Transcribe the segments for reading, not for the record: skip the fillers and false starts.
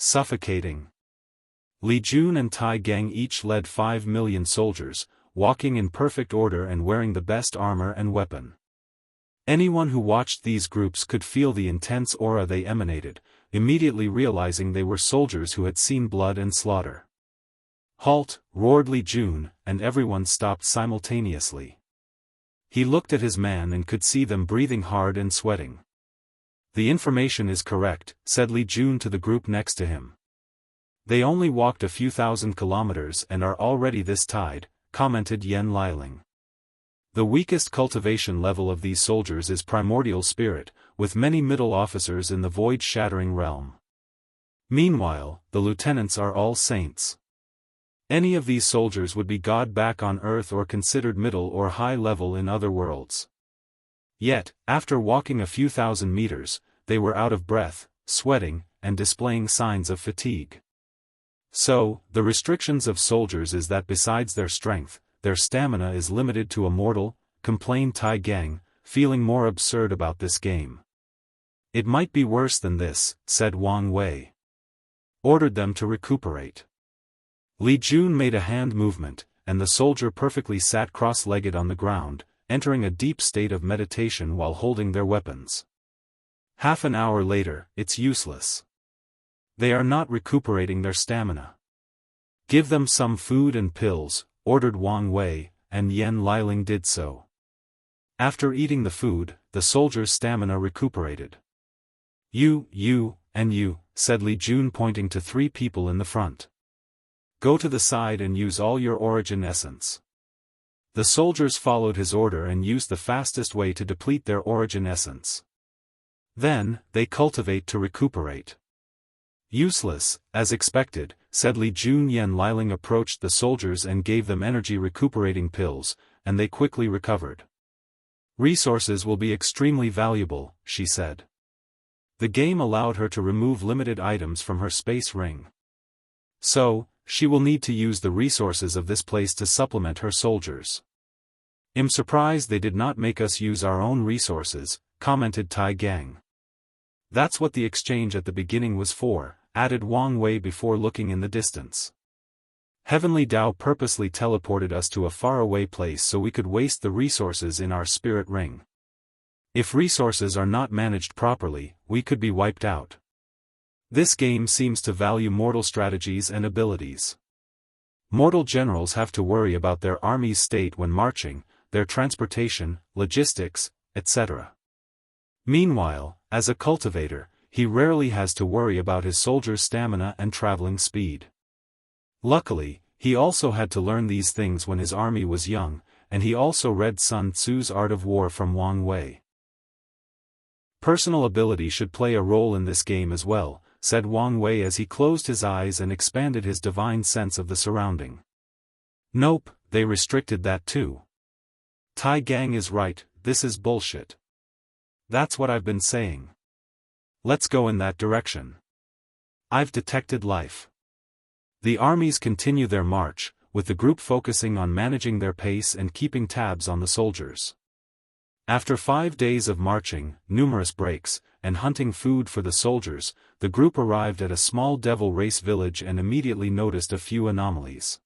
suffocating. Li Jun and Tai Gang each led 5 million soldiers, walking in perfect order and wearing the best armor and weapon. Anyone who watched these groups could feel the intense aura they emanated, immediately realizing they were soldiers who had seen blood and slaughter. "Halt!" roared Li Jun, and everyone stopped simultaneously. He looked at his man and could see them breathing hard and sweating. "The information is correct," said Li Jun to the group next to him. "They only walked a few thousand kilometers and are already this tired," commented Yan Liling. "The weakest cultivation level of these soldiers is primordial spirit, with many middle officers in the void-shattering realm. Meanwhile, the lieutenants are all saints. Any of these soldiers would be god back on Earth or considered middle or high level in other worlds. Yet, after walking a few thousand meters, they were out of breath, sweating, and displaying signs of fatigue. So, the restrictions of soldiers is that besides their strength, their stamina is limited to a mortal," complained Tai Gang, feeling more absurd about this game. "It might be worse than this," said Wang Wei. "Ordered them to recuperate." Li Jun made a hand movement, and the soldier perfectly sat cross-legged on the ground, entering a deep state of meditation while holding their weapons. Half an hour later, "It's useless. They are not recuperating their stamina. Give them some food and pills," ordered Wang Wei, and Yan Liling did so. After eating the food, the soldier's stamina recuperated. You, and you," said Li Jun pointing to 3 people in the front. "Go to the side and use all your origin essence." The soldiers followed his order and used the fastest way to deplete their origin essence. Then, they cultivate to recuperate. "Useless, as expected," said Li Jun. Yan Liling approached the soldiers and gave them energy-recuperating pills, and they quickly recovered. "Resources will be extremely valuable," she said. The game allowed her to remove limited items from her space ring. So, she will need to use the resources of this place to supplement her soldiers. "I'm surprised they did not make us use our own resources," commented Tai Gang. "That's what the exchange at the beginning was for," added Wang Wei before looking in the distance. "Heavenly Dao purposely teleported us to a faraway place so we could waste the resources in our spirit ring. If resources are not managed properly, we could be wiped out. This game seems to value mortal strategies and abilities. Mortal generals have to worry about their army's state when marching, their transportation, logistics, etc. Meanwhile, as a cultivator, he rarely has to worry about his soldiers' stamina and traveling speed. Luckily, he also had to learn these things when his army was young, and he also read Sun Tzu's Art of War from Wang Wei. Personal ability should play a role in this game as well," said Wang Wei as he closed his eyes and expanded his divine sense of the surrounding. "Nope, they restricted that too. Tai Gang is right, this is bullshit. That's what I've been saying. Let's go in that direction. I've detected life." The armies continue their march, with the group focusing on managing their pace and keeping tabs on the soldiers. After 5 days of marching, numerous breaks, and hunting food for the soldiers, the group arrived at a small devil race village and immediately noticed a few anomalies.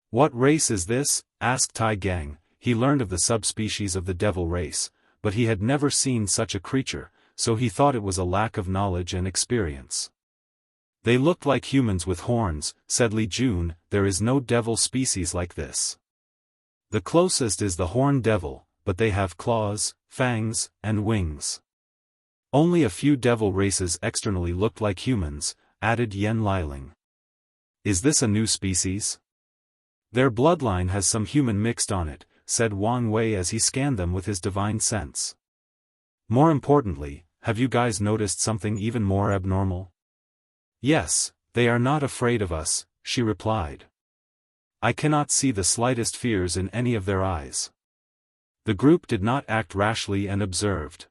"What race is this?" asked Tai Gang. He learned of the subspecies of the devil race, but he had never seen such a creature, so he thought it was a lack of knowledge and experience. "They looked like humans with horns," said Li Jun. "There is no devil species like this. The closest is the horned devil, but they have claws, fangs, and wings. Only a few devil races externally looked like humans," added Yan Liling. "Is this a new species?" "Their bloodline has some human mixed on it," said Wang Wei as he scanned them with his divine sense. "More importantly, have you guys noticed something even more abnormal?" "Yes, they are not afraid of us," she replied. "I cannot see the slightest fears in any of their eyes." The group did not act rashly and observed.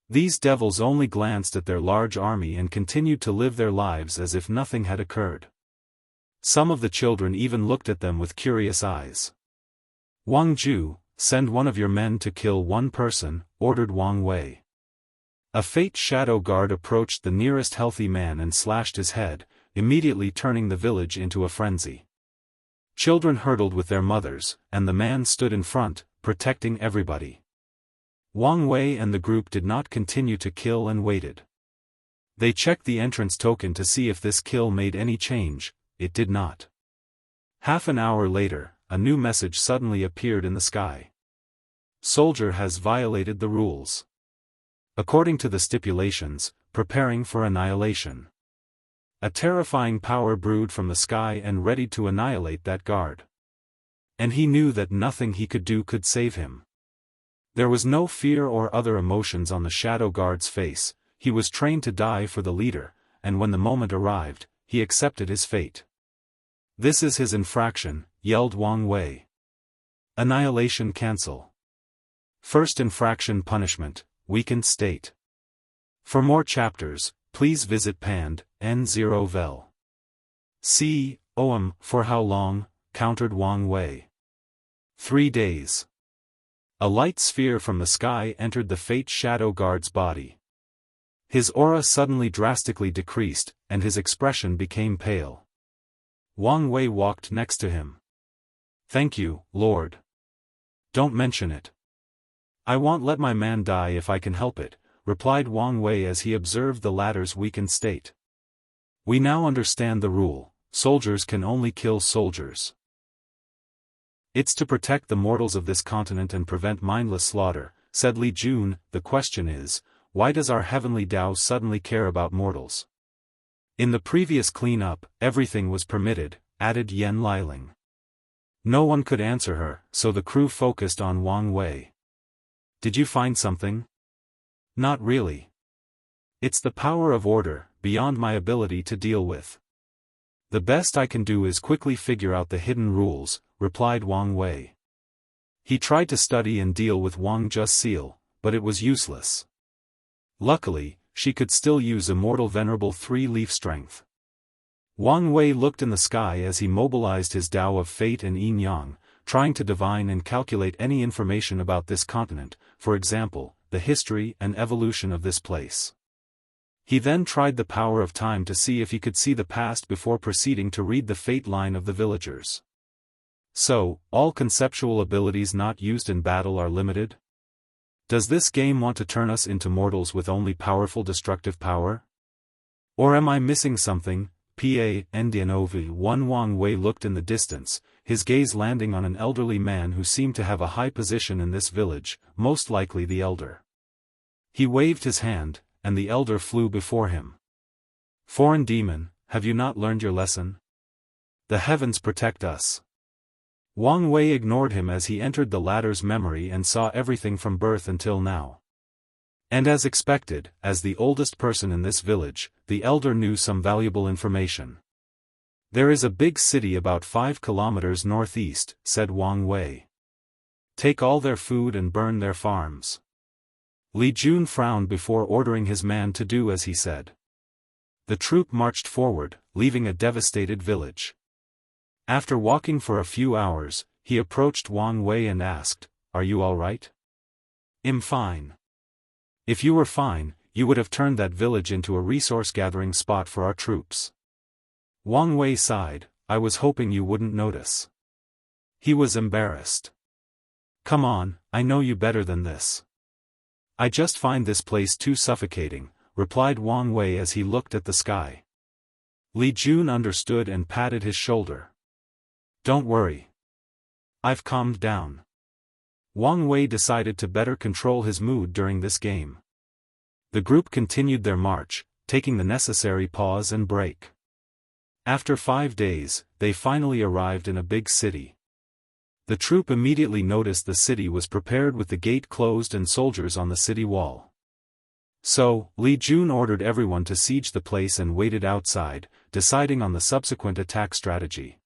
These devils only glanced at their large army and continued to live their lives as if nothing had occurred. Some of the children even looked at them with curious eyes. "Wang Ju, send one of your men to kill one person," ordered Wang Wei. A fate shadow guard approached the nearest healthy man and slashed his head, immediately turning the village into a frenzy. Children hurtled with their mothers, and the man stood in front, protecting everybody. Wang Wei and the group did not continue to kill and waited. They checked the entrance token to see if this kill made any change. It did not. Half an hour later, a new message suddenly appeared in the sky. Soldier has violated the rules. According to the stipulations, preparing for annihilation. A terrifying power brewed from the sky and ready to annihilate that guard. And he knew that nothing he could do could save him. There was no fear or other emotions on the shadow guard's face. He was trained to die for the leader, and when the moment arrived, he accepted his fate. This is his infraction, yelled Wang Wei. Annihilation cancel. First infraction punishment, weakened state. For more chapters, please visit N0vel. See, for how long, countered Wang Wei. 3 days. A light sphere from the sky entered the fate shadow guard's body. His aura suddenly drastically decreased, and his expression became pale. Wang Wei walked next to him. Thank you, Lord. Don't mention it. I won't let my man die if I can help it, replied Wang Wei as he observed the latter's weakened state. We now understand the rule, soldiers can only kill soldiers. It's to protect the mortals of this continent and prevent mindless slaughter, said Li Jun. The question is, why does our heavenly Tao suddenly care about mortals? In the previous cleanup, everything was permitted, added Yan Liling. No one could answer her, so the crew focused on Wang Wei. Did you find something? Not really. It's the power of order, beyond my ability to deal with. The best I can do is quickly figure out the hidden rules, replied Wang Wei. He tried to study and deal with Wang Just Seal, but it was useless. Luckily, she could still use Immortal Venerable 3-leaf strength. Wang Wei looked in the sky as he mobilized his Tao of Fate and Yin Yang, trying to divine and calculate any information about this continent, for example, the history and evolution of this place. He then tried the power of time to see if he could see the past before proceeding to read the fate line of the villagers. So, all conceptual abilities not used in battle are limited? Does this game want to turn us into mortals with only powerful destructive power? Or am I missing something? Wang Wei looked in the distance, his gaze landing on an elderly man who seemed to have a high position in this village, most likely the elder. He waved his hand, and the elder flew before him. Foreign demon, have you not learned your lesson? The heavens protect us. Wang Wei ignored him as he entered the latter's memory and saw everything from birth until now. And as expected, as the oldest person in this village, the elder knew some valuable information. There is a big city about 5 kilometers northeast, said Wang Wei. Take all their food and burn their farms. Li Jun frowned before ordering his man to do as he said. The troop marched forward, leaving a devastated village. After walking for a few hours, he approached Wang Wei and asked, "Are you all right?" "I'm fine." "If you were fine, you would have turned that village into a resource-gathering spot for our troops." Wang Wei sighed, "I was hoping you wouldn't notice." He was embarrassed. "Come on, I know you better than this." "I just find this place too suffocating," replied Wang Wei as he looked at the sky. Li Jun understood and patted his shoulder. "Don't worry. I've calmed down." Wang Wei decided to better control his mood during this game. The group continued their march, taking the necessary pause and break. After 5 days, they finally arrived in a big city. The troop immediately noticed the city was prepared with the gate closed and soldiers on the city wall. So, Li Jun ordered everyone to siege the place and waited outside, deciding on the subsequent attack strategy.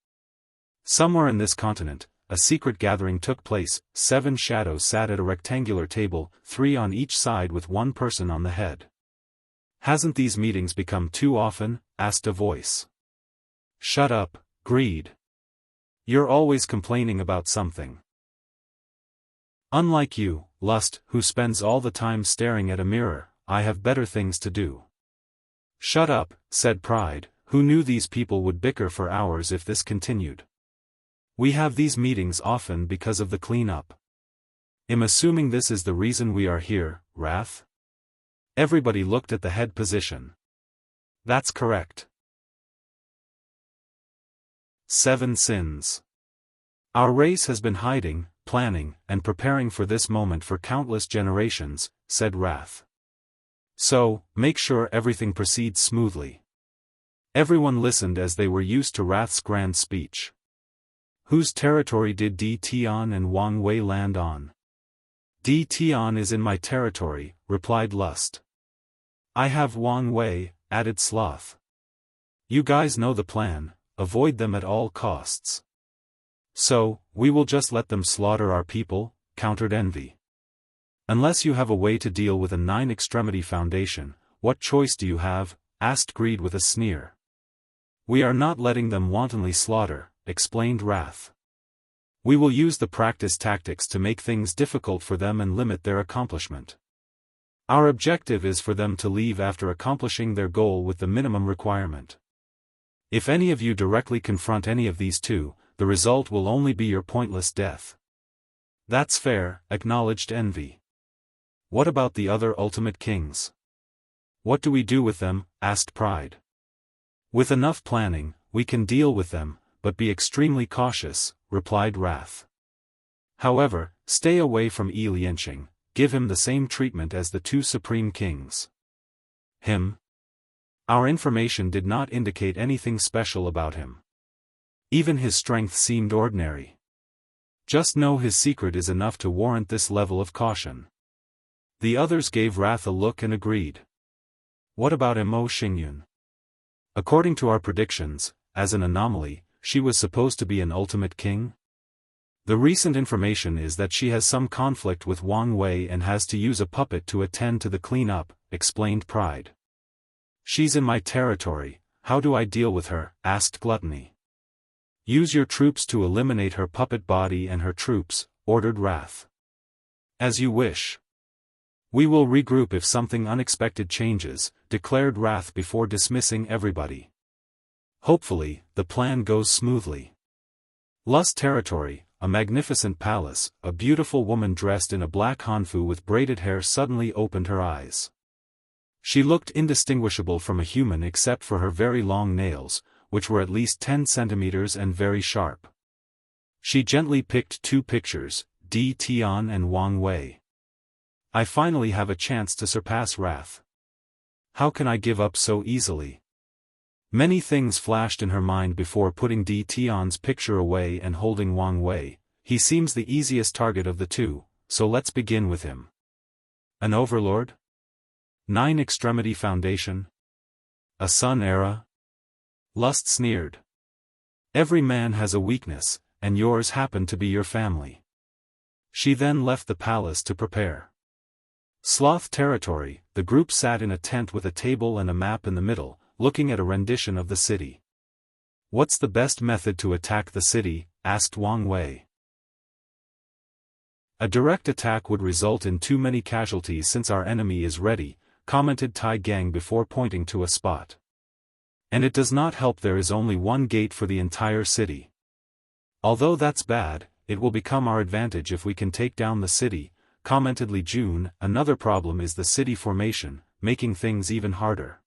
Somewhere in this continent, a secret gathering took place. 7 shadows sat at a rectangular table, 3 on each side with 1 person on the head. "Hasn't these meetings become too often?" asked a voice. "Shut up, greed. You're always complaining about something. Unlike you, lust, who spends all the time staring at a mirror, I have better things to do. Shut up, said Pride, who knew these people would bicker for hours if this continued. We have these meetings often because of the cleanup. I'm assuming this is the reason we are here, Wrath? Everybody looked at the head position. That's correct. 7 Sins. Our race has been hiding, planning, and preparing for this moment for countless generations, said Wrath. So, make sure everything proceeds smoothly. Everyone listened as they were used to Wrath's grand speech. Whose territory did Di Tian and Wang Wei land on? Di Tian is in my territory, replied Lust. I have Wang Wei, added Sloth. You guys know the plan, avoid them at all costs. So, we will just let them slaughter our people, countered Envy. Unless you have a way to deal with a 9-extremity foundation, what choice do you have? Asked Greed with a sneer. We are not letting them wantonly slaughter, explained Wrath. We will use the practice tactics to make things difficult for them and limit their accomplishment. Our objective is for them to leave after accomplishing their goal with the minimum requirement. If any of you directly confront any of these two, the result will only be your pointless death. That's fair, acknowledged Envy. What about the other ultimate kings? What do we do with them? Asked Pride. With enough planning, we can deal with them, but be extremely cautious, replied Wrath. However, stay away from Yi Lianqing, give him the same treatment as the 2 supreme kings. Him? Our information did not indicate anything special about him. Even his strength seemed ordinary. Just know his secret is enough to warrant this level of caution. The others gave Wrath a look and agreed. What about Mo Xingyun? According to our predictions, as an anomaly, she was supposed to be an ultimate king? The recent information is that she has some conflict with Wang Wei and has to use a puppet to attend to the cleanup, explained Pride. She's in my territory, how do I deal with her? Asked Gluttony. Use your troops to eliminate her puppet body and her troops, ordered Wrath. As you wish. We will regroup if something unexpected changes, declared Wrath before dismissing everybody. Hopefully, the plan goes smoothly. Lust territory, a magnificent palace, a beautiful woman dressed in a black hanfu with braided hair suddenly opened her eyes. She looked indistinguishable from a human except for her very long nails, which were at least 10 centimeters and very sharp. She gently picked 2 pictures, Di Tian and Wang Wei. I finally have a chance to surpass Wrath. How can I give up so easily? Many things flashed in her mind before putting Di Tian's picture away and holding Wang Wei. He seems the easiest target of the 2, so let's begin with him. An overlord? 9-extremity foundation? A sun era? Lust sneered. Every man has a weakness, and yours happened to be your family. She then left the palace to prepare. Sloth territory, the group sat in a tent with a table and a map in the middle, looking at a rendition of the city. What's the best method to attack the city? Asked Wang Wei. A direct attack would result in too many casualties since our enemy is ready, commented Tai Gang before pointing to a spot. And it does not help there is only one gate for the entire city. Although that's bad, it will become our advantage if we can take down the city, commented Li Jun. Another problem is the city formation, making things even harder.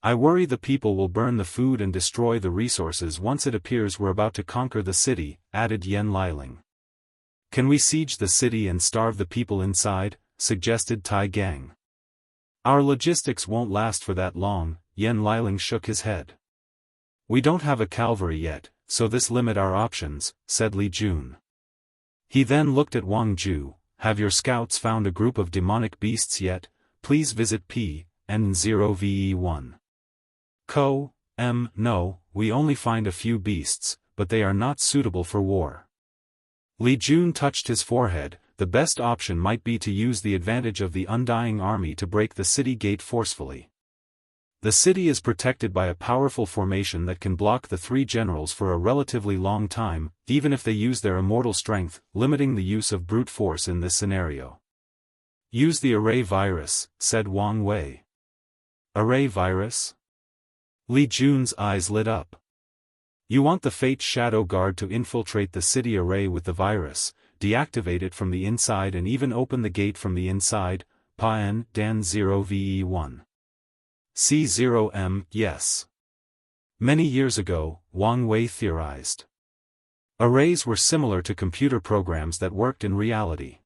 I worry the people will burn the food and destroy the resources once it appears we're about to conquer the city, added Yen Liling. Can we siege the city and starve the people inside? Suggested Tai Gang. Our logistics won't last for that long, Yen Liling shook his head. We don't have a cavalry yet, so this limit our options, said Li Jun. He then looked at Wang Ju. Have your scouts found a group of demonic beasts yet? Please visit N0VE1. No, we only find a few beasts, but they are not suitable for war. Li Jun touched his forehead. The best option might be to use the advantage of the Undying Army to break the city gate forcefully. The city is protected by a powerful formation that can block the 3 generals for a relatively long time, even if they use their immortal strength, limiting the use of brute force in this scenario. Use the array virus, said Wang Wei. Array virus? Li Jun's eyes lit up. You want the Fate Shadow Guard to infiltrate the city array with the virus, deactivate it from the inside and even open the gate from the inside, Pa-N, Dan 0VE1. C0M, yes. Many years ago, Wang Wei theorized. Arrays were similar to computer programs that worked in reality.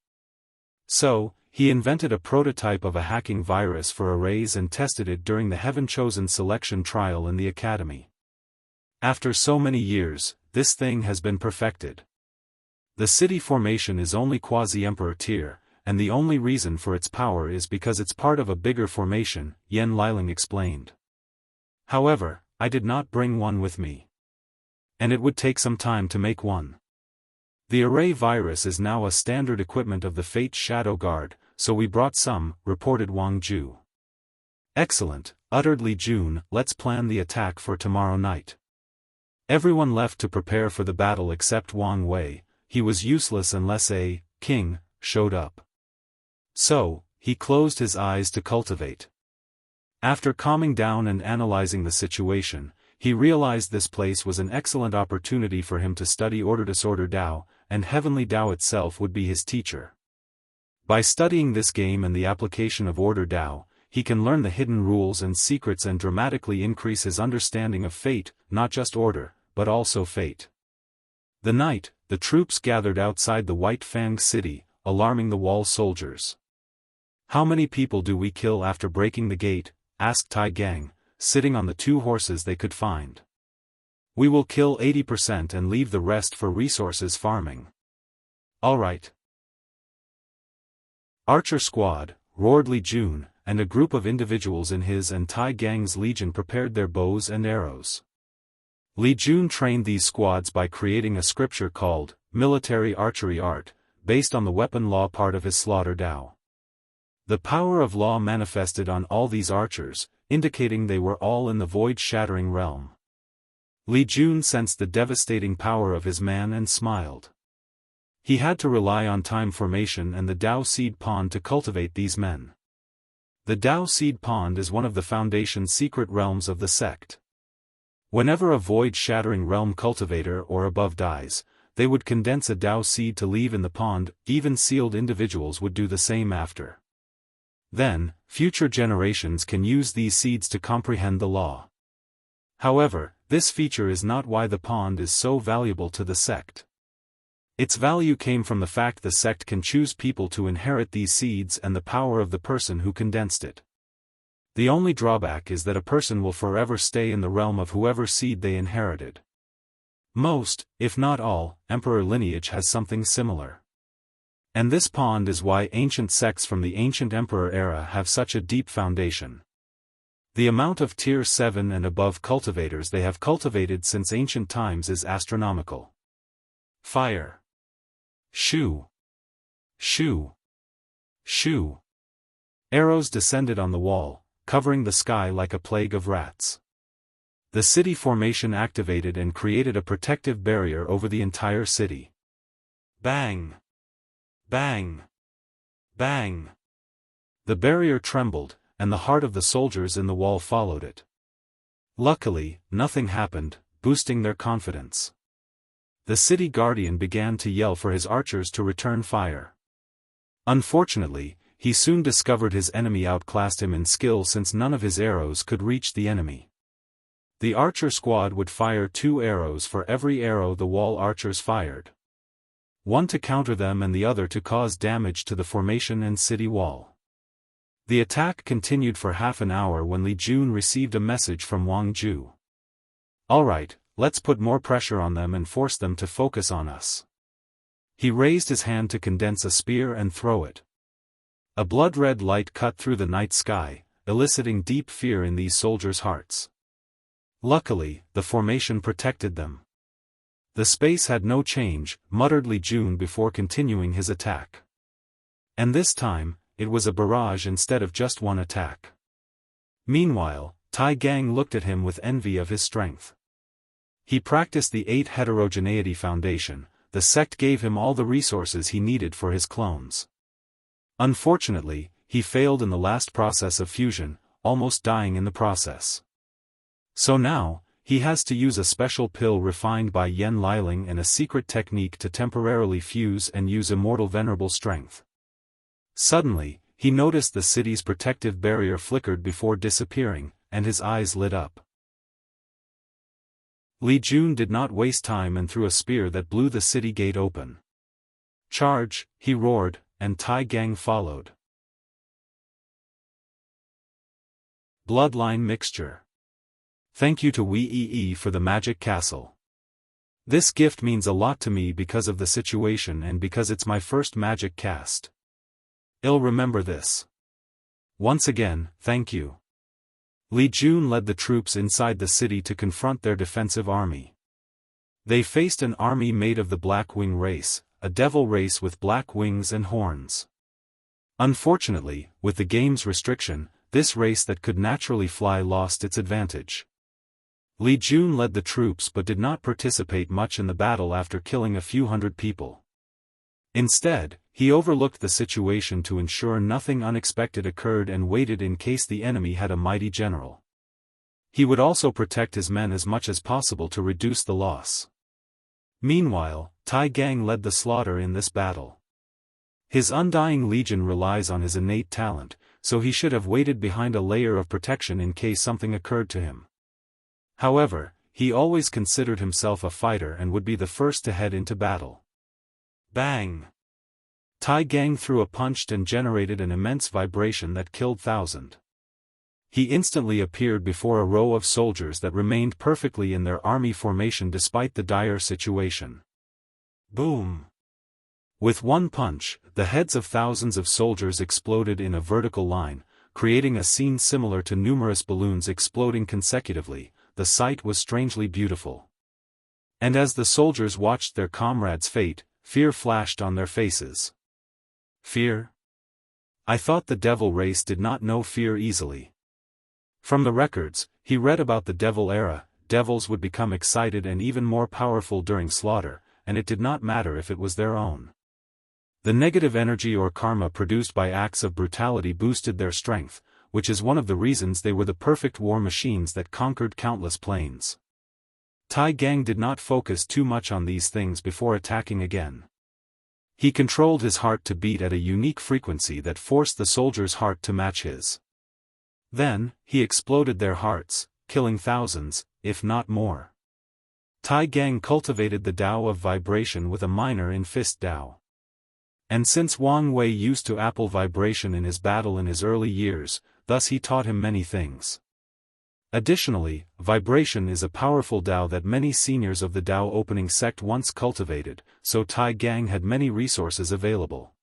So, he invented a prototype of a hacking virus for arrays and tested it during the heaven-chosen selection trial in the academy. After so many years, this thing has been perfected. The city formation is only quasi-emperor tier, and the only reason for its power is because it's part of a bigger formation, Yan Liling explained. However, I did not bring one with me. And it would take some time to make one. The array virus is now a standard equipment of the Fate Shadow Guard, so we brought some, reported Wang Ju. Excellent, uttered Li Jun, let's plan the attack for tomorrow night. Everyone left to prepare for the battle except Wang Wei. He was useless unless a king showed up. So, he closed his eyes to cultivate. After calming down and analyzing the situation, he realized this place was an excellent opportunity for him to study Order Disorder Dao, and Heavenly Dao itself would be his teacher. By studying this game and the application of Order Dao, he can learn the hidden rules and secrets and dramatically increase his understanding of fate, not just order, but also fate. The night, the troops gathered outside the White Fang city, alarming the wall soldiers. How many people do we kill after breaking the gate? Asked Tai Gang, sitting on the 2 horses they could find. We will kill 80% and leave the rest for resources farming. All right. Archer Squad, roared Li Jun, and a group of individuals in his and Tai Gang's legion prepared their bows and arrows. Li Jun trained these squads by creating a scripture called Military Archery Art, based on the weapon law part of his Slaughter Dao. The power of law manifested on all these archers, indicating they were all in the void-shattering realm. Li Jun sensed the devastating power of his man and smiled. He had to rely on time formation and the Dao Seed Pond to cultivate these men. The Dao Seed Pond is one of the Foundation's secret realms of the sect. Whenever a void-shattering realm cultivator or above dies, they would condense a Dao seed to leave in the pond. Even sealed individuals would do the same after. Then, future generations can use these seeds to comprehend the law. However, this feature is not why the pond is so valuable to the sect. Its value came from the fact the sect can choose people to inherit these seeds and the power of the person who condensed it. The only drawback is that a person will forever stay in the realm of whoever seed they inherited. Most, if not all, emperor lineage has something similar. And this pond is why ancient sects from the ancient emperor era have such a deep foundation. The amount of tier 7 and above cultivators they have cultivated since ancient times is astronomical. Fire. Shoo. Shoo. Shoo. Arrows descended on the wall, covering the sky like a plague of rats. The city formation activated and created a protective barrier over the entire city. Bang! Bang! Bang! The barrier trembled, and the heart of the soldiers in the wall followed it. Luckily, nothing happened, boosting their confidence. The city guardian began to yell for his archers to return fire. Unfortunately, he soon discovered his enemy outclassed him in skill since none of his arrows could reach the enemy. The archer squad would fire 2 arrows for every arrow the wall archers fired. One to counter them and the other to cause damage to the formation and city wall. The attack continued for half an hour when Li Jun received a message from Wang Ju. Alright, let's put more pressure on them and force them to focus on us. He raised his hand to condense a spear and throw it. A blood-red light cut through the night sky, eliciting deep fear in these soldiers' hearts. Luckily, the formation protected them. The space had no change, muttered Li Jun before continuing his attack. And this time, it was a barrage instead of just one attack. Meanwhile, Tai Gang looked at him with envy of his strength. He practiced the 8 Heterogeneity Foundation. The sect gave him all the resources he needed for his clones. Unfortunately, he failed in the last process of fusion, almost dying in the process. So now, he has to use a special pill refined by Yen Liling and a secret technique to temporarily fuse and use immortal venerable strength. Suddenly, he noticed the city's protective barrier flickered before disappearing, and his eyes lit up. Li Jun did not waste time and threw a spear that blew the city gate open. "Charge," he roared, and Tai Gang followed. Bloodline Mixture. Thank you to Wee for the magic castle. This gift means a lot to me because of the situation and because it's my first magic cast. I'll remember this. Once again, thank you. Li Jun led the troops inside the city to confront their defensive army. They faced an army made of the Black Wing race, a devil race with black wings and horns. Unfortunately, with the game's restriction, this race that could naturally fly lost its advantage. Li Jun led the troops but did not participate much in the battle after killing a few hundred people. Instead, he overlooked the situation to ensure nothing unexpected occurred and waited in case the enemy had a mighty general. He would also protect his men as much as possible to reduce the loss. Meanwhile, Tai Gang led the slaughter in this battle. His undying legion relies on his innate talent, so he should have waited behind a layer of protection in case something occurred to him. However, he always considered himself a fighter and would be the first to head into battle. Bang! Tai Gang threw a punch and generated an immense vibration that killed thousands. He instantly appeared before a row of soldiers that remained perfectly in their army formation despite the dire situation. Boom! With one punch, the heads of thousands of soldiers exploded in a vertical line, creating a scene similar to numerous balloons exploding consecutively. The sight was strangely beautiful. And as the soldiers watched their comrades' fate, fear flashed on their faces. Fear? I thought the devil race did not know fear easily. From the records, he read about the devil era, devils would become excited and even more powerful during slaughter, and it did not matter if it was their own. The negative energy or karma produced by acts of brutality boosted their strength, which is one of the reasons they were the perfect war machines that conquered countless planes. Tai Gang did not focus too much on these things before attacking again. He controlled his heart to beat at a unique frequency that forced the soldier's heart to match his. Then, he exploded their hearts, killing thousands, if not more. Tai Gang cultivated the Tao of vibration with a minor in Fist Tao. And since Wang Wei used to apple vibration in his battle in his early years, thus he taught him many things. Additionally, vibration is a powerful Tao that many seniors of the Tao opening sect once cultivated, so Tai Gang had many resources available.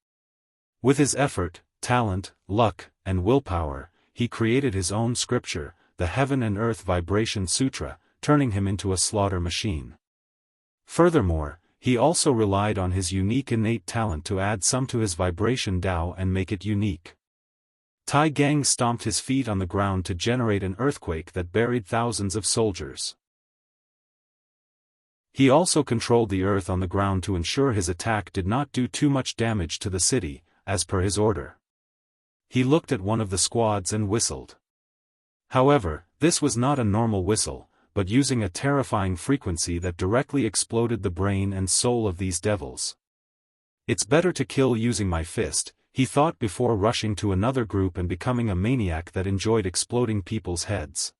With his effort, talent, luck, and willpower, he created his own scripture, the Heaven and Earth Vibration Sutra, turning him into a slaughter machine. Furthermore, he also relied on his unique innate talent to add some to his vibration Tao and make it unique. Tai Gang stomped his feet on the ground to generate an earthquake that buried thousands of soldiers. He also controlled the earth on the ground to ensure his attack did not do too much damage to the city, as per his order. He looked at one of the squads and whistled. However, this was not a normal whistle, but using a terrifying frequency that directly exploded the brain and soul of these devils. It's better to kill using my fist, he thought before rushing to another group and becoming a maniac that enjoyed exploding people's heads.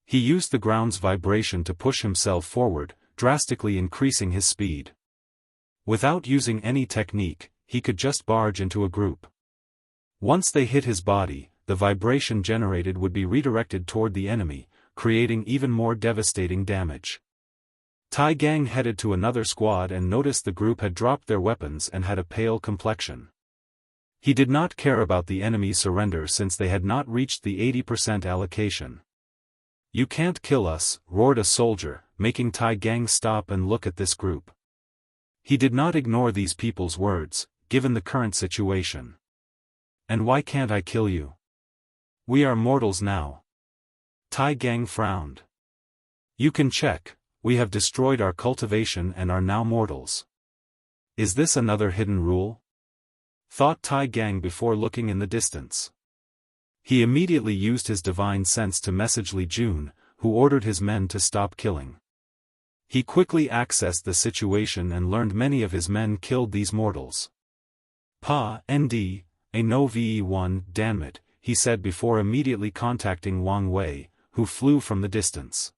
He used the ground's vibration to push himself forward, drastically increasing his speed. Without using any technique, he could just barge into a group. Once they hit his body, the vibration generated would be redirected toward the enemy, creating even more devastating damage. Tai Gang headed to another squad and noticed the group had dropped their weapons and had a pale complexion. He did not care about the enemy's surrender since they had not reached the 80% allocation. "You can't kill us," roared a soldier, making Tai Gang stop and look at this group. He did not ignore these people's words, given the current situation. "And why can't I kill you? We are mortals now." Tai Gang frowned. "You can check, we have destroyed our cultivation and are now mortals. Is this another hidden rule?" thought Tai Gang before looking in the distance. He immediately used his divine sense to message Li Jun, who ordered his men to stop killing. He quickly accessed the situation and learned many of his men killed these mortals. Pa, nd, a no ve1, damnit, he said before immediately contacting Wang Wei, who flew from the distance.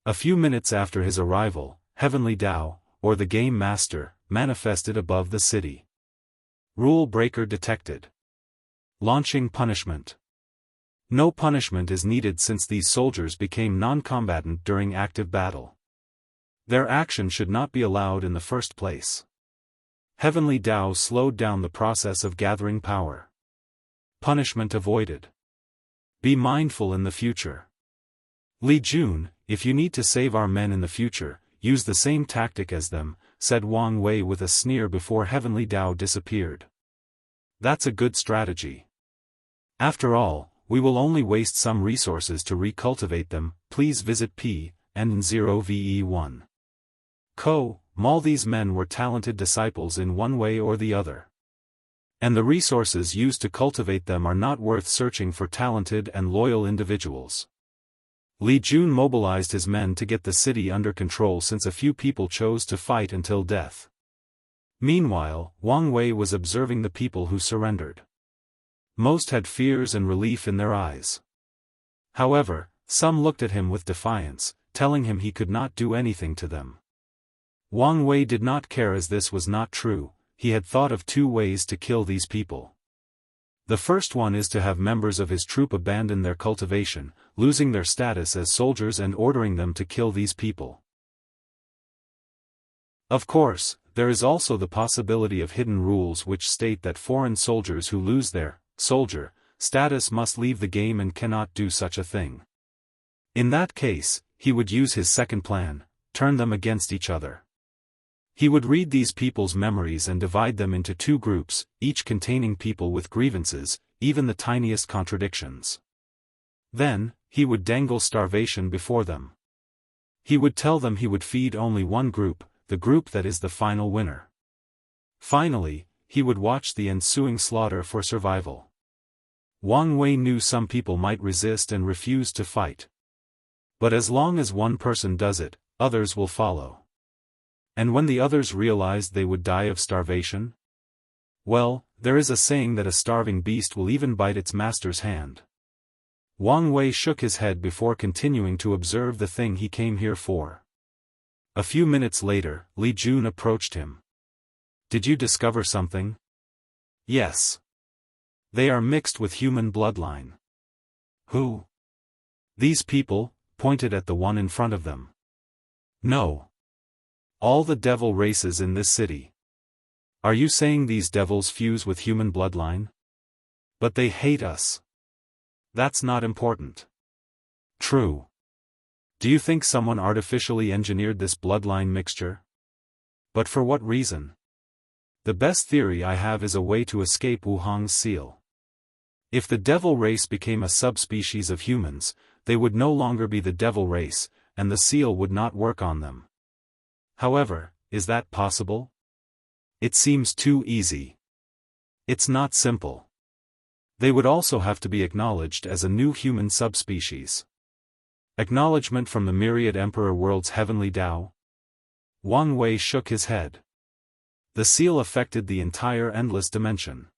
A few minutes after his arrival, Heavenly Dao, or the Game Master, manifested above the city. Rule breaker detected. Launching punishment. No punishment is needed since these soldiers became non-combatant during active battle. Their action should not be allowed in the first place. Heavenly Dao slowed down the process of gathering power. Punishment avoided. Be mindful in the future. Li Jun, if you need to save our men in the future, use the same tactic as them, said Wang Wei with a sneer before Heavenly Dao disappeared. That's a good strategy. After all, we will only waste some resources to recultivate them. Please visit N0ve1. All these men were talented disciples in one way or the other. And the resources used to cultivate them are not worth searching for talented and loyal individuals. Li Jun mobilized his men to get the city under control since a few people chose to fight until death. Meanwhile, Wang Wei was observing the people who surrendered. Most had fears and relief in their eyes. However, some looked at him with defiance, telling him he could not do anything to them. Wang Wei did not care as this was not true. He had thought of 2 ways to kill these people. The first one is to have members of his troop abandon their cultivation, losing their status as soldiers and ordering them to kill these people. Of course, there is also the possibility of hidden rules which state that foreign soldiers who lose their soldier status must leave the game and cannot do such a thing. In that case, he would use his second plan, turn them against each other. He would read these people's memories and divide them into 2 groups, each containing people with grievances, even the tiniest contradictions. Then, he would dangle starvation before them. He would tell them he would feed only one group, the group that is the final winner. Finally, he would watch the ensuing slaughter for survival. Wang Wei knew some people might resist and refuse to fight. But as long as one person does it, others will follow. And when the others realized they would die of starvation? Well, there is a saying that a starving beast will even bite its master's hand. Wang Wei shook his head before continuing to observe the thing he came here for. A few minutes later, Li Jun approached him. Did you discover something? Yes. They are mixed with human bloodline. Who? These people, pointed at the one in front of them. No. All the devil races in this city. Are you saying these devils fuse with human bloodline? But they hate us. That's not important. True. Do you think someone artificially engineered this bloodline mixture? But for what reason? The best theory I have is a way to escape Wuhang's seal. If the devil race became a subspecies of humans, they would no longer be the devil race, and the seal would not work on them. However, is that possible? It seems too easy. It's not simple. They would also have to be acknowledged as a new human subspecies. Acknowledgement from the myriad emperor world's heavenly Dao? Wang Wei shook his head. The seal affected the entire endless dimension.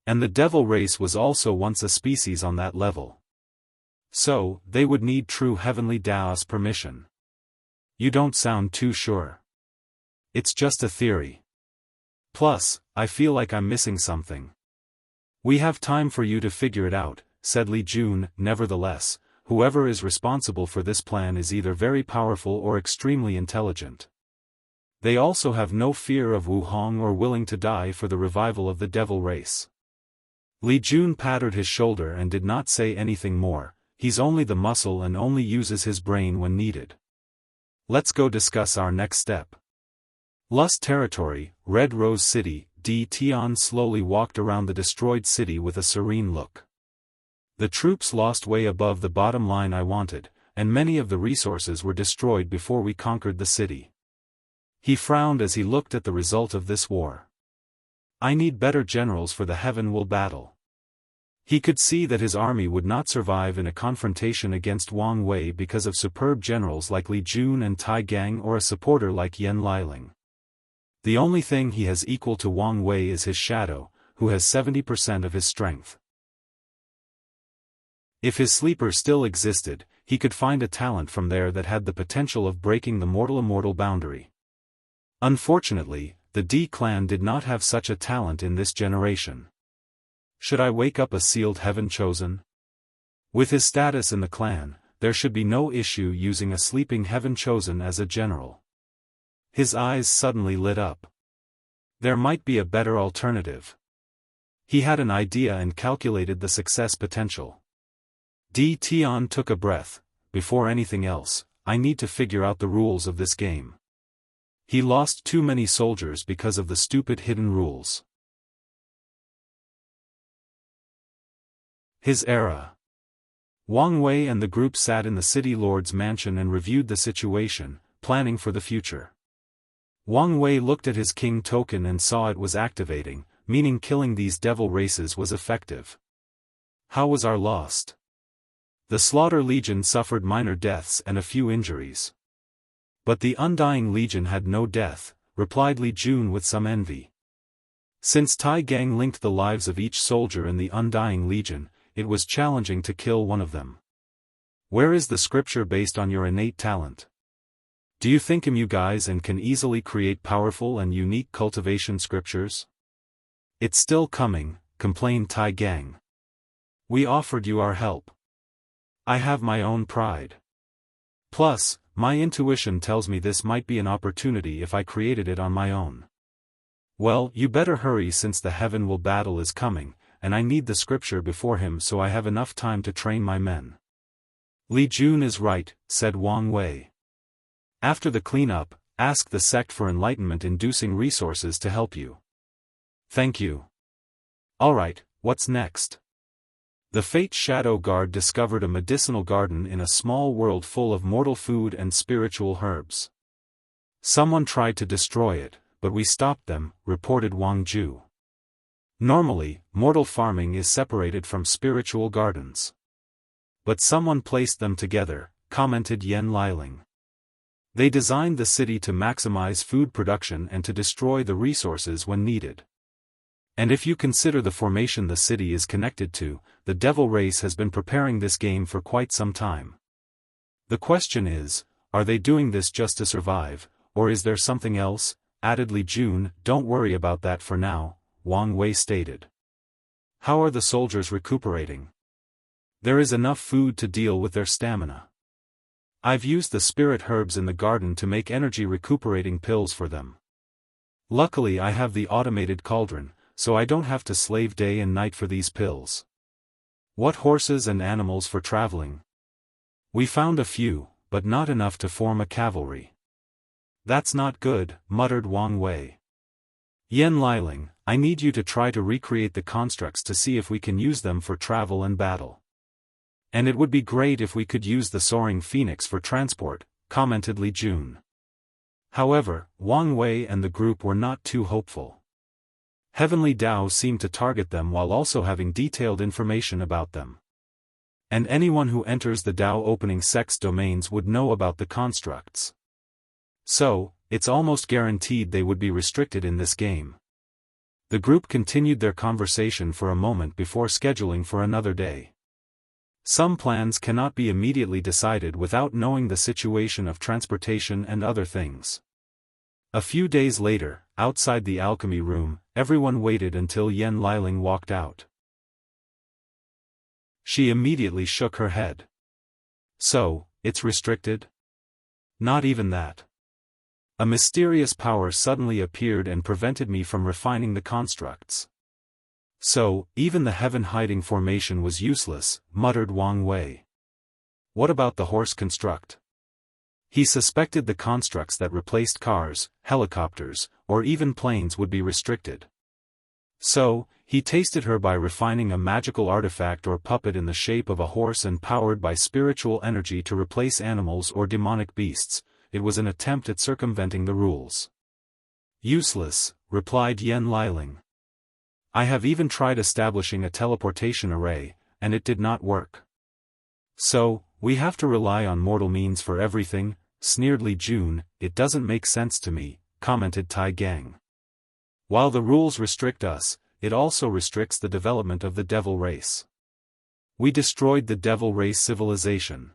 And the devil race was also once a species on that level. So, they would need true heavenly Dao's permission. You don't sound too sure. It's just a theory. Plus, I feel like I'm missing something. We have time for you to figure it out, said Li Jun. Nevertheless, whoever is responsible for this plan is either very powerful or extremely intelligent. They also have no fear of Wuhang or willing to die for the revival of the devil race. Li Jun patted his shoulder and did not say anything more. He's only the muscle and only uses his brain when needed. Let's go discuss our next step. Lust Territory, Red Rose City. Tian slowly walked around the destroyed city with a serene look. The troops lost way above the bottom line I wanted, and many of the resources were destroyed before we conquered the city. He frowned as he looked at the result of this war. I need better generals for the heaven will battle. He could see that his army would not survive in a confrontation against Wang Wei because of superb generals like Li Jun and Tai Gang or a supporter like Yan Liling. The only thing he has equal to Wang Wei is his shadow, who has 70% of his strength. If his sleeper still existed, he could find a talent from there that had the potential of breaking the mortal-immortal boundary. Unfortunately, the D clan did not have such a talent in this generation. Should I wake up a sealed heaven chosen? With his status in the clan, there should be no issue using a sleeping heaven chosen as a general. His eyes suddenly lit up. There might be a better alternative. He had an idea and calculated the success potential. D. Tian took a breath. Before anything else, I need to figure out the rules of this game. He lost too many soldiers because of the stupid hidden rules. His era. Wang Wei and the group sat in the city lord's mansion and reviewed the situation, planning for the future. Wang Wei looked at his king token and saw it was activating, meaning killing these devil races was effective. How was our lost? The Slaughter Legion suffered minor deaths and a few injuries. But the Undying Legion had no death, replied Li Jun with some envy. Since Tai Gang linked the lives of each soldier in the Undying Legion, it was challenging to kill one of them. Where is the scripture based on your innate talent? Do you think you guys can easily create powerful and unique cultivation scriptures? It's still coming, complained Tai Gang. We offered you our help. I have my own pride. Plus, my intuition tells me this might be an opportunity if I created it on my own. Well, you better hurry since the heaven will battle is coming, and I need the scripture before him so I have enough time to train my men. Li Jun is right, said Wang Wei. After the cleanup, ask the sect for enlightenment-inducing resources to help you. Thank you. Alright, what's next? The Fate Shadow Guard discovered a medicinal garden in a small world full of mortal food and spiritual herbs. Someone tried to destroy it, but we stopped them, reported Wang Ju. Normally, mortal farming is separated from spiritual gardens. But someone placed them together, commented Yan Liling. They designed the city to maximize food production and to destroy the resources when needed. And if you consider the formation the city is connected to, the devil race has been preparing this game for quite some time. The question is, are they doing this just to survive, or is there something else? Added Li Jun. Don't worry about that for now, Wang Wei stated. How are the soldiers recuperating? There is enough food to deal with their stamina. I've used the spirit herbs in the garden to make energy recuperating pills for them. Luckily I have the automated cauldron, so I don't have to slave day and night for these pills. What horses and animals for traveling? We found a few, but not enough to form a cavalry. That's not good, muttered Wang Wei. Yan Liling, I need you to try to recreate the constructs to see if we can use them for travel and battle. And it would be great if we could use the soaring phoenix for transport, commented Li Jun. However, Wang Wei and the group were not too hopeful. Heavenly Dao seemed to target them while also having detailed information about them. And anyone who enters the Dao opening sects domains would know about the constructs. So, it's almost guaranteed they would be restricted in this game. The group continued their conversation for a moment before scheduling for another day. Some plans cannot be immediately decided without knowing the situation of transportation and other things. A few days later, outside the alchemy room, everyone waited until Yan Liling walked out. She immediately shook her head. So, it's restricted? Not even that. A mysterious power suddenly appeared and prevented me from refining the constructs. So, even the heaven-hiding formation was useless, muttered Wang Wei. What about the horse construct? He suspected the constructs that replaced cars, helicopters, or even planes would be restricted. So, he tasted her by refining a magical artifact or puppet in the shape of a horse and powered by spiritual energy to replace animals or demonic beasts. It was an attempt at circumventing the rules. Useless, replied Yan Liling. I have even tried establishing a teleportation array, and it did not work. So, we have to rely on mortal means for everything, sneered Li Jun. It doesn't make sense to me, commented Tai Gang. While the rules restrict us, it also restricts the development of the devil race. We destroyed the devil race civilization.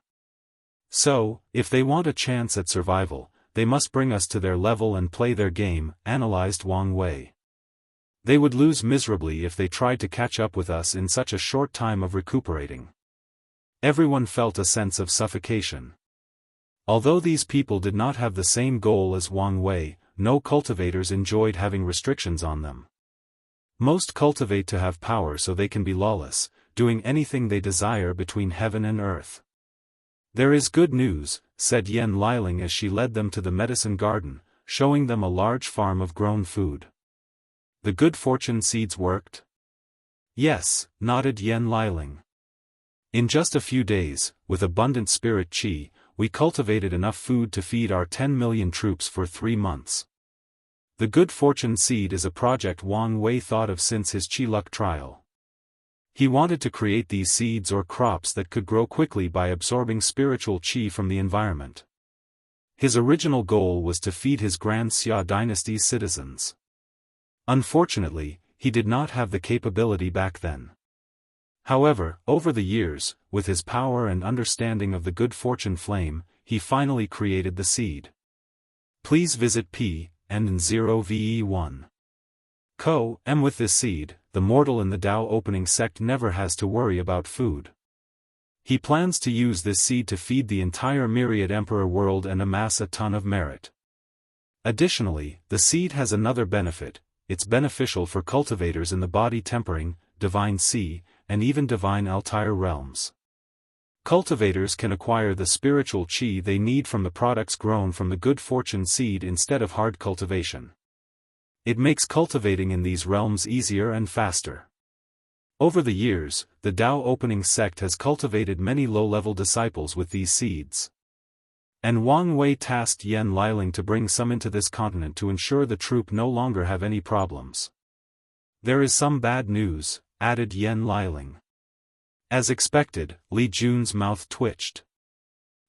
So, if they want a chance at survival, they must bring us to their level and play their game, analyzed Wang Wei. They would lose miserably if they tried to catch up with us in such a short time of recuperating. Everyone felt a sense of suffocation. Although these people did not have the same goal as Wang Wei, no cultivators enjoyed having restrictions on them. Most cultivate to have power so they can be lawless, doing anything they desire between heaven and earth. There is good news, said Yan Liling as she led them to the medicine garden, showing them a large farm of grown food. The good fortune seeds worked? Yes, nodded Yan Liling. In just a few days, with abundant spirit qi, we cultivated enough food to feed our 10 million troops for 3 months. The good fortune seed is a project Wang Wei thought of since his qi luck trial. He wanted to create these seeds or crops that could grow quickly by absorbing spiritual qi from the environment. His original goal was to feed his Grand Xia dynasty's citizens. Unfortunately, he did not have the capability back then. However, over the years, with his power and understanding of the good fortune flame, he finally created the seed. Please visit P&0VE1. Co-M. With this seed, the mortal in the Dao opening sect never has to worry about food. He plans to use this seed to feed the entire myriad emperor world and amass a ton of merit. Additionally, the seed has another benefit. It's beneficial for cultivators in the body tempering, divine sea, and even divine Altair realms. Cultivators can acquire the spiritual qi they need from the products grown from the good fortune seed instead of hard cultivation. It makes cultivating in these realms easier and faster. Over the years, the Dao opening sect has cultivated many low-level disciples with these seeds. And Wang Wei tasked Yan Liling to bring some into this continent to ensure the troop no longer have any problems. There is some bad news, added Yan Liling. As expected, Li Jun's mouth twitched.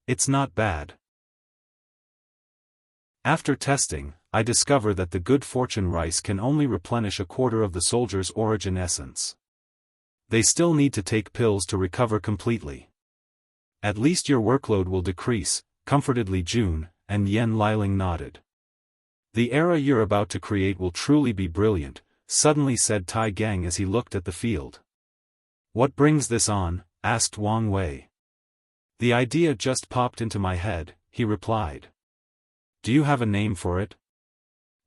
It's not bad. After testing, I discover that the good fortune rice can only replenish a quarter of the soldier's origin essence. They still need to take pills to recover completely. At least your workload will decrease, comforted Li Jun, and Yan Liling nodded. The era you're about to create will truly be brilliant, suddenly said Tai Gang as he looked at the field. What brings this on? Asked Wang Wei. The idea just popped into my head, he replied. Do you have a name for it?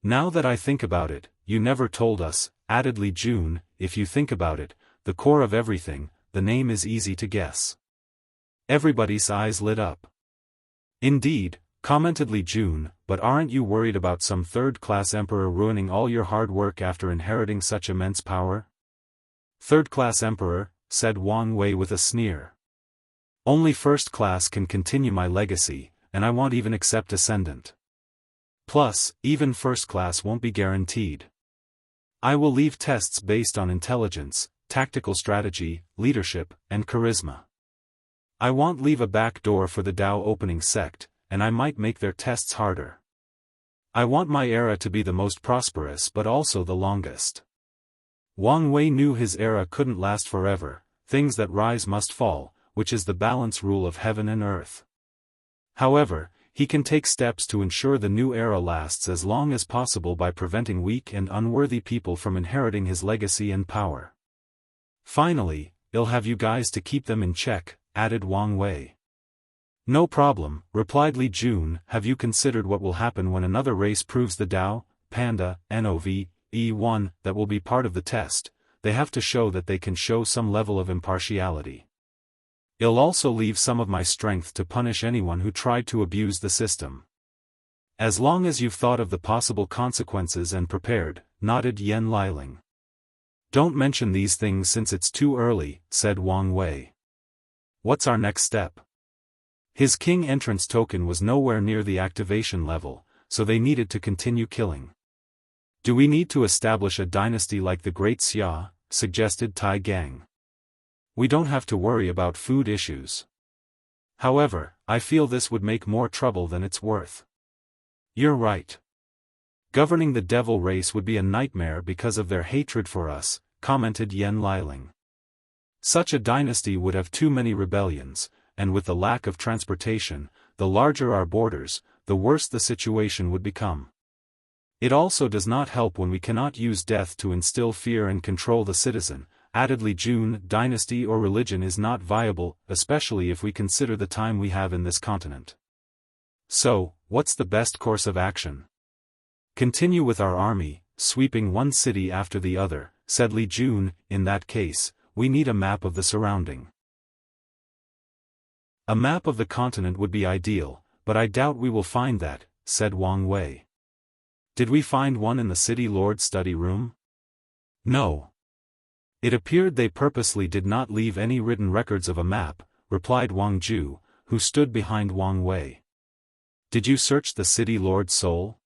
Now that I think about it, you never told us, added Li Jun. If you think about it, the core of everything, the name is easy to guess. Everybody's eyes lit up. Indeed, commented Li Jun, but aren't you worried about some third-class emperor ruining all your hard work after inheriting such immense power? Third-class emperor, said Wang Wei with a sneer. Only first class can continue my legacy, and I won't even accept ascendant. Plus, even first class won't be guaranteed. I will leave tests based on intelligence, tactical strategy, leadership, and charisma. I won't leave a back door for the Dao opening sect, and I might make their tests harder. I want my era to be the most prosperous but also the longest. Wang Wei knew his era couldn't last forever, things that rise must fall, which is the balance rule of heaven and earth. However, he can take steps to ensure the new era lasts as long as possible by preventing weak and unworthy people from inheriting his legacy and power. Finally, I'll have you guys to keep them in check, added Wang Wei. No problem, replied Li Jun. Have you considered what will happen when another race proves the Dao, Panda, NOV-E1, that will be part of the test? They have to show that they can show some level of impartiality. I'll also leave some of my strength to punish anyone who tried to abuse the system. As long as you've thought of the possible consequences and prepared, nodded Yan Liling. Don't mention these things since it's too early, said Wang Wei. What's our next step? His king entrance token was nowhere near the activation level, so they needed to continue killing. Do we need to establish a dynasty like the Great Xia? Suggested Tai Gang. We don't have to worry about food issues. However, I feel this would make more trouble than it's worth. You're right. Governing the devil race would be a nightmare because of their hatred for us, commented Yen Liling. Such a dynasty would have too many rebellions, and with the lack of transportation, the larger our borders, the worse the situation would become. It also does not help when we cannot use death to instill fear and control the citizen, added Li Jun. Dynasty or religion is not viable, especially if we consider the time we have in this continent. So, what's the best course of action? Continue with our army, sweeping one city after the other, said Li Jun. In that case, we need a map of the surrounding. A map of the continent would be ideal, but I doubt we will find that, said Wang Wei. Did we find one in the city lord's study room? No. It appeared they purposely did not leave any written records of a map, replied Wang Ju, who stood behind Wang Wei. Did you search the city lord's soul?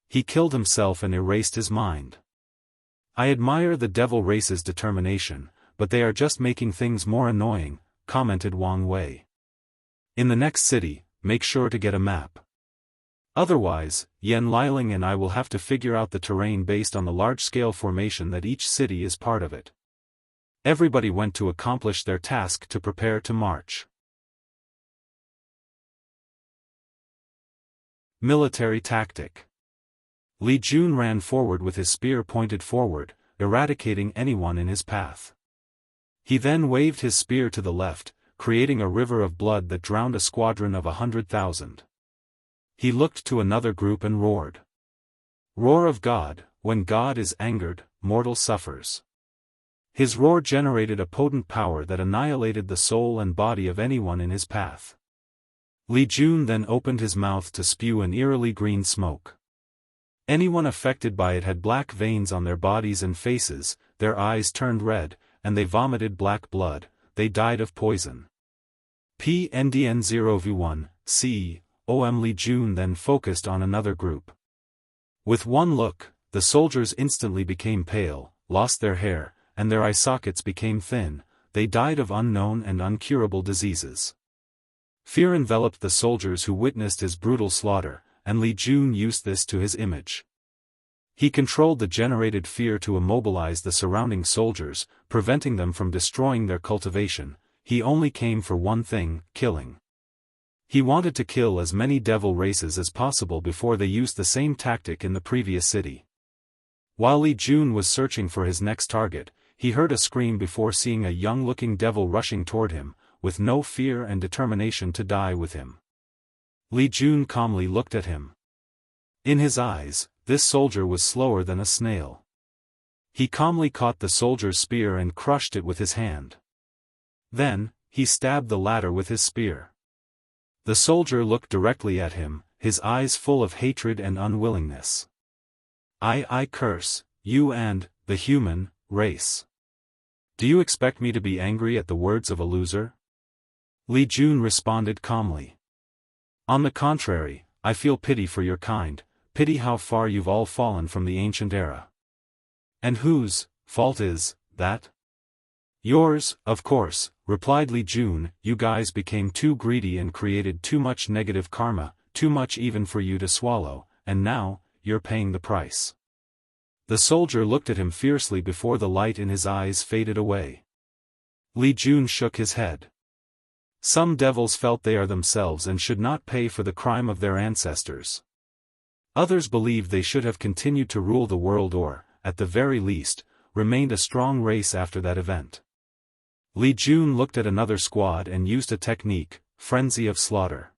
He killed himself and erased his mind. I admire the devil race's determination, but they are just making things more annoying, commented Wang Wei. In the next city, make sure to get a map. Otherwise, Yen Liling and I will have to figure out the terrain based on the large-scale formation that each city is part of it. Everybody went to accomplish their task to prepare to march. Military tactic. Li Jun ran forward with his spear pointed forward, eradicating anyone in his path. He then waved his spear to the left, creating a river of blood that drowned a squadron of 100,000. He looked to another group and roared. Roar of God, when God is angered, mortal suffers. His roar generated a potent power that annihilated the soul and body of anyone in his path. Li Jun then opened his mouth to spew an eerily green smoke. Anyone affected by it had black veins on their bodies and faces, their eyes turned red, and they vomited black blood. They died of poison. PNDN 0v1, C. OM Li Jun then focused on another group. With one look, the soldiers instantly became pale, lost their hair, and their eye sockets became thin. They died of unknown and uncurable diseases. Fear enveloped the soldiers who witnessed his brutal slaughter, and Li Jun used this to his image. He controlled the generated fear to immobilize the surrounding soldiers, preventing them from destroying their cultivation. He only came for one thing, killing. He wanted to kill as many devil races as possible before they used the same tactic in the previous city. While Li Jun was searching for his next target, he heard a scream before seeing a young-looking devil rushing toward him, with no fear and determination to die with him. Li Jun calmly looked at him. In his eyes, this soldier was slower than a snail. He calmly caught the soldier's spear and crushed it with his hand. Then, he stabbed the latter with his spear. The soldier looked directly at him, his eyes full of hatred and unwillingness. I curse you and the human race. Do you expect me to be angry at the words of a loser? Li Jun responded calmly. On the contrary, I feel pity for your kind, pity how far you've all fallen from the ancient era. And whose fault is that? Yours, of course, replied Li Jun. You guys became too greedy and created too much negative karma, too much even for you to swallow, and now, you're paying the price. The soldier looked at him fiercely before the light in his eyes faded away. Li Jun shook his head. Some devils felt they are themselves and should not pay for the crime of their ancestors. Others believed they should have continued to rule the world or, at the very least, remained a strong race after that event. Li Jun looked at another squad and used a technique, frenzy of slaughter.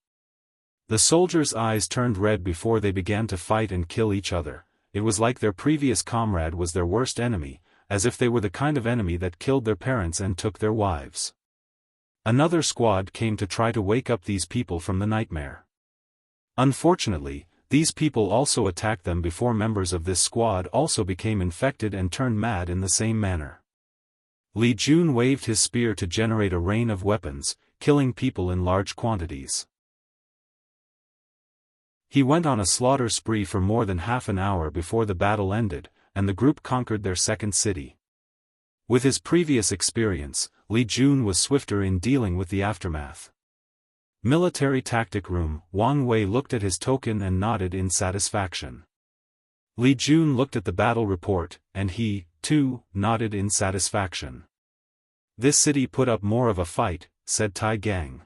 The soldiers' eyes turned red before they began to fight and kill each other. It was like their previous comrade was their worst enemy, as if they were the kind of enemy that killed their parents and took their wives. Another squad came to try to wake up these people from the nightmare. Unfortunately, these people also attacked them before members of this squad also became infected and turned mad in the same manner. Li Jun waved his spear to generate a rain of weapons, killing people in large quantities. He went on a slaughter spree for more than half an hour before the battle ended, and the group conquered their second city. With his previous experience, Li Jun was swifter in dealing with the aftermath. Military Tactic Room. Wang Wei looked at his token and nodded in satisfaction. Li Jun looked at the battle report, and he, too, nodded in satisfaction. This city put up more of a fight, said Tai Gang.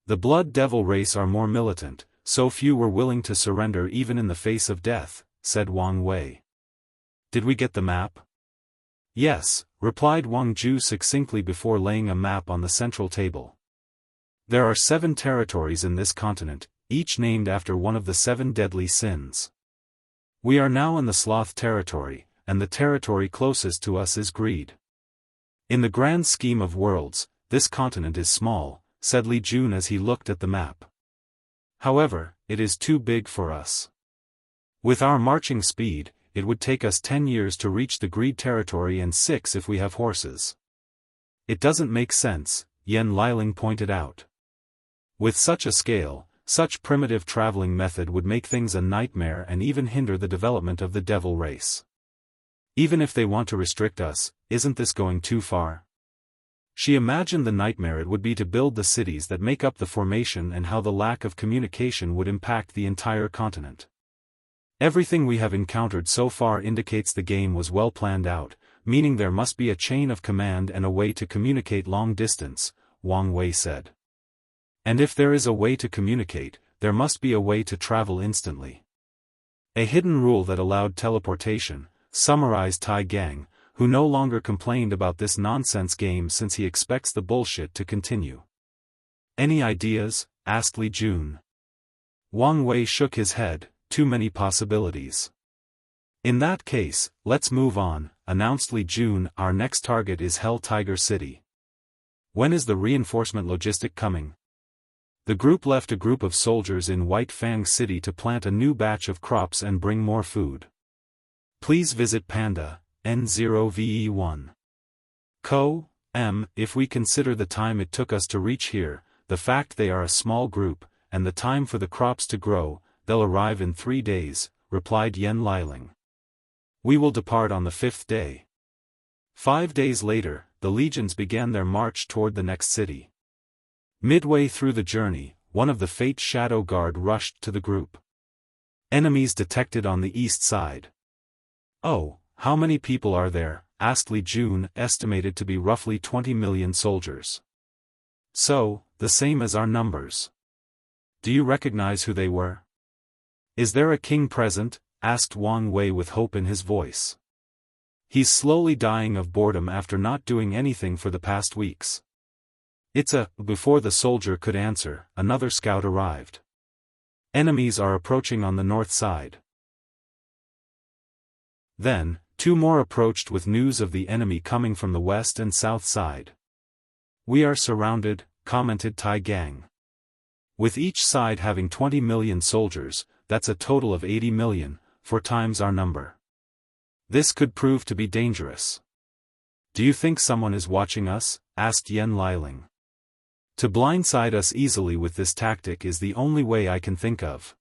The Blood Devil race are more militant, so few were willing to surrender even in the face of death, said Wang Wei. Did we get the map? Yes, replied Wang Ju succinctly before laying a map on the central table. There are 7 territories in this continent, each named after one of the 7 deadly sins. We are now in the sloth territory, and the territory closest to us is greed. In the grand scheme of worlds, this continent is small, said Li Jun as he looked at the map. However, it is too big for us. With our marching speed, it would take us 10 years to reach the greed territory and 6 if we have horses. It doesn't make sense, Yan Liling pointed out. With such a scale, such primitive traveling method would make things a nightmare and even hinder the development of the devil race. Even if they want to restrict us, isn't this going too far? She imagined the nightmare it would be to build the cities that make up the formation and how the lack of communication would impact the entire continent. Everything we have encountered so far indicates the game was well planned out, meaning there must be a chain of command and a way to communicate long distance, Wang Wei said. And if there is a way to communicate, there must be a way to travel instantly. A hidden rule that allowed teleportation, summarized Tai Gang, who no longer complained about this nonsense game since he expects the bullshit to continue. Any ideas? Asked Li Jun. Wang Wei shook his head, too many possibilities. In that case, let's move on, announced Li Jun. Our next target is Hell Tiger City. When is the reinforcement logistic coming? The group left a group of soldiers in White Fang City to plant a new batch of crops and bring more food. Please visit Panda, N0VE1. Co. M. If we consider the time it took us to reach here, the fact they are a small group, and the time for the crops to grow, they'll arrive in 3 days, replied Yan Liling. We will depart on the 5th day. 5 days later, the legions began their march toward the next city. Midway through the journey, one of the Fate Shadow Guard rushed to the group. Enemies detected on the east side. Oh, how many people are there? Asked Li Jun, estimated to be roughly 20 million soldiers. So, the same as our numbers. Do you recognize who they were? Is there a king present? Asked Wang Wei with hope in his voice. He's slowly dying of boredom after not doing anything for the past weeks. Before the soldier could answer, another scout arrived. Enemies are approaching on the north side. Then, 2 more approached with news of the enemy coming from the west and south side. We are surrounded, commented Tai Gang. With each side having 20 million soldiers, that's a total of 80 million, 4 times our number. This could prove to be dangerous. Do you think someone is watching us? Asked Yan Liling. To blindside us easily with this tactic is the only way I can think of.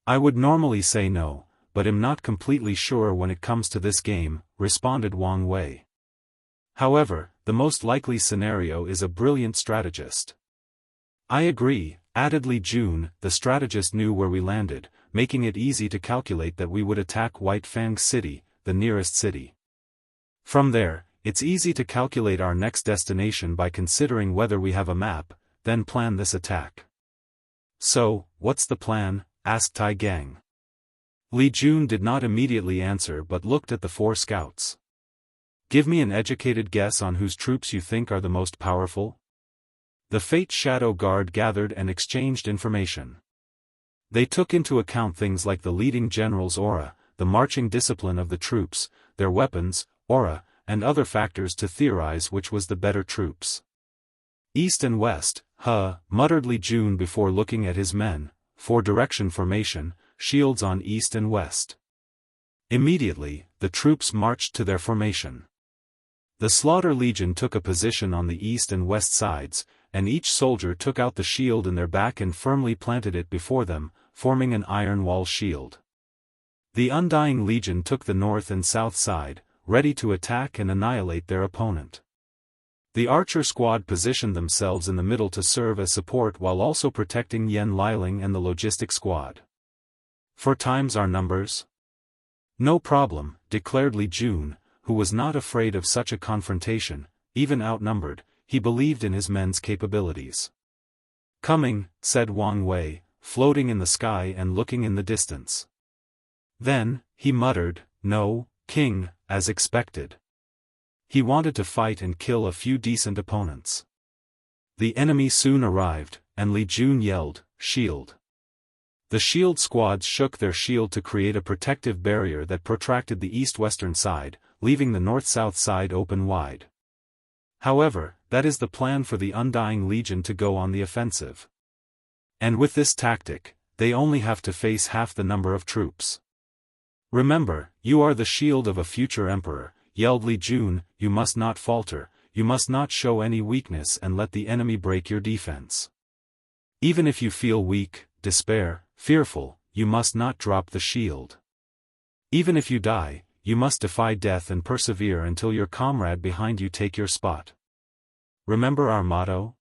I would normally say no, but am not completely sure when it comes to this game, responded Wang Wei. However, the most likely scenario is a brilliant strategist. I agree, added Li Jun. The strategist knew where we landed, making it easy to calculate that we would attack White Fang City, the nearest city. From there, it's easy to calculate our next destination by considering whether we have a map, then plan this attack. So, what's the plan? Asked Tai Gang. Li Jun did not immediately answer but looked at the 4 scouts. Give me an educated guess on whose troops you think are the most powerful? The Fate Shadow Guard gathered and exchanged information. They took into account things like the leading general's aura, the marching discipline of the troops, their weapons, aura, and other factors to theorize which was the better troops. East and west, muttered Li Jun before looking at his men, 4 direction formation, shields on east and west. Immediately, the troops marched to their formation. The Slaughter Legion took a position on the east and west sides, and each soldier took out the shield in their back and firmly planted it before them, forming an iron wall shield. The Undying Legion took the north and south side, ready to attack and annihilate their opponent. The archer squad positioned themselves in the middle to serve as support while also protecting Yen Liling and the logistic squad. 4 times our numbers? No problem, declared Li Jun, who was not afraid of such a confrontation. Even outnumbered, he believed in his men's capabilities. Coming, said Wang Wei, floating in the sky and looking in the distance. Then, he muttered, "No, King," as expected. He wanted to fight and kill a few decent opponents. The enemy soon arrived, and Li Jun yelled, "Shield!" The shield squads shook their shield to create a protective barrier that protracted the east-western side, leaving the north-south side open wide. However, that is the plan for the Undying Legion to go on the offensive. And with this tactic, they only have to face half the number of troops. "Remember, you are the shield of a future emperor," yelled Li Jun, "you must not falter, you must not show any weakness and let the enemy break your defense. Even if you feel weak, despair, fearful, you must not drop the shield. Even if you die, you must defy death and persevere until your comrade behind you take your spot. Remember our motto?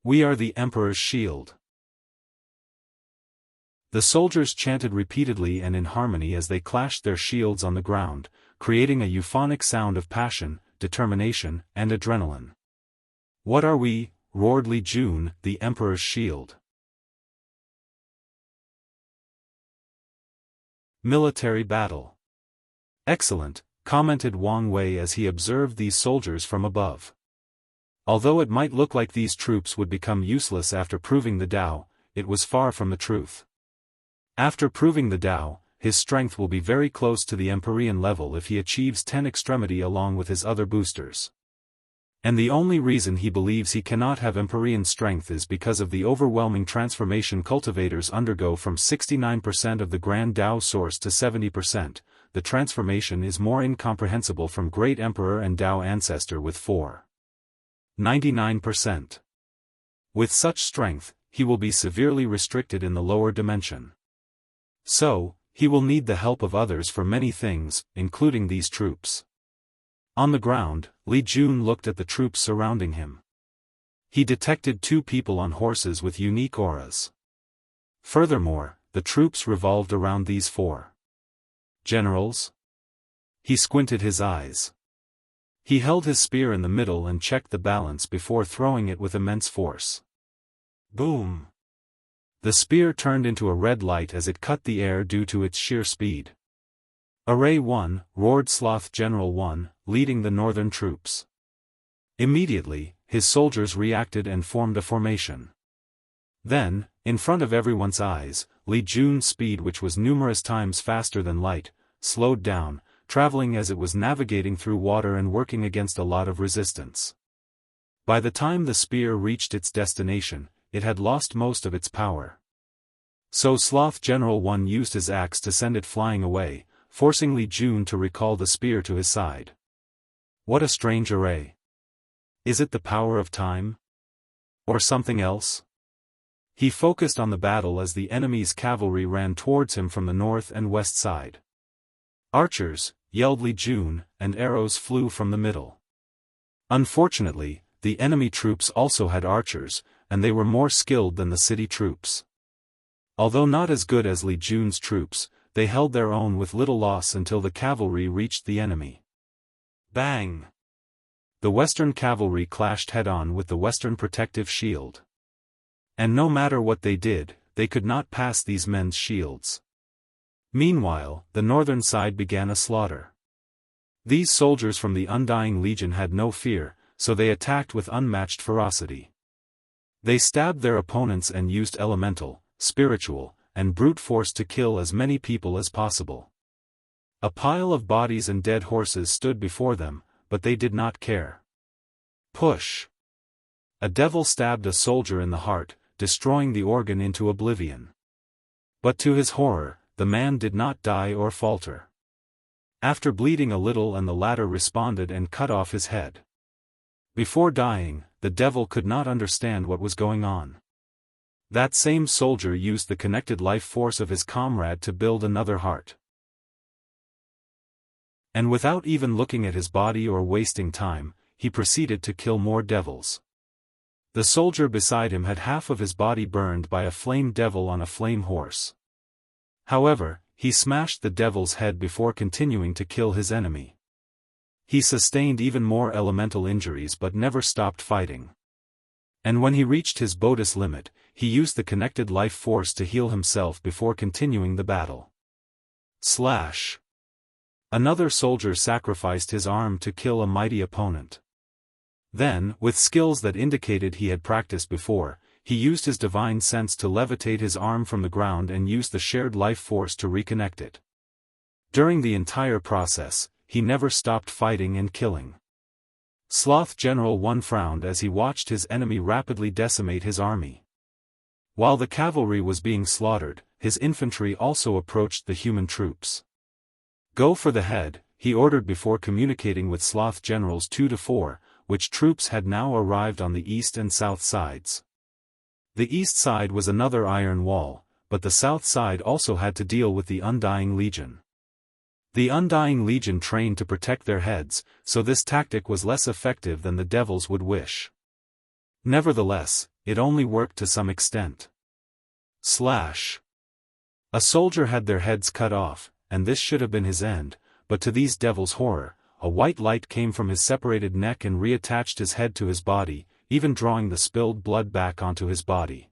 We are the Emperor's shield." The soldiers chanted repeatedly and in harmony as they clashed their shields on the ground, creating a euphonic sound of passion, determination, and adrenaline. "What are we?" roared Li Jun, "the Emperor's shield." Military battle. "Excellent," commented Wang Wei as he observed these soldiers from above. Although it might look like these troops would become useless after proving the Tao, it was far from the truth. After proving the Tao, his strength will be very close to the Empyrean level if he achieves 10 extremity along with his other boosters. And the only reason he believes he cannot have Empyrean strength is because of the overwhelming transformation cultivators undergo from 69% of the Grand Tao source to 70%. The transformation is more incomprehensible from Great Emperor and Tao Ancestor with 4.99%. With such strength, he will be severely restricted in the lower dimension. So, he will need the help of others for many things, including these troops. On the ground, Li Jun looked at the troops surrounding him. He detected 2 people on horses with unique auras. Furthermore, the troops revolved around these 4 generals. He squinted his eyes. He held his spear in the middle and checked the balance before throwing it with immense force. Boom! The spear turned into a red light as it cut the air due to its sheer speed. "Array 1, roared Sloth General 1, leading the northern troops. Immediately, his soldiers reacted and formed a formation. Then, in front of everyone's eyes, Li Jun's speed, which was numerous times faster than light, slowed down, traveling as it was navigating through water and working against a lot of resistance. By the time the spear reached its destination, it had lost most of its power. So Sloth General 1 used his axe to send it flying away, forcing Li Jun to recall the spear to his side. What a strange array. Is it the power of time? Or something else? He focused on the battle as the enemy's cavalry ran towards him from the north and west side. "Archers," yelled Li Jun, and arrows flew from the middle. Unfortunately, the enemy troops also had archers, and they were more skilled than the city troops. Although not as good as Li Jun's troops, they held their own with little loss until the cavalry reached the enemy. Bang! The Western cavalry clashed head-on with the Western protective shield. And no matter what they did, they could not pass these men's shields. Meanwhile, the northern side began a slaughter. These soldiers from the Undying Legion had no fear, so they attacked with unmatched ferocity. They stabbed their opponents and used elemental, spiritual, and brute force to kill as many people as possible. A pile of bodies and dead horses stood before them, but they did not care. Push! A devil stabbed a soldier in the heart, destroying the organ into oblivion. But to his horror, the man did not die or falter. After bleeding a little, and the latter responded and cut off his head. Before dying, the devil could not understand what was going on. That same soldier used the connected life force of his comrade to build another heart. And without even looking at his body or wasting time, he proceeded to kill more devils. The soldier beside him had half of his body burned by a flame devil on a flame horse. However, he smashed the devil's head before continuing to kill his enemy. He sustained even more elemental injuries but never stopped fighting. And when he reached his bodhi's limit, he used the connected life force to heal himself before continuing the battle. Another soldier sacrificed his arm to kill a mighty opponent. Then, with skills that indicated he had practiced before, he used his divine sense to levitate his arm from the ground and used the shared life force to reconnect it. During the entire process, he never stopped fighting and killing. Sloth General 1 frowned as he watched his enemy rapidly decimate his army. While the cavalry was being slaughtered, his infantry also approached the human troops. "Go for the head," he ordered before communicating with Sloth Generals 2 to 4, which troops had now arrived on the east and south sides. The east side was another iron wall, but the south side also had to deal with the Undying Legion. The Undying Legion trained to protect their heads, so this tactic was less effective than the devils would wish. Nevertheless, it only worked to some extent. A soldier had their heads cut off, and this should have been his end, but to these devils' horror, a white light came from his separated neck and reattached his head to his body, even drawing the spilled blood back onto his body.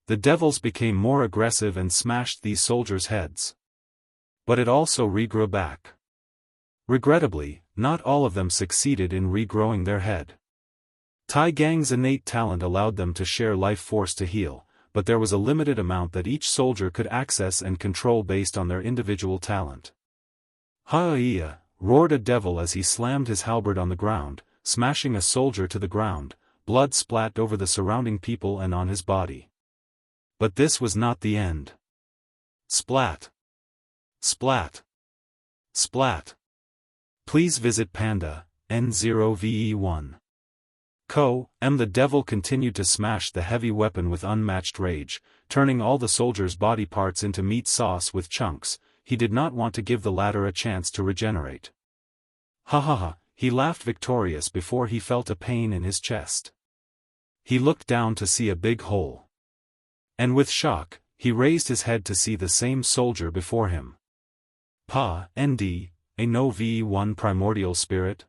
The devils became more aggressive and smashed these soldiers' heads. But it also regrew back. Regrettably, not all of them succeeded in regrowing their head. Tai Gang's innate talent allowed them to share life force to heal, but there was a limited amount that each soldier could access and control based on their individual talent. "Ha-ia!" roared a devil as he slammed his halberd on the ground, smashing a soldier to the ground. Blood splat over the surrounding people and on his body. But this was not the end. Splat! Splat! Splat! Please visit Panda, N0VE1. The devil continued to smash the heavy weapon with unmatched rage, turning all the soldiers' body parts into meat sauce with chunks. He did not want to give the latter a chance to regenerate. Ha ha ha, he laughed victorious before he felt a pain in his chest. He looked down to see a big hole. And with shock, he raised his head to see the same soldier before him. A no V1 primordial spirit?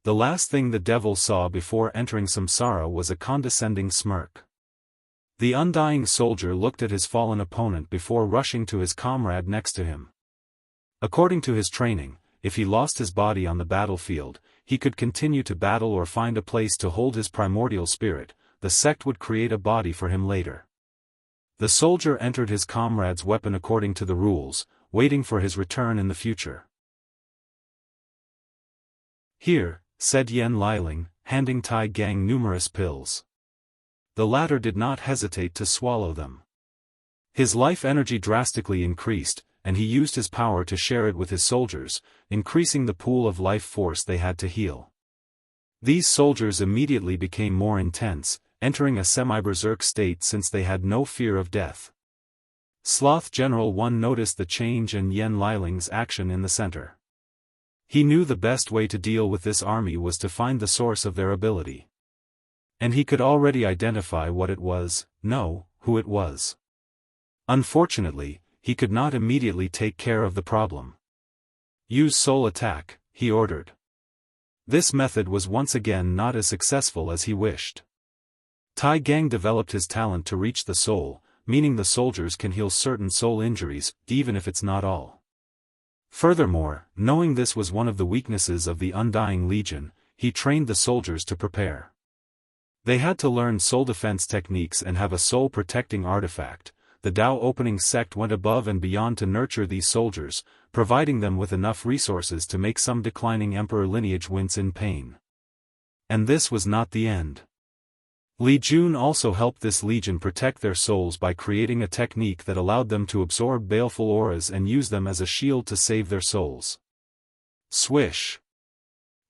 The last thing the devil saw before entering samsara was a condescending smirk. The undying soldier looked at his fallen opponent before rushing to his comrade next to him. According to his training, if he lost his body on the battlefield, he could continue to battle or find a place to hold his primordial spirit. The sect would create a body for him later. The soldier entered his comrade's weapon according to the rules, waiting for his return in the future. "Here," said Yen Liling, handing Tai Gang numerous pills. The latter did not hesitate to swallow them. His life energy drastically increased, and he used his power to share it with his soldiers, increasing the pool of life force they had to heal. These soldiers immediately became more intense, entering a semi-berserk state since they had no fear of death. Sloth General 1 noticed the change in Yen Liling's action in the center. He knew the best way to deal with this army was to find the source of their ability. And he could already identify what it was, who it was. Unfortunately, he could not immediately take care of the problem. "Use soul attack," he ordered. This method was once again not as successful as he wished. Tai Gang developed his talent to reach the soul, meaning the soldiers can heal certain soul injuries, even if it's not all. Furthermore, knowing this was one of the weaknesses of the Undying Legion, he trained the soldiers to prepare. They had to learn soul defense techniques and have a soul-protecting artifact. The Dao opening sect went above and beyond to nurture these soldiers, providing them with enough resources to make some declining emperor lineage wince in pain. And this was not the end. Li Jun also helped this legion protect their souls by creating a technique that allowed them to absorb baleful auras and use them as a shield to save their souls. Swish!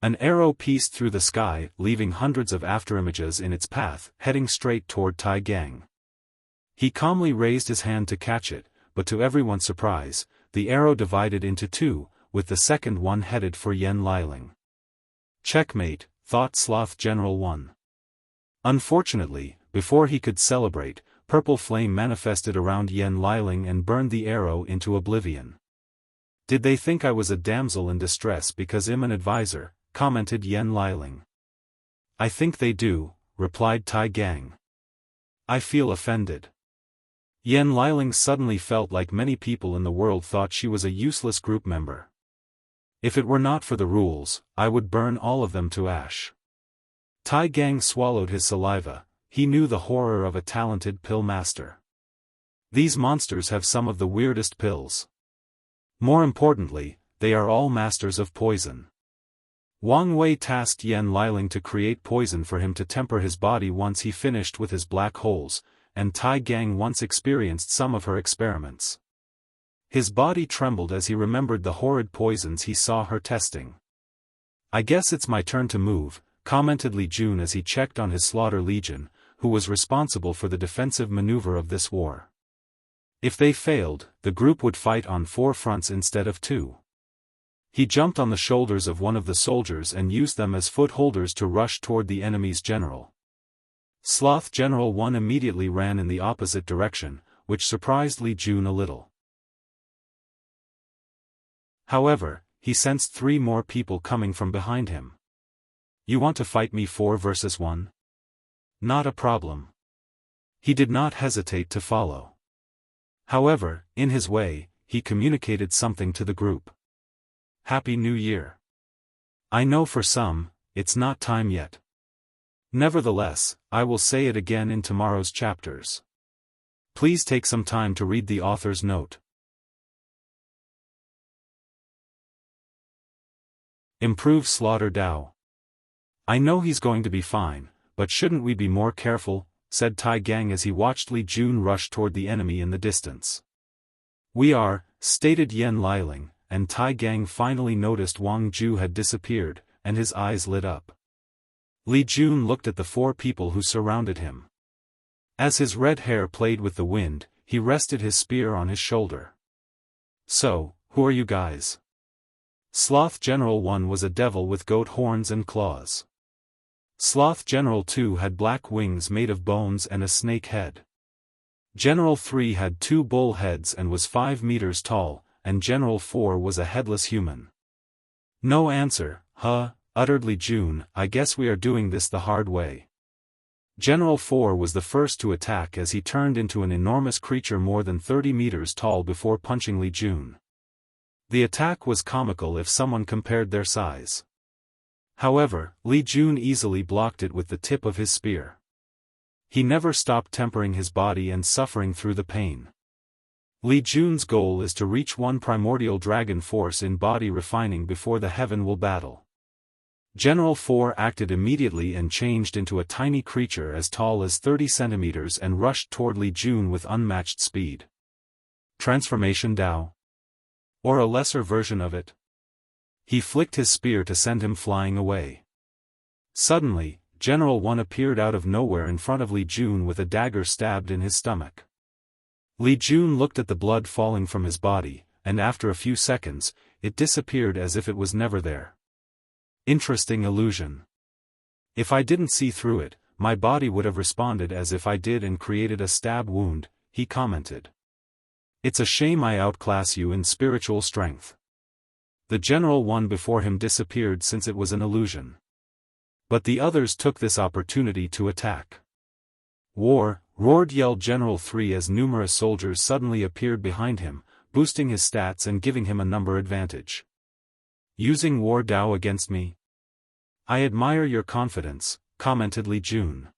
An arrow pieced through the sky, leaving hundreds of afterimages in its path, heading straight toward Tai Gang. He calmly raised his hand to catch it, but to everyone's surprise, the arrow divided into two, with the second one headed for Yan Liling. Checkmate, thought Sloth General 1. Unfortunately, before he could celebrate, purple flame manifested around Yan Liling and burned the arrow into oblivion. Did they think I was a damsel in distress because I'm an advisor? Commented Yan Liling. I think they do, replied Tai Gang. I feel offended. Yan Liling suddenly felt like many people in the world thought she was a useless group member. If it were not for the rules, I would burn all of them to ash. Tai Gang swallowed his saliva. He knew the horror of a talented pill master. These monsters have some of the weirdest pills. More importantly, they are all masters of poison. Wang Wei tasked Yan Liling to create poison for him to temper his body once he finished with his black holes, and Tai Gang once experienced some of her experiments. His body trembled as he remembered the horrid poisons he saw her testing. I guess it's my turn to move, commented Li Jun as he checked on his Slaughter Legion, who was responsible for the defensive maneuver of this war. If they failed, the group would fight on 4 fronts instead of 2. He jumped on the shoulders of one of the soldiers and used them as footholders to rush toward the enemy's general. Sloth General 1 immediately ran in the opposite direction, which surprised Li Jun a little. However, he sensed 3 more people coming from behind him. You want to fight me 4 versus 1? Not a problem. He did not hesitate to follow. However, in his way, he communicated something to the group. Happy New Year. I know for some, it's not time yet. Nevertheless, I will say it again in tomorrow's chapters. Please take some time to read the author's note. Improve Slaughter Dao. I know he's going to be fine, but shouldn't we be more careful, said Tai Gang as he watched Li Jun rush toward the enemy in the distance. We are, stated Yan Liling, and Tai Gang finally noticed Wang Ju had disappeared, and his eyes lit up. Li Jun looked at the 4 people who surrounded him. As his red hair played with the wind, he rested his spear on his shoulder. So, who are you guys? Sloth General 1 was a devil with goat horns and claws. Sloth General 2 had black wings made of bones and a snake head. General 3 had 2 bull heads and was 5 meters tall, and General 4 was a headless human. No answer, huh, uttered Li Jun, I guess we are doing this the hard way. General 4 was the first to attack as he turned into an enormous creature more than 30 meters tall before punching Li Jun. The attack was comical if someone compared their size. However, Li Jun easily blocked it with the tip of his spear. He never stopped tempering his body and suffering through the pain. Li Jun's goal is to reach 1 primordial dragon force in body refining before the heaven will battle. General 4 acted immediately and changed into a tiny creature as tall as 30 centimeters and rushed toward Li Jun with unmatched speed. Transformation Dao? Or a lesser version of it? He flicked his spear to send him flying away. Suddenly, General 1 appeared out of nowhere in front of Li Jun with a dagger stabbed in his stomach. Li Jun looked at the blood falling from his body, and after a few seconds, it disappeared as if it was never there. Interesting illusion. If I didn't see through it, my body would have responded as if I did and created a stab wound, he commented. It's a shame I outclass you in spiritual strength. The General 1 before him disappeared since it was an illusion. But the others took this opportunity to attack. War, roared yelled General 3 as numerous soldiers suddenly appeared behind him, boosting his stats and giving him a number advantage. Using War Dao against me? I admire your confidence, commented Li Jun.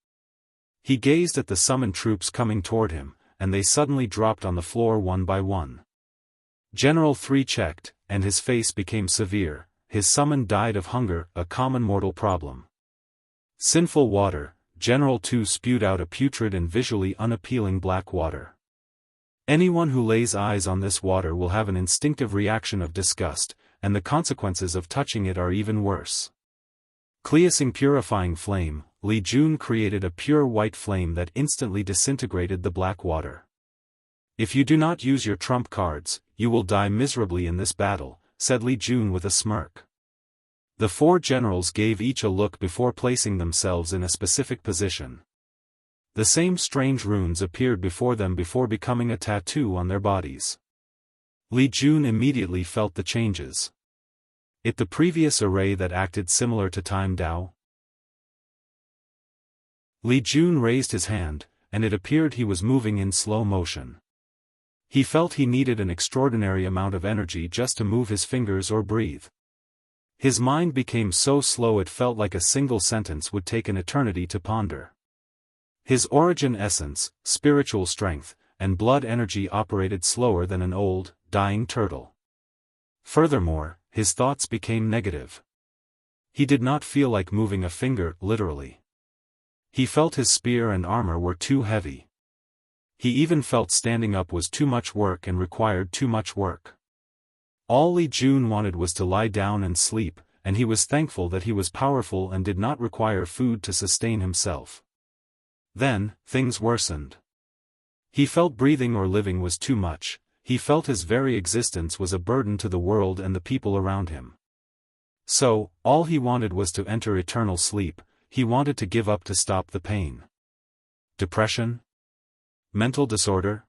He gazed at the summoned troops coming toward him, and they suddenly dropped on the floor one by one. General 3 checked, and his face became severe. His summon died of hunger, a common mortal problem. Sinful water, General 2 spewed out a putrid and visually unappealing black water. Anyone who lays eyes on this water will have an instinctive reaction of disgust, and the consequences of touching it are even worse. Cleansing purifying flame, Li Jun created a pure white flame that instantly disintegrated the black water. If you do not use your trump cards, you will die miserably in this battle, said Li Jun with a smirk. The 4 generals gave each a look before placing themselves in a specific position. The same strange runes appeared before them before becoming a tattoo on their bodies. Li Jun immediately felt the changes. It the previous array that acted similar to Time Dao? Li Jun raised his hand, and it appeared he was moving in slow motion. He felt he needed an extraordinary amount of energy just to move his fingers or breathe. His mind became so slow it felt like a single sentence would take an eternity to ponder. His origin essence, spiritual strength, and blood energy operated slower than an old, dying turtle. Furthermore, his thoughts became negative. He did not feel like moving a finger, literally. He felt his spear and armor were too heavy. He even felt standing up was too much work and required too much work. All Li Jun wanted was to lie down and sleep, and he was thankful that he was powerful and did not require food to sustain himself. Then, things worsened. He felt breathing or living was too much. He felt his very existence was a burden to the world and the people around him. So, all he wanted was to enter eternal sleep. He wanted to give up to stop the pain. Depression? Mental disorder?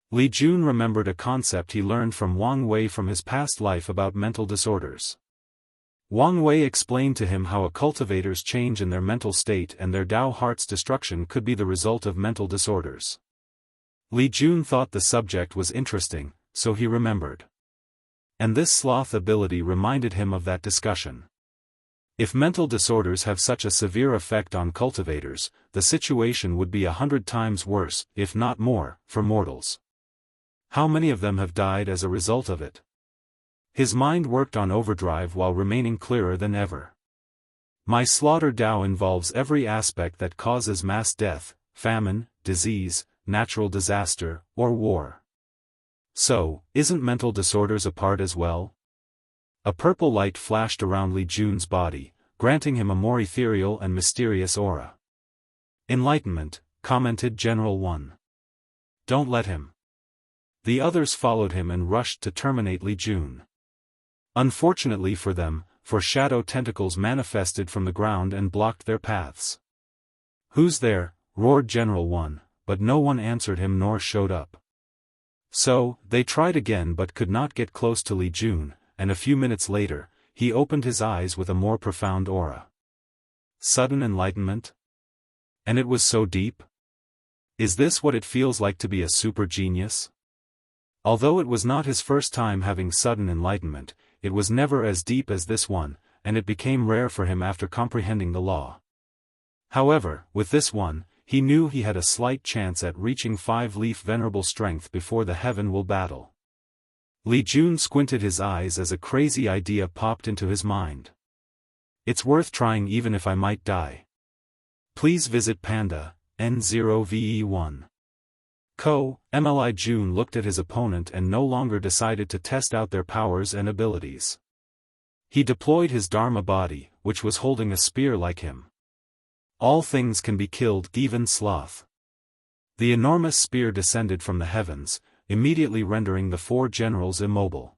Li Jun remembered a concept he learned from Wang Wei from his past life about mental disorders. Wang Wei explained to him how a cultivator's change in their mental state and their Dao heart's destruction could be the result of mental disorders. Li Jun thought the subject was interesting, so he remembered. And this sloth ability reminded him of that discussion. If mental disorders have such a severe effect on cultivators, the situation would be 100 times worse, if not more, for mortals. How many of them have died as a result of it? His mind worked on overdrive while remaining clearer than ever. My slaughter Dao involves every aspect that causes mass death, famine, disease, natural disaster, or war. So, isn't mental disorders a part as well? A purple light flashed around Li Jun's body, granting him a more ethereal and mysterious aura. Enlightenment, commented General 1. Don't let him. The others followed him and rushed to terminate Li Jun. Unfortunately for them, shadow tentacles manifested from the ground and blocked their paths. Who's there? Roared General 1, but no one answered him nor showed up. So, they tried again but could not get close to Li Jun, and a few minutes later, he opened his eyes with a more profound aura. Sudden enlightenment? And it was so deep? Is this what it feels like to be a super genius? Although it was not his first time having sudden enlightenment, it was never as deep as this one, and it became rare for him after comprehending the law. However, with this one, he knew he had a slight chance at reaching 5-leaf venerable strength before the heaven will battle. Li Jun squinted his eyes as a crazy idea popped into his mind. It's worth trying even if I might die. Please visit Panda, N0VE1. Li Jun looked at his opponent and no longer decided to test out their powers and abilities. He deployed his Dharma body, which was holding a spear like him. All things can be killed, even sloth. The enormous spear descended from the heavens, immediately rendering the 4 generals immobile.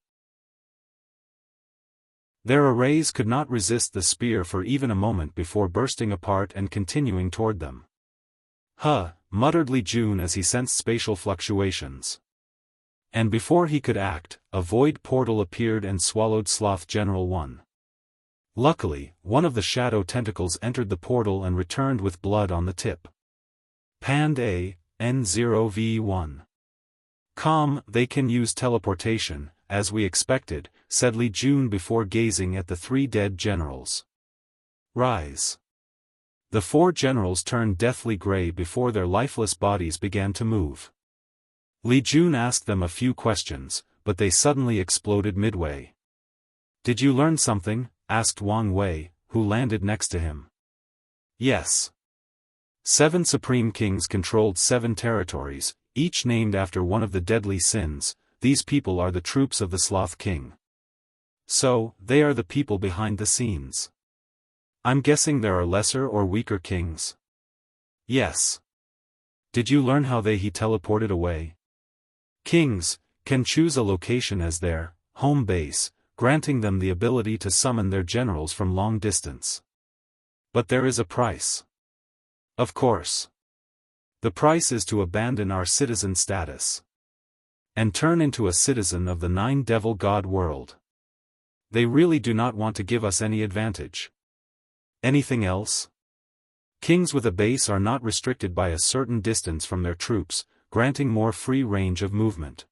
Their arrays could not resist the spear for even a moment before bursting apart and continuing toward them. Huh, muttered Li Jun as he sensed spatial fluctuations. And before he could act, a void portal appeared and swallowed Sloth General 1. Luckily, one of the shadow tentacles entered the portal and returned with blood on the tip. Panda, N0V1. They can use teleportation, as we expected, said Li Jun before gazing at the 3 dead generals. Rise. The 4 generals turned deathly gray before their lifeless bodies began to move. Li Jun asked them a few questions, but they suddenly exploded midway. Did you learn something? Asked Wang Wei, who landed next to him. Yes. 7 supreme kings controlled 7 territories, each named after one of the deadly sins. These people are the troops of the Sloth King. So, they are the people behind the scenes. I'm guessing there are lesser or weaker kings. Yes. Did you learn how he teleported away? Kings can choose a location as their home base, granting them the ability to summon their generals from long distance. But there is a price. Of course. The price is to abandon our citizen status and turn into a citizen of the nine-devil god world. They really do not want to give us any advantage. Anything else? Kings with a base are not restricted by a certain distance from their troops, granting more free range of movement.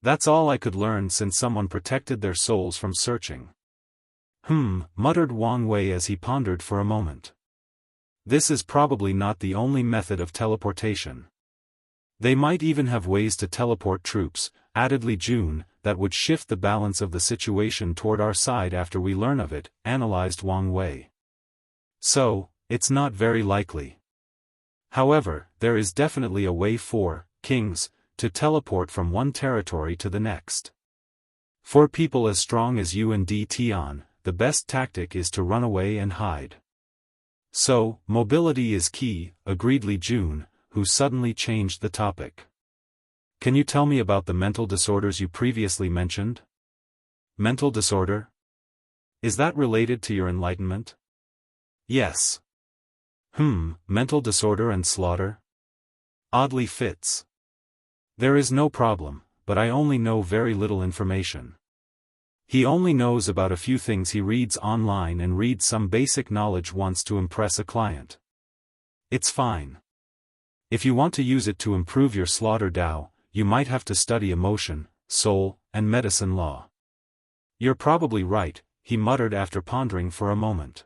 That's all I could learn since someone protected their souls from searching. Muttered Wang Wei as he pondered for a moment. This is probably not the only method of teleportation. They might even have ways to teleport troops, added Li Jun, that would shift the balance of the situation toward our side after we learn of it, analyzed Wang Wei. So, it's not very likely. However, there is definitely a way for kings to teleport from one territory to the next. For people as strong as you and Tian, the best tactic is to run away and hide. So, mobility is key, agreed Li Jun, who suddenly changed the topic. Can you tell me about the mental disorders you previously mentioned? Mental disorder? Is that related to your enlightenment? Yes. Mental disorder and slaughter? Oddly fits. There is no problem, but I only know very little information. He only knows about a few things he reads online and reads some basic knowledge once to impress a client. It's fine. If you want to use it to improve your slaughter Dao, you might have to study emotion, soul, and medicine law. You're probably right, he muttered after pondering for a moment.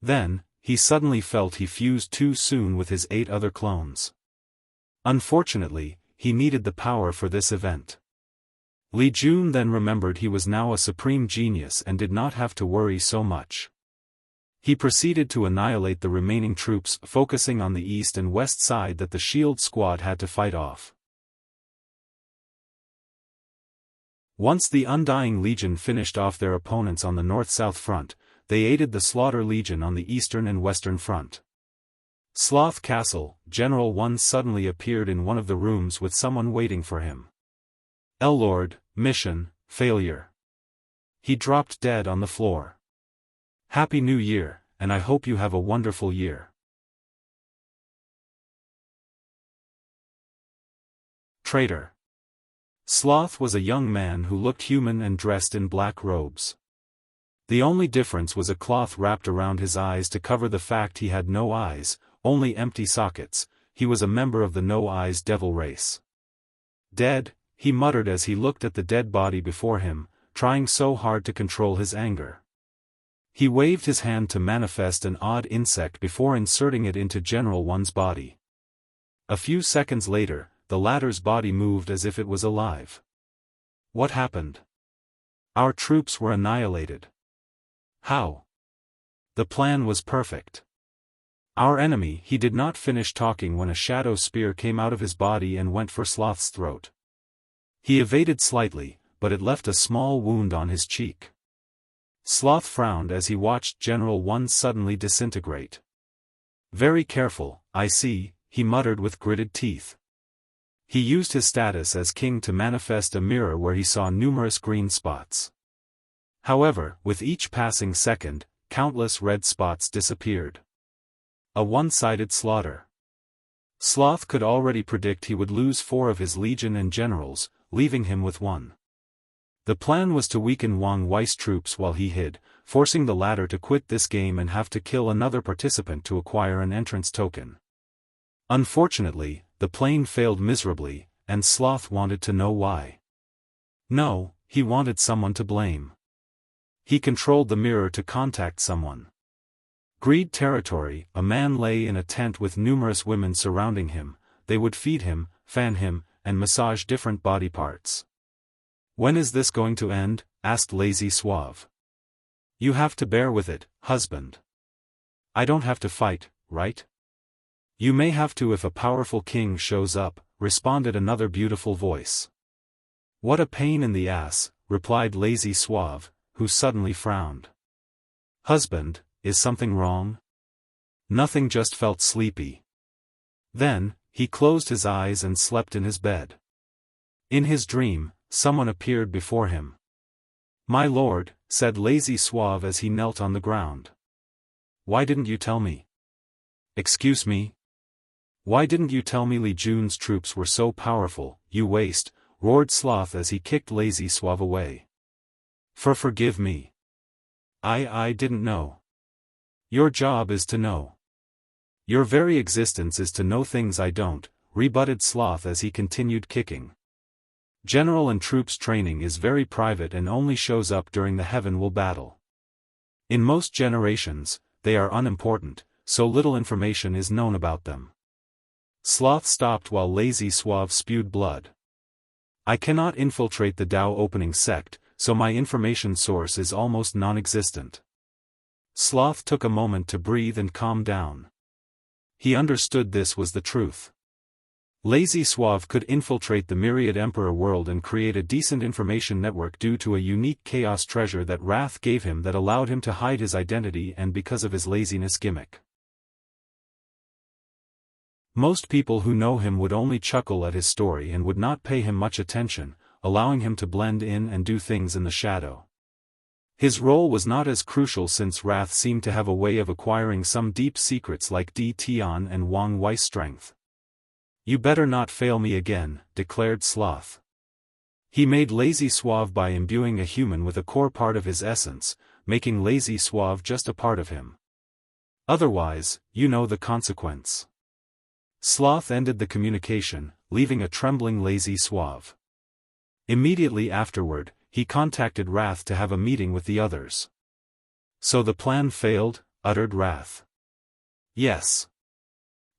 Then, he suddenly felt he fused too soon with his 8 other clones. Unfortunately, he needed the power for this event. Li Jun then remembered he was now a supreme genius and did not have to worry so much. He proceeded to annihilate the remaining troops, focusing on the east and west side that the shield squad had to fight off. Once the Undying Legion finished off their opponents on the north-south front, they aided the Slaughter Legion on the eastern and western front. Sloth Castle, General 1 suddenly appeared in one of the rooms with someone waiting for him. Lord, mission, failure. He dropped dead on the floor. Happy New Year, and I hope you have a wonderful year. Traitor. Sloth was a young man who looked human and dressed in black robes. The only difference was a cloth wrapped around his eyes to cover the fact he had no eyes, only empty sockets. He was a member of the no-eyes devil race. Dead, he muttered as he looked at the dead body before him, trying so hard to control his anger. He waved his hand to manifest an odd insect before inserting it into General 1's body. A few seconds later, the latter's body moved as if it was alive. What happened? Our troops were annihilated. How? The plan was perfect. Our enemy. He did not finish talking when a shadow spear came out of his body and went for Sloth's throat. He evaded slightly, but it left a small wound on his cheek. Sloth frowned as he watched General 1 suddenly disintegrate. Very careful, I see, he muttered with gritted teeth. He used his status as king to manifest a mirror where he saw numerous green spots. However, with each passing second, countless red spots disappeared. A one-sided slaughter. Sloth could already predict he would lose 4 of his legion and generals, leaving him with 1. The plan was to weaken Wang Wei's troops while he hid, forcing the latter to quit this game and have to kill another participant to acquire an entrance token. Unfortunately, the plan failed miserably, and Sloth wanted to know why. No, he wanted someone to blame. He controlled the mirror to contact someone. Greed territory. A man lay in a tent with numerous women surrounding him. They would feed him, fan him, and massage different body parts. When is this going to end? Asked Lazy Suave. You have to bear with it, husband. I don't have to fight, right? You may have to if a powerful king shows up, responded another beautiful voice. What a pain in the ass, replied Lazy Suave, who suddenly frowned. Husband, is something wrong? Nothing, just felt sleepy. Then, he closed his eyes and slept in his bed. In his dream, someone appeared before him. "My lord," said Lazy Suave as he knelt on the ground. "Why didn't you tell me?" "Excuse me? Why didn't you tell me Li Jun's troops were so powerful, you waste," roared Sloth as he kicked Lazy Suave away. Forgive me. I didn't know." "Your job is to know. Your very existence is to know things I don't," rebutted Sloth as he continued kicking. "General and troops training is very private and only shows up during the Heaven-Will battle. In most generations, they are unimportant, so little information is known about them." Sloth stopped while Lazy Suave spewed blood. "I cannot infiltrate the Dao opening sect, so my information source is almost non-existent." Sloth took a moment to breathe and calm down. He understood this was the truth. Lazy Suave could infiltrate the Myriad Emperor world and create a decent information network due to a unique chaos treasure that Wrath gave him that allowed him to hide his identity and because of his laziness gimmick. Most people who know him would only chuckle at his story and would not pay him much attention, allowing him to blend in and do things in the shadow. His role was not as crucial since Wrath seemed to have a way of acquiring some deep secrets like Di Tian and Wang Wei's strength. "You better not fail me again," declared Sloth. He made Lazy Suave by imbuing a human with a core part of his essence, making Lazy Suave just a part of him. "Otherwise, you know the consequence." Sloth ended the communication, leaving a trembling Lazy Suave. Immediately afterward, he contacted Wrath to have a meeting with the others. "So the plan failed," uttered Wrath. "Yes.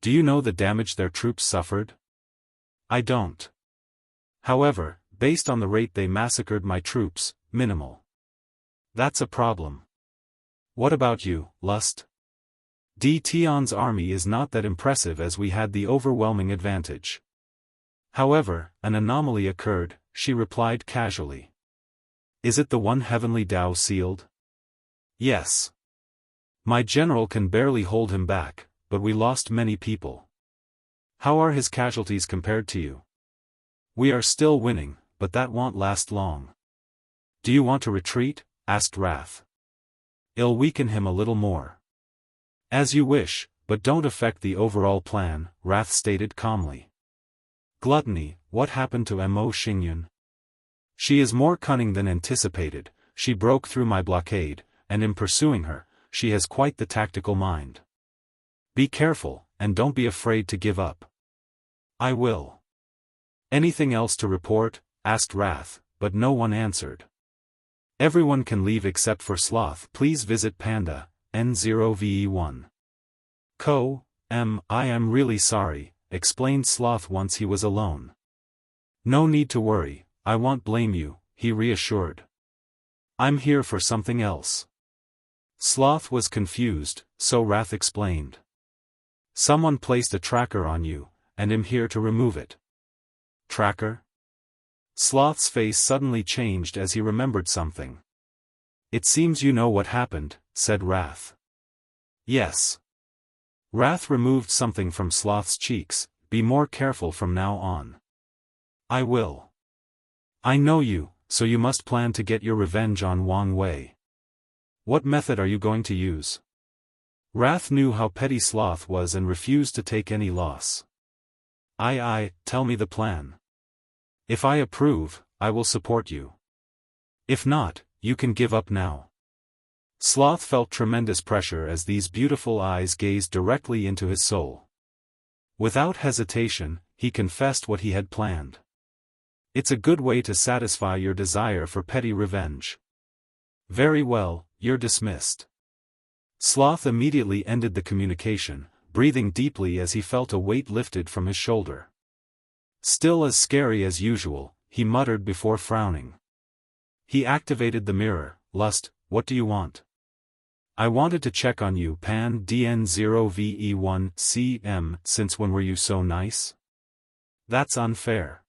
Do you know the damage their troops suffered?" "I don't. However, based on the rate they massacred my troops, minimal." "That's a problem. What about you, Lust?" "Di Tian's army is not that impressive as we had the overwhelming advantage. However, an anomaly occurred," she replied casually. "Is it the one heavenly Dao sealed?" "Yes. My general can barely hold him back, but we lost many people." "How are his casualties compared to you?" "We are still winning, but that won't last long." "Do you want to retreat?" asked Wrath. "It'll weaken him a little more." "As you wish, but don't affect the overall plan," Wrath stated calmly. "Gluttony, what happened to Mo Xingyun?" "She is more cunning than anticipated, she broke through my blockade, and in pursuing her, she has quite the tactical mind. Be careful, and don't be afraid to give up." "I will." "Anything else to report?" asked Wrath, but no one answered. "Everyone can leave except for Sloth. Please visit Panda, N0VE1. I am really sorry," explained Sloth once he was alone. "No need to worry, I won't blame you," he reassured. "I'm here for something else." Sloth was confused, so Wrath explained. "Someone placed a tracker on you, and I'm here to remove it." "Tracker?" Sloth's face suddenly changed as he remembered something. "It seems you know what happened," said Wrath. "Yes." Wrath removed something from Sloth's cheeks. "Be more careful from now on." "I will." "I know you, so you must plan to get your revenge on Wang Wei. What method are you going to use?" Wrath knew how petty Sloth was and refused to take any loss. Tell me the plan. If I approve, I will support you. If not, you can give up now." Sloth felt tremendous pressure as these beautiful eyes gazed directly into his soul. Without hesitation, he confessed what he had planned. "It's a good way to satisfy your desire for petty revenge." "Very well, you're dismissed." Sloth immediately ended the communication, breathing deeply as he felt a weight lifted from his shoulder. Still as scary as usual, he muttered before frowning. He activated the mirror. "Lust, what do you want?" "I wanted to check on you, Pan DN0VE1 CM. Since when were you so nice?" "That's unfair.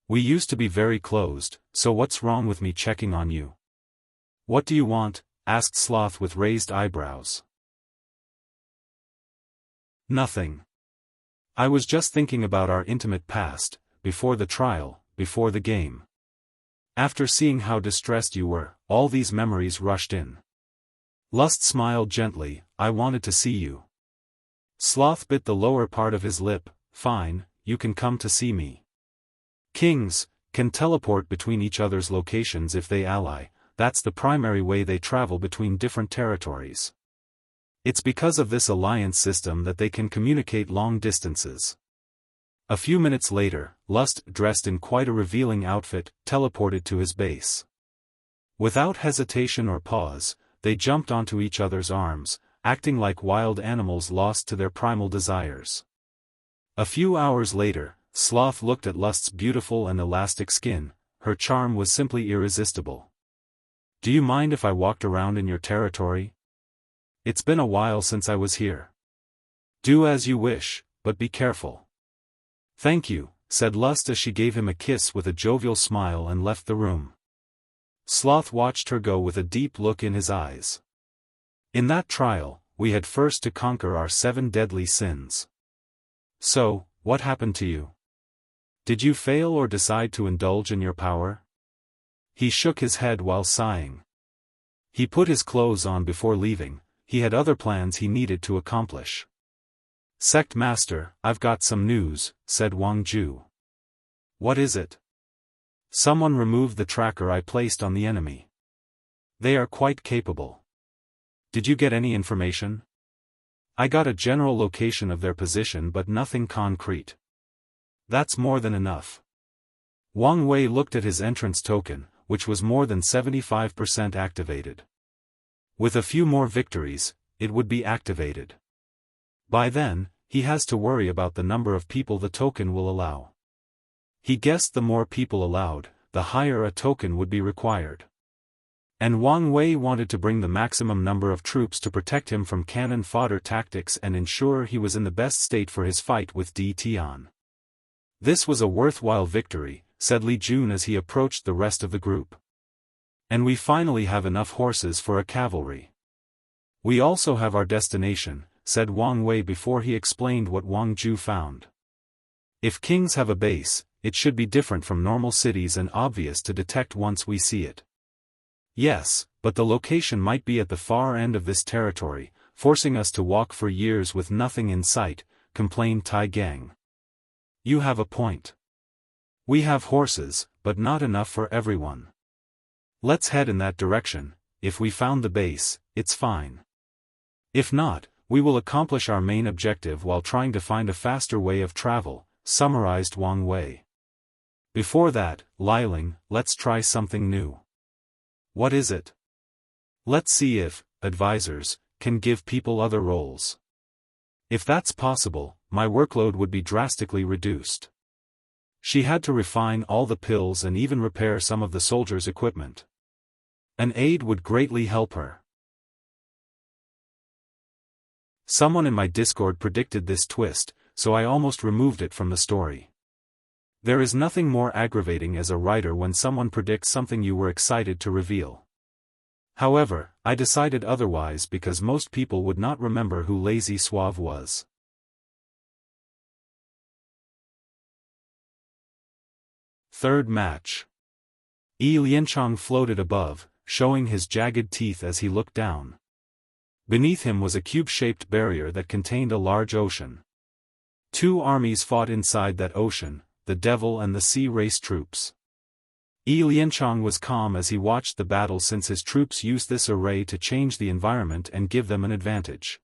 We used to be very closed, so what's wrong with me checking on you?" "What do you want?" asked Sloth with raised eyebrows. Nothing. I was just thinking about our intimate past, before the trial, before the game. After seeing how distressed you were, all these memories rushed in. Lust smiled gently, I wanted to see you. Sloth bit the lower part of his lip, fine, you can come to see me. Kings can teleport between each other's locations if they ally, that's the primary way they travel between different territories. It's because of this alliance system that they can communicate long distances. A few minutes later, Lust, dressed in quite a revealing outfit, teleported to his base. Without hesitation or pause, they jumped onto each other's arms, acting like wild animals lost to their primal desires. A few hours later, Sloth looked at Lust's beautiful and elastic skin, her charm was simply irresistible. Do you mind if I walked around in your territory? It's been a while since I was here. Do as you wish, but be careful. Thank you, said Lust as she gave him a kiss with a jovial smile and left the room. Sloth watched her go with a deep look in his eyes. In that trial, we had first to conquer our 7 deadly sins. So, what happened to you? Did you fail or decide to indulge in your power? He shook his head while sighing. He put his clothes on before leaving, he had other plans he needed to accomplish. Sect Master, I've got some news, said Wang Ju. What is it? Someone removed the tracker I placed on the enemy. They are quite capable. Did you get any information? I got a general location of their position but nothing concrete. That's more than enough. Wang Wei looked at his entrance token, which was more than 75% activated. With a few more victories, it would be activated. By then, he has to worry about the number of people the token will allow. He guessed the more people allowed, the higher a token would be required. And Wang Wei wanted to bring the maximum number of troops to protect him from cannon fodder tactics and ensure he was in the best state for his fight with Di Tian. This was a worthwhile victory, said Li Jun as he approached the rest of the group. And we finally have enough horses for a cavalry. We also have our destination, said Wang Wei before he explained what Wang Ju found. If kings have a base, it should be different from normal cities and obvious to detect once we see it. Yes, but the location might be at the far end of this territory, forcing us to walk for years with nothing in sight, complained Tai Gang. You have a point. We have horses, but not enough for everyone. Let's head in that direction. If we found the base, it's fine. If not, we will accomplish our main objective while trying to find a faster way of travel, summarized Wang Wei. Before that, Liling, let's try something new. What is it? Let's see if advisors can give people other roles. If that's possible, my workload would be drastically reduced. She had to refine all the pills and even repair some of the soldiers' equipment. An aide would greatly help her. Someone in my Discord predicted this twist, so I almost removed it from the story. There is nothing more aggravating as a writer when someone predicts something you were excited to reveal. However, I decided otherwise because most people would not remember who Lazy Suave was. Third match. Yi Lianchong floated above, showing his jagged teeth as he looked down. Beneath him was a cube-shaped barrier that contained a large ocean. 2 armies fought inside that ocean, the Devil and the Sea Race troops. Yi Lianchong was calm as he watched the battle since his troops used this array to change the environment and give them an advantage.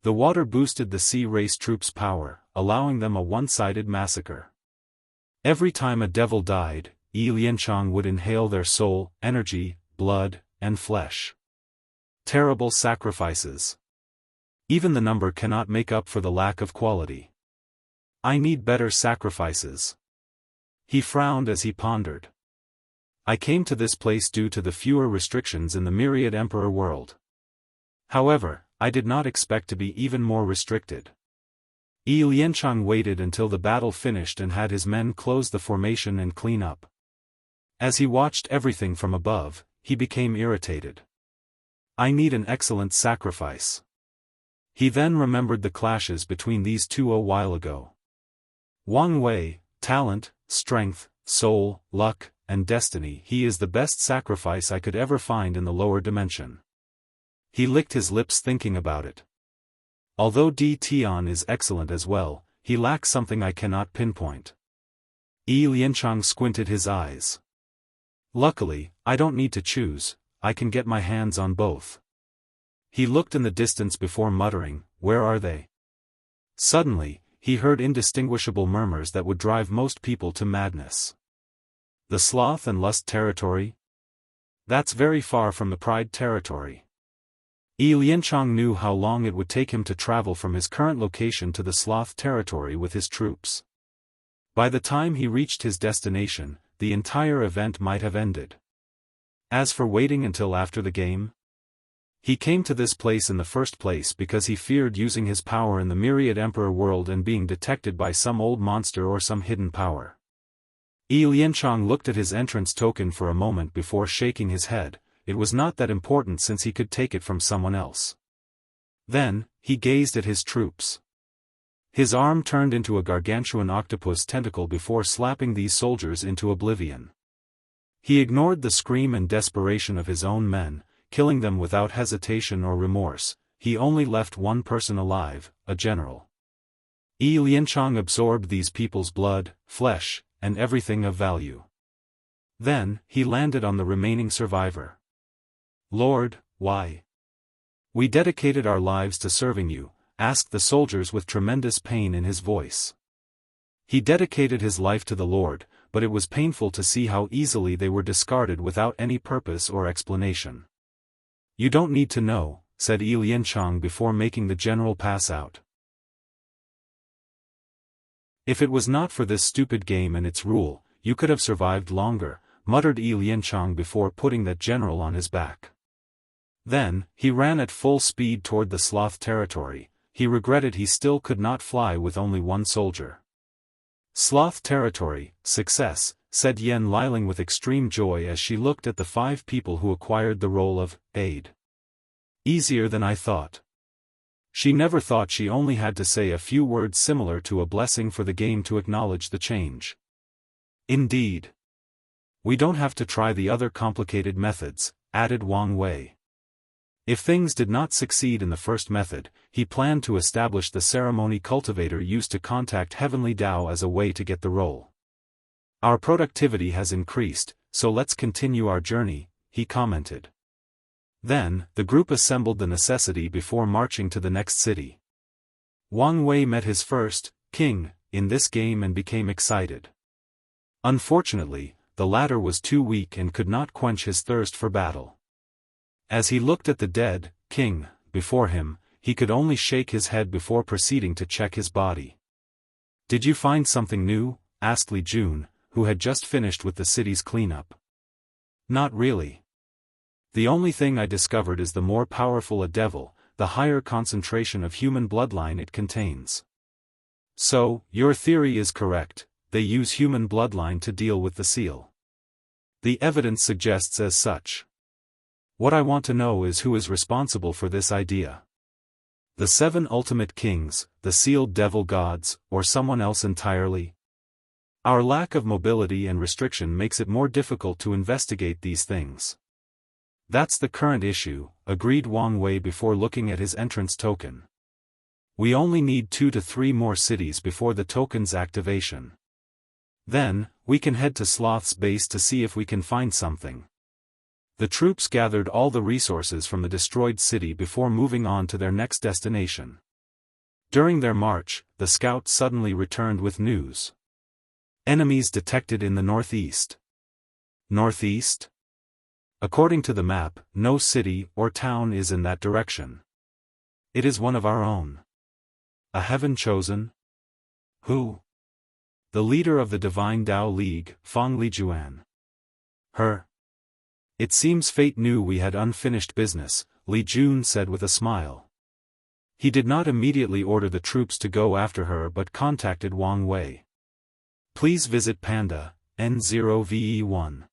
The water boosted the Sea Race troops' power, allowing them a one-sided massacre. Every time a devil died, Yi Lianchong would inhale their soul, energy, blood, and flesh. Terrible sacrifices. Even the number cannot make up for the lack of quality. I need better sacrifices. He frowned as he pondered. I came to this place due to the fewer restrictions in the myriad emperor world. However, I did not expect to be even more restricted. Yi Lianchong waited until the battle finished and had his men close the formation and clean up. As he watched everything from above, he became irritated. I need an excellent sacrifice. He then remembered the clashes between these two a while ago. Wang Wei, talent, strength, soul, luck, and destiny. He is the best sacrifice I could ever find in the lower dimension. He licked his lips thinking about it. Although Di Tian is excellent as well, he lacks something I cannot pinpoint. Yi Lianchang squinted his eyes. Luckily, I don't need to choose, I can get my hands on both. He looked in the distance before muttering, "Where are they?" Suddenly, he heard indistinguishable murmurs that would drive most people to madness. The sloth and lust territory? That's very far from the pride territory. Yi Lianchang knew how long it would take him to travel from his current location to the sloth territory with his troops. By the time he reached his destination, the entire event might have ended. As for waiting until after the game, he came to this place in the first place because he feared using his power in the myriad emperor world and being detected by some old monster or some hidden power. Yi Lianchang looked at his entrance token for a moment before shaking his head. It was not that important since he could take it from someone else. Then, he gazed at his troops. His arm turned into a gargantuan octopus tentacle before slapping these soldiers into oblivion. He ignored the scream and desperation of his own men, killing them without hesitation or remorse. He only left one person alive, a general. Yi Lianchang absorbed these people's blood, flesh, and everything of value. Then, he landed on the remaining survivor. "Lord, why? We dedicated our lives to serving you," asked the soldiers with tremendous pain in his voice. He dedicated his life to the Lord, but it was painful to see how easily they were discarded without any purpose or explanation. "You don't need to know," said Yi Lianchang before making the general pass out. "If it was not for this stupid game and its rule, you could have survived longer," muttered Yi Lianchang before putting that general on his back. Then, he ran at full speed toward the sloth territory. He regretted he still could not fly with only one soldier. "Sloth territory, success," said Yen Liling with extreme joy as she looked at the 5 people who acquired the role of aide. "Easier than I thought." She never thought she only had to say a few words similar to a blessing for the game to acknowledge the change. "Indeed. We don't have to try the other complicated methods," added Wang Wei. If things did not succeed in the first method, he planned to establish the ceremony cultivator used to contact Heavenly Tao as a way to get the role. "Our productivity has increased, so let's continue our journey," he commented. Then, the group assembled the necessity before marching to the next city. Wang Wei met his first king in this game and became excited. Unfortunately, the latter was too weak and could not quench his thirst for battle. As he looked at the dead king before him, he could only shake his head before proceeding to check his body. "Did you find something new?" asked Li Jun, who had just finished with the city's cleanup. "Not really. The only thing I discovered is the more powerful a devil, the higher concentration of human bloodline it contains." "So, your theory is correct, they use human bloodline to deal with the seal." "The evidence suggests as such. What I want to know is who is responsible for this idea. The 7 ultimate kings, the sealed devil gods, or someone else entirely? Our lack of mobility and restriction makes it more difficult to investigate these things." "That's the current issue," agreed Wang Wei before looking at his entrance token. "We only need 2 to 3 more cities before the token's activation. Then, we can head to Sloth's base to see if we can find something." The troops gathered all the resources from the destroyed city before moving on to their next destination. During their march, the scout suddenly returned with news. "Enemies detected in the northeast." "Northeast?" "According to the map, no city or town is in that direction." "It is one of our own." "A heaven chosen?" "Who?" "The leader of the Divine Tao League, Feng Lijuan." "Her?" "It seems fate knew we had unfinished business," Li Jun said with a smile. He did not immediately order the troops to go after her but contacted Wang Wei. "Please visit Panda, N0VE1.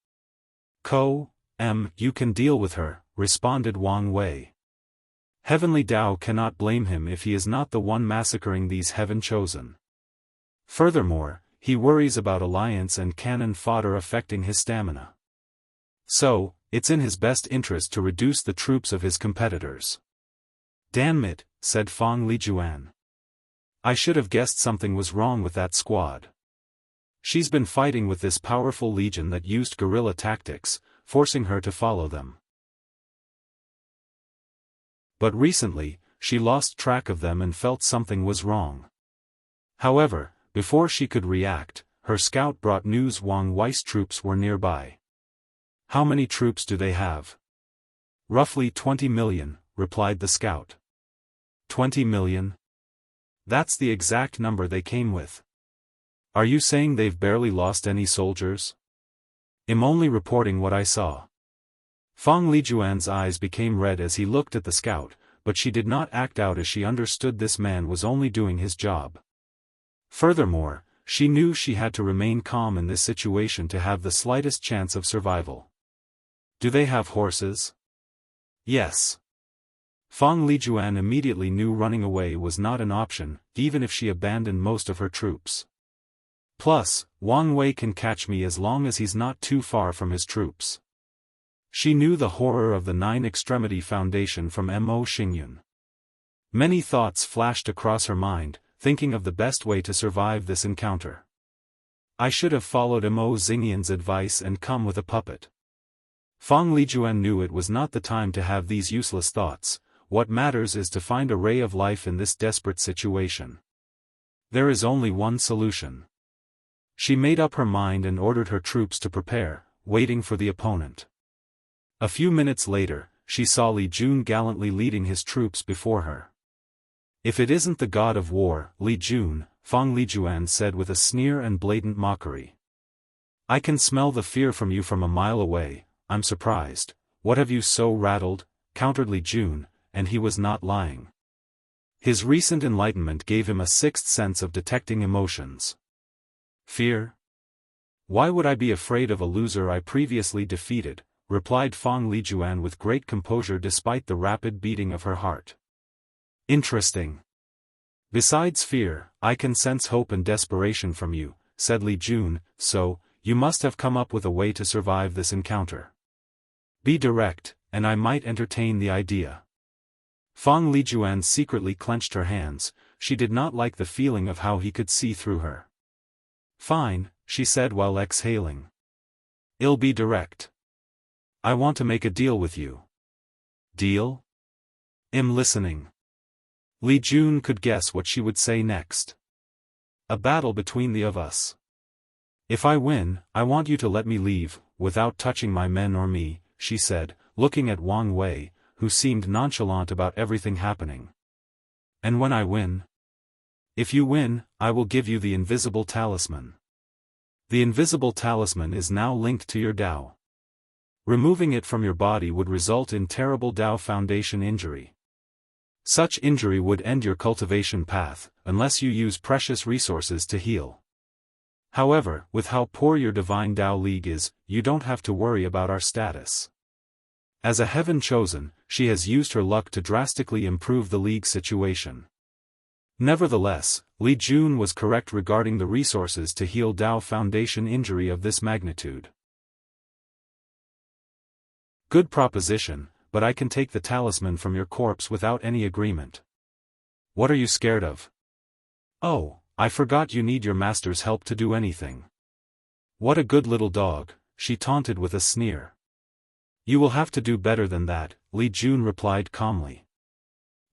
You can deal with her," responded Wang Wei. Heavenly Tao cannot blame him if he is not the one massacring these heaven-chosen. Furthermore, he worries about alliance and cannon fodder affecting his stamina. So, it's in his best interest to reduce the troops of his competitors. Damn it, said Fang Lijuan. I should have guessed something was wrong with that squad. She's been fighting with this powerful legion that used guerrilla tactics, forcing her to follow them. But recently, she lost track of them and felt something was wrong. However, before she could react, her scout brought news Wang Wei's troops were nearby. How many troops do they have? Roughly 20 million, replied the scout. 20 million? That's the exact number they came with. Are you saying they've barely lost any soldiers? I'm only reporting what I saw. Fang Lijuan's eyes became red as he looked at the scout, but she did not act out as she understood this man was only doing his job. Furthermore, she knew she had to remain calm in this situation to have the slightest chance of survival. Do they have horses? Yes. Fang Lijuan immediately knew running away was not an option, even if she abandoned most of her troops. Plus, Wang Wei can catch me as long as he's not too far from his troops. She knew the horror of the Nine Extremity Foundation from Mo Xingyun. Many thoughts flashed across her mind, thinking of the best way to survive this encounter. I should have followed Mo Xingyun's advice and come with a puppet. Fang Lijuan knew it was not the time to have these useless thoughts. What matters is to find a ray of life in this desperate situation. There is only one solution. She made up her mind and ordered her troops to prepare, waiting for the opponent. A few minutes later, she saw Li Jun gallantly leading his troops before her. If it isn't the god of war, Li Jun, Fang Lijuan said with a sneer and blatant mockery. I can smell the fear from you from a mile away. I'm surprised. What have you so rattled? Countered Li Jun, and he was not lying. His recent enlightenment gave him a sixth sense of detecting emotions. Fear? Why would I be afraid of a loser I previously defeated? Replied Fang Lijuan with great composure despite the rapid beating of her heart. Interesting. Besides fear, I can sense hope and desperation from you, said Li Jun, so, you must have come up with a way to survive this encounter. Be direct, and I might entertain the idea. Fang Lijuan secretly clenched her hands. She did not like the feeling of how he could see through her. Fine, she said while exhaling. I'll be direct. I want to make a deal with you. Deal? I'm listening. Li Jun could guess what she would say next. A battle between the of us. If I win, I want you to let me leave, without touching my men or me, she said, looking at Wang Wei, who seemed nonchalant about everything happening. And when I win? If you win, I will give you the invisible talisman. The invisible talisman is now linked to your Dao. Removing it from your body would result in terrible Dao Foundation injury. Such injury would end your cultivation path, unless you use precious resources to heal. However, with how poor your Divine Dao League is, you don't have to worry about our status. As a heaven chosen, she has used her luck to drastically improve the League situation. Nevertheless, Li Jun was correct regarding the resources to heal Dao Foundation injury of this magnitude. Good proposition, but I can take the talisman from your corpse without any agreement. What are you scared of? Oh, I forgot you need your master's help to do anything. What a good little dog, she taunted with a sneer. You will have to do better than that, Li Jun replied calmly.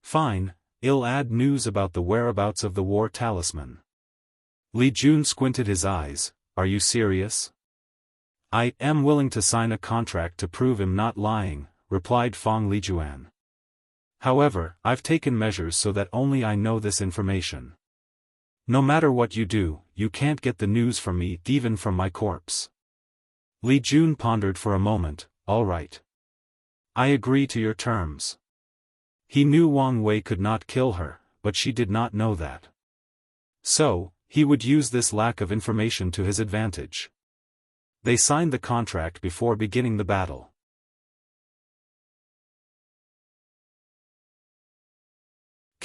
Fine, I'll add news about the whereabouts of the war talisman. Li Jun squinted his eyes. Are you serious? I am willing to sign a contract to prove him not lying, replied Fang Lijuan. However, I've taken measures so that only I know this information. No matter what you do, you can't get the news from me, even from my corpse. Li Jun pondered for a moment. All right. I agree to your terms. He knew Wang Wei could not kill her, but she did not know that. So, he would use this lack of information to his advantage. They signed the contract before beginning the battle.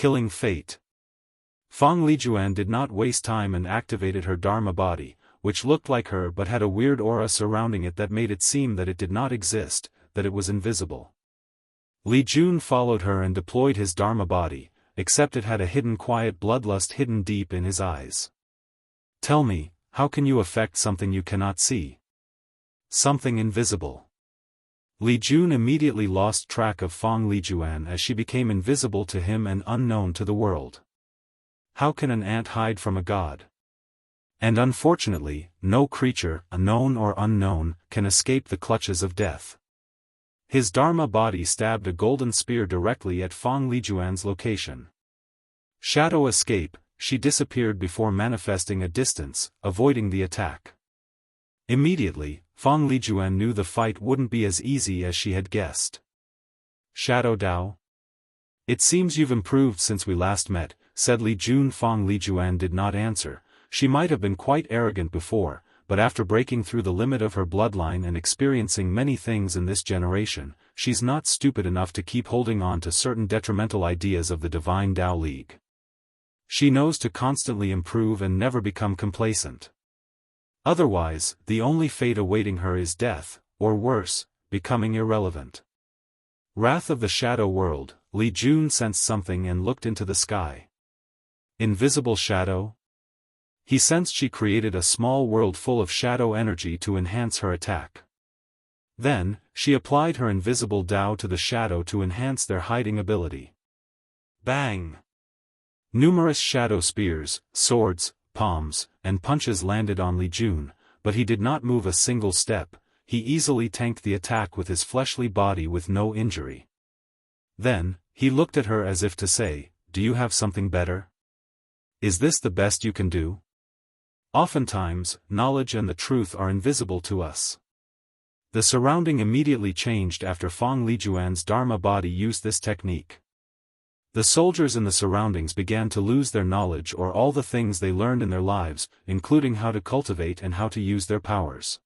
killing fate. Fang Lijuan did not waste time and activated her Dharma body, which looked like her but had a weird aura surrounding it that made it seem that it did not exist, that it was invisible. Li Jun followed her and deployed his Dharma body, except it had a hidden quiet bloodlust hidden deep in his eyes. Tell me, how can you affect something you cannot see? Something invisible. Li Jun immediately lost track of Fang Lijuan as she became invisible to him and unknown to the world. How can an ant hide from a god? And unfortunately, no creature, known or unknown, can escape the clutches of death. His Dharma body stabbed a golden spear directly at Fang Lijuan's location. Shadow escape, she disappeared before manifesting a distance, avoiding the attack. Immediately, Fang Lijuan knew the fight wouldn't be as easy as she had guessed. Shadow Dao? It seems you've improved since we last met, said Li Jun. Fang Lijuan did not answer. She might have been quite arrogant before, but after breaking through the limit of her bloodline and experiencing many things in this generation, she's not stupid enough to keep holding on to certain detrimental ideas of the Divine Tao League. She knows to constantly improve and never become complacent. Otherwise, the only fate awaiting her is death, or worse, becoming irrelevant. Wrath of the Shadow World, Li Jun sensed something and looked into the sky. Invisible shadow? He sensed she created a small world full of shadow energy to enhance her attack. Then, she applied her invisible Tao to the shadow to enhance their hiding ability. Bang! Numerous shadow spears, swords, palms, and punches landed on Li Jun, but he did not move a single step. He easily tanked the attack with his fleshly body with no injury. Then, he looked at her as if to say, "Do you have something better? Is this the best you can do?" Oftentimes, knowledge and the truth are invisible to us. The surrounding immediately changed after Fang Lijuan's Dharma body used this technique. The soldiers in the surroundings began to lose their knowledge or all the things they learned in their lives, including how to cultivate and how to use their powers.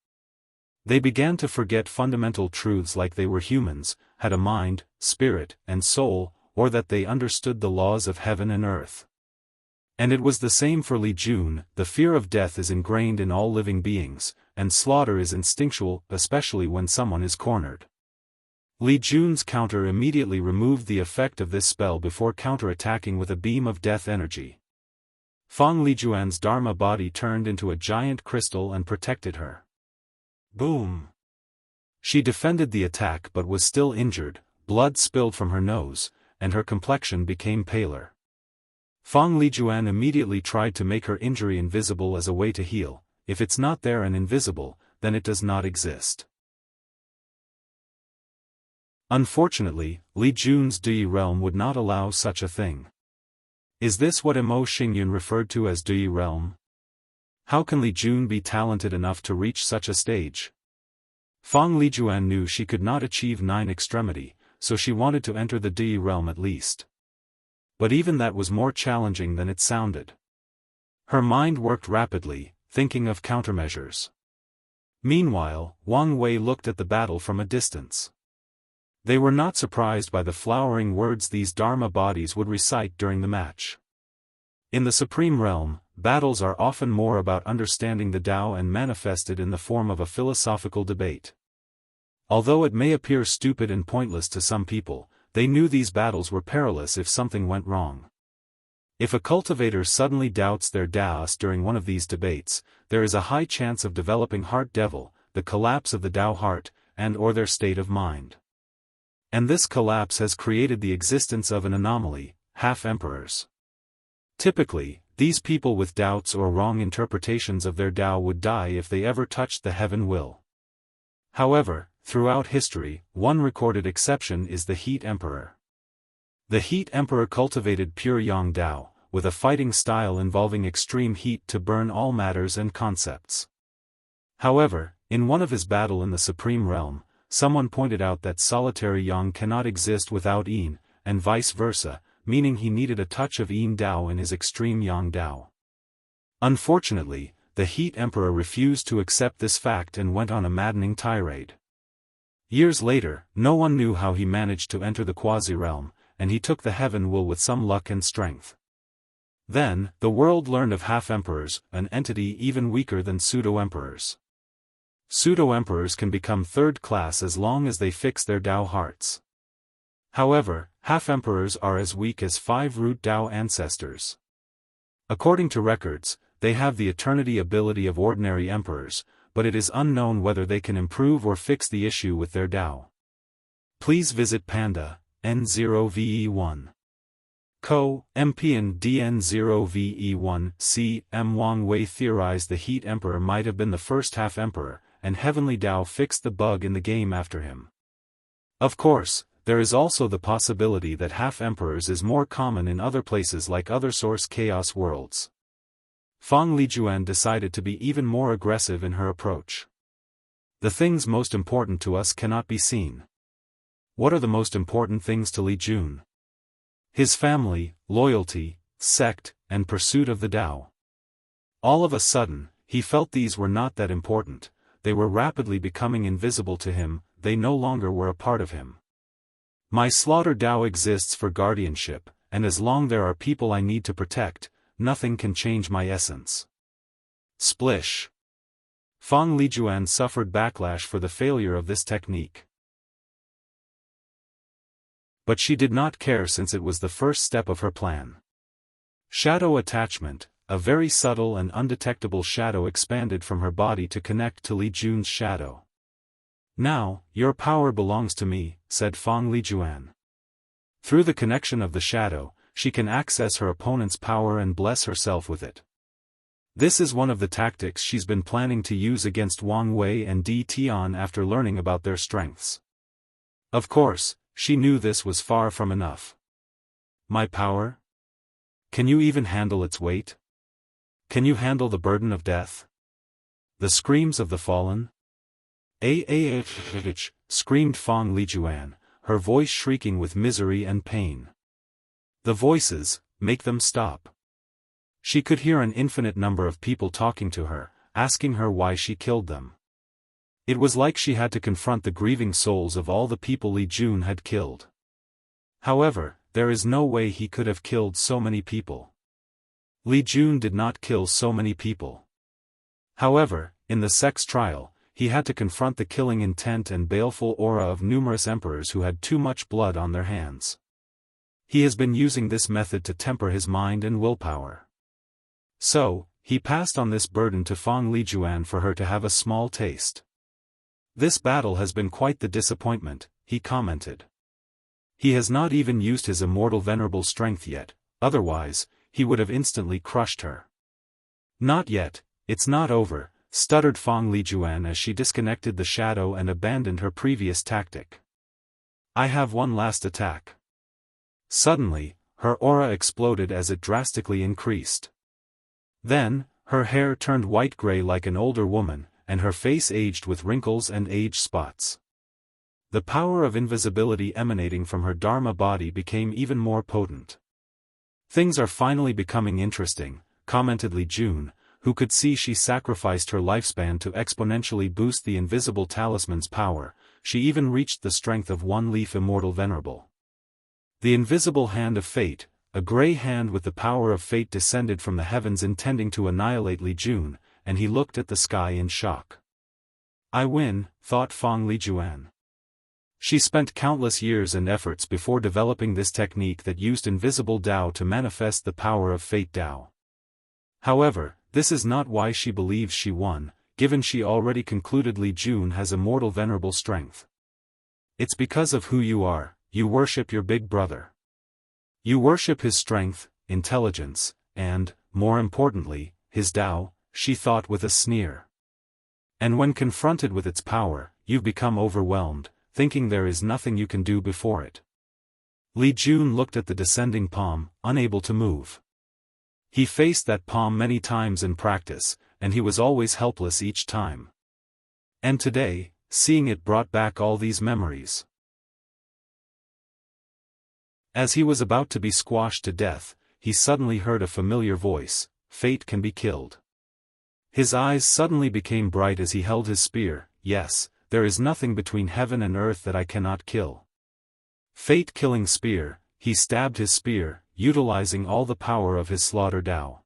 They began to forget fundamental truths like they were humans, had a mind, spirit, and soul, or that they understood the laws of heaven and earth. And it was the same for Li Jun. The fear of death is ingrained in all living beings, and slaughter is instinctual, especially when someone is cornered. Li Jun's counter immediately removed the effect of this spell before counterattacking with a beam of death energy. Fang Lijuan's Dharma body turned into a giant crystal and protected her. Boom! She defended the attack but was still injured, blood spilled from her nose, and her complexion became paler. Fang Lijuan immediately tried to make her injury invisible as a way to heal. If it's not there and invisible, then it does not exist. Unfortunately, Li Jun's Dui realm would not allow such a thing. Is this what Imo Xingyun referred to as Dui realm? How can Li Jun be talented enough to reach such a stage? Fang Lijuan knew she could not achieve 9 extremity, so she wanted to enter the Dui realm at least. But even that was more challenging than it sounded. Her mind worked rapidly, thinking of countermeasures. Meanwhile, Wang Wei looked at the battle from a distance. They were not surprised by the flowering words these Dharma bodies would recite during the match. In the Supreme Realm, battles are often more about understanding the Tao and manifested in the form of a philosophical debate. Although it may appear stupid and pointless to some people, they knew these battles were perilous if something went wrong. If a cultivator suddenly doubts their Daoist during one of these debates, there is a high chance of developing heart devil, the collapse of the Tao heart, and/or their state of mind. And this collapse has created the existence of an anomaly, half-emperors. Typically, these people with doubts or wrong interpretations of their Tao would die if they ever touched the heaven will. However, throughout history, one recorded exception is the Heat Emperor. The Heat Emperor cultivated pure Yang Tao, with a fighting style involving extreme heat to burn all matters and concepts. However, in one of his battles in the Supreme Realm, someone pointed out that solitary Yang cannot exist without Yin, and vice versa, meaning he needed a touch of Yin Tao in his extreme Yang Tao. Unfortunately, the Heat Emperor refused to accept this fact and went on a maddening tirade. Years later, no one knew how he managed to enter the Quasi-Realm, and he took the heaven will with some luck and strength. Then, the world learned of half-emperors, an entity even weaker than pseudo-emperors. Pseudo-emperors can become third class as long as they fix their Dao hearts. However, half-emperors are as weak as 5 root Dao ancestors. According to records, they have the eternity ability of ordinary emperors, but it is unknown whether they can improve or fix the issue with their Dao. Please visit Panda, N0VE1. Co. MPN DN0VE1 C. M. Wang Wei theorized the Heat Emperor might have been the first half-emperor, and Heavenly Dao fixed the bug in the game after him. Of course, there is also the possibility that half-emperors is more common in other places like other source chaos worlds. Fang Lijuan decided to be even more aggressive in her approach. The things most important to us cannot be seen. What are the most important things to Li Jun? His family, loyalty, sect, and pursuit of the Dao. All of a sudden, he felt these were not that important, they were rapidly becoming invisible to him, they no longer were a part of him. My slaughter Dao exists for guardianship, and as long there are people I need to protect, nothing can change my essence. Splish. Fang Lijuan suffered backlash for the failure of this technique. But she did not care since it was the first step of her plan. Shadow attachment, a very subtle and undetectable shadow expanded from her body to connect to Li Jun's shadow. Now, your power belongs to me, said Fang Lijuan. Through the connection of the shadow, she can access her opponent's power and bless herself with it. This is one of the tactics she's been planning to use against Wang Wei and Di Tian after learning about their strengths. Of course, she knew this was far from enough. My power? Can you even handle its weight? Can you handle the burden of death? The screams of the fallen? Screamed Fang Lijuan, her voice shrieking with misery and pain. The voices, make them stop. She could hear an infinite number of people talking to her, asking her why she killed them. It was like she had to confront the grieving souls of all the people Li Jun had killed. However, there is no way he could have killed so many people. Li Jun did not kill so many people. However, in the sects trial, he had to confront the killing intent and baleful aura of numerous emperors who had too much blood on their hands. He has been using this method to temper his mind and willpower. So, he passed on this burden to Fang Lijuan for her to have a small taste. This battle has been quite the disappointment, he commented. He has not even used his immortal venerable strength yet, otherwise, he would have instantly crushed her. Not yet, it's not over, stuttered Fang Lijuan as she disconnected the shadow and abandoned her previous tactic. I have one last attack. Suddenly, her aura exploded as it drastically increased. Then, her hair turned white-gray like an older woman, and her face aged with wrinkles and age spots. The power of invisibility emanating from her Dharma body became even more potent. Things are finally becoming interesting, commented Li Jun, who could see she sacrificed her lifespan to exponentially boost the invisible talisman's power. She even reached the strength of one leaf immortal venerable. The invisible hand of fate, a grey hand with the power of fate, descended from the heavens intending to annihilate Li Jun, and he looked at the sky in shock. I win, thought Fang Lijuan. She spent countless years and efforts before developing this technique that used invisible Dao to manifest the power of fate Dao. However, this is not why she believes she won, given she already concluded Li Jun has immortal venerable strength. It's because of who you are, you worship your big brother. You worship his strength, intelligence, and, more importantly, his Dao, she thought with a sneer. And when confronted with its power, you've become overwhelmed, thinking there is nothing you can do before it. Li Jun looked at the descending palm, unable to move. He faced that palm many times in practice, and he was always helpless each time. And today, seeing it brought back all these memories. As he was about to be squashed to death, he suddenly heard a familiar voice, "Fate can be killed." His eyes suddenly became bright as he held his spear. Yes, there is nothing between heaven and earth that I cannot kill. Fate killing spear, he stabbed his spear, utilizing all the power of his slaughter Dao.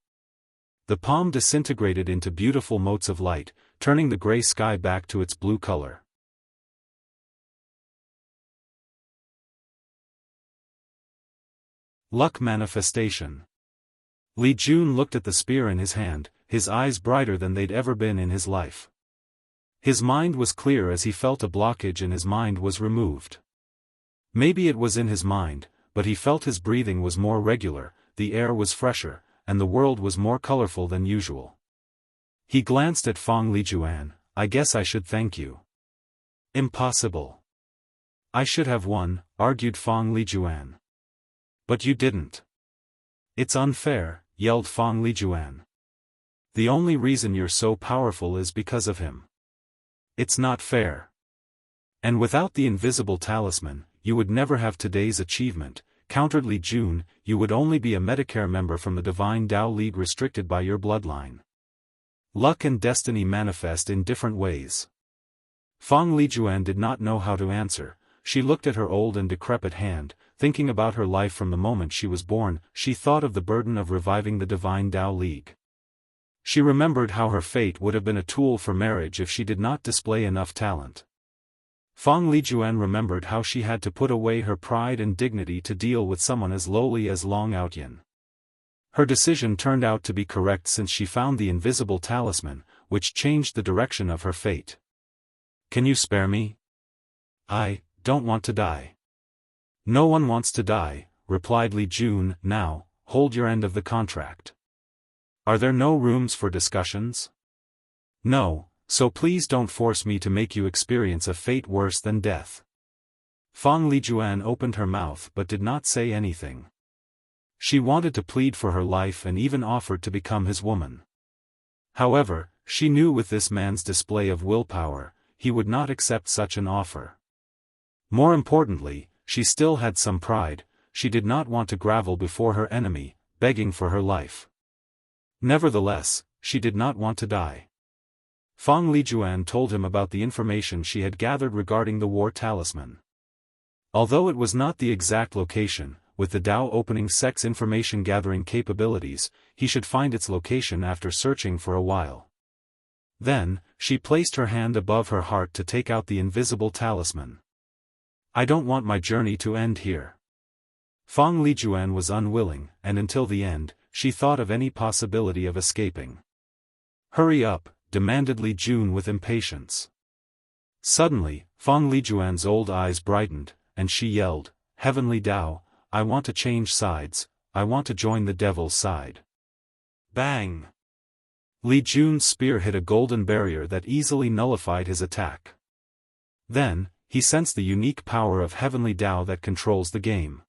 The palm disintegrated into beautiful motes of light, turning the gray sky back to its blue color. Luck manifestation. Li Jun looked at the spear in his hand, his eyes brighter than they'd ever been in his life. His mind was clear as he felt a blockage in his mind was removed. Maybe it was in his mind, but he felt his breathing was more regular, the air was fresher, and the world was more colorful than usual. He glanced at Fong Lijuan. I guess I should thank you. Impossible. I should have won, argued Fong Lijuan. But you didn't. It's unfair, yelled Fong Lijuan. The only reason you're so powerful is because of him. It's not fair. And without the invisible talisman, you would never have today's achievement, countered Li Jun. You would only be a Medicare member from the Divine Dao League restricted by your bloodline. Luck and destiny manifest in different ways. Fong Lijuan did not know how to answer. She looked at her old and decrepit hand, thinking about her life from the moment she was born. She thought of the burden of reviving the Divine Dao League. She remembered how her fate would have been a tool for marriage if she did not display enough talent. Fong Lijuan remembered how she had to put away her pride and dignity to deal with someone as lowly as Long Outyin. Her decision turned out to be correct since she found the invisible talisman, which changed the direction of her fate. Can you spare me? I don't want to die. No one wants to die, replied Li Jun. Now, hold your end of the contract. Are there no rooms for discussions? No, so please don't force me to make you experience a fate worse than death. Fong Lijuan opened her mouth but did not say anything. She wanted to plead for her life and even offered to become his woman. However, she knew with this man's display of willpower, he would not accept such an offer. More importantly, she still had some pride. She did not want to grovel before her enemy, begging for her life. Nevertheless, she did not want to die. Fong Lijuan told him about the information she had gathered regarding the war talisman. Although it was not the exact location, with the Dao opening sects information gathering capabilities, he should find its location after searching for a while. Then, she placed her hand above her heart to take out the invisible talisman. I don't want my journey to end here. Fong Lijuan was unwilling, and until the end, she thought of any possibility of escaping. Hurry up, demanded Li Jun with impatience. Suddenly, Fong Lijuan's old eyes brightened, and she yelled, Heavenly Dao, I want to change sides, I want to join the devil's side. Bang! Li Jun's spear hit a golden barrier that easily nullified his attack. Then, he sensed the unique power of Heavenly Dao that controls the game.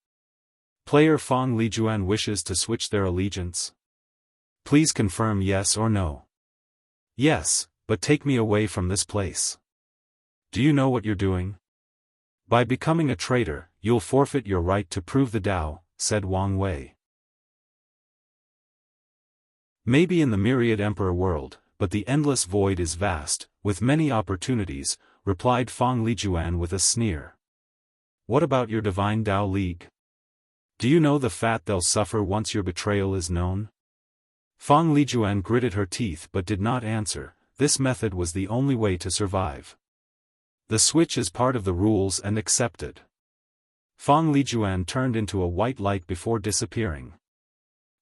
Player Fong Lijuan wishes to switch their allegiance. Please confirm yes or no. Yes, but take me away from this place. Do you know what you're doing? By becoming a traitor, you'll forfeit your right to prove the Dao, said Wang Wei. Maybe in the myriad emperor world, but the endless void is vast, with many opportunities, replied Fong Lijuan with a sneer. What about your Divine Dao League? Do you know the fate they'll suffer once your betrayal is known? Fong Lijuan gritted her teeth but did not answer. This method was the only way to survive. The switch is part of the rules and accepted. Fong Lijuan turned into a white light before disappearing.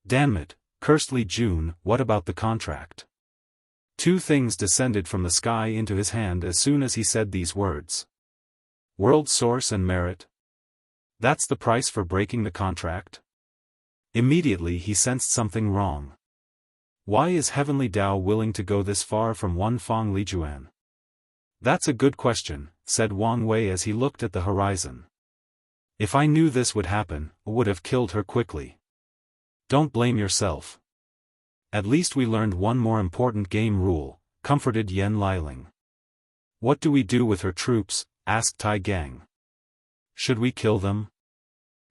Damn it, cursed Li Jun, what about the contract? Two things descended from the sky into his hand as soon as he said these words. World source and merit. That's the price for breaking the contract? Immediately he sensed something wrong. Why is Heavenly Dao willing to go this far from one Fong Lijuan? That's a good question, said Wang Wei as he looked at the horizon. If I knew this would happen, I would have killed her quickly. Don't blame yourself. At least we learned one more important game rule, comforted Yen Liling. What do we do with her troops? Asked Tai Gang. Should we kill them?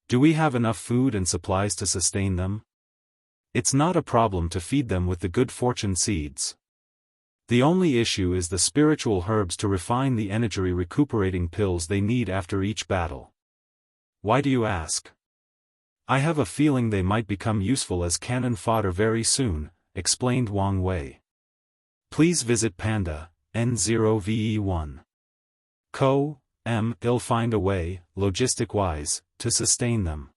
Do we have enough food and supplies to sustain them? It's not a problem to feed them with the good fortune seeds. The only issue is the spiritual herbs to refine the energy recuperating pills they need after each battle. Why do you ask? I have a feeling they might become useful as cannon fodder very soon, explained Wang Wei. Please visit Panda, N0VE1. I'll find a way, logistic-wise, to sustain them.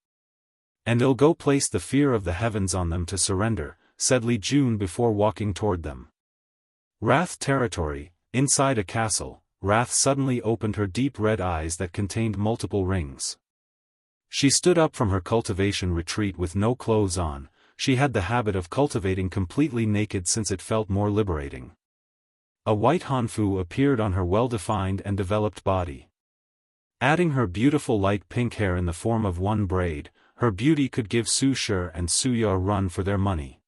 And I'll go place the fear of the heavens on them to surrender, said Li Jun before walking toward them. Wrath territory, inside a castle, Wrath suddenly opened her deep red eyes that contained multiple rings. She stood up from her cultivation retreat with no clothes on. She had the habit of cultivating completely naked since it felt more liberating. A white hanfu appeared on her well-defined and developed body. Adding her beautiful light pink hair in the form of one braid, her beauty could give Su Shi and Su Ya a run for their money.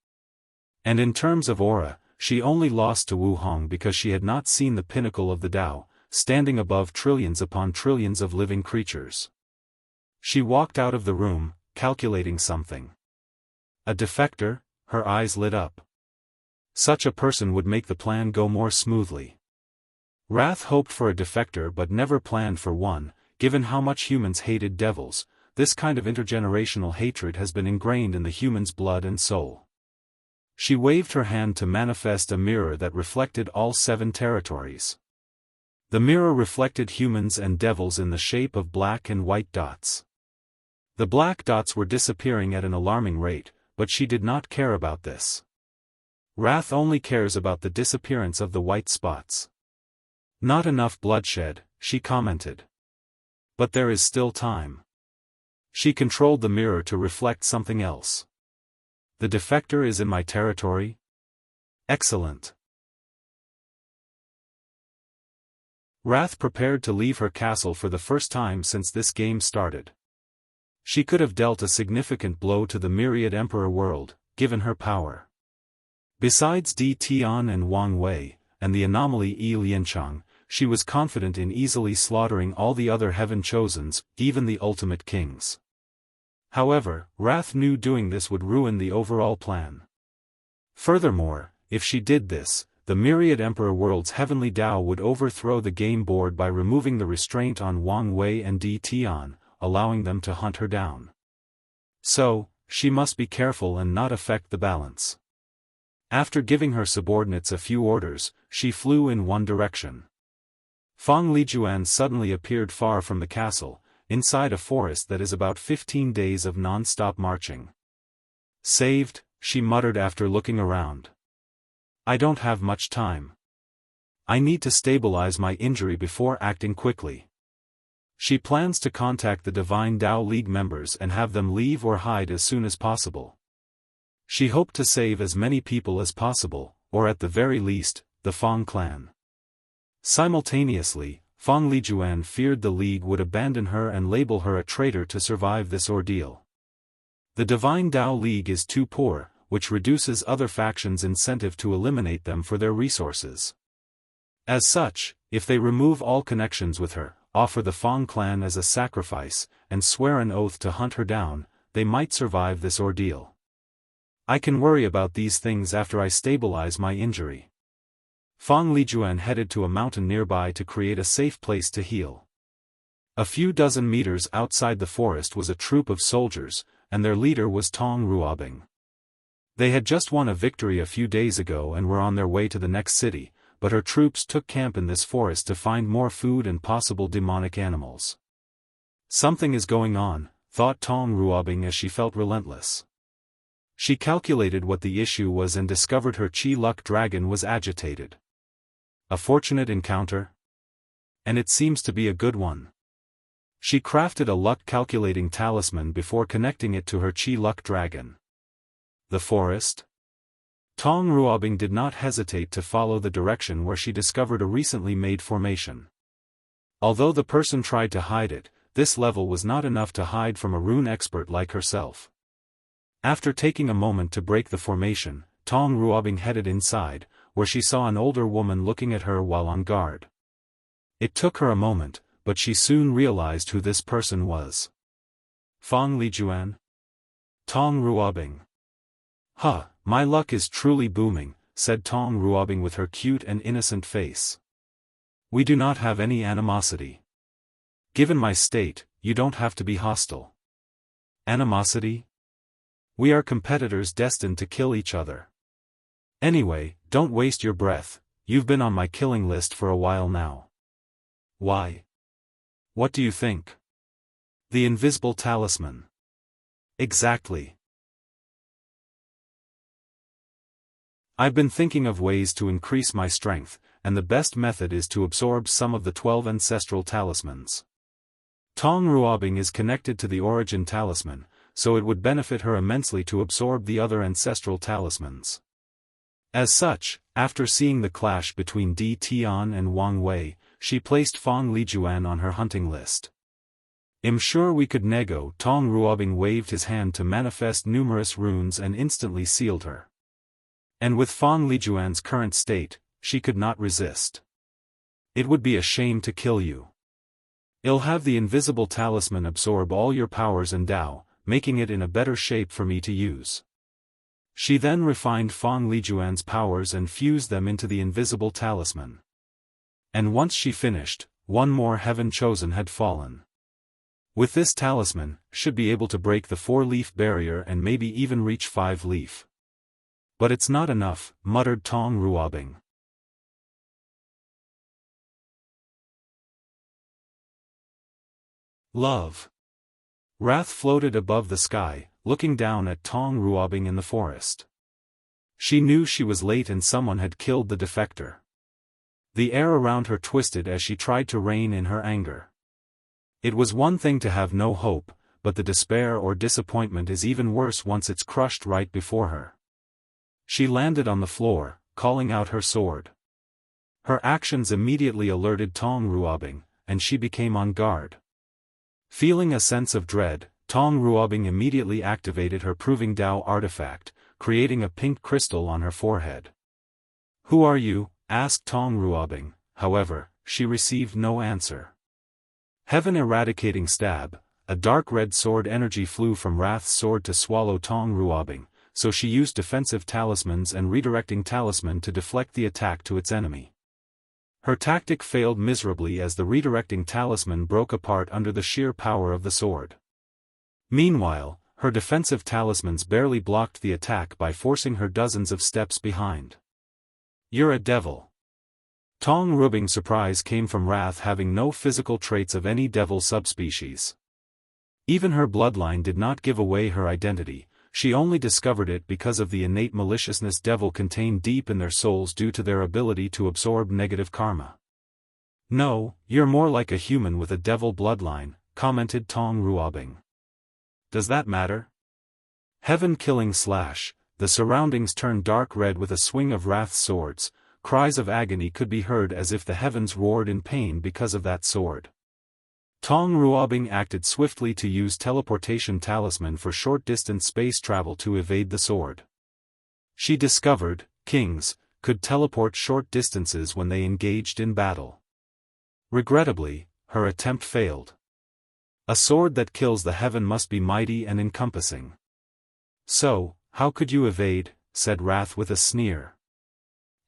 And in terms of aura, she only lost to Wu Hong because she had not seen the pinnacle of the Tao, standing above trillions upon trillions of living creatures. She walked out of the room, calculating something. A defector? Her eyes lit up. Such a person would make the plan go more smoothly. Wrath hoped for a defector but never planned for one. Given how much humans hated devils, this kind of intergenerational hatred has been ingrained in the human's blood and soul. She waved her hand to manifest a mirror that reflected all 7 territories. The mirror reflected humans and devils in the shape of black and white dots. The black dots were disappearing at an alarming rate, but she did not care about this. Wrath only cares about the disappearance of the white spots. Not enough bloodshed, she commented. But there is still time. She controlled the mirror to reflect something else. The defector is in my territory? Excellent. Wrath prepared to leave her castle for the first time since this game started. She could have dealt a significant blow to the myriad Emperor world, given her power. Besides Di Tian and Wang Wei, and the anomaly Yi Lianchang, she was confident in easily slaughtering all the other heaven chosens, even the ultimate kings. However, Wrath knew doing this would ruin the overall plan. Furthermore, if she did this, the myriad Emperor world's heavenly Tao would overthrow the game board by removing the restraint on Wang Wei and Di Tian, allowing them to hunt her down. So, she must be careful and not affect the balance. After giving her subordinates a few orders, she flew in one direction. Fang Lijuan suddenly appeared far from the castle, inside a forest that is about 15 days of non-stop marching. Saved, she muttered after looking around. I don't have much time. I need to stabilize my injury before acting quickly. She plans to contact the Divine Tao League members and have them leave or hide as soon as possible. She hoped to save as many people as possible, or at the very least, the Fang clan. Simultaneously, Fang Lijuan feared the League would abandon her and label her a traitor to survive this ordeal. The Divine Tao League is too poor, which reduces other factions' incentive to eliminate them for their resources. As such, if they remove all connections with her, offer the Fang clan as a sacrifice, and swear an oath to hunt her down, they might survive this ordeal. I can worry about these things after I stabilize my injury. Fang Lijuan headed to a mountain nearby to create a safe place to heal. A few dozen meters outside the forest was a troop of soldiers, and their leader was Tong Ruobing. They had just won a victory a few days ago and were on their way to the next city, but her troops took camp in this forest to find more food and possible demonic animals. Something is going on, thought Tong Ruobing as she felt relentless. She calculated what the issue was and discovered her Chi Luck dragon was agitated. A fortunate encounter? And it seems to be a good one. She crafted a luck-calculating talisman before connecting it to her Chi Luck dragon. The forest? Tong Ruobing did not hesitate to follow the direction where she discovered a recently made formation. Although the person tried to hide it, this level was not enough to hide from a rune expert like herself. After taking a moment to break the formation, Tong Ruobing headed inside, where she saw an older woman looking at her while on guard. It took her a moment, but she soon realized who this person was. Fang Lijuan? Tong Ruobing. Huh, my luck is truly booming, said Tong Ruobing with her cute and innocent face. We do not have any animosity. Given my state, you don't have to be hostile. Animosity? We are competitors destined to kill each other. Anyway, don't waste your breath, you've been on my killing list for a while now. Why? What do you think? The invisible talisman. Exactly. I've been thinking of ways to increase my strength, and the best method is to absorb some of the 12 ancestral talismans. Tong Ruobing is connected to the origin talisman, so it would benefit her immensely to absorb the other ancestral talismans. As such, after seeing the clash between Di Tian and Wang Wei, she placed Fong Lijuan on her hunting list. I'm sure we could nego. Tong Ruobing waved his hand to manifest numerous runes and instantly sealed her. And with Fong Lijuan's current state, she could not resist. It would be a shame to kill you. I'll have the invisible talisman absorb all your powers and Dao, making it in a better shape for me to use. She then refined Fong Lijuan's powers and fused them into the invisible talisman. And once she finished, one more heaven chosen had fallen. With this talisman, should be able to break the 4-leaf barrier and maybe even reach 5-leaf. But it's not enough, muttered Tong Ruobing. Love. Wrath floated above the sky, looking down at Tong Ruobing in the forest. She knew she was late and someone had killed the defector. The air around her twisted as she tried to rein in her anger. It was one thing to have no hope, but the despair or disappointment is even worse once it's crushed right before her. She landed on the floor, calling out her sword. Her actions immediately alerted Tong Ruobing, and she became on guard. Feeling a sense of dread, Tong Ruobing immediately activated her Proving Dao artifact, creating a pink crystal on her forehead. "Who are you?" asked Tong Ruobing, however, she received no answer. Heaven eradicating stab, a dark red sword energy flew from Wrath's sword to swallow Tong Ruobing, so she used defensive talismans and redirecting talisman to deflect the attack to its enemy. Her tactic failed miserably as the redirecting talisman broke apart under the sheer power of the sword. Meanwhile, her defensive talismans barely blocked the attack by forcing her dozens of steps behind. "You're a devil." Tong Ruobing's surprise came from Wrath having no physical traits of any devil subspecies. Even her bloodline did not give away her identity, she only discovered it because of the innate maliciousness devil contained deep in their souls due to their ability to absorb negative karma. "No, you're more like a human with a devil bloodline," commented Tong Ruobing. "Does that matter?" Heaven killing slash, the surroundings turned dark red with a swing of Wrath's swords, cries of agony could be heard as if the heavens roared in pain because of that sword. Tong Ruobing acted swiftly to use teleportation talisman for short-distance space travel to evade the sword. She discovered, kings, could teleport short distances when they engaged in battle. Regrettably, her attempt failed. A sword that kills the heaven must be mighty and encompassing. "So, how could you evade?" said Wrath with a sneer.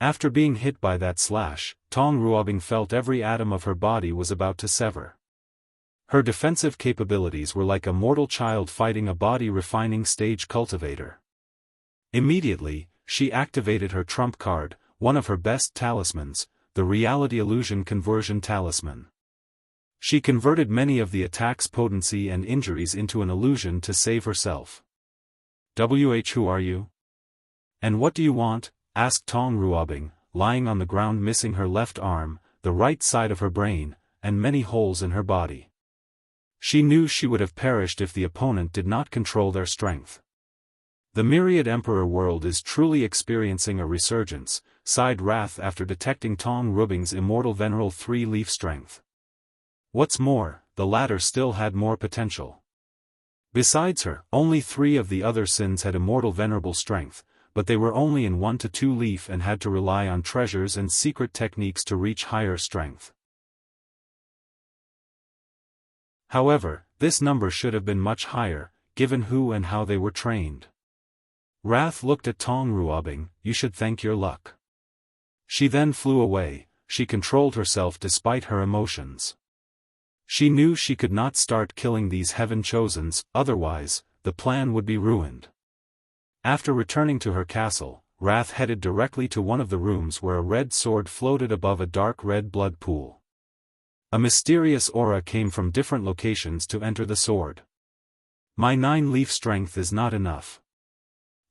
After being hit by that slash, Tong Ruobing felt every atom of her body was about to sever. Her defensive capabilities were like a mortal child fighting a body-refining stage cultivator. Immediately, she activated her trump card, one of her best talismans, the Reality Illusion Conversion Talisman. She converted many of the attack's potency and injuries into an illusion to save herself. "Who are you? And what do you want?" asked Tong Ruobing, lying on the ground missing her left arm, the right side of her brain, and many holes in her body. She knew she would have perished if the opponent did not control their strength. "The Myriad Emperor world is truly experiencing a resurgence," sighed Wrath after detecting Tong Ruobing's immortal veneral 3-leaf strength. What's more, the latter still had more potential. Besides her, only 3 of the other sins had immortal venerable strength, but they were only in 1 to 2 leaf and had to rely on treasures and secret techniques to reach higher strength. However, this number should have been much higher, given who and how they were trained. Wrath looked at Tong Ruobing, "You should thank your luck." She then flew away, she controlled herself despite her emotions. She knew she could not start killing these heaven-chosens, otherwise, the plan would be ruined. After returning to her castle, Wrath headed directly to one of the rooms where a red sword floated above a dark red blood pool. A mysterious aura came from different locations to enter the sword. My 9-leaf strength is not enough.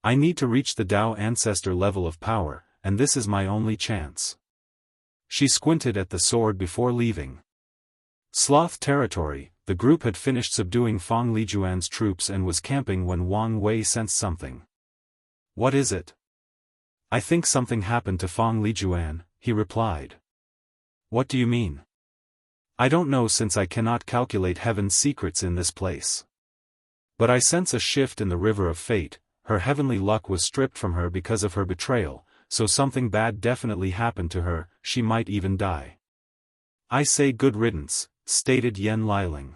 I need to reach the Dao ancestor level of power, and this is my only chance. She squinted at the sword before leaving. Sloth territory, the group had finished subduing Fang Lijuan's troops and was camping when Wang Wei sensed something. What is it? I think something happened to Fang Lijuan, he replied. What do you mean? I don't know since I cannot calculate heaven's secrets in this place. But I sense a shift in the river of fate, her heavenly luck was stripped from her because of her betrayal, so something bad definitely happened to her, she might even die. I say good riddance, stated Yen Liling.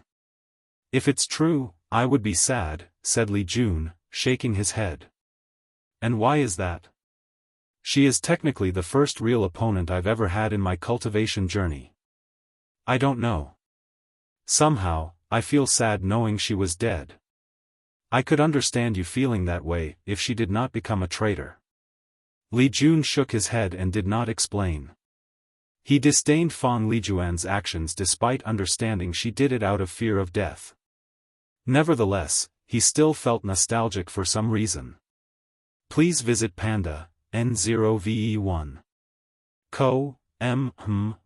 If it's true, I would be sad, said Li Jun, shaking his head. And why is that? She is technically the first real opponent I've ever had in my cultivation journey. I don't know. Somehow, I feel sad knowing she was dead. I could understand you feeling that way if she did not become a traitor. Li Jun shook his head and did not explain. He disdained Fang Lijuan's actions despite understanding she did it out of fear of death. Nevertheless, he still felt nostalgic for some reason. Please visit Panda, N0VE1.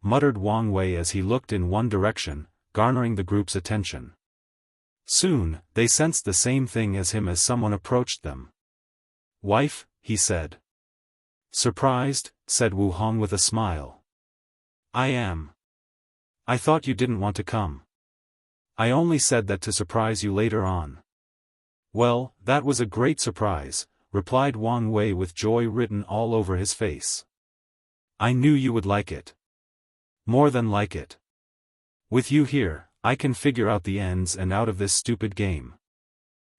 Muttered Wang Wei as he looked in one direction, garnering the group's attention. Soon, they sensed the same thing as him as someone approached them. Wife, he said. Surprised, said Wu Hong with a smile. I am. I thought you didn't want to come. I only said that to surprise you later on. Well, that was a great surprise, replied Wang Wei with joy written all over his face. I knew you would like it. More than like it. With you here, I can figure out the ins and outs of this stupid game.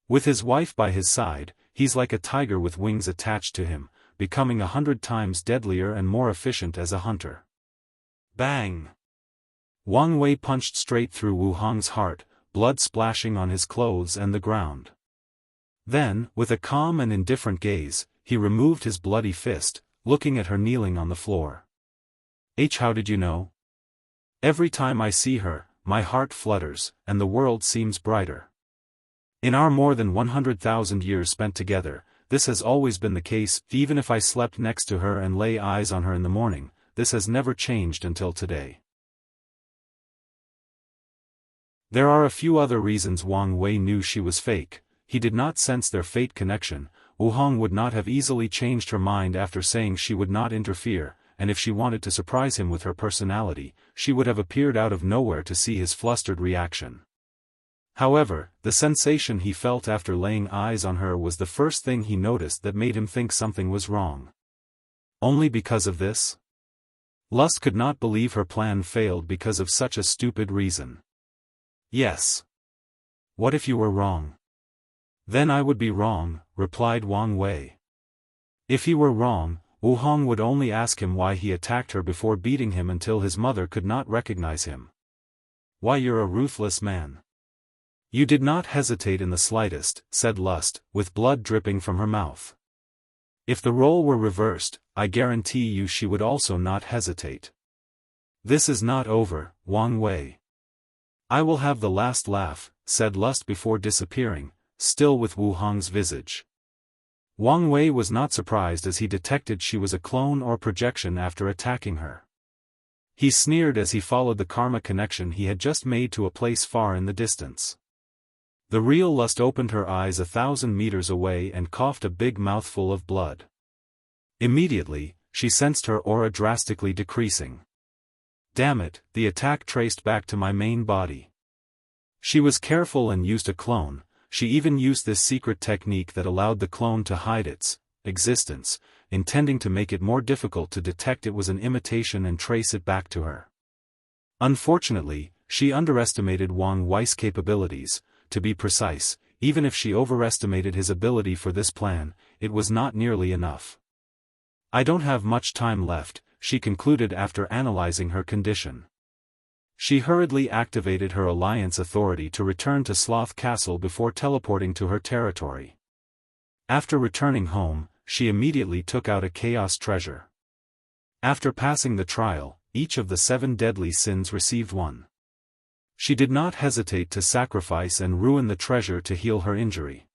With his wife by his side, he's like a tiger with wings attached to him, becoming 100 times deadlier and more efficient as a hunter. Bang! Wang Wei punched straight through Wu Hong's heart, blood splashing on his clothes and the ground. Then, with a calm and indifferent gaze, he removed his bloody fist, looking at her kneeling on the floor. How did you know? Every time I see her, my heart flutters, and the world seems brighter. In our more than 100,000 years spent together, this has always been the case. Even if I slept next to her and lay eyes on her in the morning, this has never changed until today. There are a few other reasons Wang Wei knew she was fake. He did not sense their fate connection. Wu Hong would not have easily changed her mind after saying she would not interfere, and if she wanted to surprise him with her personality, she would have appeared out of nowhere to see his flustered reaction. However, the sensation he felt after laying eyes on her was the first thing he noticed that made him think something was wrong. Only because of this? Lust could not believe her plan failed because of such a stupid reason. Yes. What if you were wrong? Then I would be wrong, replied Wang Wei. If he were wrong, Wu Hong would only ask him why he attacked her before beating him until his mother could not recognize him. Why, you're a ruthless man. You did not hesitate in the slightest, said Lust, with blood dripping from her mouth. If the role were reversed, I guarantee you she would also not hesitate. This is not over, Wang Wei. I will have the last laugh, said Lust before disappearing, still with Wu Hong's visage. Wang Wei was not surprised as he detected she was a clone or projection after attacking her. He sneered as he followed the karma connection he had just made to a place far in the distance. The real Lust opened her eyes 1,000 meters away and coughed a big mouthful of blood. Immediately, she sensed her aura drastically decreasing. Damn it, the attack traced back to my main body. She was careful and used a clone. She even used this secret technique that allowed the clone to hide its existence, intending to make it more difficult to detect it was an imitation and trace it back to her. Unfortunately, she underestimated Wang Wei's capabilities. To be precise, even if she overestimated his ability for this plan, it was not nearly enough. I don't have much time left, she concluded after analyzing her condition. She hurriedly activated her alliance authority to return to Sloth Castle before teleporting to her territory. After returning home, she immediately took out a chaos treasure. After passing the trial, each of the 7 deadly sins received one. She did not hesitate to sacrifice and ruin the treasure to heal her injury.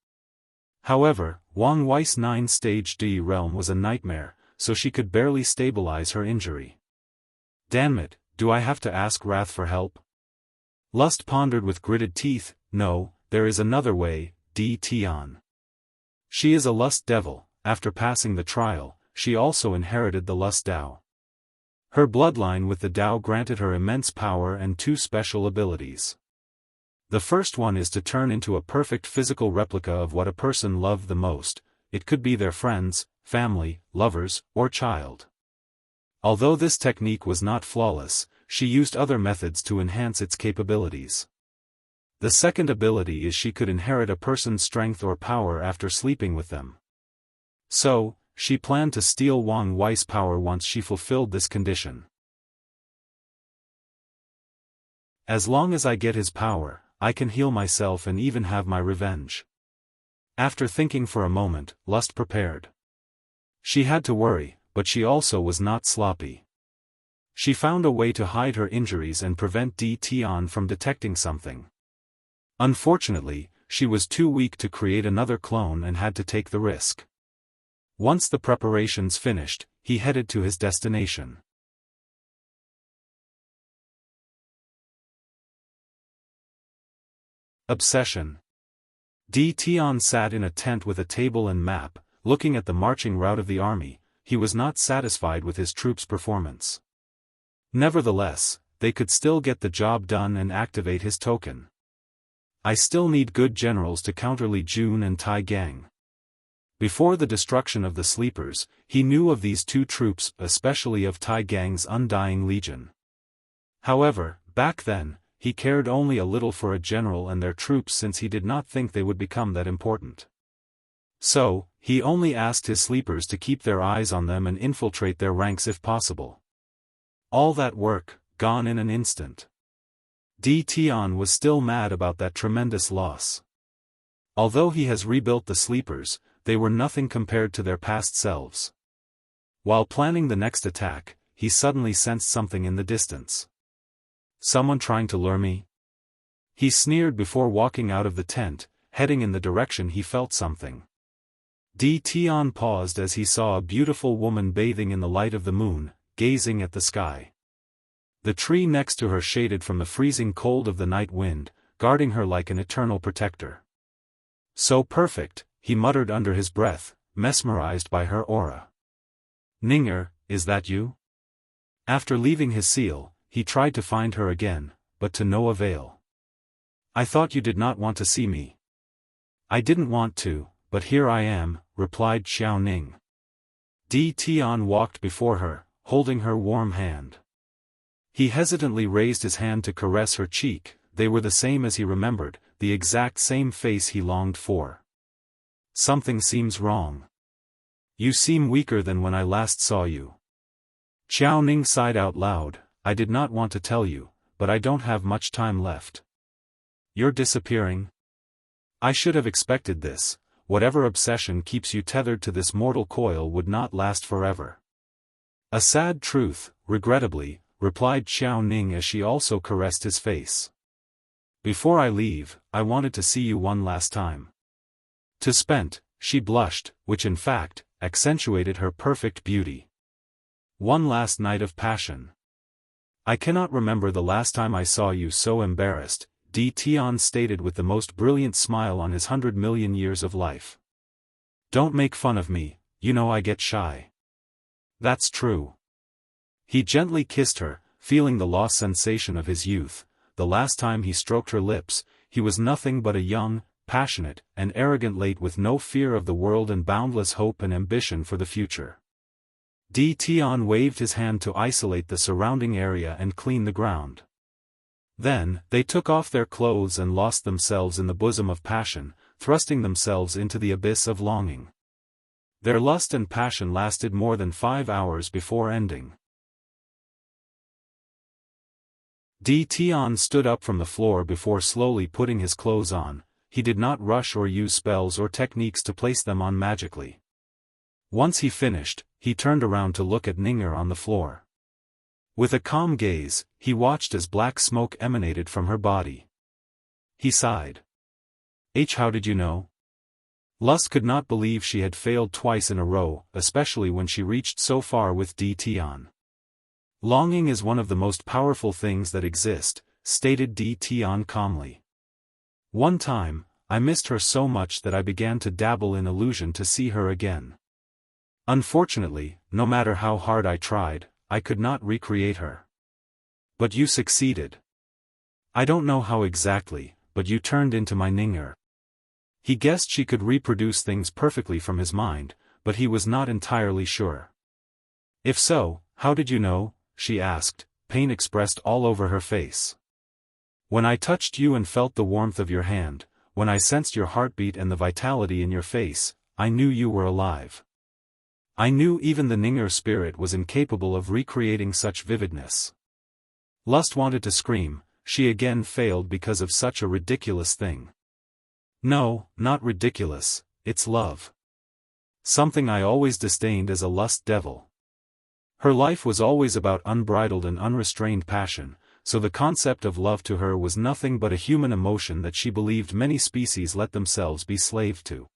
However, Wang Wei's 9-stage D realm was a nightmare, so she could barely stabilize her injury. Damn it, do I have to ask Wrath for help? Lust pondered with gritted teeth. No, there is another way, D Tian. She is a lust devil. After passing the trial, she also inherited the lust Dao. Her bloodline with the Dao granted her immense power and 2 special abilities. The first one is to turn into a perfect physical replica of what a person loved the most. It could be their friends, family, lovers, or child. Although this technique was not flawless, she used other methods to enhance its capabilities. The second ability is she could inherit a person's strength or power after sleeping with them. So, she planned to steal Wang Wei's power once she fulfilled this condition. As long as I get his power, I can heal myself and even have my revenge. After thinking for a moment, Lust prepared. She had to worry, but she also was not sloppy. She found a way to hide her injuries and prevent D Tian from detecting something. Unfortunately, she was too weak to create another clone and had to take the risk. Once the preparations finished, he headed to his destination. Obsession. D Tian sat in a tent with a table and map, looking at the marching route of the army. He was not satisfied with his troops' performance. Nevertheless, they could still get the job done and activate his token. I still need good generals to counter Li Jun and Tai Gang. Before the destruction of the Sleepers, he knew of these 2 troops, especially of Tai Gang's Undying Legion. However, back then, he cared only a little for a general and their troops since he did not think they would become that important. So, he only asked his Sleepers to keep their eyes on them and infiltrate their ranks if possible. All that work, gone in an instant. D Tian was still mad about that tremendous loss. Although he has rebuilt the Sleepers, they were nothing compared to their past selves. While planning the next attack, he suddenly sensed something in the distance. Someone trying to lure me? He sneered before walking out of the tent, heading in the direction he felt something. D Tian paused as he saw a beautiful woman bathing in the light of the moon, gazing at the sky. The tree next to her shaded from the freezing cold of the night wind, guarding her like an eternal protector. So perfect, he muttered under his breath, mesmerized by her aura. Ninger, is that you? After leaving his seal, he tried to find her again, but to no avail. I thought you did not want to see me. I didn't want to, but here I am, replied Xiao Ning. D Tian walked before her, holding her warm hand. He hesitantly raised his hand to caress her cheek. They were the same as he remembered, the exact same face he longed for. Something seems wrong. You seem weaker than when I last saw you. Xiao Ning sighed out loud. I did not want to tell you, but I don't have much time left. You're disappearing? I should have expected this. Whatever obsession keeps you tethered to this mortal coil would not last forever. A sad truth, regrettably, replied Xiao Ning as she also caressed his face. Before I leave, I wanted to see you one last time. To spent, she blushed, which in fact, accentuated her perfect beauty. One last night of passion. I cannot remember the last time I saw you so embarrassed, D Tian stated with the most brilliant smile on his 100 million years of life. Don't make fun of me, you know I get shy. That's true. He gently kissed her, feeling the lost sensation of his youth. The last time he stroked her lips, he was nothing but a young, passionate, and arrogant late with no fear of the world and boundless hope and ambition for the future. D Tian waved his hand to isolate the surrounding area and clean the ground. Then, they took off their clothes and lost themselves in the bosom of passion, thrusting themselves into the abyss of longing. Their lust and passion lasted more than 5 hours before ending. Di Tian stood up from the floor before slowly putting his clothes on. He did not rush or use spells or techniques to place them on magically. Once he finished, he turned around to look at Ninger on the floor. With a calm gaze, he watched as black smoke emanated from her body. He sighed. How did you know? Lust could not believe she had failed twice in a row, especially when she reached so far with Di Tian. Longing is one of the most powerful things that exist, stated Di Tian calmly. One time, I missed her so much that I began to dabble in illusion to see her again. Unfortunately, no matter how hard I tried, I could not recreate her. But you succeeded. I don't know how exactly, but you turned into my Ninger. He guessed she could reproduce things perfectly from his mind, but he was not entirely sure. If so, how did you know? She asked, pain expressed all over her face. When I touched you and felt the warmth of your hand, when I sensed your heartbeat and the vitality in your face, I knew you were alive. I knew even the Ninger spirit was incapable of recreating such vividness. Lust wanted to scream, she again failed because of such a ridiculous thing. No, not ridiculous, it's love. Something I always disdained as a lust devil. Her life was always about unbridled and unrestrained passion, so the concept of love to her was nothing but a human emotion that she believed many species let themselves be slaved to.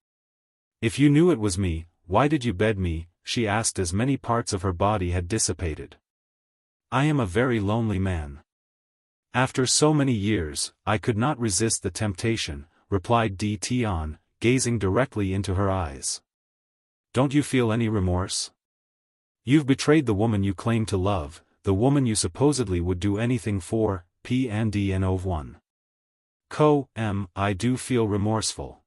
If you knew it was me, why did you bed me? She asked as many parts of her body had dissipated. I am a very lonely man. After so many years, I could not resist the temptation, replied Di Tian, gazing directly into her eyes. Don't you feel any remorse? You've betrayed the woman you claim to love, the woman you supposedly would do anything for, PNDNO1. I do feel remorseful.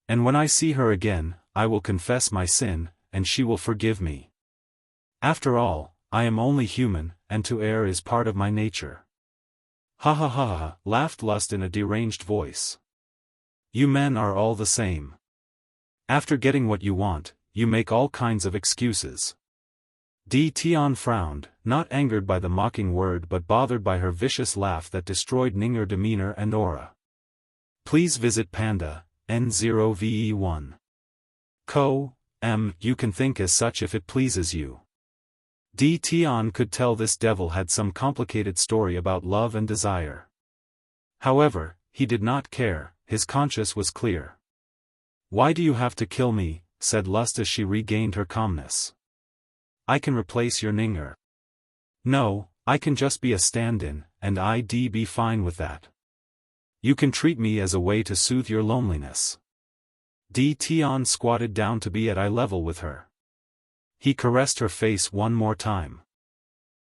And when I see her again, I will confess my sin, and she will forgive me. After all, I am only human, and to err is part of my nature. Ha ha ha ha, laughed Lust in a deranged voice. You men are all the same. After getting what you want, you make all kinds of excuses. Di Tian frowned, not angered by the mocking word but bothered by her vicious laugh that destroyed Ninger demeanor and aura. Please visit Panda, N0VE1. You can think as such if it pleases you. Di Tian could tell this devil had some complicated story about love and desire. However, he did not care, his conscience was clear. Why do you have to kill me? Said Lust as she regained her calmness. I can replace your Ninger. No, I can just be a stand-in, and I'd be fine with that. You can treat me as a way to soothe your loneliness. Di Tian squatted down to be at eye level with her. He caressed her face one more time.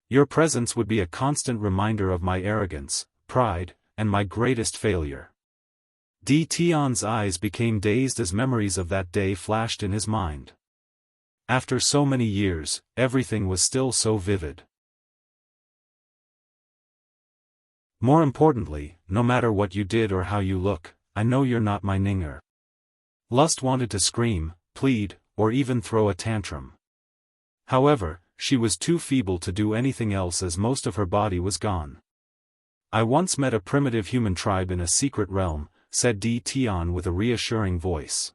Your presence would be a constant reminder of my arrogance, pride, and my greatest failure. Di Tian's eyes became dazed as memories of that day flashed in his mind. After so many years, everything was still so vivid. More importantly, no matter what you did or how you look, I know you're not my Ninger. Lust wanted to scream, plead, or even throw a tantrum. However, she was too feeble to do anything else as most of her body was gone. I once met a primitive human tribe in a secret realm, said Di Tian with a reassuring voice.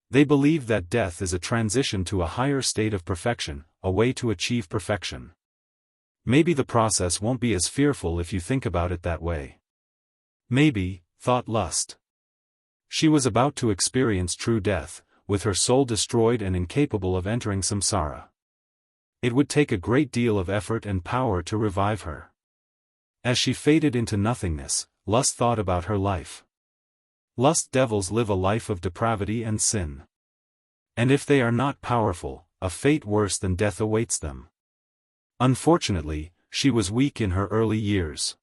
They believe that death is a transition to a higher state of perfection, a way to achieve perfection. Maybe the process won't be as fearful if you think about it that way. Maybe, thought Lust. She was about to experience true death, with her soul destroyed and incapable of entering samsara. It would take a great deal of effort and power to revive her. As she faded into nothingness, Lust thought about her life. Lust devils live a life of depravity and sin. And if they are not powerful, a fate worse than death awaits them. Unfortunately, she was weak in her early years.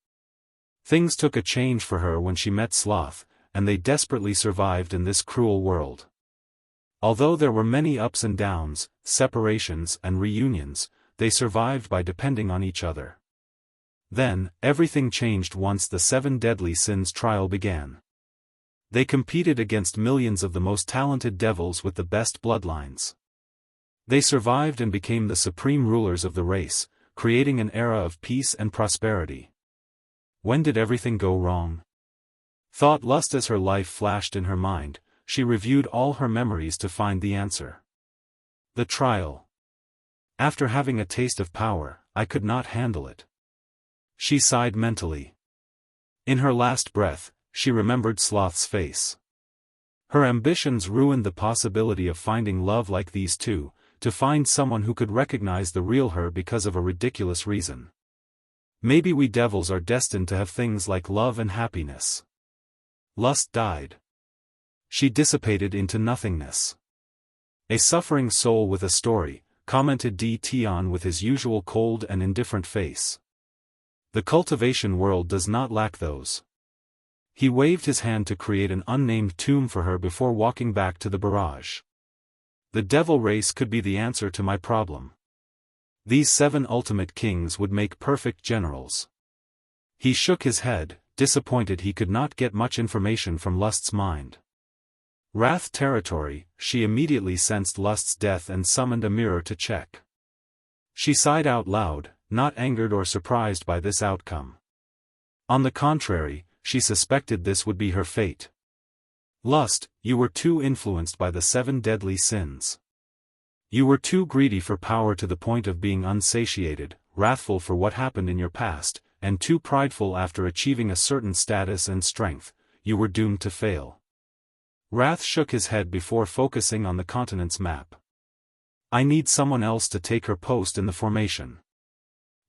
Things took a change for her when she met Sloth, and they desperately survived in this cruel world. Although there were many ups and downs, separations and reunions, they survived by depending on each other. Then, everything changed once the 7 Deadly Sins trial began. They competed against millions of the most talented devils with the best bloodlines. They survived and became the supreme rulers of the race, creating an era of peace and prosperity. When did everything go wrong? Thought lust as her life flashed in her mind, she reviewed all her memories to find the answer. The trial. After having a taste of power, I could not handle it. She sighed mentally. In her last breath, she remembered Sloth's face. Her ambitions ruined the possibility of finding love like these two, to find someone who could recognize the real her because of a ridiculous reason. Maybe we devils are destined to have things like love and happiness. Lust died. She dissipated into nothingness. A suffering soul with a story, commented D. Tian with his usual cold and indifferent face. The cultivation world does not lack those. He waved his hand to create an unnamed tomb for her before walking back to the barrage. The devil race could be the answer to my problem. These 7 ultimate kings would make perfect generals. He shook his head, disappointed he could not get much information from Lust's mind. Wrath territory, she immediately sensed Lust's death and summoned a mirror to check. She sighed out loud, not angered or surprised by this outcome. On the contrary, she suspected this would be her fate. Lust, you were too influenced by the 7 deadly sins. You were too greedy for power to the point of being unsatiated, wrathful for what happened in your past, and too prideful after achieving a certain status and strength. You were doomed to fail. Wrath shook his head before focusing on the continent's map. I need someone else to take her post in the formation.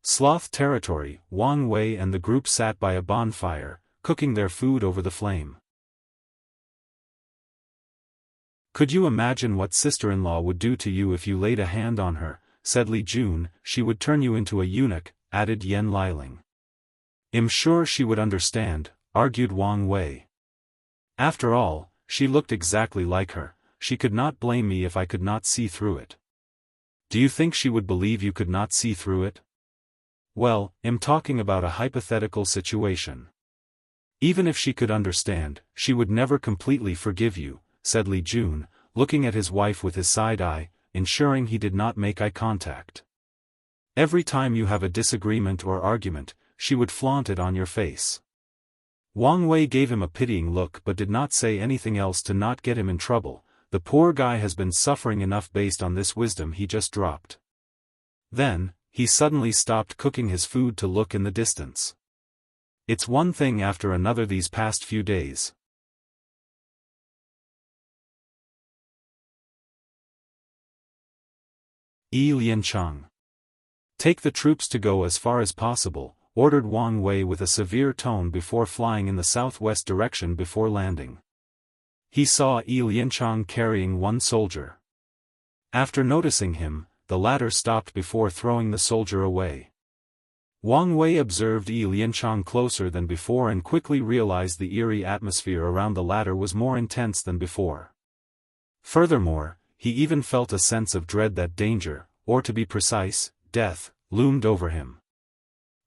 Sloth territory, Wang Wei and the group sat by a bonfire, cooking their food over the flame. Could you imagine what sister-in-law would do to you if you laid a hand on her, said Li Jun. She would turn you into a eunuch, added Yen Liling. I'm sure she would understand, argued Wang Wei. After all, she looked exactly like her, she could not blame me if I could not see through it. Do you think she would believe you could not see through it? Well, I'm talking about a hypothetical situation. Even if she could understand, she would never completely forgive you, said Li Jun, looking at his wife with his side eye, ensuring he did not make eye contact. Every time you have a disagreement or argument, she would flaunt it on your face. Wang Wei gave him a pitying look but did not say anything else to not get him in trouble. The poor guy has been suffering enough based on this wisdom he just dropped. Then, he suddenly stopped cooking his food to look in the distance. It's one thing after another these past few days. Yi Liancheng. Take the troops to go as far as possible, ordered Wang Wei with a severe tone before flying in the southwest direction before landing. He saw Yi Liancheng carrying one soldier. After noticing him, the latter stopped before throwing the soldier away. Wang Wei observed Yi Liancheng closer than before and quickly realized the eerie atmosphere around the latter was more intense than before. Furthermore, he even felt a sense of dread that danger, or to be precise, death, loomed over him.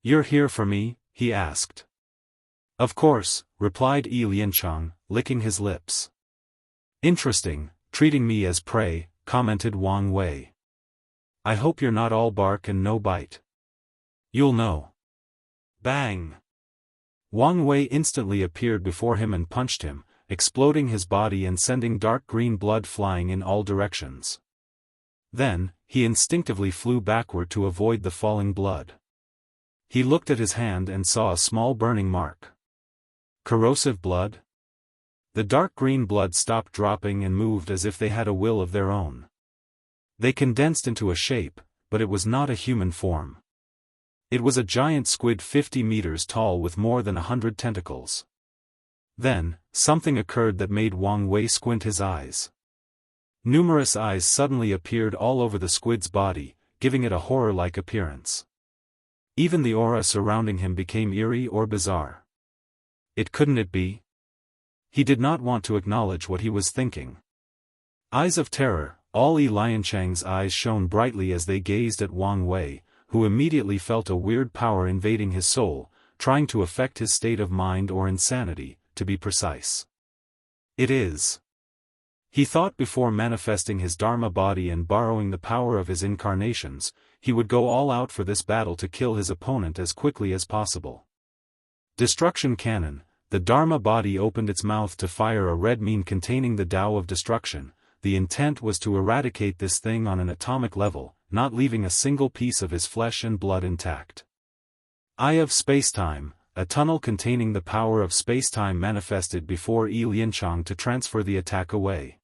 "You're here for me?" he asked. "Of course," replied Yi Liancheng, licking his lips. "Interesting, treating me as prey," commented Wang Wei. "I hope you're not all bark and no bite. You'll know." Bang! Wang Wei instantly appeared before him and punched him, exploding his body and sending dark green blood flying in all directions. Then, he instinctively flew backward to avoid the falling blood. He looked at his hand and saw a small burning mark. Corrosive blood? The dark green blood stopped dropping and moved as if they had a will of their own. They condensed into a shape, but it was not a human form. It was a giant squid 50 meters tall with more than 100 tentacles. Then, something occurred that made Wang Wei squint his eyes. Numerous eyes suddenly appeared all over the squid's body, giving it a horror-like appearance. Even the aura surrounding him became eerie or bizarre. Couldn't it be? He did not want to acknowledge what he was thinking. Eyes of terror, all Yi Liancheng's eyes shone brightly as they gazed at Wang Wei, who immediately felt a weird power invading his soul, trying to affect his state of mind or insanity, to be precise. It is. He thought before manifesting his Dharma body and borrowing the power of his incarnations, he would go all out for this battle to kill his opponent as quickly as possible. Destruction cannon. The Dharma body opened its mouth to fire a red mine containing the Tao of destruction. The intent was to eradicate this thing on an atomic level, not leaving a single piece of his flesh and blood intact. Eye of Spacetime. A tunnel containing the power of spacetime manifested before Yi Lianchang to transfer the attack away.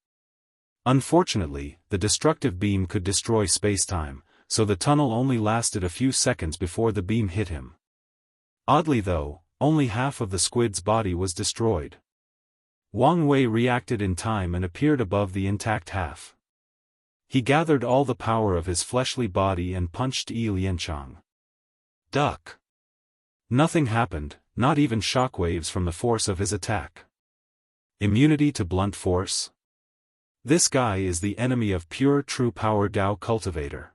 Unfortunately, the destructive beam could destroy spacetime, so the tunnel only lasted a few seconds before the beam hit him. Oddly though, only half of the squid's body was destroyed. Wang Wei reacted in time and appeared above the intact half. He gathered all the power of his fleshly body and punched Yi Lianchang. Duck. Nothing happened, not even shockwaves from the force of his attack. Immunity to blunt force? This guy is the enemy of pure true power Tao cultivator.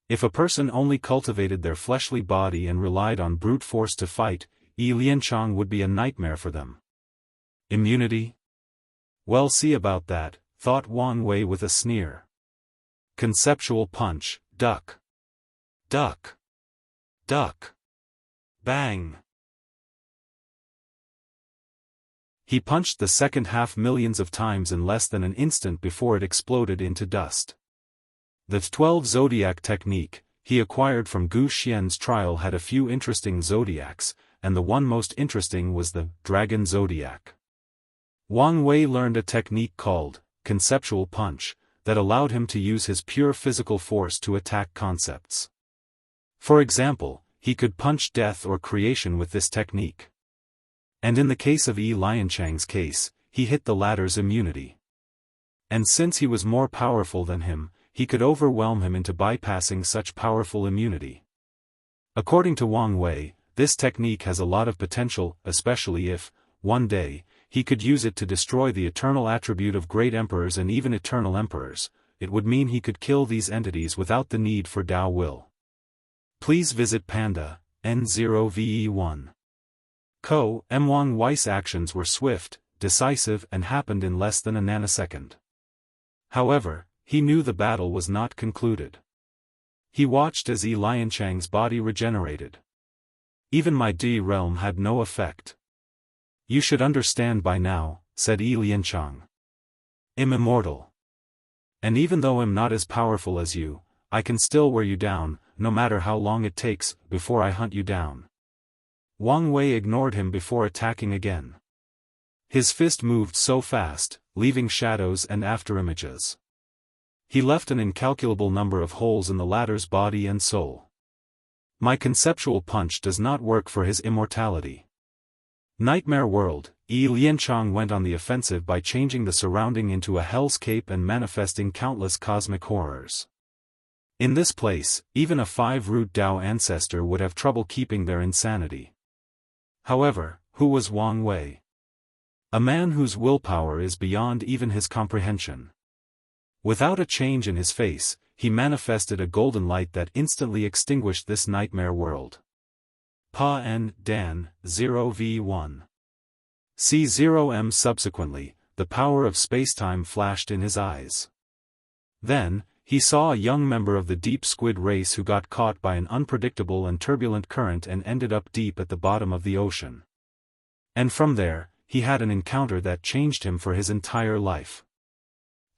If a person only cultivated their fleshly body and relied on brute force to fight, Yi Lianchang would be a nightmare for them. Immunity? Well, see about that, thought Wang Wei with a sneer. Conceptual punch, duck. Duck. Duck. Bang! He punched the second half millions of times in less than an instant before it exploded into dust. The 12 zodiac technique, he acquired from Gu Xian's trial, had a few interesting zodiacs, and the one most interesting was the dragon zodiac. Wang Wei learned a technique called conceptual punch, that allowed him to use his pure physical force to attack concepts. For example, he could punch death or creation with this technique. And in the case of Yi Lianchang's case, he hit the latter's immunity. And since he was more powerful than him, he could overwhelm him into bypassing such powerful immunity. According to Wang Wei, this technique has a lot of potential, especially if, one day, he could use it to destroy the eternal attribute of great emperors and even eternal emperors. It would mean he could kill these entities without the need for Tao will. Please visit Panda, N0VE1. Wang Wei's actions were swift, decisive and happened in less than a nanosecond. However, he knew the battle was not concluded. He watched as Yi Lianchang's body regenerated. Even my D realm had no effect. You should understand by now, said Yi Lianchang. I'm immortal. And even though I'm not as powerful as you, I can still wear you down, no matter how long it takes, before I hunt you down. Wang Wei ignored him before attacking again. His fist moved so fast, leaving shadows and afterimages. He left an incalculable number of holes in the latter's body and soul. My conceptual punch does not work for his immortality. Nightmare world. Yi Lianchang went on the offensive by changing the surrounding into a hellscape and manifesting countless cosmic horrors. In this place, even a 5-root Tao ancestor would have trouble keeping their insanity. However, who was Wang Wei? A man whose willpower is beyond even his comprehension. Without a change in his face, he manifested a golden light that instantly extinguished this nightmare world. Pa N Dan 0v1. C0M. Subsequently, the power of spacetime flashed in his eyes. Then, he saw a young member of the deep squid race who got caught by an unpredictable and turbulent current and ended up deep at the bottom of the ocean. And from there, he had an encounter that changed him for his entire life.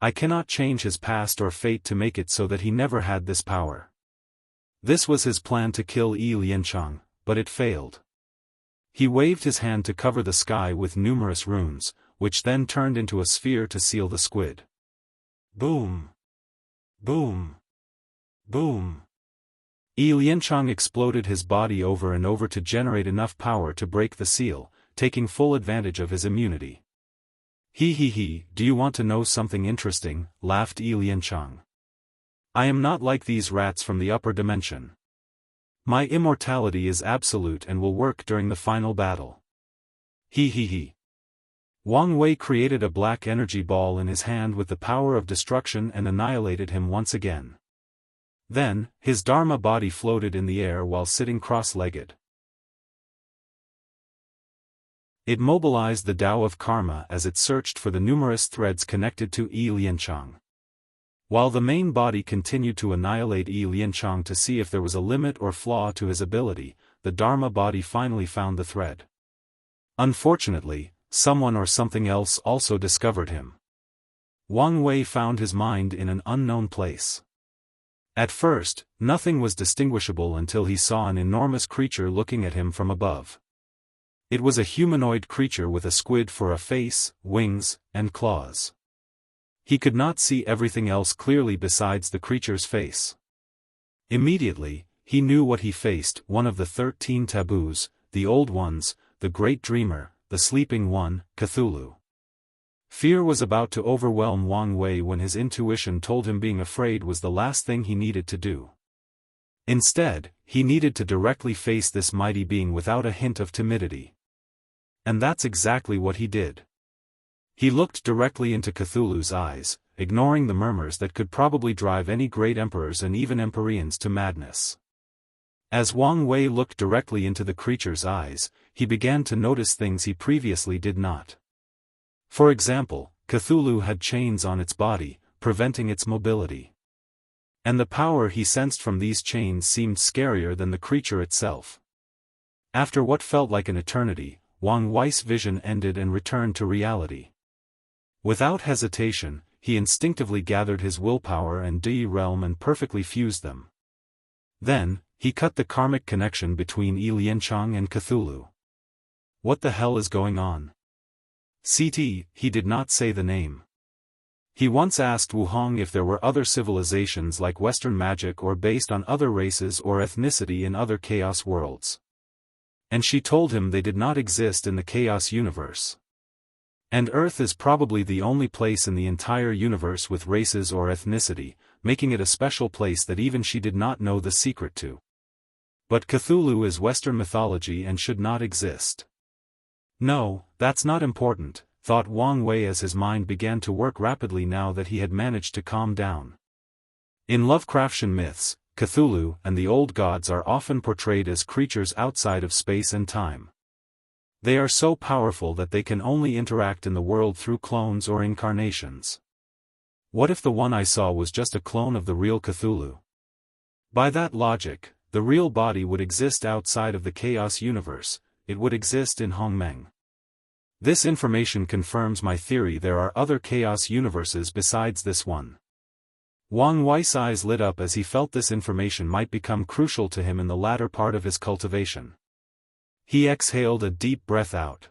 I cannot change his past or fate to make it so that he never had this power. This was his plan to kill Yi Lianchang, but it failed. He waved his hand to cover the sky with numerous runes, which then turned into a sphere to seal the squid. Boom! Boom! Boom! Yi Lianchang exploded his body over and over to generate enough power to break the seal, taking full advantage of his immunity. He, do you want to know something interesting? Laughed Yi Lianchang. I am not like these rats from the upper dimension. My immortality is absolute and will work during the final battle. He. Wang Wei created a black energy ball in his hand with the power of destruction and annihilated him once again. Then, his Dharma body floated in the air while sitting cross-legged. It mobilized the Tao of Karma as it searched for the numerous threads connected to Yi Lianchang. While the main body continued to annihilate Yi Lianchang to see if there was a limit or flaw to his ability, the Dharma body finally found the thread. Unfortunately, someone or something else also discovered him. Wang Wei found his mind in an unknown place. At first, nothing was distinguishable until he saw an enormous creature looking at him from above. It was a humanoid creature with a squid for a face, wings, and claws. He could not see everything else clearly besides the creature's face. Immediately, he knew what he faced: one of the 13 taboos, the old ones, the great dreamer, the sleeping one, Cthulhu. Fear was about to overwhelm Wang Wei when his intuition told him being afraid was the last thing he needed to do. Instead, he needed to directly face this mighty being without a hint of timidity. And that's exactly what he did. He looked directly into Cthulhu's eyes, ignoring the murmurs that could probably drive any great emperors and even empyreans to madness. As Wang Wei looked directly into the creature's eyes, he began to notice things he previously did not. For example, Cthulhu had chains on its body, preventing its mobility. And the power he sensed from these chains seemed scarier than the creature itself. After what felt like an eternity, Wang Wei's vision ended and returned to reality. Without hesitation, he instinctively gathered his willpower and Di realm and perfectly fused them. Then, he cut the karmic connection between Yi Lianchang and Cthulhu. What the hell is going on? He did not say the name. He once asked Wu Hong if there were other civilizations like Western magic or based on other races or ethnicity in other chaos worlds. And she told him they did not exist in the chaos universe. And Earth is probably the only place in the entire universe with races or ethnicity, making it a special place that even she did not know the secret to. But Cthulhu is Western mythology and should not exist. No, that's not important, thought Wang Wei as his mind began to work rapidly now that he had managed to calm down. In Lovecraftian myths, Cthulhu and the old gods are often portrayed as creatures outside of space and time. They are so powerful that they can only interact in the world through clones or incarnations. What if the one I saw was just a clone of the real Cthulhu? By that logic, the real body would exist outside of the chaos universe. It would exist in Hongmeng. This information confirms my theory there are other chaos universes besides this one. Wang Wei's eyes lit up as he felt this information might become crucial to him in the latter part of his cultivation. He exhaled a deep breath out.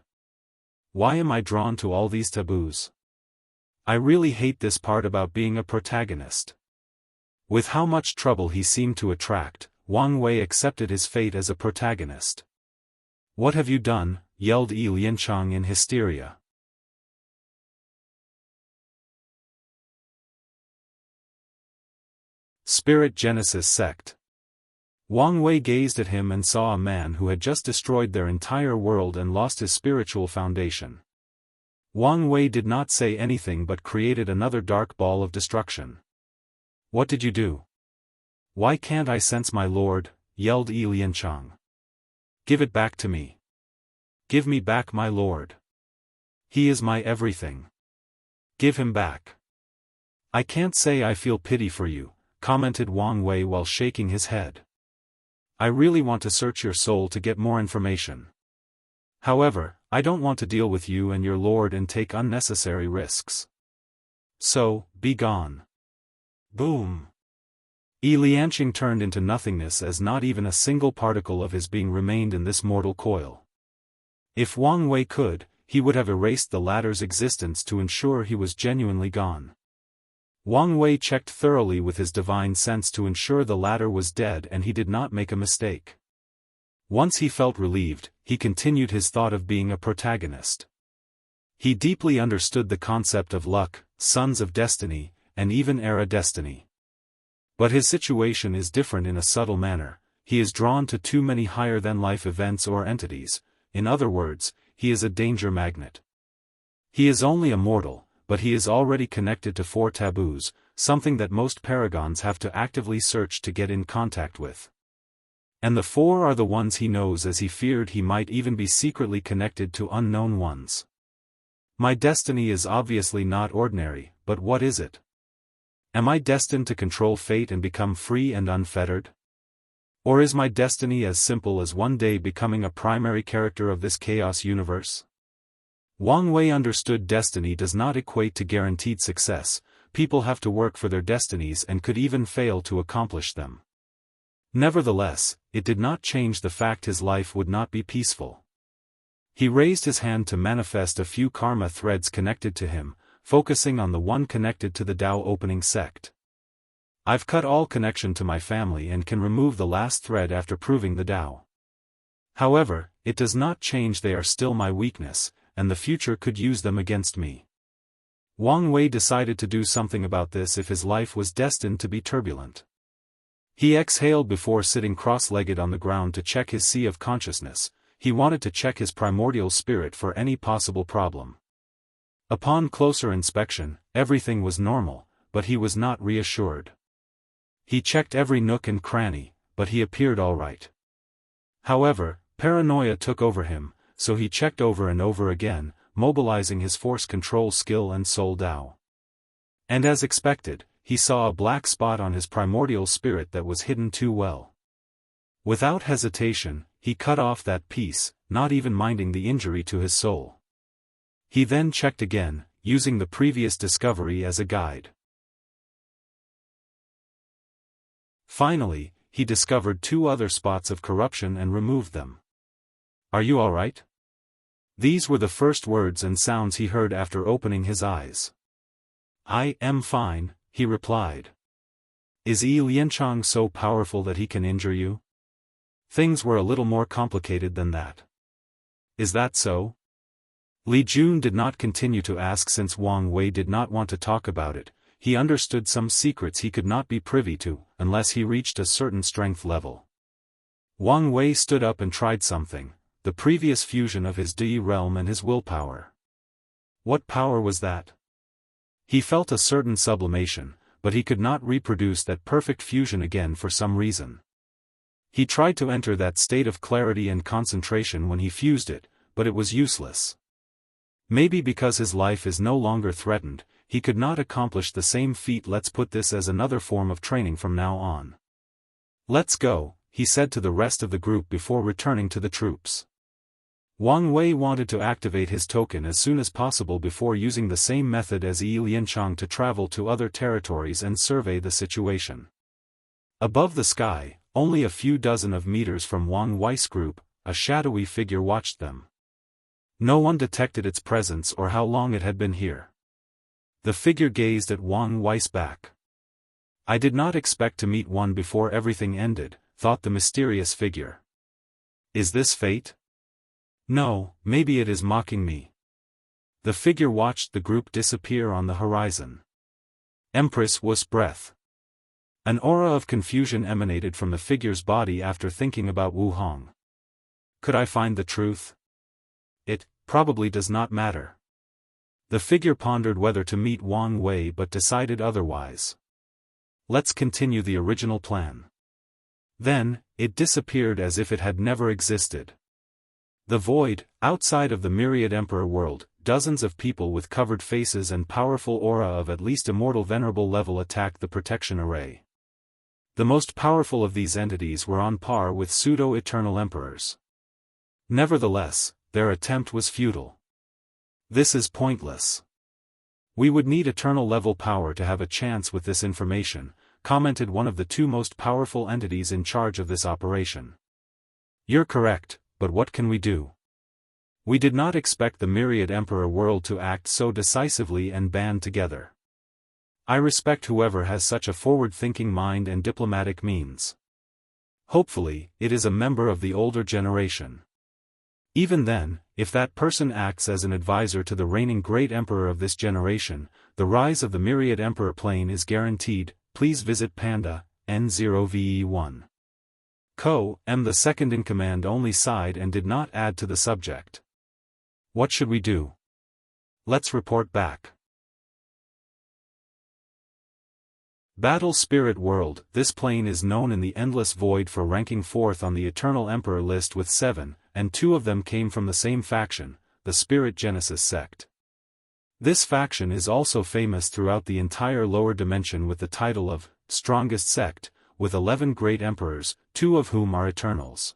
Why am I drawn to all these taboos? I really hate this part about being a protagonist. With how much trouble he seemed to attract, Wang Wei accepted his fate as a protagonist. What have you done? Yelled Yi Lianchang in hysteria. Spirit Genesis sect. Wang Wei gazed at him and saw a man who had just destroyed their entire world and lost his spiritual foundation. Wang Wei did not say anything but created another dark ball of destruction. What did you do? Why can't I sense my lord? Yelled Yi Lianchang. Give it back to me. Give me back my lord. He is my everything. Give him back. I can't say I feel pity for you, commented Wang Wei while shaking his head. I really want to search your soul to get more information. However, I don't want to deal with you and your lord and take unnecessary risks. So, be gone. Boom. Yi Lianchang turned into nothingness as not even a single particle of his being remained in this mortal coil. If Wang Wei could, he would have erased the latter's existence to ensure he was genuinely gone. Wang Wei checked thoroughly with his divine sense to ensure the latter was dead and he did not make a mistake. Once he felt relieved, he continued his thought of being a protagonist. He deeply understood the concept of luck, sons of destiny, and even era destiny. But his situation is different in a subtle manner. He is drawn to too many higher-than-life events or entities. In other words, he is a danger magnet. He is only a mortal, but he is already connected to 4 taboos, something that most paragons have to actively search to get in contact with. And the 4 are the ones he knows, as he feared he might even be secretly connected to unknown ones. My destiny is obviously not ordinary, but what is it? Am I destined to control fate and become free and unfettered? Or is my destiny as simple as one day becoming a primary character of this chaos universe? Wang Wei understood destiny does not equate to guaranteed success. People have to work for their destinies and could even fail to accomplish them. Nevertheless, it did not change the fact his life would not be peaceful. He raised his hand to manifest a few karma threads connected to him, focusing on the one connected to the Dao opening sect. I've cut all connection to my family and can remove the last thread after proving the Dao. However, it does not change they are still my weakness, and the future could use them against me. Wang Wei decided to do something about this if his life was destined to be turbulent. He exhaled before sitting cross-legged on the ground to check his sea of consciousness. He wanted to check his primordial spirit for any possible problem. Upon closer inspection, everything was normal, but he was not reassured. He checked every nook and cranny, but he appeared all right. However, paranoia took over him, so he checked over and over again, mobilizing his force control skill and soul Dao. And as expected, he saw a black spot on his primordial spirit that was hidden too well. Without hesitation, he cut off that piece, not even minding the injury to his soul. He then checked again, using the previous discovery as a guide. Finally, he discovered 2 other spots of corruption and removed them. "Are you all right?" These were the first words and sounds he heard after opening his eyes. "I am fine," he replied. "Is Yi Lianchang so powerful that he can injure you?" Things were a little more complicated than that. "Is that so?" Li Jun did not continue to ask since Wang Wei did not want to talk about it. He understood some secrets he could not be privy to, unless he reached a certain strength level. Wang Wei stood up and tried something, the previous fusion of his Di realm and his willpower. What power was that? He felt a certain sublimation, but he could not reproduce that perfect fusion again for some reason. He tried to enter that state of clarity and concentration when he fused it, but it was useless. Maybe because his life is no longer threatened, he could not accomplish the same feat. Let's put this as another form of training from now on. "Let's go," he said to the rest of the group before returning to the troops. Wang Wei wanted to activate his token as soon as possible before using the same method as Yi Lianchang to travel to other territories and survey the situation. Above the sky, only a few dozen of meters from Wang Wei's group, a shadowy figure watched them. No one detected its presence or how long it had been here. The figure gazed at Wang Wei's back. "I did not expect to meet one before everything ended," thought the mysterious figure. "Is this fate? No, maybe it is mocking me." The figure watched the group disappear on the horizon. Empress was breath. An aura of confusion emanated from the figure's body after thinking about Wu Hong. Could I find the truth? It probably does not matter. The figure pondered whether to meet Wang Wei but decided otherwise. Let's continue the original plan. Then, it disappeared as if it had never existed. The void, outside of the myriad emperor world, dozens of people with covered faces and powerful aura of at least immortal venerable level attacked the protection array. The most powerful of these entities were on par with pseudo-eternal emperors. Nevertheless, their attempt was futile. This is pointless. We would need eternal level power to have a chance with this information, commented one of the 2 most powerful entities in charge of this operation. You're correct. But what can we do? We did not expect the myriad emperor world to act so decisively and band together. I respect whoever has such a forward-thinking mind and diplomatic means. Hopefully, it is a member of the older generation. Even then, if that person acts as an advisor to the reigning great emperor of this generation, the rise of the myriad emperor plane is guaranteed. Please visit Panda, N0VE1. Co-M the second-in-command only sighed and did not add to the subject. What should we do? Let's report back. Battle Spirit World. This plane is known in the Endless Void for ranking 4th on the Eternal Emperor list with 7, and 2 of them came from the same faction, the Spirit Genesis sect. This faction is also famous throughout the entire lower dimension with the title of Strongest Sect, with 11 great emperors, 2 of whom are eternals.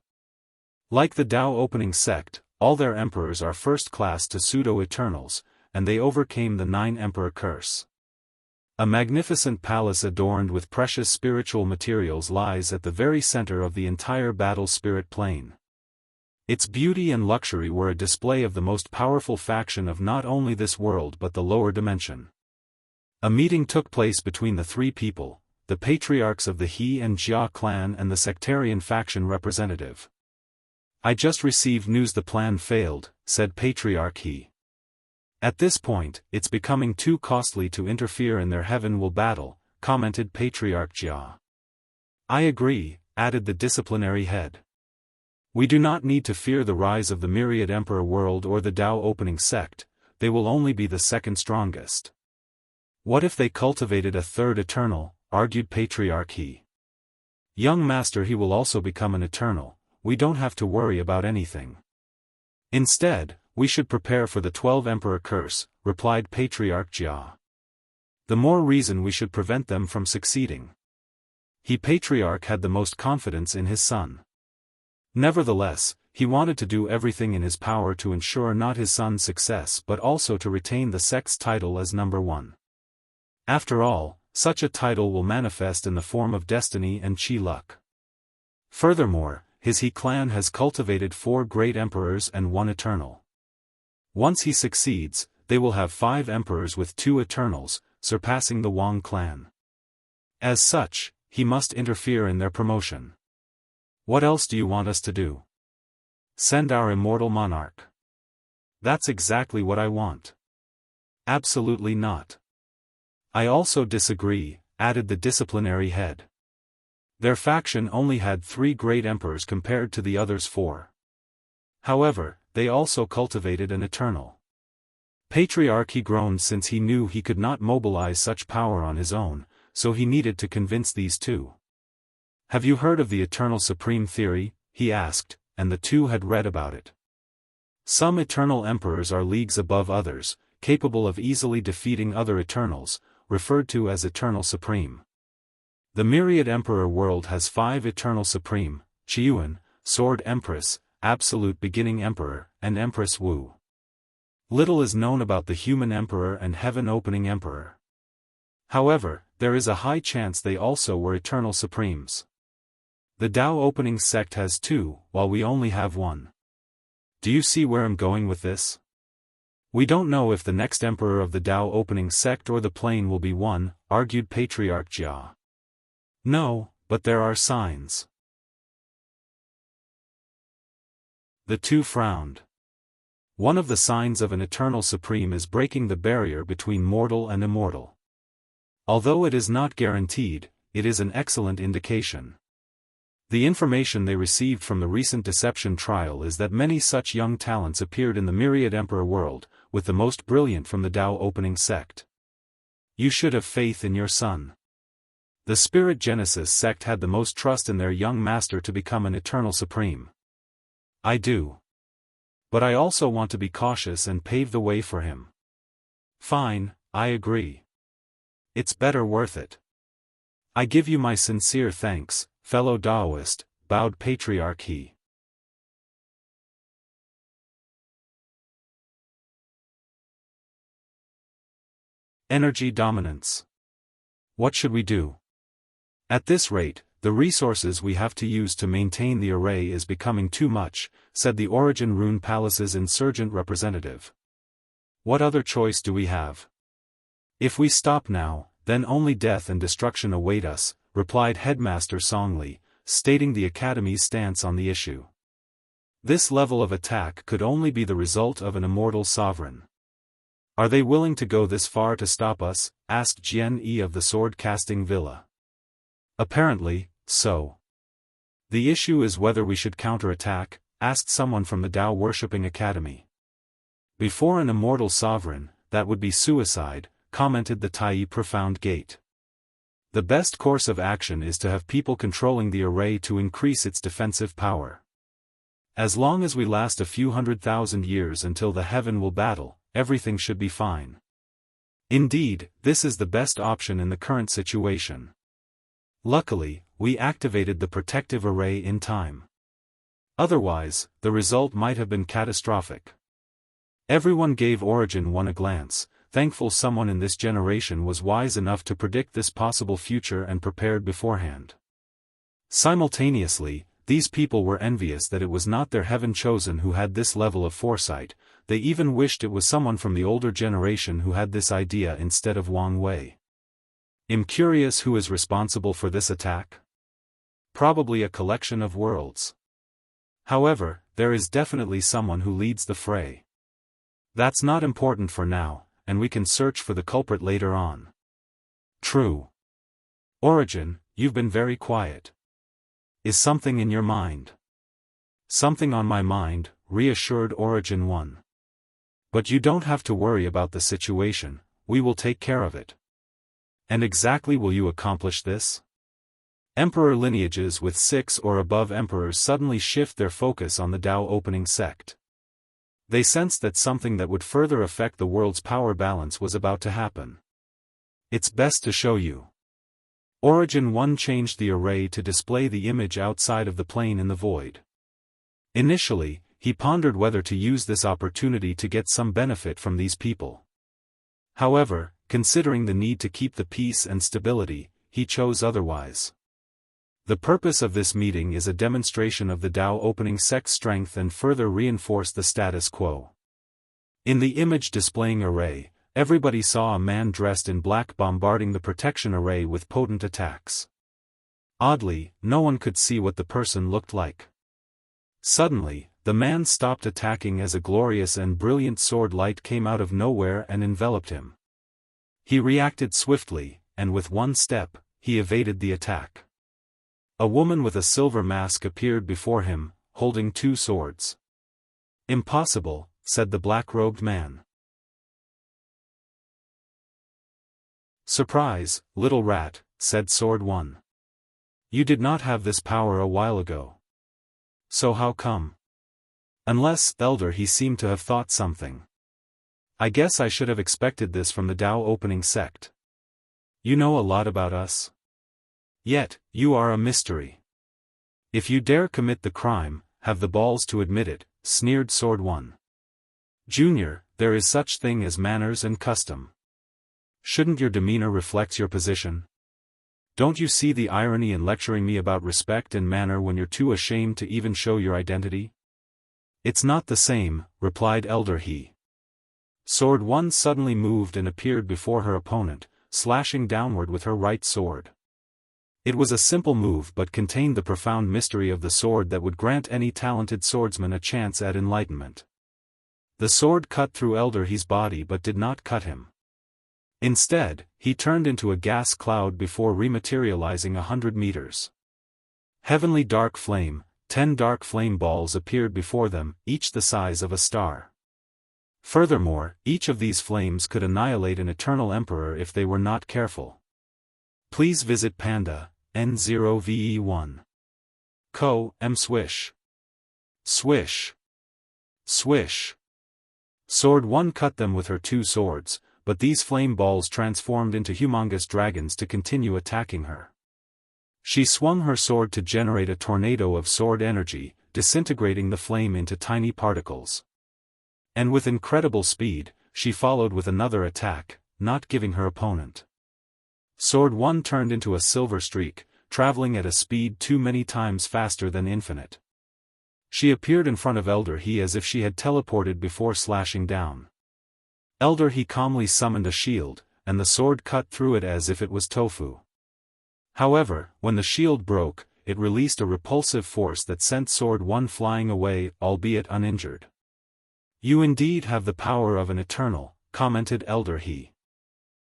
Like the Dao opening sect, all their emperors are first class to pseudo-eternals, and they overcame the 9 emperor curse. A magnificent palace adorned with precious spiritual materials lies at the very center of the entire battle spirit plane. Its beauty and luxury were a display of the most powerful faction of not only this world but the lower dimension. A meeting took place between the 3 people, the patriarchs of the He and Jia clan and the sectarian faction representative. "I just received news the plan failed," said Patriarch He. "At this point, it's becoming too costly to interfere in their heaven will battle," commented Patriarch Jia. "I agree," added the disciplinary head. "We do not need to fear the rise of the myriad emperor world or the Dao opening sect, they will only be the second strongest." "What if they cultivated a third eternal?" argued Patriarch He. "Young master, he will also become an eternal, we don't have to worry about anything." "Instead, we should prepare for the 12 emperor curse," replied Patriarch Jia. "The more reason we should prevent them from succeeding." He Patriarch had the most confidence in his son. Nevertheless, he wanted to do everything in his power to ensure not his son's success but also to retain the sect's title as number 1. After all, such a title will manifest in the form of destiny and chi luck. Furthermore, his He clan has cultivated 4 great emperors and 1 eternal. Once he succeeds, they will have 5 emperors with 2 eternals, surpassing the Wang clan. As such, he must interfere in their promotion. "What else do you want us to do?" "Send our immortal monarch." "That's exactly what I want." "Absolutely not." "I also disagree," added the disciplinary head. "Their faction only had 3 great emperors compared to the others 4. However, they also cultivated an eternal." Patriarch He groaned since he knew he could not mobilize such power on his own, so he needed to convince these 2. "Have you heard of the Eternal Supreme theory?" he asked, and the 2 had read about it. "Some eternal emperors are leagues above others, capable of easily defeating other eternals, referred to as Eternal Supreme. The myriad emperor world has 5 Eternal Supreme, Qiuan, Sword Empress, Absolute Beginning Emperor, and Empress Wu. Little is known about the Human Emperor and Heaven Opening Emperor. However, there is a high chance they also were Eternal Supremes. The Dao Opening sect has 2, while we only have 1. Do you see where I'm going with this? We don't know if the next emperor of the Dao Opening sect or the plane will be 1, argued Patriarch Jia. No, but there are signs." The 2 frowned. One of the signs of an Eternal Supreme is breaking the barrier between mortal and immortal. Although it is not guaranteed, it is an excellent indication. The information they received from the recent deception trial is that many such young talents appeared in the myriad emperor world, with the most brilliant from the Dao Opening sect. You should have faith in your son. The Spirit Genesis sect had the most trust in their young master to become an Eternal Supreme. I do. But I also want to be cautious and pave the way for him. Fine, I agree. It's better worth it. I give you my sincere thanks, fellow Daoist, bowed Patriarch He. Energy dominance. What should we do? At this rate, the resources we have to use to maintain the array is becoming too much, said the Origin Rune Palace's insurgent representative. What other choice do we have? If we stop now, then only death and destruction await us, replied Headmaster Songli, stating the Academy's stance on the issue. This level of attack could only be the result of an immortal sovereign. Are they willing to go this far to stop us? Asked Jian Yi of the sword-casting villa. Apparently, so. The issue is whether we should counterattack, asked someone from the Dao Worshipping Academy. Before an immortal sovereign, that would be suicide, commented the Tai Profound Gate. The best course of action is to have people controlling the array to increase its defensive power. As long as we last a few 100,000 years until the heaven will battle, everything should be fine. Indeed, this is the best option in the current situation. Luckily, we activated the protective array in time. Otherwise, the result might have been catastrophic. Everyone gave Origin 1 a glance, thankful someone in this generation was wise enough to predict this possible future and prepared beforehand. Simultaneously, these people were envious that it was not their heaven chosen who had this level of foresight. They even wished it was someone from the older generation who had this idea instead of Wang Wei. I'm curious who is responsible for this attack? Probably a collection of worlds. However, there is definitely someone who leads the fray. That's not important for now, and we can search for the culprit later on. True. Origin, you've been very quiet. Is something in your mind? Something on my mind, reassured Origin 1. But you don't have to worry about the situation, we will take care of it. And exactly will you accomplish this? Emperor lineages with 6 or above emperors suddenly shift their focus on the Dao opening sect. They sensed that something that would further affect the world's power balance was about to happen. It's best to show you. Origin 1 changed the array to display the image outside of the plane in the void. Initially, he pondered whether to use this opportunity to get some benefit from these people. However, considering the need to keep the peace and stability, he chose otherwise. The purpose of this meeting is a demonstration of the Dao opening sect's strength and further reinforce the status quo. In the image displaying array, everybody saw a man dressed in black bombarding the protection array with potent attacks. Oddly, no one could see what the person looked like. Suddenly, the man stopped attacking as a glorious and brilliant sword light came out of nowhere and enveloped him. He reacted swiftly, and with one step, he evaded the attack. A woman with a silver mask appeared before him, holding 2 swords. "Impossible," said the black-robed man. "Surprise, little rat," said Sword 1. "You did not have this power a while ago. So how come?" Unless, Elder, he seemed to have thought something. "I guess I should have expected this from the Dao opening sect. You know a lot about us. Yet, you are a mystery. If you dare commit the crime, have the balls to admit it," sneered Sword 1. "Junior, there is such thing as manners and custom. Shouldn't your demeanor reflect your position? Don't you see the irony in lecturing me about respect and manner when you're too ashamed to even show your identity?" "It's not the same," replied Elder He. Sword 1 suddenly moved and appeared before her opponent, slashing downward with her right sword. It was a simple move but contained the profound mystery of the sword that would grant any talented swordsman a chance at enlightenment. The sword cut through Elder He's body but did not cut him. Instead, he turned into a gas cloud before rematerializing 100 meters. Heavenly dark flame, 10 dark flame balls appeared before them, each the size of a star. Furthermore, each of these flames could annihilate an eternal emperor if they were not careful. Please visit Panda, N0VE1. Co, M swish. Swish. Swish. Sword 1 cut them with her 2 swords, but these flame balls transformed into humongous dragons to continue attacking her. She swung her sword to generate a tornado of sword energy, disintegrating the flame into tiny particles. And with incredible speed, she followed with another attack, not giving her opponent. Sword 1 turned into a silver streak, traveling at a speed too many times faster than infinite. She appeared in front of Elder He as if she had teleported before slashing down. Elder He calmly summoned a shield, and the sword cut through it as if it was tofu. However, when the shield broke, it released a repulsive force that sent Sword 1 flying away, albeit uninjured. "You indeed have the power of an eternal," commented Elder He.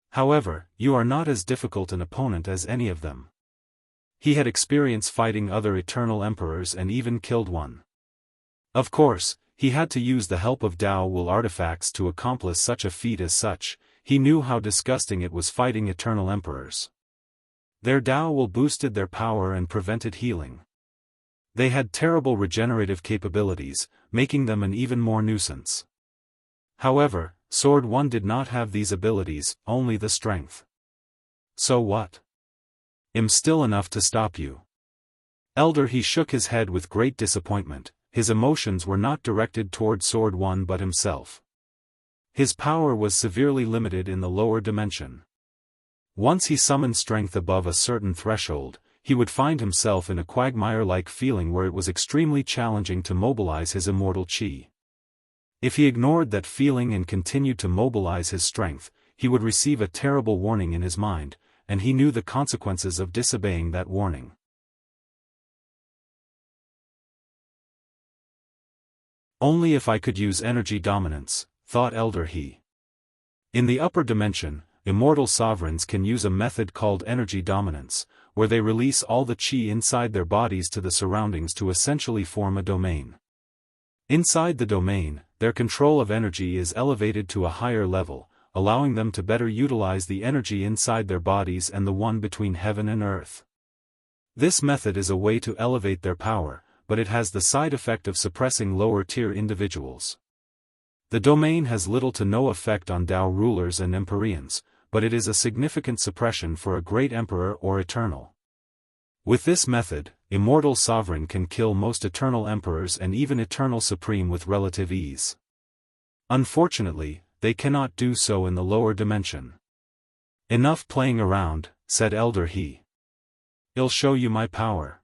"However, you are not as difficult an opponent as any of them." He had experience fighting other eternal emperors and even killed one. Of course, he had to use the help of Daoist artifacts to accomplish such a feat. As such, he knew how disgusting it was fighting eternal emperors. Their Daoist boosted their power and prevented healing. They had terrible regenerative capabilities, making them an even more nuisance. However, Sword 1 did not have these abilities, only the strength. So what? I'm still enough to stop you. Elder He shook his head with great disappointment. His emotions were not directed toward Sword One but himself. His power was severely limited in the lower dimension. Once he summoned strength above a certain threshold, he would find himself in a quagmire-like feeling where it was extremely challenging to mobilize his immortal chi. If he ignored that feeling and continued to mobilize his strength, he would receive a terrible warning in his mind, and he knew the consequences of disobeying that warning. Only if I could use energy dominance, thought Elder He. In the upper dimension, immortal sovereigns can use a method called energy dominance, where they release all the chi inside their bodies to the surroundings to essentially form a domain. Inside the domain, their control of energy is elevated to a higher level, allowing them to better utilize the energy inside their bodies and the one between heaven and earth. This method is a way to elevate their power, but it has the side effect of suppressing lower-tier individuals. The domain has little to no effect on Dao rulers and empyreans, but it is a significant suppression for a great emperor or eternal. With this method, immortal sovereign can kill most eternal emperors and even eternal supreme with relative ease. Unfortunately, they cannot do so in the lower dimension. Enough playing around, said Elder He. I'll show you my power.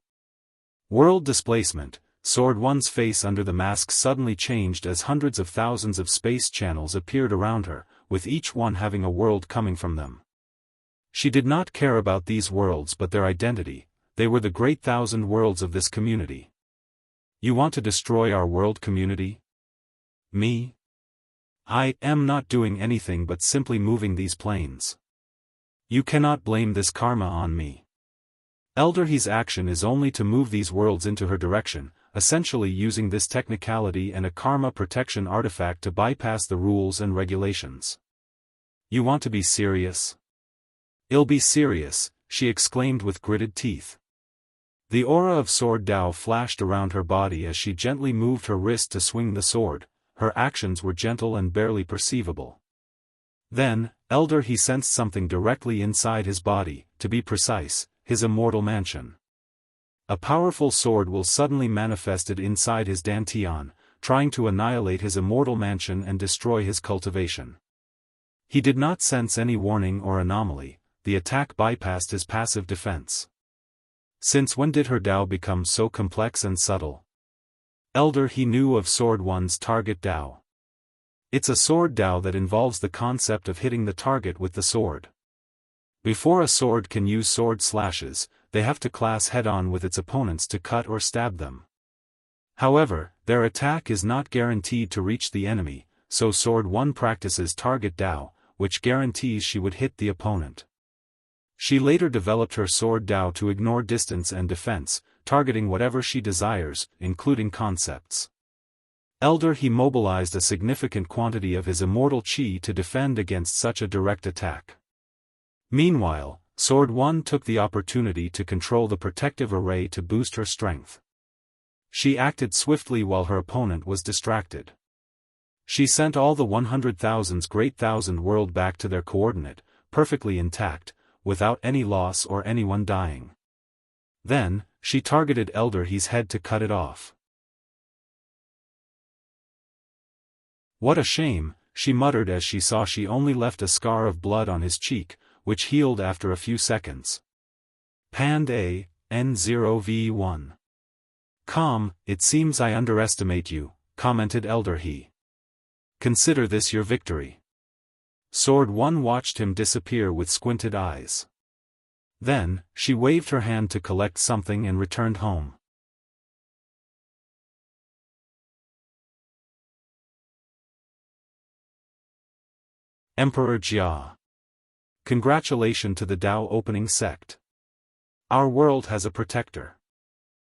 World displacement. Sword One's face under the mask suddenly changed as hundreds of thousands of space channels appeared around her, with each one having a world coming from them. She did not care about these worlds but their identity. They were the great thousand worlds of this community. You want to destroy our world community? Me? I am not doing anything but simply moving these planes. You cannot blame this karma on me. Elder He's action is only to move these worlds into her direction, essentially using this technicality and a karma protection artifact to bypass the rules and regulations. You want to be serious? I'll be serious, she exclaimed with gritted teeth. The aura of sword Dao flashed around her body as she gently moved her wrist to swing the sword. Her actions were gentle and barely perceivable. Then, Elder He sensed something directly inside his body, to be precise, his immortal mansion. A powerful sword will suddenly manifested inside his dantian, trying to annihilate his immortal mansion and destroy his cultivation. He did not sense any warning or anomaly. The attack bypassed his passive defense. Since when did her Dao become so complex and subtle? Elder He knew of Sword One's target Dao. It's a sword Dao that involves the concept of hitting the target with the sword. Before a sword can use sword slashes, they have to clash head-on with its opponents to cut or stab them. However, their attack is not guaranteed to reach the enemy, so Sword One practices target Dao, which guarantees she would hit the opponent. She later developed her sword Dao to ignore distance and defense, targeting whatever she desires, including concepts. Elder He mobilized a significant quantity of his immortal chi to defend against such a direct attack. Meanwhile, Sword One took the opportunity to control the protective array to boost her strength. She acted swiftly while her opponent was distracted. She sent all the 100,000's great thousand world back to their coordinate, perfectly intact, without any loss or anyone dying. Then, she targeted Elder He's head to cut it off. What a shame, she muttered as she saw she only left a scar of blood on his cheek, which healed after a few seconds. Pand A, N0V1. Calm, it seems I underestimate you, commented Elder He. Consider this your victory. Sword One watched him disappear with squinted eyes. Then, she waved her hand to collect something and returned home. Emperor Jia. Congratulations to the Dao opening sect. Our world has a protector.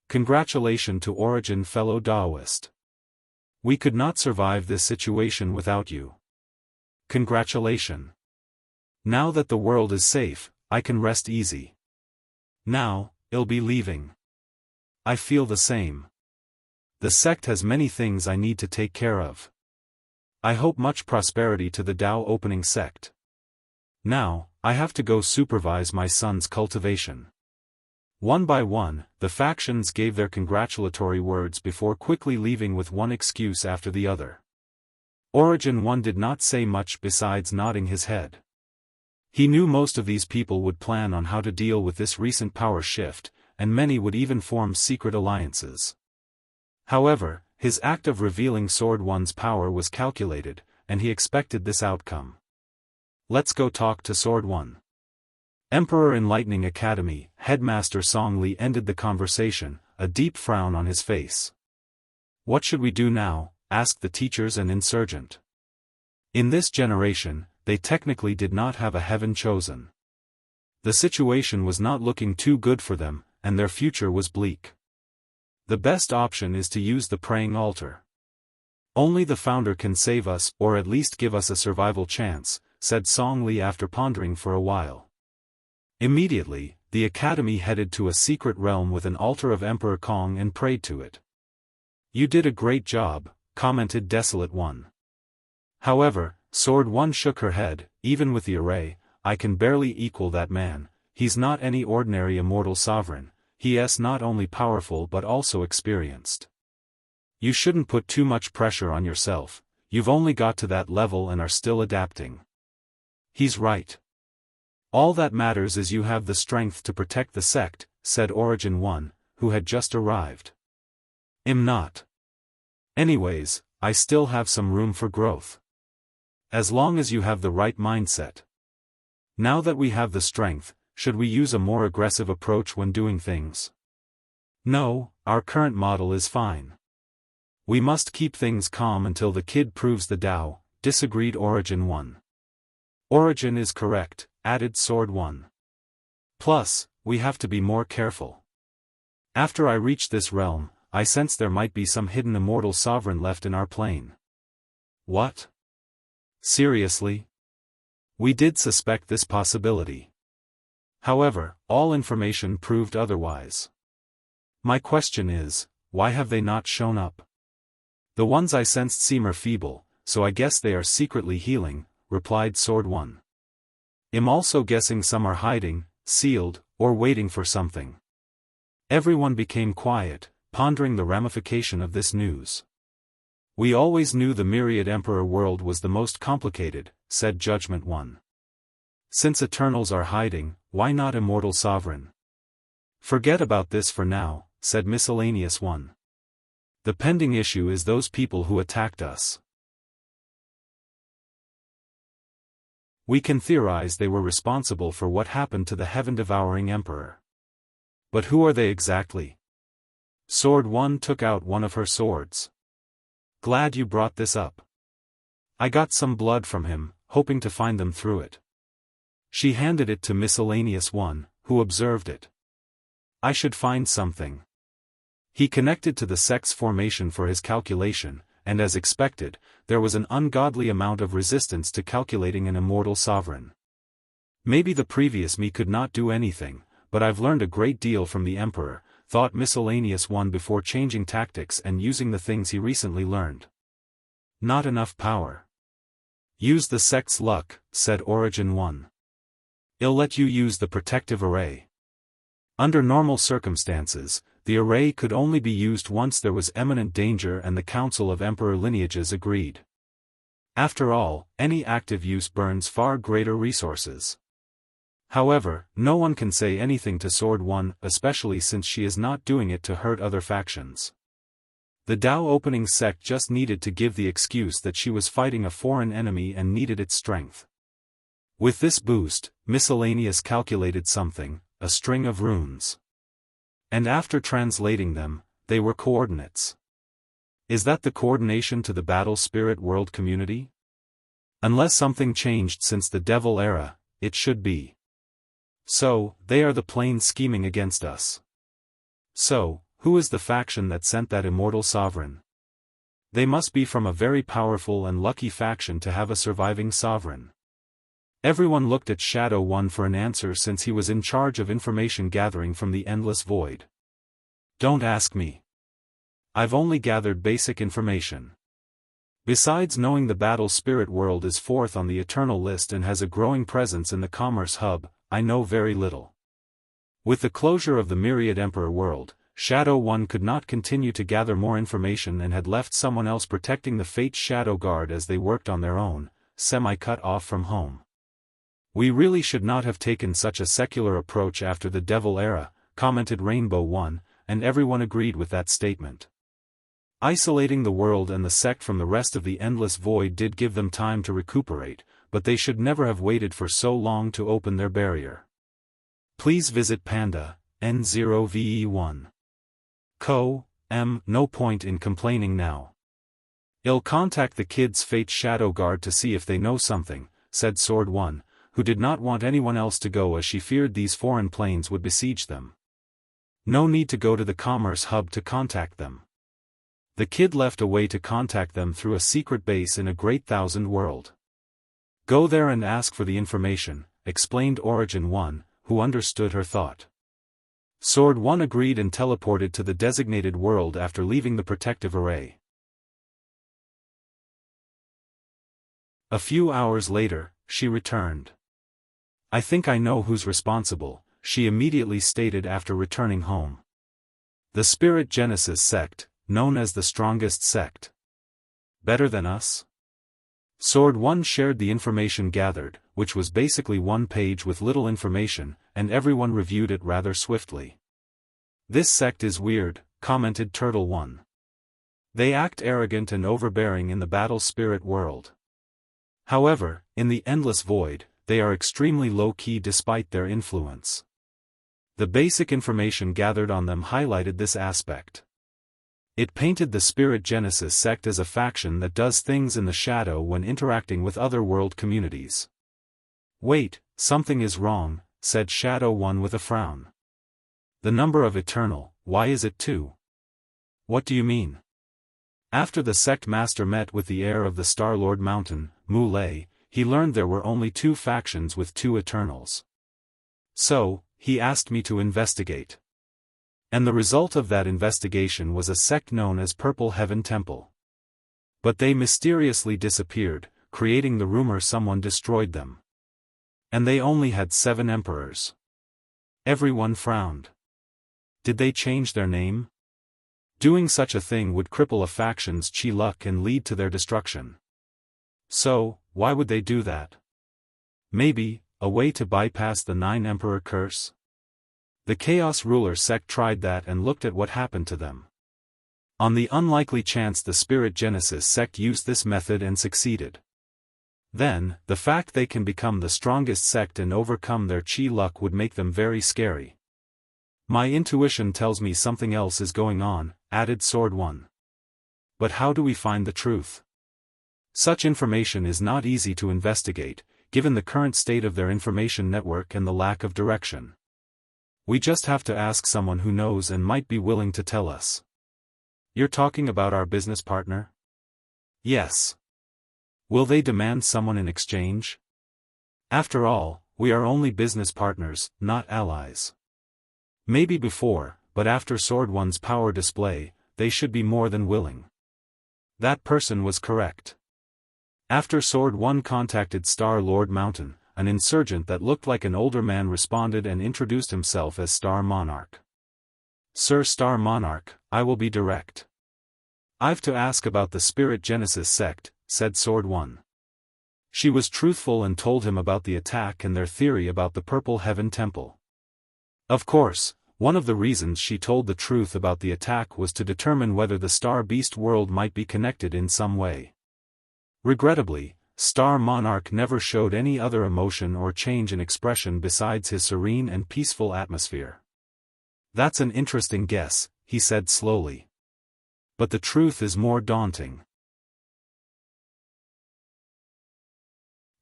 Congratulations to Origin fellow Daoist. We could not survive this situation without you. Congratulations. Now that the world is safe, I can rest easy. Now, I'll be leaving. I feel the same. The sect has many things I need to take care of. I hope much prosperity to the Dao opening sect. Now, I have to go supervise my son's cultivation. One by one, the factions gave their congratulatory words before quickly leaving with one excuse after the other. Origin 1 did not say much besides nodding his head. He knew most of these people would plan on how to deal with this recent power shift, and many would even form secret alliances. However, his act of revealing Sword 1's power was calculated, and he expected this outcome. Let's go talk to Sword 1. Emperor Enlightening Academy, Headmaster Song Li ended the conversation, a deep frown on his face. What should we do now? Asked the teachers and insurgent. In this generation, they technically did not have a heaven chosen. The situation was not looking too good for them, and their future was bleak. The best option is to use the praying altar. Only the founder can save us, or at least give us a survival chance, said Song Li after pondering for a while. Immediately, the academy headed to a secret realm with an altar of Emperor Kong and prayed to it. You did a great job, commented Desolate One. However, Sword 1 shook her head. Even with the array, I can barely equal that man. He's not any ordinary immortal sovereign, he is not only powerful but also experienced. You shouldn't put too much pressure on yourself, you've only got to that level and are still adapting. He's right. All that matters is you have the strength to protect the sect, said Origin 1, who had just arrived. I'm not. Anyways, I still have some room for growth. As long as you have the right mindset. Now that we have the strength, should we use a more aggressive approach when doing things? No, our current model is fine. We must keep things calm until the kid proves the Tao, disagreed Origin 1. Origin is correct, added Sword 1. Plus, we have to be more careful. After I reach this realm, I sense there might be some hidden immortal sovereign left in our plane. What? Seriously? We did suspect this possibility. However, all information proved otherwise. My question is, why have they not shown up? The ones I sensed seem feeble, so I guess they are secretly healing, replied Sword 1. I'm also guessing some are hiding, sealed, or waiting for something. Everyone became quiet, pondering the ramification of this news. We always knew the Myriad Emperor world was the most complicated, said Judgment 1. Since Eternals are hiding, why not Immortal Sovereign? Forget about this for now, said Miscellaneous 1. The pending issue is those people who attacked us. We can theorize they were responsible for what happened to the heaven-devouring emperor. But who are they exactly? Sword 1 took out one of her swords. Glad you brought this up. I got some blood from him, hoping to find them through it. She handed it to Miscellaneous 1, who observed it. I should find something. He connected to the sect's formation for his calculation, and as expected, there was an ungodly amount of resistance to calculating an immortal sovereign. Maybe the previous me could not do anything, but I've learned a great deal from the Emperor, thought Miscellaneous 1 before changing tactics and using the things he recently learned. Not enough power. Use the sect's luck, said Origin 1. I'll let you use the protective array. Under normal circumstances, the array could only be used once there was imminent danger and the Council of Emperor Lineages agreed. After all, any active use burns far greater resources. However, no one can say anything to Sword 1, especially since she is not doing it to hurt other factions. The Tao opening sect just needed to give the excuse that she was fighting a foreign enemy and needed its strength. With this boost, Miscellaneous calculated something, a string of runes. And after translating them, they were coordinates. Is that the coordination to the Battle Spirit World community? Unless something changed since the Devil era, it should be. So, they are the plain scheming against us. So, who is the faction that sent that immortal sovereign? They must be from a very powerful and lucky faction to have a surviving sovereign. Everyone looked at Shadow 1 for an answer since he was in charge of information gathering from the Endless Void. Don't ask me. I've only gathered basic information. Besides knowing the Battle Spirit World is fourth on the Eternal list and has a growing presence in the Commerce Hub, I know very little. With the closure of the Myriad Emperor world, Shadow One could not continue to gather more information and had left someone else protecting the Fate's Shadow Guard as they worked on their own, semi-cut off from home. We really should not have taken such a secular approach after the Devil Era, commented Rainbow One, and everyone agreed with that statement. Isolating the world and the sect from the rest of the Endless Void did give them time to recuperate, but they should never have waited for so long to open their barrier. Please visit Panda, N0VE1. No point in complaining now. I'll contact the kids' Fate's Shadow Guard to see if they know something, said Sword One, who did not want anyone else to go as she feared these foreign planes would besiege them. No need to go to the commerce hub to contact them. The kid left a way to contact them through a secret base in a Great Thousand World. Go there and ask for the information, explained Origin One, who understood her thought. Sword One agreed and teleported to the designated world after leaving the protective array. A few hours later, she returned. I think I know who's responsible, she immediately stated after returning home. The Spirit Genesis sect, known as the strongest sect. Better than us? Sword One shared the information gathered, which was basically one page with little information, and everyone reviewed it rather swiftly. This sect is weird, commented Turtle One. They act arrogant and overbearing in the battle spirit world. However, in the Endless Void, they are extremely low-key despite their influence. The basic information gathered on them highlighted this aspect. It painted the Spirit Genesis sect as a faction that does things in the shadow when interacting with other world communities. Wait, something is wrong, said Shadow One with a frown. The number of Eternal, why is it 2? What do you mean? After the sect master met with the heir of the Star-Lord Mountain, Mu Lei, he learned there were only 2 factions with 2 Eternals. So, he asked me to investigate. And the result of that investigation was a sect known as Purple Heaven Temple. But they mysteriously disappeared, creating the rumor someone destroyed them. And they only had 7 emperors. Everyone frowned. Did they change their name? Doing such a thing would cripple a faction's chi luck and lead to their destruction. So, why would they do that? Maybe, a way to bypass the 9 Emperor curse? The Chaos Ruler sect tried that and looked at what happened to them. On the unlikely chance the Spirit Genesis sect used this method and succeeded. Then, the fact they can become the strongest sect and overcome their chi luck would make them very scary. My intuition tells me something else is going on, added Sword One. But how do we find the truth? Such information is not easy to investigate, given the current state of their information network and the lack of direction. We just have to ask someone who knows and might be willing to tell us. You're talking about our business partner? Yes. Will they demand someone in exchange? After all, we are only business partners, not allies. Maybe before, but after Sword One's power display, they should be more than willing. That person was correct. After Sword One contacted Star-Lord Mountain, an insurgent that looked like an older man responded and introduced himself as Star Monarch. Sir Star Monarch, I will be direct. I've to ask about the Spirit Genesis sect, said Sword One. She was truthful and told him about the attack and their theory about the Purple Heaven Temple. Of course, one of the reasons she told the truth about the attack was to determine whether the Star Beast world might be connected in some way. Regrettably, Star Monarch never showed any other emotion or change in expression besides his serene and peaceful atmosphere. That's an interesting guess, he said slowly. But the truth is more daunting.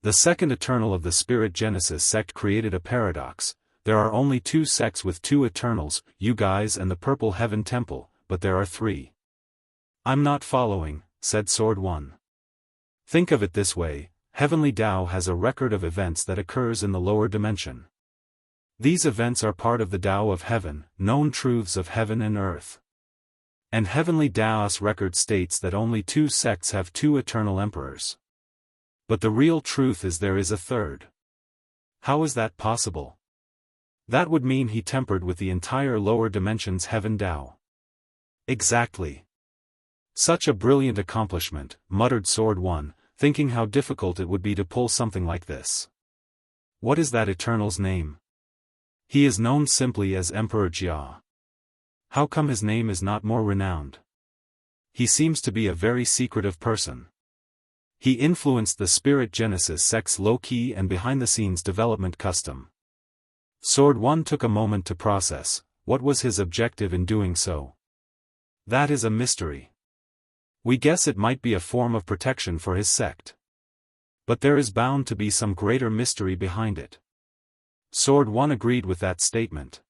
The second Eternal of the Spirit Genesis sect created a paradox. There are only 2 sects with 2 Eternals, you guys and the Purple Heaven Temple, but there are 3. I'm not following, said Sword One. Think of it this way, Heavenly Tao has a record of events that occurs in the lower dimension. These events are part of the Tao of Heaven, known truths of heaven and earth. And Heavenly Tao's record states that only 2 sects have 2 eternal emperors. But the real truth is there is a third. How is that possible? That would mean he tempered with the entire lower dimensions heaven Dao. Exactly. Such a brilliant accomplishment, muttered Sword One, thinking how difficult it would be to pull something like this. What is that Eternal's name? He is known simply as Emperor Jia. How come his name is not more renowned? He seems to be a very secretive person. He influenced the Spirit Genesis sect's low-key and behind-the-scenes development custom. Sword One took a moment to process, what was his objective in doing so? That is a mystery. We guess it might be a form of protection for his sect. But there is bound to be some greater mystery behind it. Sword One agreed with that statement.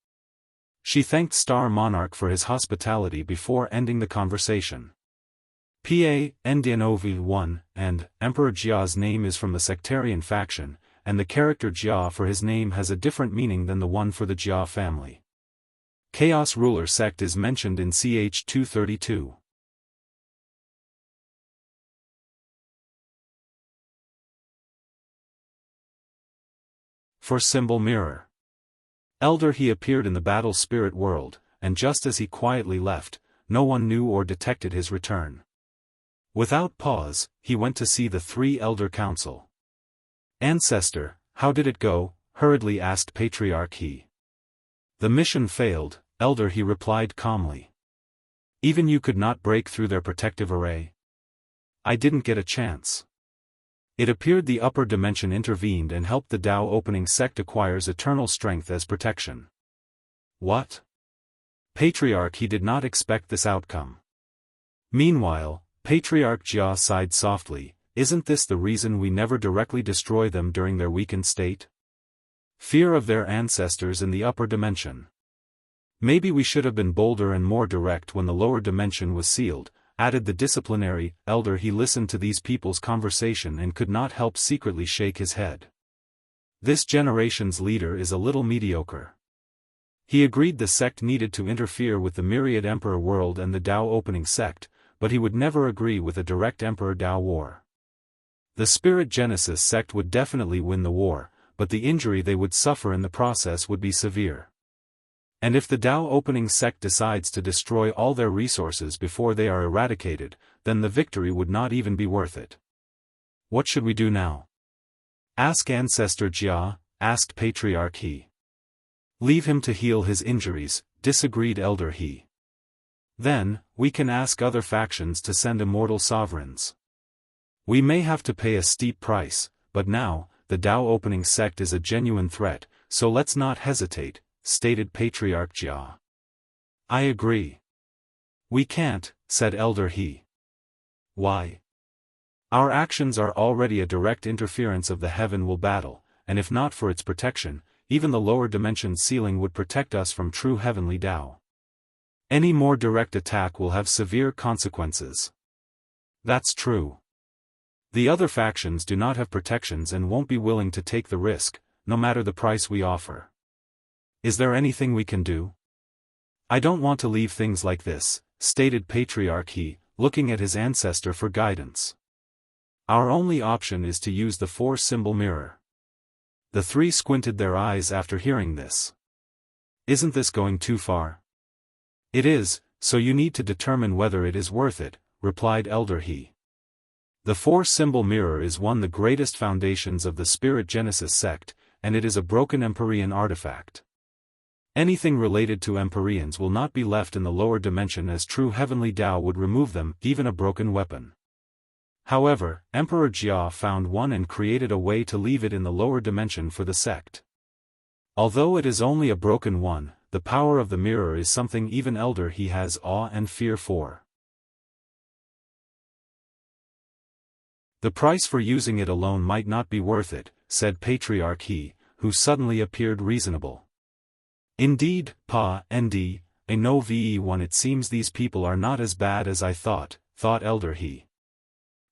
She thanked Star Monarch for his hospitality before ending the conversation. Pa, Ndnov 1, and Emperor Jia's name is from the sectarian faction, and the character Jia for his name has a different meaning than the one for the Jia family. Chaos Ruler sect is mentioned in CH 232. For Symbol Mirror. Elder He appeared in the battle spirit world, and just as he quietly left, no one knew or detected his return. Without pause, he went to see the three Elder Council. Ancestor, how did it go? Hurriedly asked Patriarch He. The mission failed, Elder He replied calmly. Even you could not break through their protective array? I didn't get a chance. It appeared the upper dimension intervened and helped the Dao opening sect acquires eternal strength as protection. What? Patriarch He did not expect this outcome. Meanwhile, Patriarch Jia sighed softly, isn't this the reason we never directly destroy them during their weakened state? Fear of their ancestors in the upper dimension. Maybe we should have been bolder and more direct when the lower dimension was sealed, added the disciplinary Elder. He listened to these people's conversation and could not help secretly shake his head. This generation's leader is a little mediocre. He agreed the sect needed to interfere with the myriad Emperor world and the Dao opening sect, but he would never agree with a direct Emperor Dao war. The Spirit Genesis sect would definitely win the war, but the injury they would suffer in the process would be severe. And if the Dao opening sect decides to destroy all their resources before they are eradicated, then the victory would not even be worth it. What should we do now? Ask Ancestor Jia, asked Patriarch He. Leave him to heal his injuries, disagreed Elder He. Then, we can ask other factions to send immortal sovereigns. We may have to pay a steep price, but now, the Dao opening sect is a genuine threat, so let's not hesitate, stated Patriarch Jia. I agree. We can't, said Elder He. Why? Our actions are already a direct interference of the heaven will battle, and if not for its protection, even the lower dimension ceiling would protect us from true heavenly Dao. Any more direct attack will have severe consequences. That's true. The other factions do not have protections and won't be willing to take the risk, no matter the price we offer. Is there anything we can do? I don't want to leave things like this, stated Patriarch He, looking at his ancestor for guidance. Our only option is to use the four-symbol mirror. The three squinted their eyes after hearing this. Isn't this going too far? It is, so you need to determine whether it is worth it, replied Elder He. The four-symbol mirror is one of the greatest foundations of the Spirit Genesis sect, and it is a broken Empyrean artifact. Anything related to Empyreans will not be left in the lower dimension as true heavenly Dao would remove them, even a broken weapon. However, Emperor Jia found one and created a way to leave it in the lower dimension for the sect. Although it is only a broken one, the power of the mirror is something even Elder He has awe and fear for. The price for using it alone might not be worth it, said Patriarch He, who suddenly appeared reasonable. Indeed, Pa, Nd, I know Ve1 it seems these people are not as bad as I thought Elder He.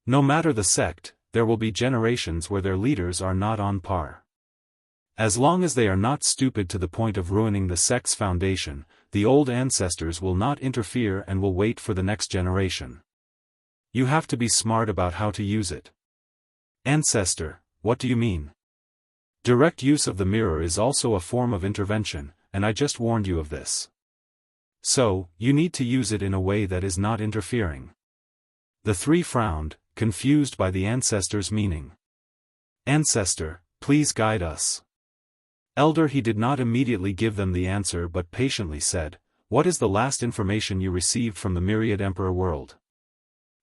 No matter the sect, there will be generations where their leaders are not on par. As long as they are not stupid to the point of ruining the sect's foundation, the old ancestors will not interfere and will wait for the next generation. You have to be smart about how to use it. Ancestor, what do you mean? Direct use of the mirror is also a form of intervention, and I just warned you of this. So, you need to use it in a way that is not interfering. The three frowned, confused by the ancestor's meaning. Ancestor, please guide us. Elder, he did not immediately give them the answer but patiently said, what is the last information you received from the Myriad Emperor world?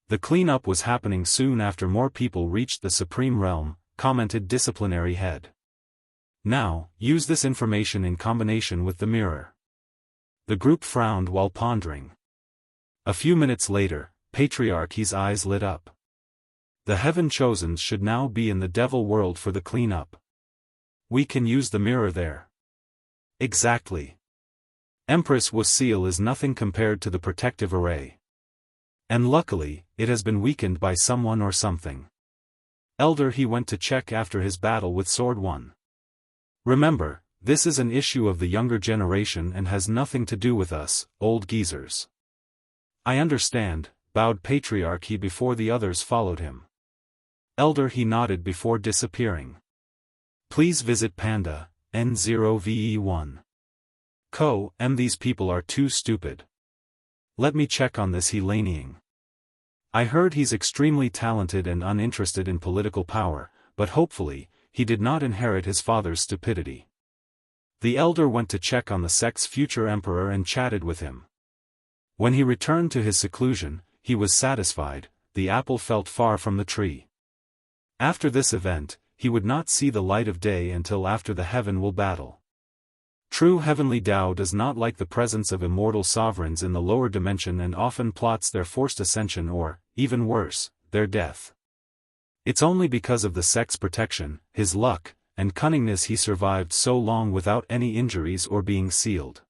The cleanup was happening soon after more people reached the Supreme Realm, commented disciplinary head. Now, use this information in combination with the mirror. The group frowned while pondering. A few minutes later, Patriarch He's eyes lit up. The Heaven Chosens should now be in the Devil world for the cleanup. We can use the mirror there. Exactly. Empress Wuxia is nothing compared to the protective array. And luckily, it has been weakened by someone or something. Elder, he went to check after his battle with Sword One. Remember, this is an issue of the younger generation and has nothing to do with us, old geezers. I understand, bowed Patriarch he before the others followed him. Elder, he nodded before disappearing. Please visit Panda, N0VE1. These people are too stupid. Let me check on this, he lanying. I heard he's extremely talented and uninterested in political power, but hopefully, he did not inherit his father's stupidity. The elder went to check on the sect's future emperor and chatted with him. When he returned to his seclusion, he was satisfied, the apple felt far from the tree. After this event, he would not see the light of day until after the heaven will battle. True heavenly Tao does not like the presence of immortal sovereigns in the lower dimension and often plots their forced ascension or, even worse, their death. It's only because of the sect's protection, his luck, and cunningness he survived so long without any injuries or being sealed.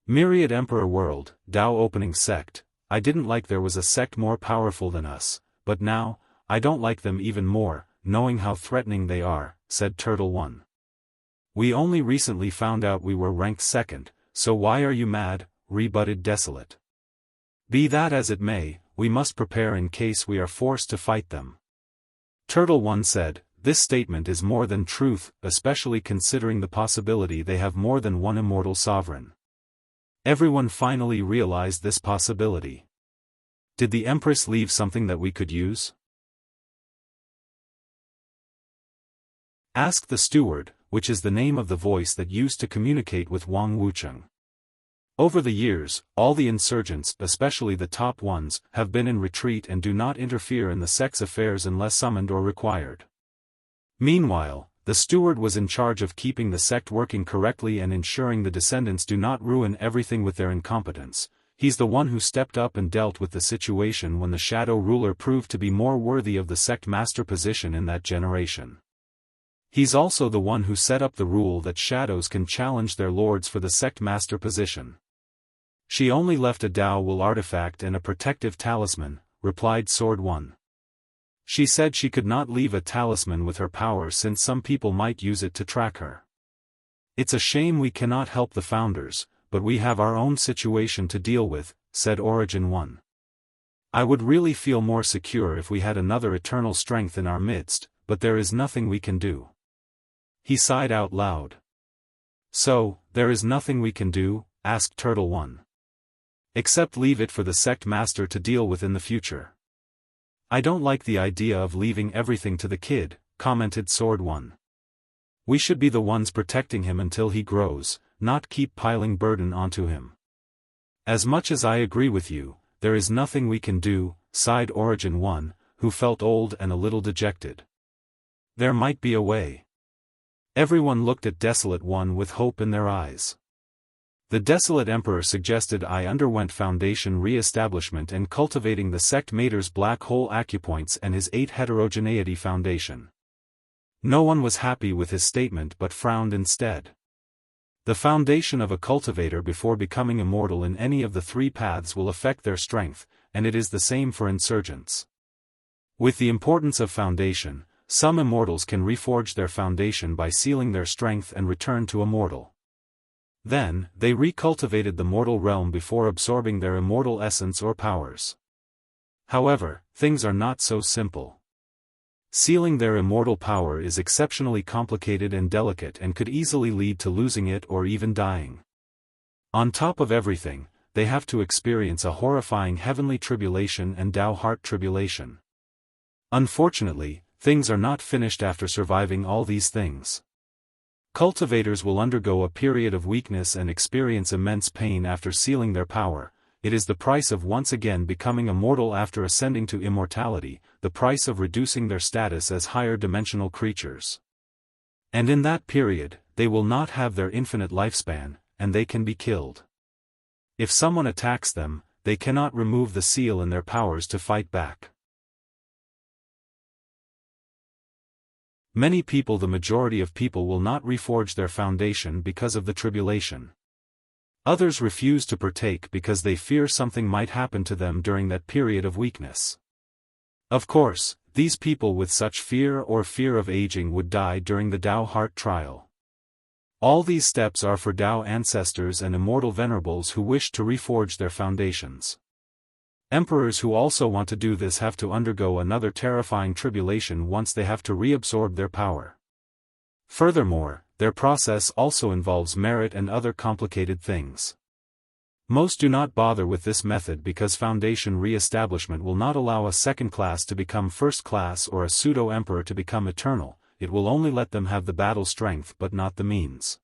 Myriad Emperor World, Tao opening sect, I didn't like there was a sect more powerful than us, but now, I don't like them even more, knowing how threatening they are, said Turtle One. We only recently found out we were ranked second, so why are you mad, rebutted Desolate. Be that as it may, we must prepare in case we are forced to fight them. Turtle One said, this statement is more than truth, especially considering the possibility they have more than one immortal sovereign. Everyone finally realized this possibility. Did the Empress leave something that we could use? Asked the steward, which is the name of the voice that used to communicate with Wang Wucheng. Over the years, all the insurgents, especially the top ones, have been in retreat and do not interfere in the sect's affairs unless summoned or required. Meanwhile, the steward was in charge of keeping the sect working correctly and ensuring the descendants do not ruin everything with their incompetence. He's the one who stepped up and dealt with the situation when the shadow ruler proved to be more worthy of the sect master position in that generation. He's also the one who set up the rule that shadows can challenge their lords for the sect master position. She only left a Tao will artifact and a protective talisman, replied Sword One. She said she could not leave a talisman with her power since some people might use it to track her. It's a shame we cannot help the founders, but we have our own situation to deal with, said Origin One. I would really feel more secure if we had another eternal strength in our midst, but there is nothing we can do. He sighed out loud. So, there is nothing we can do, asked Turtle One. Except leave it for the sect master to deal with in the future. I don't like the idea of leaving everything to the kid, commented Sword One. We should be the ones protecting him until he grows, not keep piling burden onto him. As much as I agree with you, there is nothing we can do, sighed Origin One, who felt old and a little dejected. There might be a way. Everyone looked at Desolate One with hope in their eyes. The Desolate Emperor suggested I underwent foundation re-establishment and cultivating the sect Mater's black hole acupoints and his 8 heterogeneity foundation. No one was happy with his statement but frowned instead. The foundation of a cultivator before becoming immortal in any of the 3 paths will affect their strength, and it is the same for insurgents. With the importance of foundation, some immortals can reforge their foundation by sealing their strength and return to immortal. Then, they recultivated the mortal realm before absorbing their immortal essence or powers. However, things are not so simple. Sealing their immortal power is exceptionally complicated and delicate and could easily lead to losing it or even dying. On top of everything, they have to experience a horrifying heavenly tribulation and Dao heart tribulation. Unfortunately, things are not finished after surviving all these things. Cultivators will undergo a period of weakness and experience immense pain after sealing their power. It is the price of once again becoming immortal after ascending to immortality, the price of reducing their status as higher dimensional creatures. And in that period, they will not have their infinite lifespan, and they can be killed. If someone attacks them, they cannot remove the seal in their powers to fight back. Many people, the majority of people, will not reforge their foundation because of the tribulation. Others refuse to partake because they fear something might happen to them during that period of weakness. Of course, these people with such fear or fear of aging would die during the Dao heart trial. All these steps are for Dao ancestors and immortal venerables who wish to reforge their foundations. Emperors who also want to do this have to undergo another terrifying tribulation once they have to reabsorb their power. Furthermore, their process also involves merit and other complicated things. Most do not bother with this method because foundation re-establishment will not allow a second class to become first class or a pseudo-emperor to become eternal. It will only let them have the battle strength but not the means.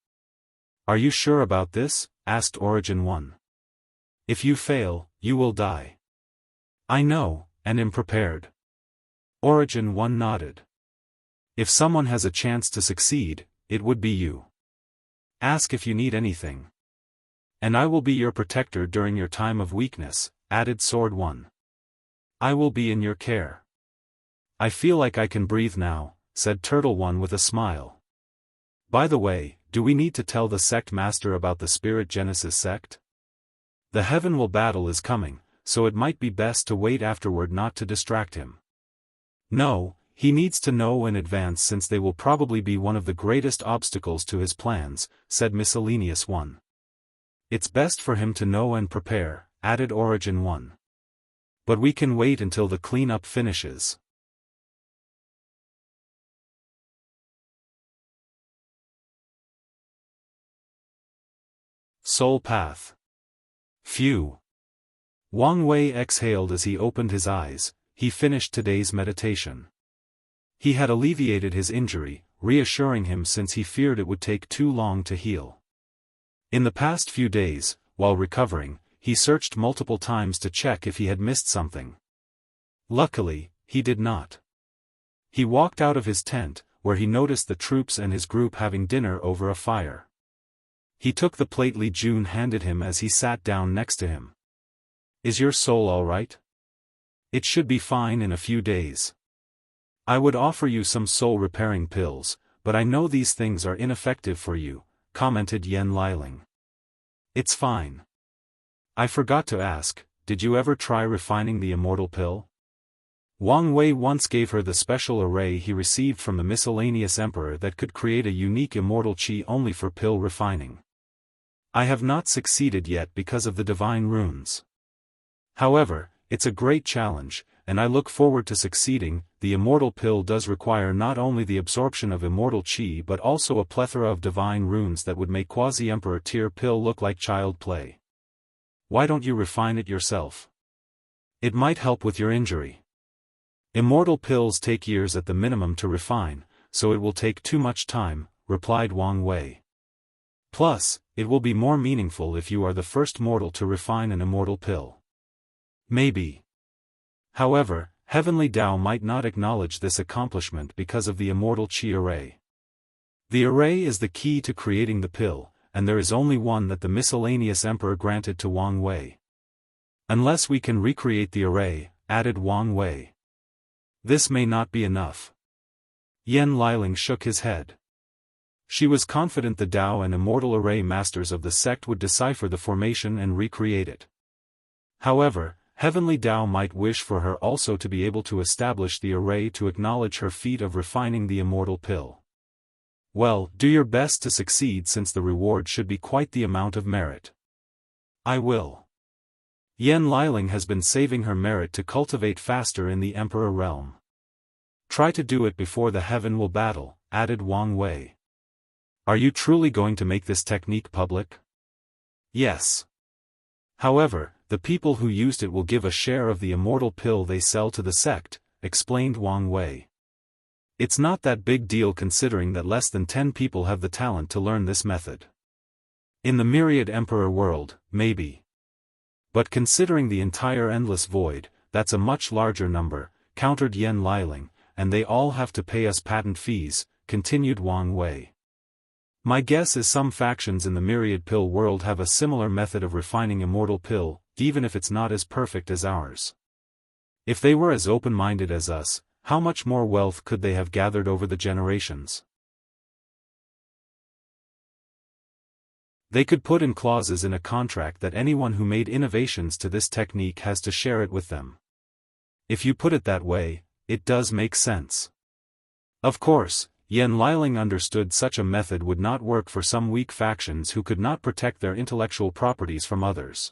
Are you sure about this? Asked Origin 1. If you fail, you will die. I know, and am prepared. Origin 1 nodded. If someone has a chance to succeed, it would be you. Ask if you need anything. And I will be your protector during your time of weakness, added Sword 1. I will be in your care. I feel like I can breathe now, said Turtle 1 with a smile. By the way, do we need to tell the sect master about the Spirit Genesis sect? The Heavenly battle is coming, so it might be best to wait afterward not to distract him. No, he needs to know in advance since they will probably be one of the greatest obstacles to his plans, said Miscellaneous 1. It's best for him to know and prepare, added Origin 1. But we can wait until the cleanup finishes. Soul Path. Phew. Wang Wei exhaled as he opened his eyes. He finished today's meditation. He had alleviated his injury, reassuring him since he feared it would take too long to heal. In the past few days, while recovering, he searched multiple times to check if he had missed something. Luckily, he did not. He walked out of his tent, where he noticed the troops and his group having dinner over a fire. He took the plate Li Jun handed him as he sat down next to him. Is your soul all right? It should be fine in a few days. I would offer you some soul-repairing pills, but I know these things are ineffective for you, commented Yen Liling. It's fine. I forgot to ask, did you ever try refining the immortal pill? Wang Wei once gave her the special array he received from the miscellaneous emperor that could create a unique immortal qi only for pill refining. I have not succeeded yet because of the divine runes. However, it's a great challenge, and I look forward to succeeding. The immortal pill does require not only the absorption of immortal qi but also a plethora of divine runes that would make quasi-emperor tier pill look like child play. Why don't you refine it yourself? It might help with your injury. Immortal pills take years at the minimum to refine, so it will take too much time, replied Wang Wei. Plus, it will be more meaningful if you are the first mortal to refine an immortal pill. Maybe. However, Heavenly Dao might not acknowledge this accomplishment because of the immortal qi array. The array is the key to creating the pill, and there is only one that the miscellaneous emperor granted to Wang Wei. Unless we can recreate the array, added Wang Wei. This may not be enough. Yen Liling shook his head. She was confident the Dao and immortal array masters of the sect would decipher the formation and recreate it. However, Heavenly Dao might wish for her also to be able to establish the array to acknowledge her feat of refining the immortal pill. Well, do your best to succeed since the reward should be quite the amount of merit. I will. Yen Liling has been saving her merit to cultivate faster in the Emperor realm. Try to do it before the heaven will battle, added Wang Wei. Are you truly going to make this technique public? Yes. However, the people who used it will give a share of the immortal pill they sell to the sect, explained Wang Wei. It's not that big deal considering that less than 10 people have the talent to learn this method. In the myriad emperor world, maybe. But considering the entire endless void, that's a much larger number, countered Yan Liling, and they all have to pay us patent fees, continued Wang Wei. My guess is some factions in the myriad pill world have a similar method of refining immortal pill, even if it's not as perfect as ours. If they were as open-minded as us, how much more wealth could they have gathered over the generations? They could put in clauses in a contract that anyone who made innovations to this technique has to share it with them. If you put it that way, it does make sense. Of course, Yan Liling understood such a method would not work for some weak factions who could not protect their intellectual properties from others.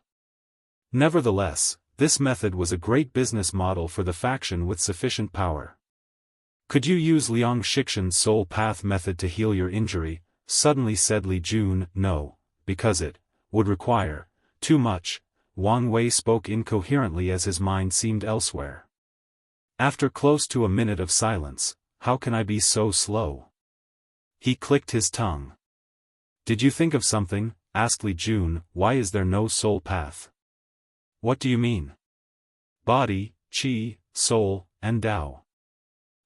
Nevertheless, this method was a great business model for the faction with sufficient power. Could you use Liang Shixin's soul path method to heal your injury? Suddenly said Li Jun. No, because it would require too much. Wang Wei spoke incoherently as his mind seemed elsewhere. After close to a minute of silence, how can I be so slow? He clicked his tongue. Did you think of something? Asked Li Jun. Why is there no soul path? What do you mean? Body, qi, soul, and Tao.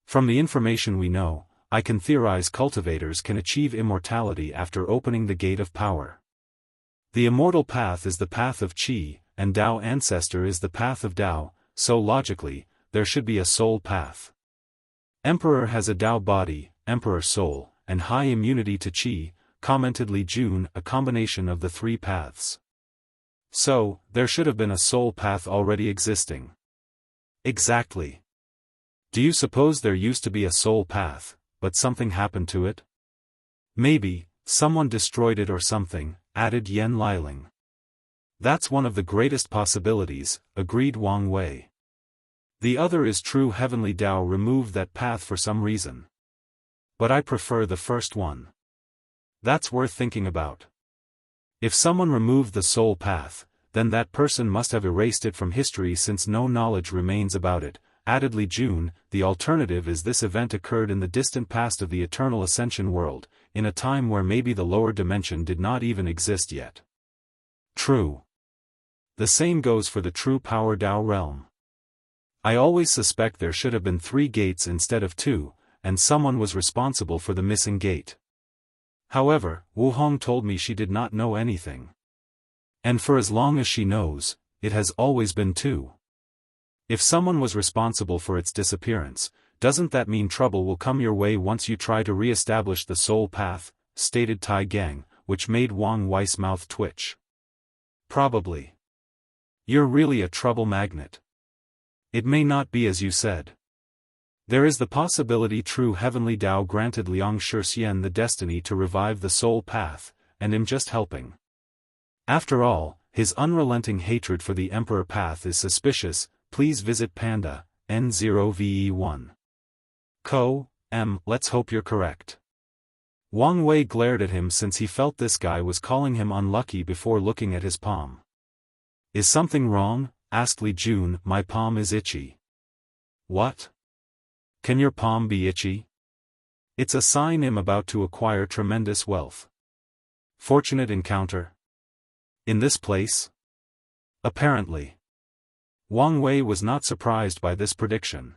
From the information we know, I can theorize cultivators can achieve immortality after opening the gate of power. The immortal path is the path of qi, and Tao ancestor is the path of Tao, so logically, there should be a soul path. Emperor has a Tao body, Emperor soul, and high immunity to qi, commented Li Jun, a combination of the three paths. So, there should have been a soul path already existing. Exactly. Do you suppose there used to be a soul path, but something happened to it? Maybe, someone destroyed it or something, added Yan Liling. That's one of the greatest possibilities, agreed Wang Wei. The other is true heavenly Tao removed that path for some reason. But I prefer the first one. That's worth thinking about. If someone removed the soul path, then that person must have erased it from history since no knowledge remains about it, added Li Jun. The alternative is this event occurred in the distant past of the eternal ascension world, in a time where maybe the lower dimension did not even exist yet. True. The same goes for the true power Tao realm. I always suspect there should have been 3 gates instead of 2, and someone was responsible for the missing gate. However, Wu Hong told me she did not know anything. And for as long as she knows, it has always been 2. If someone was responsible for its disappearance, doesn't that mean trouble will come your way once you try to re-establish the soul path, stated Tai Gang, which made Wang Wei's mouth twitch. Probably. You're really a trouble magnet. It may not be as you said. There is the possibility true heavenly Tao granted Liang Shixin the destiny to revive the soul path, and him just helping. After all, his unrelenting hatred for the Emperor path is suspicious. Please visit Panda, N0VE1. Let's hope you're correct. Wang Wei glared at him since he felt this guy was calling him unlucky before looking at his palm. Is something wrong? Asked Li Jun. My palm is itchy. What? Can your palm be itchy? It's a sign I'm about to acquire tremendous wealth. Fortunate encounter? In this place? Apparently. Wang Wei was not surprised by this prediction.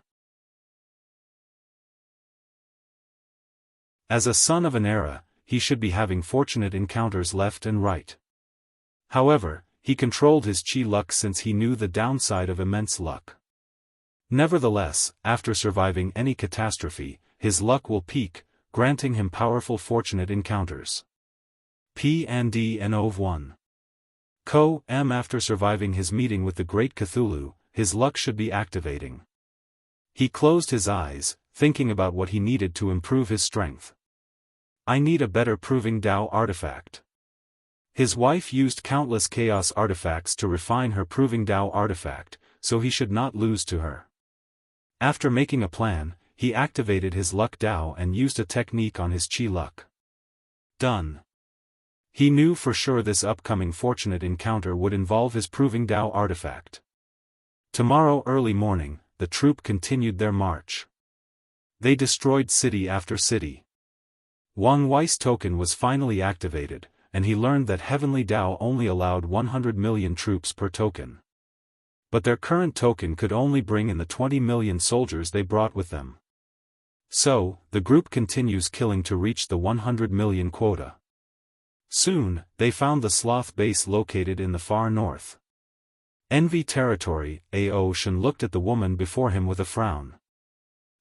As a son of an era, he should be having fortunate encounters left and right. However, he controlled his qi luck since he knew the downside of immense luck. Nevertheless, after surviving any catastrophe, his luck will peak, granting him powerful fortunate encounters. P&D Nov 1. After surviving his meeting with the Great Cthulhu, his luck should be activating. He closed his eyes, thinking about what he needed to improve his strength. I need a better proving Tao artifact. His wife used countless chaos artifacts to refine her proving Tao artifact, so he should not lose to her. After making a plan, he activated his luck Dao and used a technique on his Qi luck. Done. He knew for sure this upcoming fortunate encounter would involve his proving Dao artifact. Tomorrow early morning, the troop continued their march. They destroyed city after city. Wang Wei's token was finally activated, and he learned that Heavenly Dao only allowed 100 million troops per token. But their current token could only bring in the 20 million soldiers they brought with them. So, the group continues killing to reach the 100 million quota. Soon, they found the sloth base located in the far north. Envy territory. Ao Shen looked at the woman before him with a frown.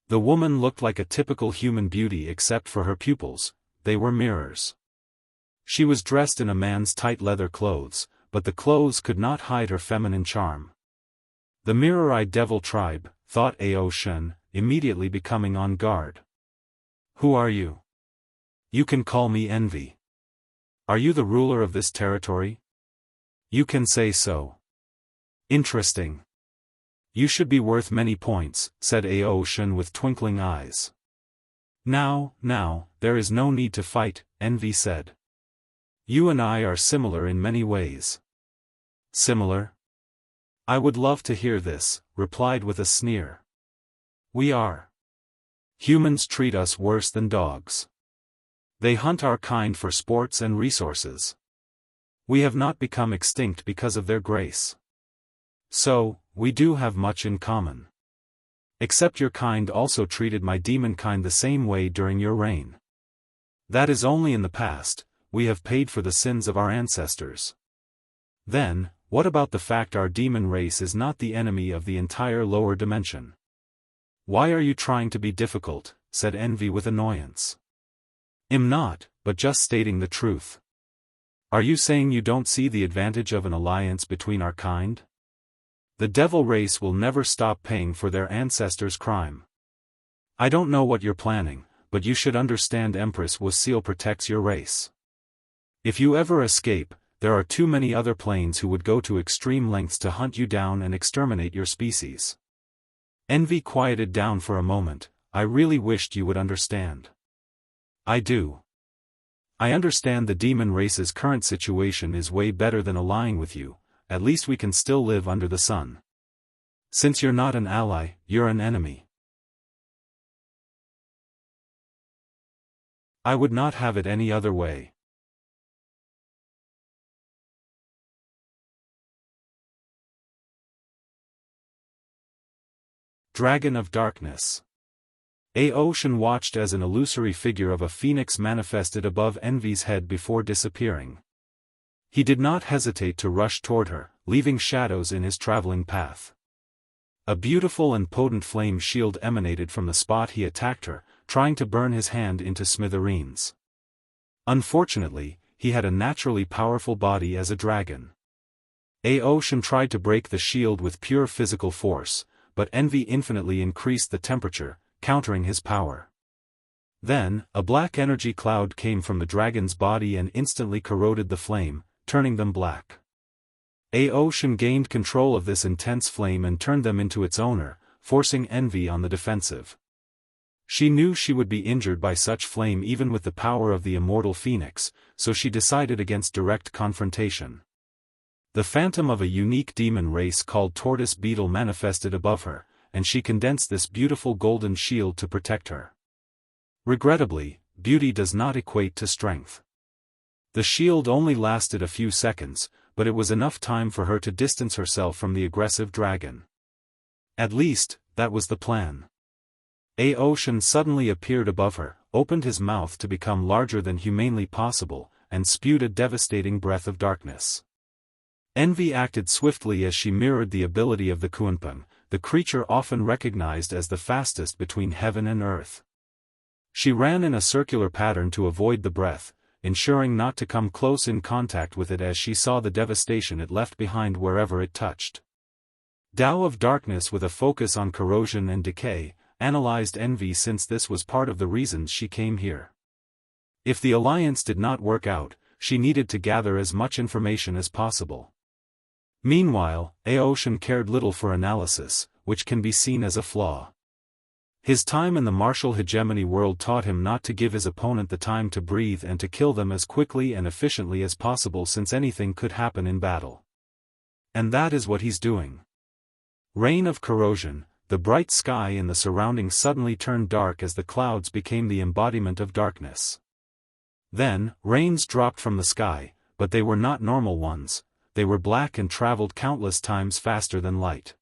The woman looked like a typical human beauty except for her pupils, they were mirrors. She was dressed in a man's tight leather clothes, but the clothes could not hide her feminine charm. The mirror-eyed devil tribe, thought Ao Shen, immediately becoming on guard. Who are you? You can call me Envy. Are you the ruler of this territory? You can say so. Interesting. You should be worth many points, said Ao Shen with twinkling eyes. Now, there is no need to fight, Envy said. You and I are similar in many ways. Similar? I would love to hear this, replied with a sneer. We are. Humans treat us worse than dogs. They hunt our kind for sports and resources. We have not become extinct because of their grace. So, we do have much in common. Except your kind also treated my demon kind the same way during your reign. That is only in the past, we have paid for the sins of our ancestors. Then, what about the fact our demon race is not the enemy of the entire lower dimension? Why are you trying to be difficult, said Envy with annoyance. I'm not, but just stating the truth. Are you saying you don't see the advantage of an alliance between our kind? The devil race will never stop paying for their ancestors' crime. I don't know what you're planning, but you should understand Empress Wuxia protects your race. If you ever escape, there are too many other planes who would go to extreme lengths to hunt you down and exterminate your species. Envy quieted down for a moment. I really wished you would understand. I do. I understand the demon race's current situation is way better than allying with you. At least we can still live under the sun. Since you're not an ally, you're an enemy. I would not have it any other way. Dragon of Darkness. Ao Shen watched as an illusory figure of a phoenix manifested above Envy's head before disappearing. He did not hesitate to rush toward her, leaving shadows in his traveling path. A beautiful and potent flame shield emanated from the spot he attacked her, trying to burn his hand into smithereens. Unfortunately, he had a naturally powerful body as a dragon. Ao Shen tried to break the shield with pure physical force, but Envy infinitely increased the temperature, countering his power. Then, a black energy cloud came from the dragon's body and instantly corroded the flame, turning them black. Ao Shen gained control of this intense flame and turned them into its owner, forcing Envy on the defensive. She knew she would be injured by such flame even with the power of the immortal phoenix, so she decided against direct confrontation. The phantom of a unique demon race called Tortoise Beetle manifested above her, and she condensed this beautiful golden shield to protect her. Regrettably, beauty does not equate to strength. The shield only lasted a few seconds, but it was enough time for her to distance herself from the aggressive dragon. At least, that was the plan. Ao Shen suddenly appeared above her, opened his mouth to become larger than humanly possible, and spewed a devastating breath of darkness. Envy acted swiftly as she mirrored the ability of the Kunpeng, the creature often recognized as the fastest between heaven and earth. She ran in a circular pattern to avoid the breath, ensuring not to come close in contact with it as she saw the devastation it left behind wherever it touched. Dao of Darkness with a focus on corrosion and decay, analyzed Envy since this was part of the reasons she came here. If the alliance did not work out, she needed to gather as much information as possible. Meanwhile, Ao Shen cared little for analysis, which can be seen as a flaw. His time in the martial hegemony world taught him not to give his opponent the time to breathe and to kill them as quickly and efficiently as possible, since anything could happen in battle. And that is what he's doing. Rain of corrosion. The bright sky in the surroundings suddenly turned dark as the clouds became the embodiment of darkness. Then, rains dropped from the sky, but they were not normal ones, they were black and traveled countless times faster than light.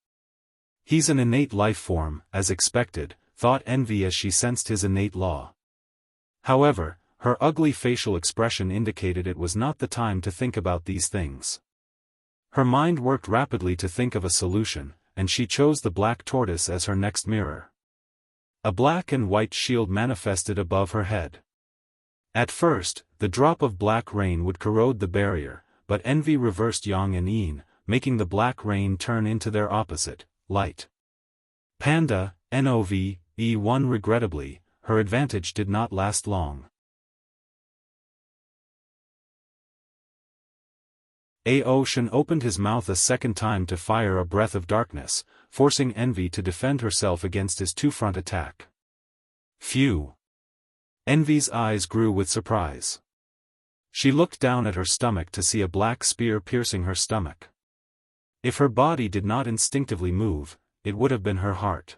He's an innate life form, as expected, thought Envy as she sensed his innate law. However, her ugly facial expression indicated it was not the time to think about these things. Her mind worked rapidly to think of a solution, and she chose the black tortoise as her next mirror. A black and white shield manifested above her head. At first, the drop of black rain would corrode the barrier, but Envy reversed yang and yin, making the black rain turn into their opposite, light. Panda, NOV, E1. Regrettably, her advantage did not last long. Aoshin opened his mouth a second time to fire a breath of darkness, forcing Envy to defend herself against his two-front attack. Phew! Envy's eyes grew with surprise. She looked down at her stomach to see a black spear piercing her stomach. If her body did not instinctively move, it would have been her heart.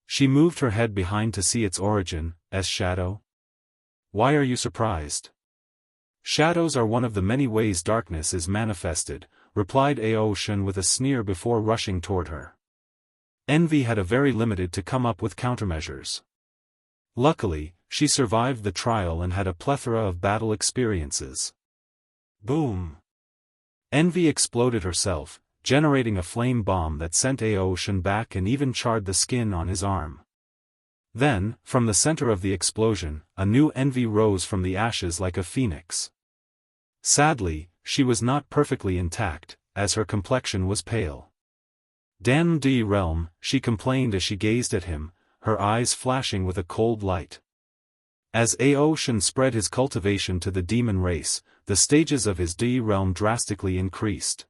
She moved her head behind to see its origin, as shadow. Why are you surprised? Shadows are one of the many ways darkness is manifested, replied Aoshin with a sneer before rushing toward her. Envy had a very limited to come up with countermeasures. Luckily, she survived the trial and had a plethora of battle experiences. Boom! Envy exploded herself, generating a flame bomb that sent Aoshin back and even charred the skin on his arm. Then, from the center of the explosion, a new Envy rose from the ashes like a phoenix. Sadly, she was not perfectly intact, as her complexion was pale. Damn the realm, she complained as she gazed at him, her eyes flashing with a cold light. As Aoshin spread his cultivation to the demon race, the stages of his D realm drastically increased.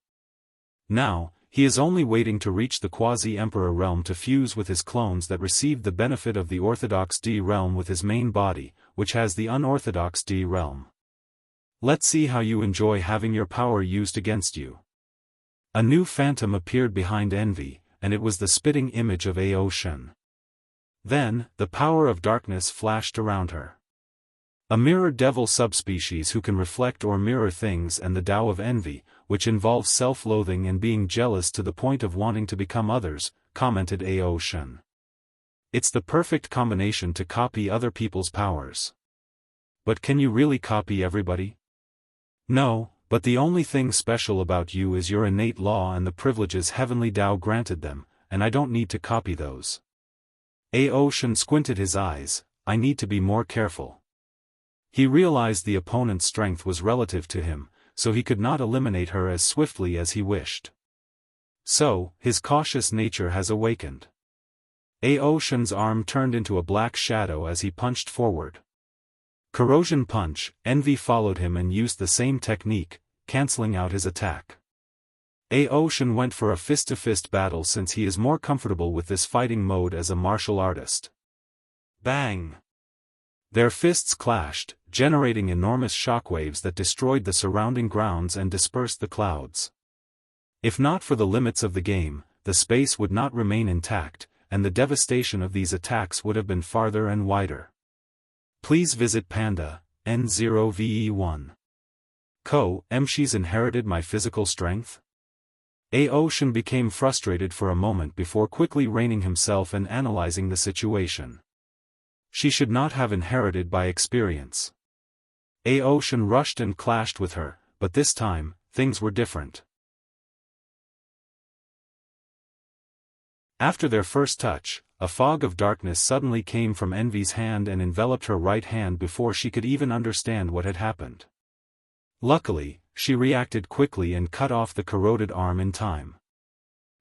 Now, he is only waiting to reach the quasi-emperor realm to fuse with his clones that received the benefit of the orthodox D realm with his main body, which has the unorthodox D realm. Let's see how you enjoy having your power used against you. A new phantom appeared behind Envy, and it was the spitting image of Aoshin. Then, the power of darkness flashed around her. A mirror devil subspecies who can reflect or mirror things, and the Tao of envy, which involves self-loathing and being jealous to the point of wanting to become others, commented Aoshin. It's the perfect combination to copy other people's powers. But can you really copy everybody? No, but the only thing special about you is your innate law and the privileges Heavenly Tao granted them, and I don't need to copy those. Aoshin squinted his eyes. I need to be more careful. He realized the opponent's strength was relative to him, so he could not eliminate her as swiftly as he wished. So, his cautious nature has awakened. Aoshin's arm turned into a black shadow as he punched forward. Corrosion punch. Envy followed him and used the same technique, canceling out his attack. Aoshin went for a fist-to-fist battle since he is more comfortable with this fighting mode as a martial artist. Bang! Their fists clashed, generating enormous shockwaves that destroyed the surrounding grounds and dispersed the clouds. If not for the limits of the game, the space would not remain intact, and the devastation of these attacks would have been farther and wider. Please visit Panda, N0VE1. She's inherited my physical strength? Aoshin became frustrated for a moment before quickly reining himself and analyzing the situation. She should not have inherited by experience. Aoshin rushed and clashed with her, but this time, things were different. After their first touch, a fog of darkness suddenly came from Envy's hand and enveloped her right hand before she could even understand what had happened. Luckily, she reacted quickly and cut off the corroded arm in time.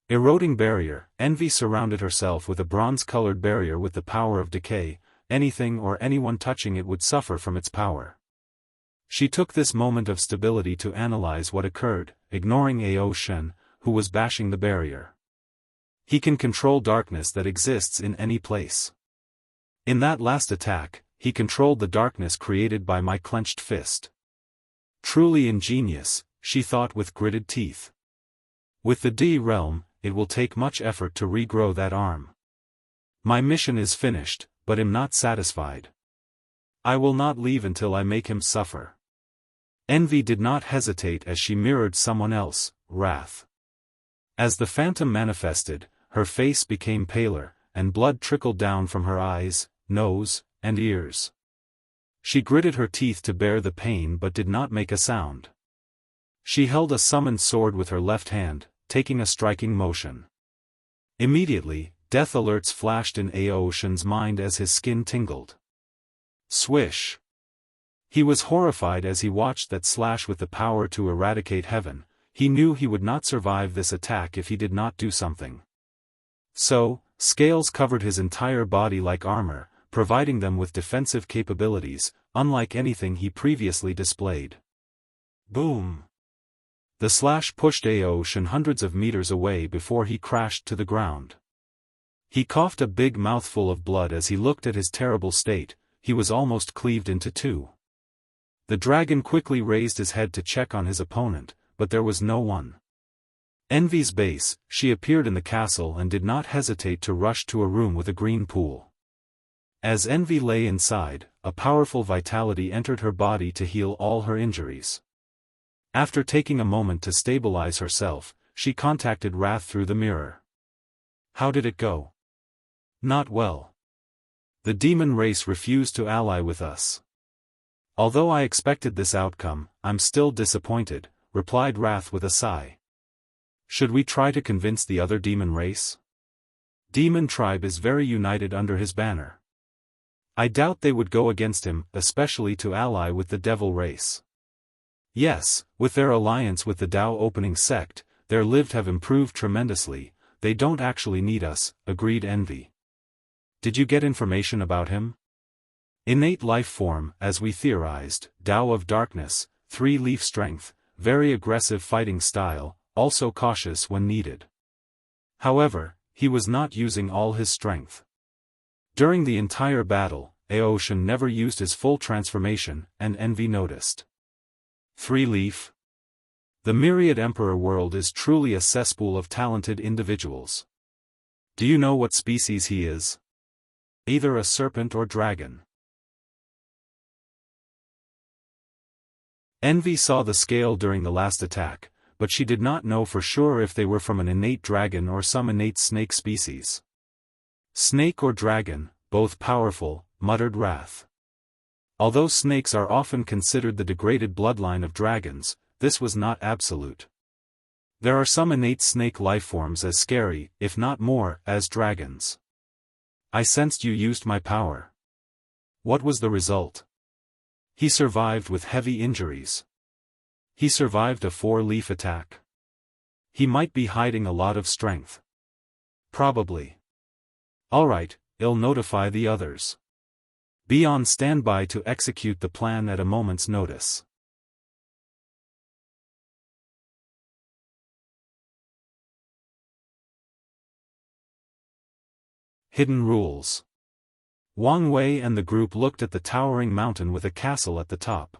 Eroding barrier. Envy surrounded herself with a bronze-colored barrier with the power of decay. Anything or anyone touching it would suffer from its power. She took this moment of stability to analyze what occurred, ignoring Aoshin, who was bashing the barrier. He can control darkness that exists in any place. In that last attack, he controlled the darkness created by my clenched fist. Truly ingenious, she thought with gritted teeth. With the D realm, it will take much effort to regrow that arm. My mission is finished, but am not satisfied. I will not leave until I make him suffer. Envy did not hesitate as she mirrored someone else, wrath. As the phantom manifested, her face became paler, and blood trickled down from her eyes, nose, and ears. She gritted her teeth to bear the pain but did not make a sound. She held a summoned sword with her left hand, taking a striking motion. Immediately, death alerts flashed in Aoshin's mind as his skin tingled. Swish! He was horrified as he watched that slash with the power to eradicate heaven. He knew he would not survive this attack if he did not do something. So, scales covered his entire body like armor, providing them with defensive capabilities, unlike anything he previously displayed. Boom! The slash pushed Aoshin hundreds of meters away before he crashed to the ground. He coughed a big mouthful of blood as he looked at his terrible state. He was almost cleaved into two. The dragon quickly raised his head to check on his opponent, but there was no one. Envy's base, she appeared in the castle and did not hesitate to rush to a room with a green pool. As Envy lay inside, a powerful vitality entered her body to heal all her injuries. After taking a moment to stabilize herself, she contacted Wrath through the mirror. How did it go? Not well. The demon race refused to ally with us. Although I expected this outcome, I'm still disappointed, replied Wrath with a sigh. Should we try to convince the other demon race? Demon tribe is very united under his banner. I doubt they would go against him, especially to ally with the devil race. Yes, with their alliance with the Dao opening sect, their lived have improved tremendously. They don't actually need us, agreed Envy. Did you get information about him? Innate life form, as we theorized, Dao of darkness, 3-leaf strength, very aggressive fighting style, also cautious when needed. However, he was not using all his strength. During the entire battle, Aoshin never used his full transformation, and Envy noticed. 3-leaf? The myriad emperor world is truly a cesspool of talented individuals. Do you know what species he is? Either a serpent or dragon. Envy saw the scale during the last attack, but she did not know for sure if they were from an innate dragon or some innate snake species. Snake or dragon, both powerful, muttered Wrath. Although snakes are often considered the degraded bloodline of dragons, this was not absolute. There are some innate snake lifeforms as scary, if not more, as dragons. I sensed you used my power. What was the result? He survived with heavy injuries. He survived a 4-leaf attack. He might be hiding a lot of strength. Probably. Alright, I'll notify the others. Be on standby to execute the plan at a moment's notice. Hidden rules. Wang Wei and the group looked at the towering mountain with a castle at the top.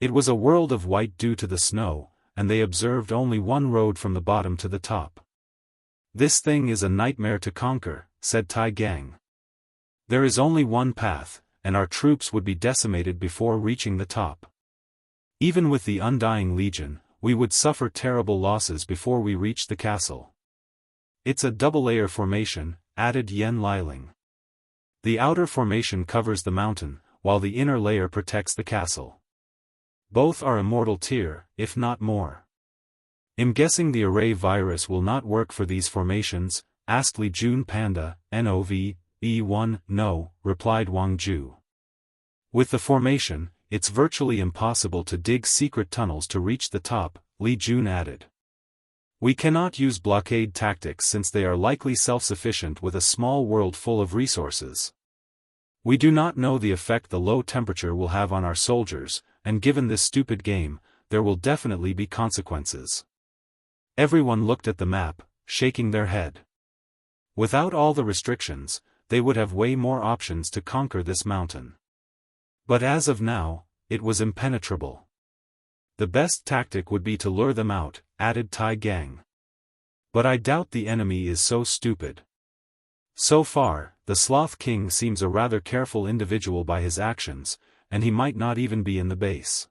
It was a world of white due to the snow, and they observed only one road from the bottom to the top. This thing is a nightmare to conquer, said Tai Gang. There is only one path, and our troops would be decimated before reaching the top. Even with the Undying Legion, we would suffer terrible losses before we reach the castle. It's a double-layer formation, added Yen Liling. The outer formation covers the mountain, while the inner layer protects the castle. Both are immortal tier, if not more. I'm guessing the array virus will not work for these formations, asked Li Jun Panda, NOV, E1, no, replied Wang Ju. With the formation, it's virtually impossible to dig secret tunnels to reach the top, Li Jun added. We cannot use blockade tactics since they are likely self-sufficient with a small world full of resources. We do not know the effect the low temperature will have on our soldiers, and given this stupid game, there will definitely be consequences. Everyone looked at the map, shaking their head. Without all the restrictions, they would have way more options to conquer this mountain. But as of now, it was impenetrable. The best tactic would be to lure them out, added Tai Gang. But I doubt the enemy is so stupid. So far, the Sloth King seems a rather careful individual by his actions, and he might not even be in the base.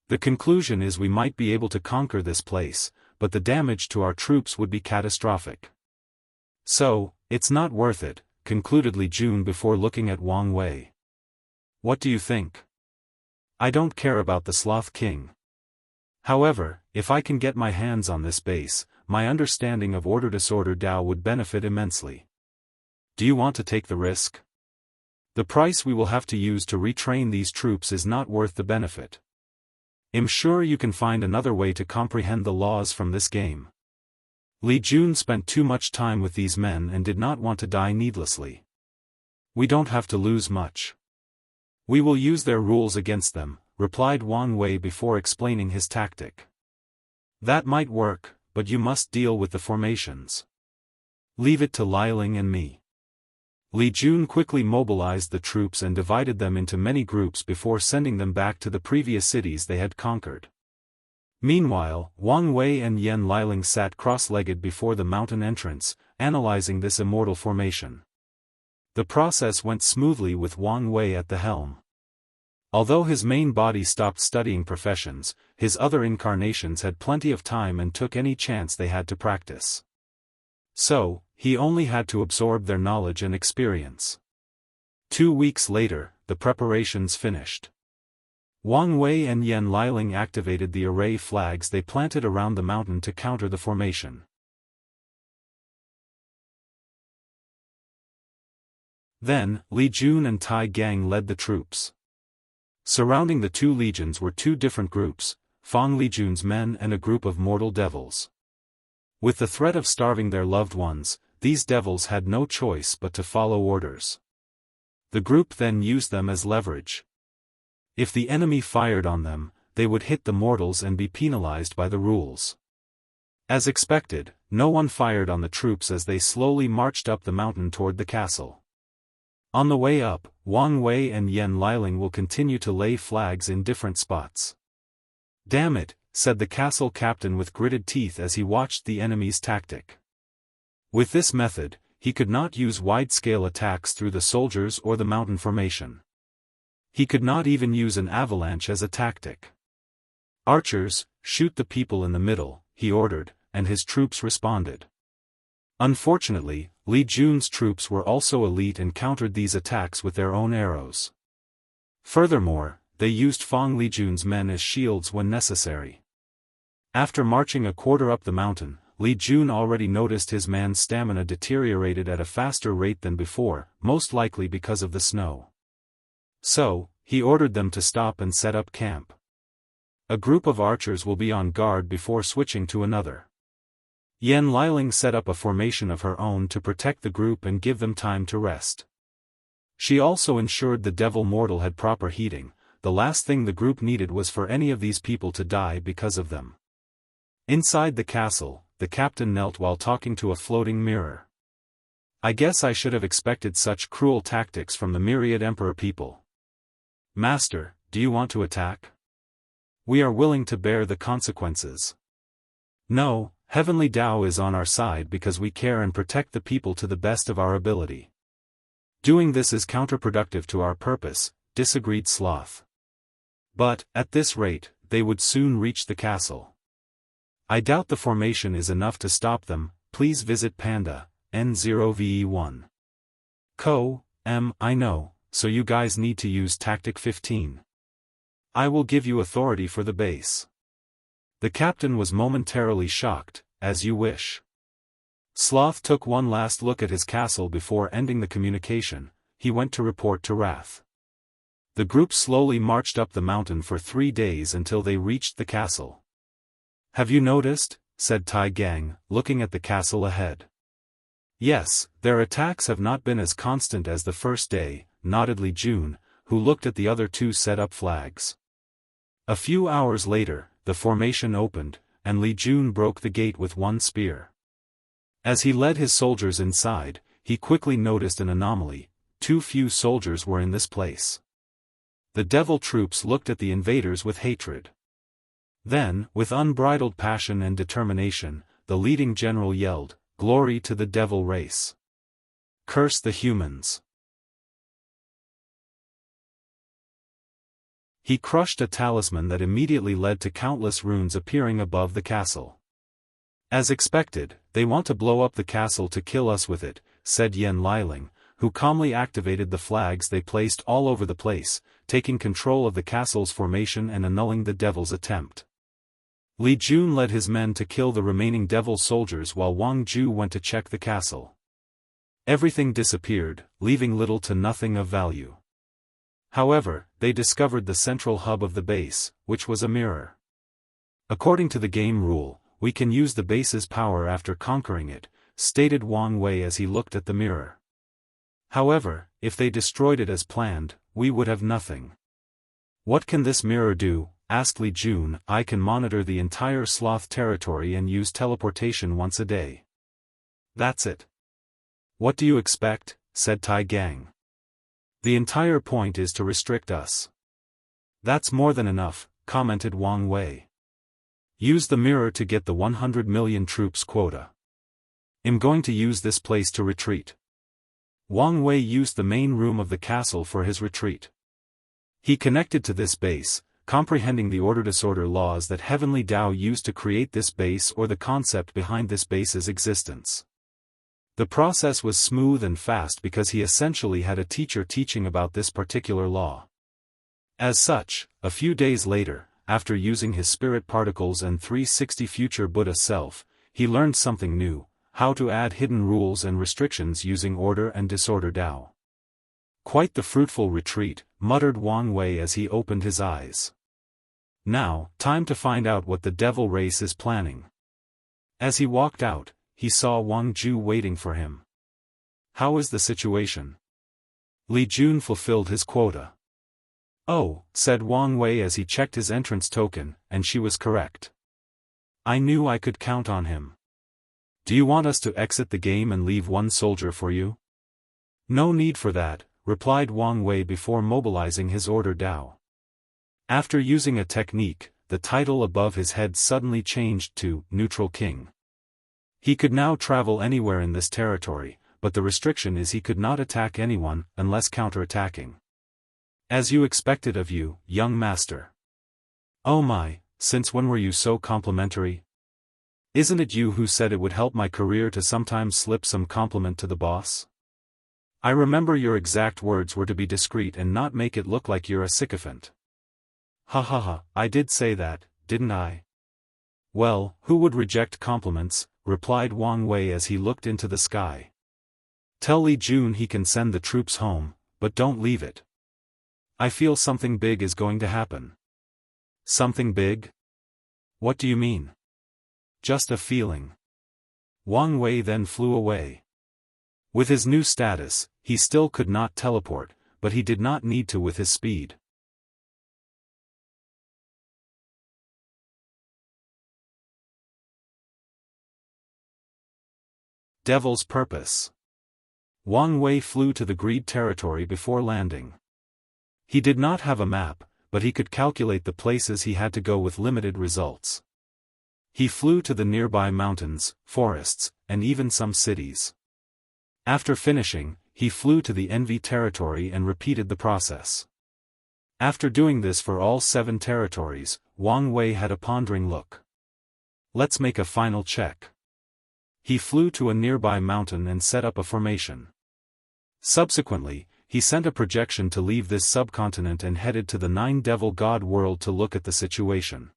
The conclusion is we might be able to conquer this place, but the damage to our troops would be catastrophic. So, it's not worth it, concluded Li Jun before looking at Wang Wei. What do you think? I don't care about the Sloth King. However, if I can get my hands on this base, my understanding of order-disorder Dao would benefit immensely. Do you want to take the risk? The price we will have to use to retrain these troops is not worth the benefit. I'm sure you can find another way to comprehend the laws from this game. Li Jun spent too much time with these men and did not want to die needlessly. We don't have to lose much. We will use their rules against them, replied Wang Wei before explaining his tactic. That might work, but you must deal with the formations. Leave it to Liling and me. Li Jun quickly mobilized the troops and divided them into many groups before sending them back to the previous cities they had conquered. Meanwhile, Wang Wei and Yan Liling sat cross-legged before the mountain entrance, analyzing this immortal formation. The process went smoothly with Wang Wei at the helm. Although his main body stopped studying professions, his other incarnations had plenty of time and took any chance they had to practice. So, he only had to absorb their knowledge and experience. 2 weeks later, the preparations finished. Wang Wei and Yan Liling activated the array flags they planted around the mountain to counter the formation. Then, Li Jun and Tai Gang led the troops. Surrounding the two legions were two different groups, Fang Li Jun's men and a group of mortal devils. With the threat of starving their loved ones, these devils had no choice but to follow orders. The group then used them as leverage. If the enemy fired on them, they would hit the mortals and be penalized by the rules. As expected, no one fired on the troops as they slowly marched up the mountain toward the castle. On the way up, Wang Wei and Yan Liling will continue to lay flags in different spots. Damn it, said the castle captain with gritted teeth as he watched the enemy's tactic. With this method, he could not use wide-scale attacks through the soldiers or the mountain formation. He could not even use an avalanche as a tactic. Archers, shoot the people in the middle, he ordered, and his troops responded. Unfortunately, Li Jun's troops were also elite and countered these attacks with their own arrows. Furthermore, they used Fang Li Jun's men as shields when necessary. After marching a quarter up the mountain, Li Jun already noticed his man's stamina deteriorated at a faster rate than before, most likely because of the snow. So, he ordered them to stop and set up camp. A group of archers will be on guard before switching to another. Yan Liling set up a formation of her own to protect the group and give them time to rest. She also ensured the devil mortal had proper heating. The last thing the group needed was for any of these people to die because of them. Inside the castle, the captain knelt while talking to a floating mirror. I guess I should have expected such cruel tactics from the myriad emperor people. Master, do you want to attack? We are willing to bear the consequences. No, Heavenly Tao is on our side because we care and protect the people to the best of our ability. Doing this is counterproductive to our purpose, disagreed Sloth. But, at this rate, they would soon reach the castle. I doubt the formation is enough to stop them. Please visit Panda, N0VE1. I know, so you guys need to use Tactic 15. I will give you authority for the base. The captain was momentarily shocked, as you wish. Sloth took one last look at his castle before ending the communication. He went to report to Wrath. The group slowly marched up the mountain for 3 days until they reached the castle. Have you noticed? Said Tai Gang, looking at the castle ahead. Yes, their attacks have not been as constant as the first day, nodded Li Jun, who looked at the other two set-up flags. A few hours later, the formation opened, and Li Jun broke the gate with one spear. As he led his soldiers inside, he quickly noticed an anomaly: too few soldiers were in this place. The devil troops looked at the invaders with hatred. Then, with unbridled passion and determination, the leading general yelled, "Glory to the devil race! Curse the humans!" He crushed a talisman that immediately led to countless runes appearing above the castle. "As expected, they want to blow up the castle to kill us with it," said Yen Liling, who calmly activated the flags they placed all over the place, taking control of the castle's formation and annulling the devil's attempt. Li Jun led his men to kill the remaining devil soldiers while Wang Ju went to check the castle. Everything disappeared, leaving little to nothing of value. However, they discovered the central hub of the base, which was a mirror. "According to the game rule, we can use the base's power after conquering it," stated Wang Wei as he looked at the mirror. "However, if they destroyed it as planned, we would have nothing." "What can this mirror do?" asked Li Jun. "I can monitor the entire sloth territory and use teleportation once a day." "That's it." "What do you expect?" said Tai Gang. "The entire point is to restrict us." "That's more than enough," commented Wang Wei. "Use the mirror to get the 100 million troops quota. I'm going to use this place to retreat." Wang Wei used the main room of the castle for his retreat. He connected to this base, comprehending the order-disorder laws that Heavenly Tao used to create this base or the concept behind this base's existence. The process was smooth and fast because he essentially had a teacher teaching about this particular law. As such, a few days later, after using his spirit particles and 360 future Buddha self, he learned something new: how to add hidden rules and restrictions using order and disorder Tao. "Quite the fruitful retreat," muttered Wang Wei as he opened his eyes. "Now, time to find out what the devil race is planning." As he walked out, he saw Wang Ju waiting for him. "How is the situation?" Li Jun fulfilled his quota. "Oh," said Wang Wei as he checked his entrance token, and she was correct. "I knew I could count on him." "Do you want us to exit the game and leave one soldier for you?" "No need for that," replied Wang Wei before mobilizing his order Tao. After using a technique, the title above his head suddenly changed to Neutral King. He could now travel anywhere in this territory, but the restriction is he could not attack anyone unless counterattacking. "As you expected of you, young master." "Oh my, since when were you so complimentary? Isn't it you who said it would help my career to sometimes slip some compliment to the boss? I remember your exact words were to be discreet and not make it look like you're a sycophant." "Ha ha ha, I did say that, didn't I?" "Well, who would reject compliments?" replied Wang Wei as he looked into the sky. "Tell Li Jun he can send the troops home, but don't leave it. I feel something big is going to happen." "Something big? What do you mean?" "Just a feeling." Wang Wei then flew away. With his new status, he still could not teleport, but he did not need to with his speed. Devil's Purpose. Wang Wei flew to the Greed territory before landing. He did not have a map, but he could calculate the places he had to go with limited results. He flew to the nearby mountains, forests, and even some cities. After finishing, he flew to the Envy territory and repeated the process. After doing this for all 7 territories, Wang Wei had a pondering look. "Let's make a final check." He flew to a nearby mountain and set up a formation. Subsequently, he sent a projection to leave this subcontinent and headed to the 9 Devil God world to look at the situation.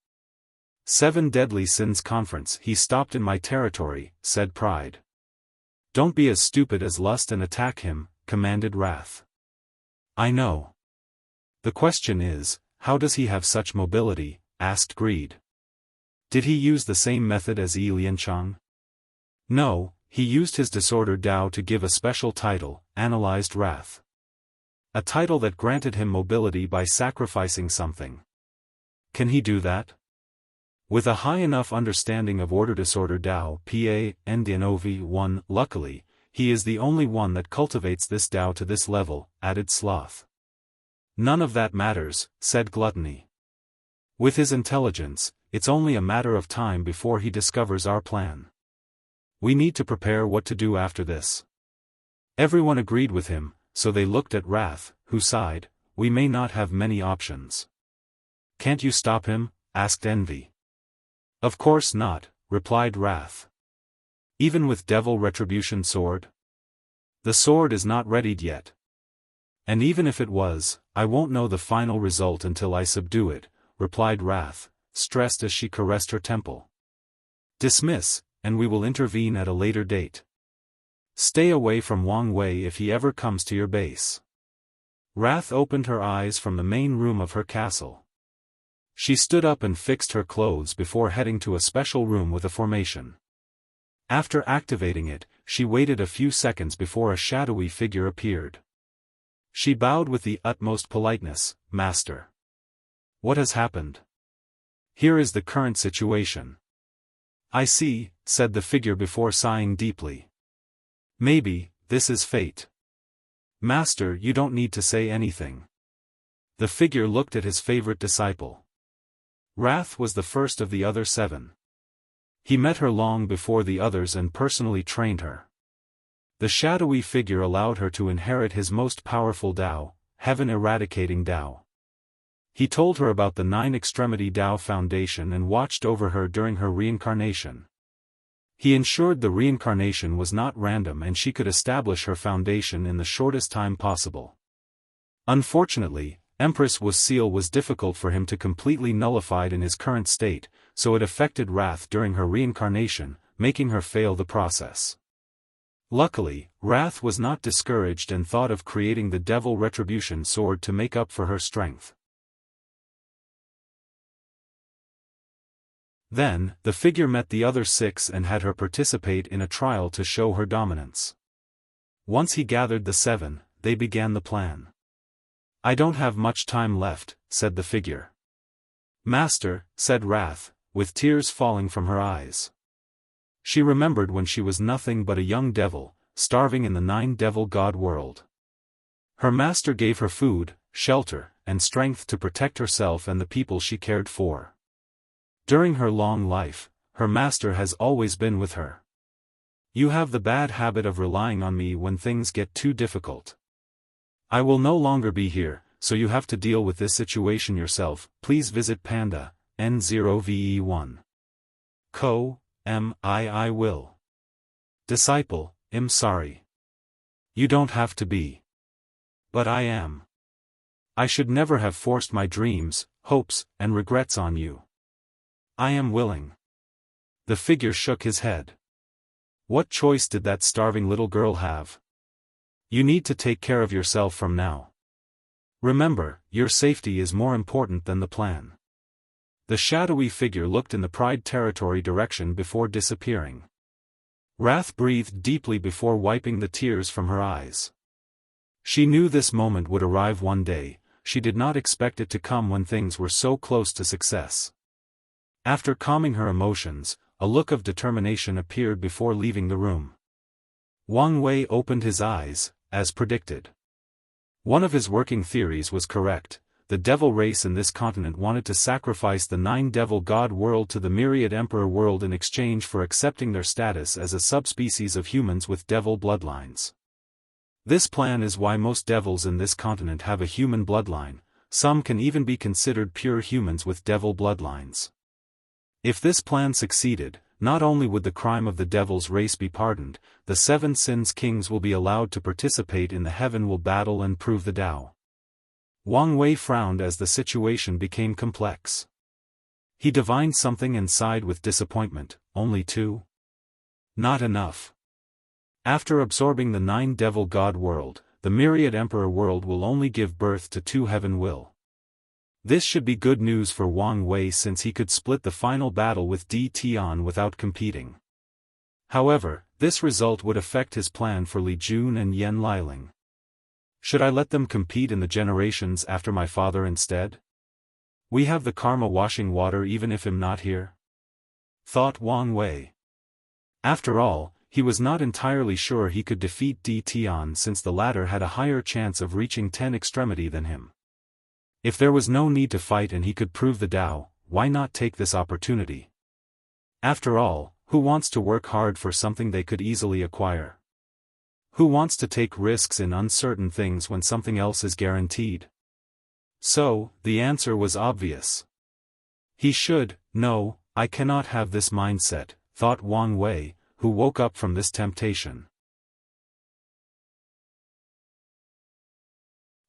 7 Deadly Sins Conference. "He stopped in my territory," said Pride. "Don't be as stupid as Lust and attack him," commanded Wrath. "I know. The question is, how does he have such mobility?" asked Greed. "Did he use the same method as Yi Lianchang?" "No, he used his disorder Tao to give a special title," analyzed Wrath. "A title that granted him mobility by sacrificing something. Can he do that?" With a high enough understanding of order disorder Tao, PA, NDNOV1, luckily, he is the only one that cultivates this Tao to this level, added Sloth. None of that matters, said Gluttony. With his intelligence, it's only a matter of time before he discovers our plan. We need to prepare what to do after this. Everyone agreed with him, so they looked at Wrath, who sighed, we may not have many options. Can't you stop him? Asked Envy. Of course not, replied Wrath. Even with Devil Retribution Sword? The sword is not readied yet. And even if it was, I won't know the final result until I subdue it, replied Wrath, stressed as she caressed her temple. Dismiss, and we will intervene at a later date. Stay away from Wang Wei if he ever comes to your base. Wrath opened her eyes from the main room of her castle. She stood up and fixed her clothes before heading to a special room with a formation. After activating it, she waited a few seconds before a shadowy figure appeared. She bowed with the utmost politeness, Master. What has happened? Here is the current situation. I see, said the figure before sighing deeply. Maybe, this is fate. Master, you don't need to say anything. The figure looked at his favorite disciple. Wrath was the first of the other 7. He met her long before the others and personally trained her. The shadowy figure allowed her to inherit his most powerful Tao, heaven-eradicating Tao. He told her about the 9-extremity Tao Foundation and watched over her during her reincarnation. He ensured the reincarnation was not random and she could establish her foundation in the shortest time possible. Unfortunately, Empress Wuxia was difficult for him to completely nullify in his current state, so it affected Wrath during her reincarnation, making her fail the process. Luckily, Wrath was not discouraged and thought of creating the Devil Retribution Sword to make up for her strength. Then, the figure met the other 6 and had her participate in a trial to show her dominance. Once he gathered the 7, they began the plan. I don't have much time left, said the figure. Master, said Wrath, with tears falling from her eyes. She remembered when she was nothing but a young devil, starving in the 9-devil god world. Her master gave her food, shelter, and strength to protect herself and the people she cared for. During her long life, her master has always been with her. You have the bad habit of relying on me when things get too difficult. I will no longer be here, so you have to deal with this situation yourself. Please visit Panda, N0VE1. Co, I will. Disciple, sorry. You don't have to be. But I am. I should never have forced my dreams, hopes, and regrets on you. I am willing. The figure shook his head. What choice did that starving little girl have? You need to take care of yourself from now. Remember, your safety is more important than the plan. The shadowy figure looked in the Pride Territory direction before disappearing. Wrath breathed deeply before wiping the tears from her eyes. She knew this moment would arrive one day, she did not expect it to come when things were so close to success. After calming her emotions, a look of determination appeared before leaving the room. Wang Wei opened his eyes, as predicted. One of his working theories was correct. The devil race in this continent wanted to sacrifice the 9-devil god world to the myriad emperor world in exchange for accepting their status as a subspecies of humans with devil bloodlines. This plan is why most devils in this continent have a human bloodline, some can even be considered pure humans with devil bloodlines. If this plan succeeded, not only would the crime of the devil's race be pardoned, the 7 sins kings will be allowed to participate in the heaven will battle and prove the Tao. Wang Wei frowned as the situation became complex. He divined something and sighed with disappointment. Only 2? Not enough. After absorbing the 9-devil god world, the myriad emperor world will only give birth to 2 heaven will. This should be good news for Wang Wei since he could split the final battle with Di Tian without competing. However, this result would affect his plan for Li Jun and Yan Liling. Should I let them compete in the generations after my father instead? We have the karma washing water even if I'm not here? Thought Wang Wei. After all, he was not entirely sure he could defeat Di Tian since the latter had a higher chance of reaching 10 extremity than him. If there was no need to fight and he could prove the Tao, why not take this opportunity? After all, who wants to work hard for something they could easily acquire? Who wants to take risks in uncertain things when something else is guaranteed? So, the answer was obvious. No, I cannot have this mindset, thought Wang Wei, who woke up from this temptation.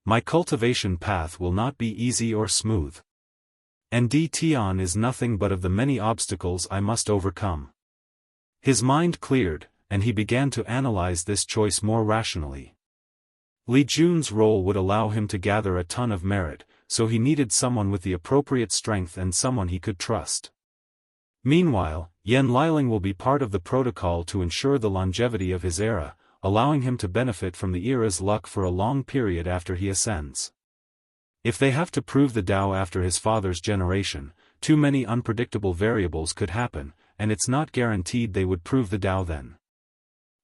My cultivation path will not be easy or smooth. And Di Tian is nothing but of the many obstacles I must overcome. His mind cleared, and he began to analyze this choice more rationally. Li Jun's role would allow him to gather a ton of merit, so he needed someone with the appropriate strength and someone he could trust. Meanwhile, Yan Liling will be part of the protocol to ensure the longevity of his era, allowing him to benefit from the era's luck for a long period after he ascends. If they have to prove the Tao after his father's generation, too many unpredictable variables could happen, and it's not guaranteed they would prove the Tao then.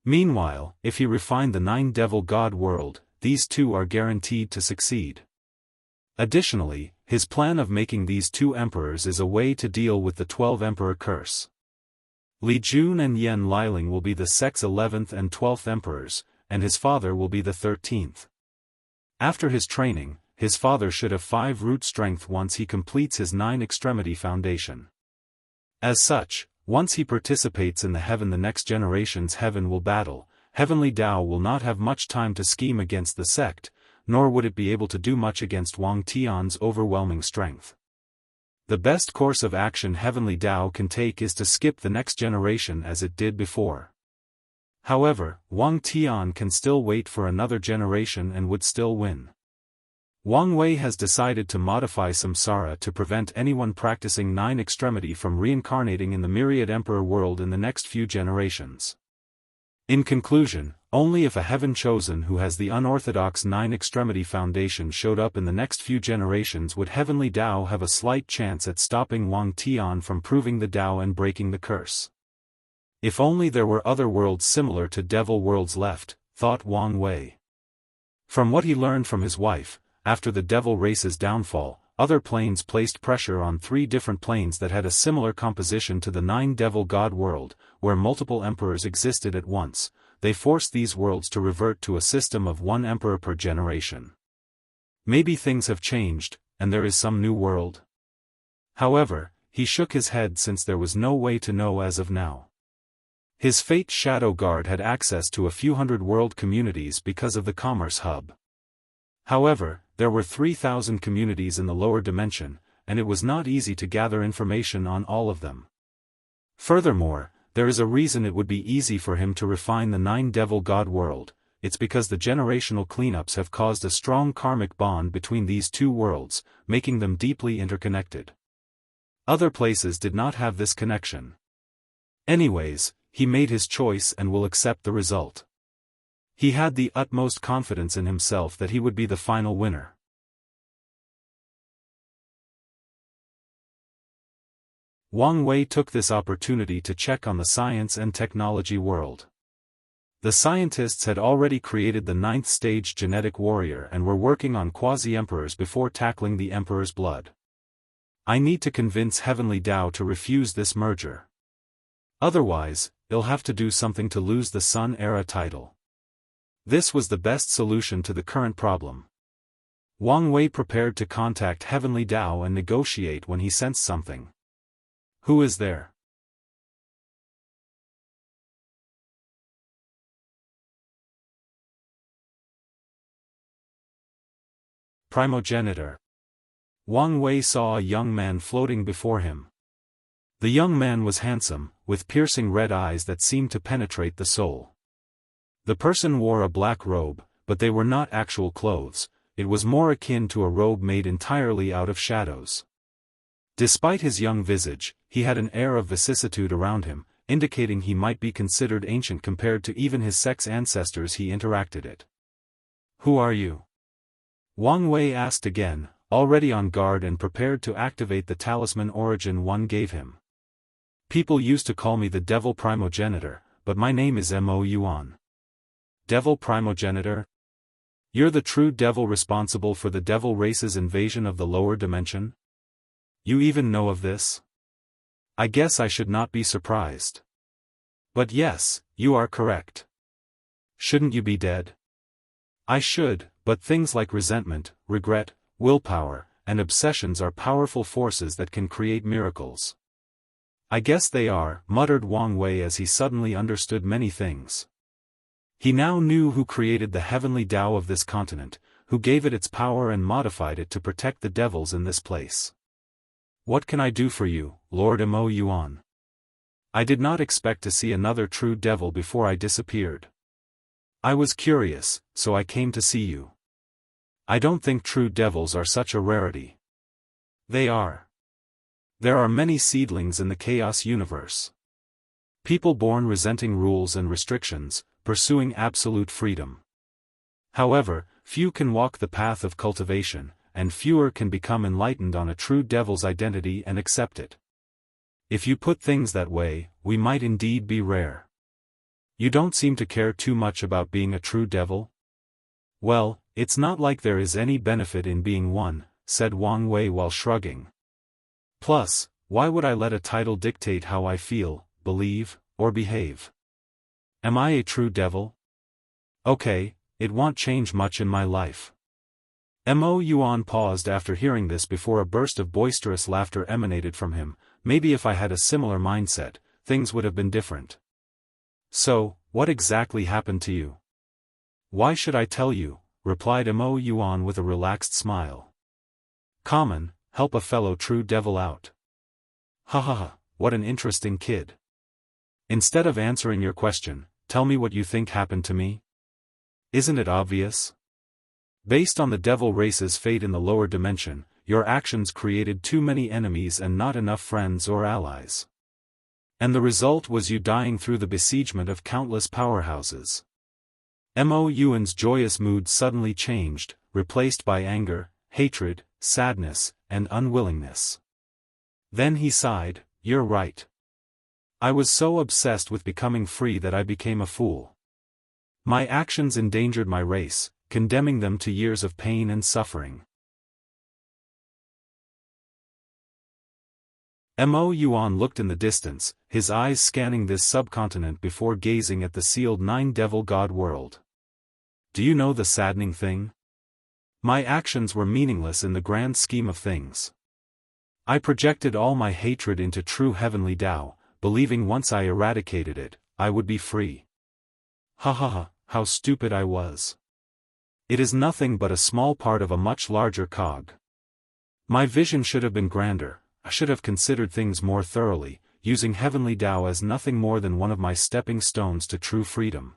Meanwhile, if he refined the 9 devil god world, these two are guaranteed to succeed. Additionally, his plan of making these 2 emperors is a way to deal with the 12 emperor curse. Li Jun and Yan Liling will be the sect's 11th and 12th emperors, and his father will be the 13th. After his training, his father should have 5 root strength once he completes his 9 extremity foundation. As such, once he participates in the next generation's heaven will battle, heavenly Tao will not have much time to scheme against the sect, nor would it be able to do much against Wang Tian's overwhelming strength. The best course of action heavenly Tao can take is to skip the next generation as it did before. However, Wang Tian can still wait for another generation and would still win. Wang Wei has decided to modify samsara to prevent anyone practicing 9 extremity from reincarnating in the myriad emperor world in the next few generations. In conclusion, only if a heaven chosen who has the unorthodox 9 extremity foundation showed up in the next few generations would heavenly Tao have a slight chance at stopping Wang Tian from proving the Tao and breaking the curse. If only there were other worlds similar to devil worlds left, thought Wang Wei. From what he learned from his wife, after the devil race's downfall, other planes placed pressure on 3 different planes that had a similar composition to the 9 devil god world, where multiple emperors existed at once. They forced these worlds to revert to a system of 1 emperor per generation. Maybe things have changed, and there is some new world. However, he shook his head since there was no way to know as of now. His Fate Shadow Guard had access to a few hundred world communities because of the Commerce Hub. However, there were 3,000 communities in the lower dimension, and it was not easy to gather information on all of them. Furthermore, there is a reason it would be easy for him to refine the 9 devil god world. It's because the generational cleanups have caused a strong karmic bond between these 2 worlds, making them deeply interconnected. Other places did not have this connection. Anyways, he made his choice and will accept the result. He had the utmost confidence in himself that he would be the final winner. Wang Wei took this opportunity to check on the science and technology world. The scientists had already created the 9th stage genetic warrior and were working on quasi-emperors before tackling the emperor's blood. I need to convince Heavenly Tao to refuse this merger. Otherwise, he'll have to do something to lose the Sun Era title. This was the best solution to the current problem. Wang Wei prepared to contact Heavenly Tao and negotiate when he sensed something. Who is there? Primogenitor. Wang Wei saw a young man floating before him. The young man was handsome, with piercing red eyes that seemed to penetrate the soul. The person wore a black robe, but they were not actual clothes, it was more akin to a robe made entirely out of shadows. Despite his young visage, he had an air of vicissitude around him, indicating he might be considered ancient compared to even his sect's ancestors he interacted it. Who are you? Wang Wei asked again, already on guard and prepared to activate the talisman origin one gave him. People used to call me the Devil Primogenitor, but my name is Mo Yuan. Devil primogenitor? You're the true devil responsible for the devil race's invasion of the lower dimension? You even know of this? I guess I should not be surprised. But yes, you are correct. Shouldn't you be dead? I should, but things like resentment, regret, willpower, and obsessions are powerful forces that can create miracles. I guess they are, muttered Wang Wei as he suddenly understood many things. He now knew who created the heavenly Tao of this continent, who gave it its power and modified it to protect the devils in this place. What can I do for you, Lord Mo Yuan? I did not expect to see another true devil before I disappeared. I was curious, so I came to see you. I don't think true devils are such a rarity. They are. There are many seedlings in the chaos universe. People born resenting rules and restrictions, pursuing absolute freedom. However, few can walk the path of cultivation, and fewer can become enlightened on a true devil's identity and accept it. If you put things that way, we might indeed be rare. You don't seem to care too much about being a true devil? Well, it's not like there is any benefit in being one, said Wang Wei while shrugging. Plus, why would I let a title dictate how I feel, believe, or behave? Am I a true devil? Okay, it won't change much in my life. Mo Yuan paused after hearing this before a burst of boisterous laughter emanated from him. Maybe if I had a similar mindset, things would have been different. So, what exactly happened to you? Why should I tell you? Replied Mo Yuan with a relaxed smile. Common, help a fellow true devil out. Ha ha ha, what an interesting kid. Instead of answering your question, tell me what you think happened to me? Isn't it obvious? Based on the devil race's fate in the lower dimension, your actions created too many enemies and not enough friends or allies. And the result was you dying through the besiegement of countless powerhouses. Mo Yuan's joyous mood suddenly changed, replaced by anger, hatred, sadness, and unwillingness. Then he sighed, you're right. I was so obsessed with becoming free that I became a fool. My actions endangered my race, condemning them to years of pain and suffering. Mo Yuan looked in the distance, his eyes scanning this subcontinent before gazing at the sealed nine-devil god world. Do you know the saddening thing? My actions were meaningless in the grand scheme of things. I projected all my hatred into true heavenly Tao, believing once I eradicated it, I would be free. Ha ha ha, how stupid I was. It is nothing but a small part of a much larger cog. My vision should have been grander. I should have considered things more thoroughly, using heavenly Tao as nothing more than one of my stepping stones to true freedom.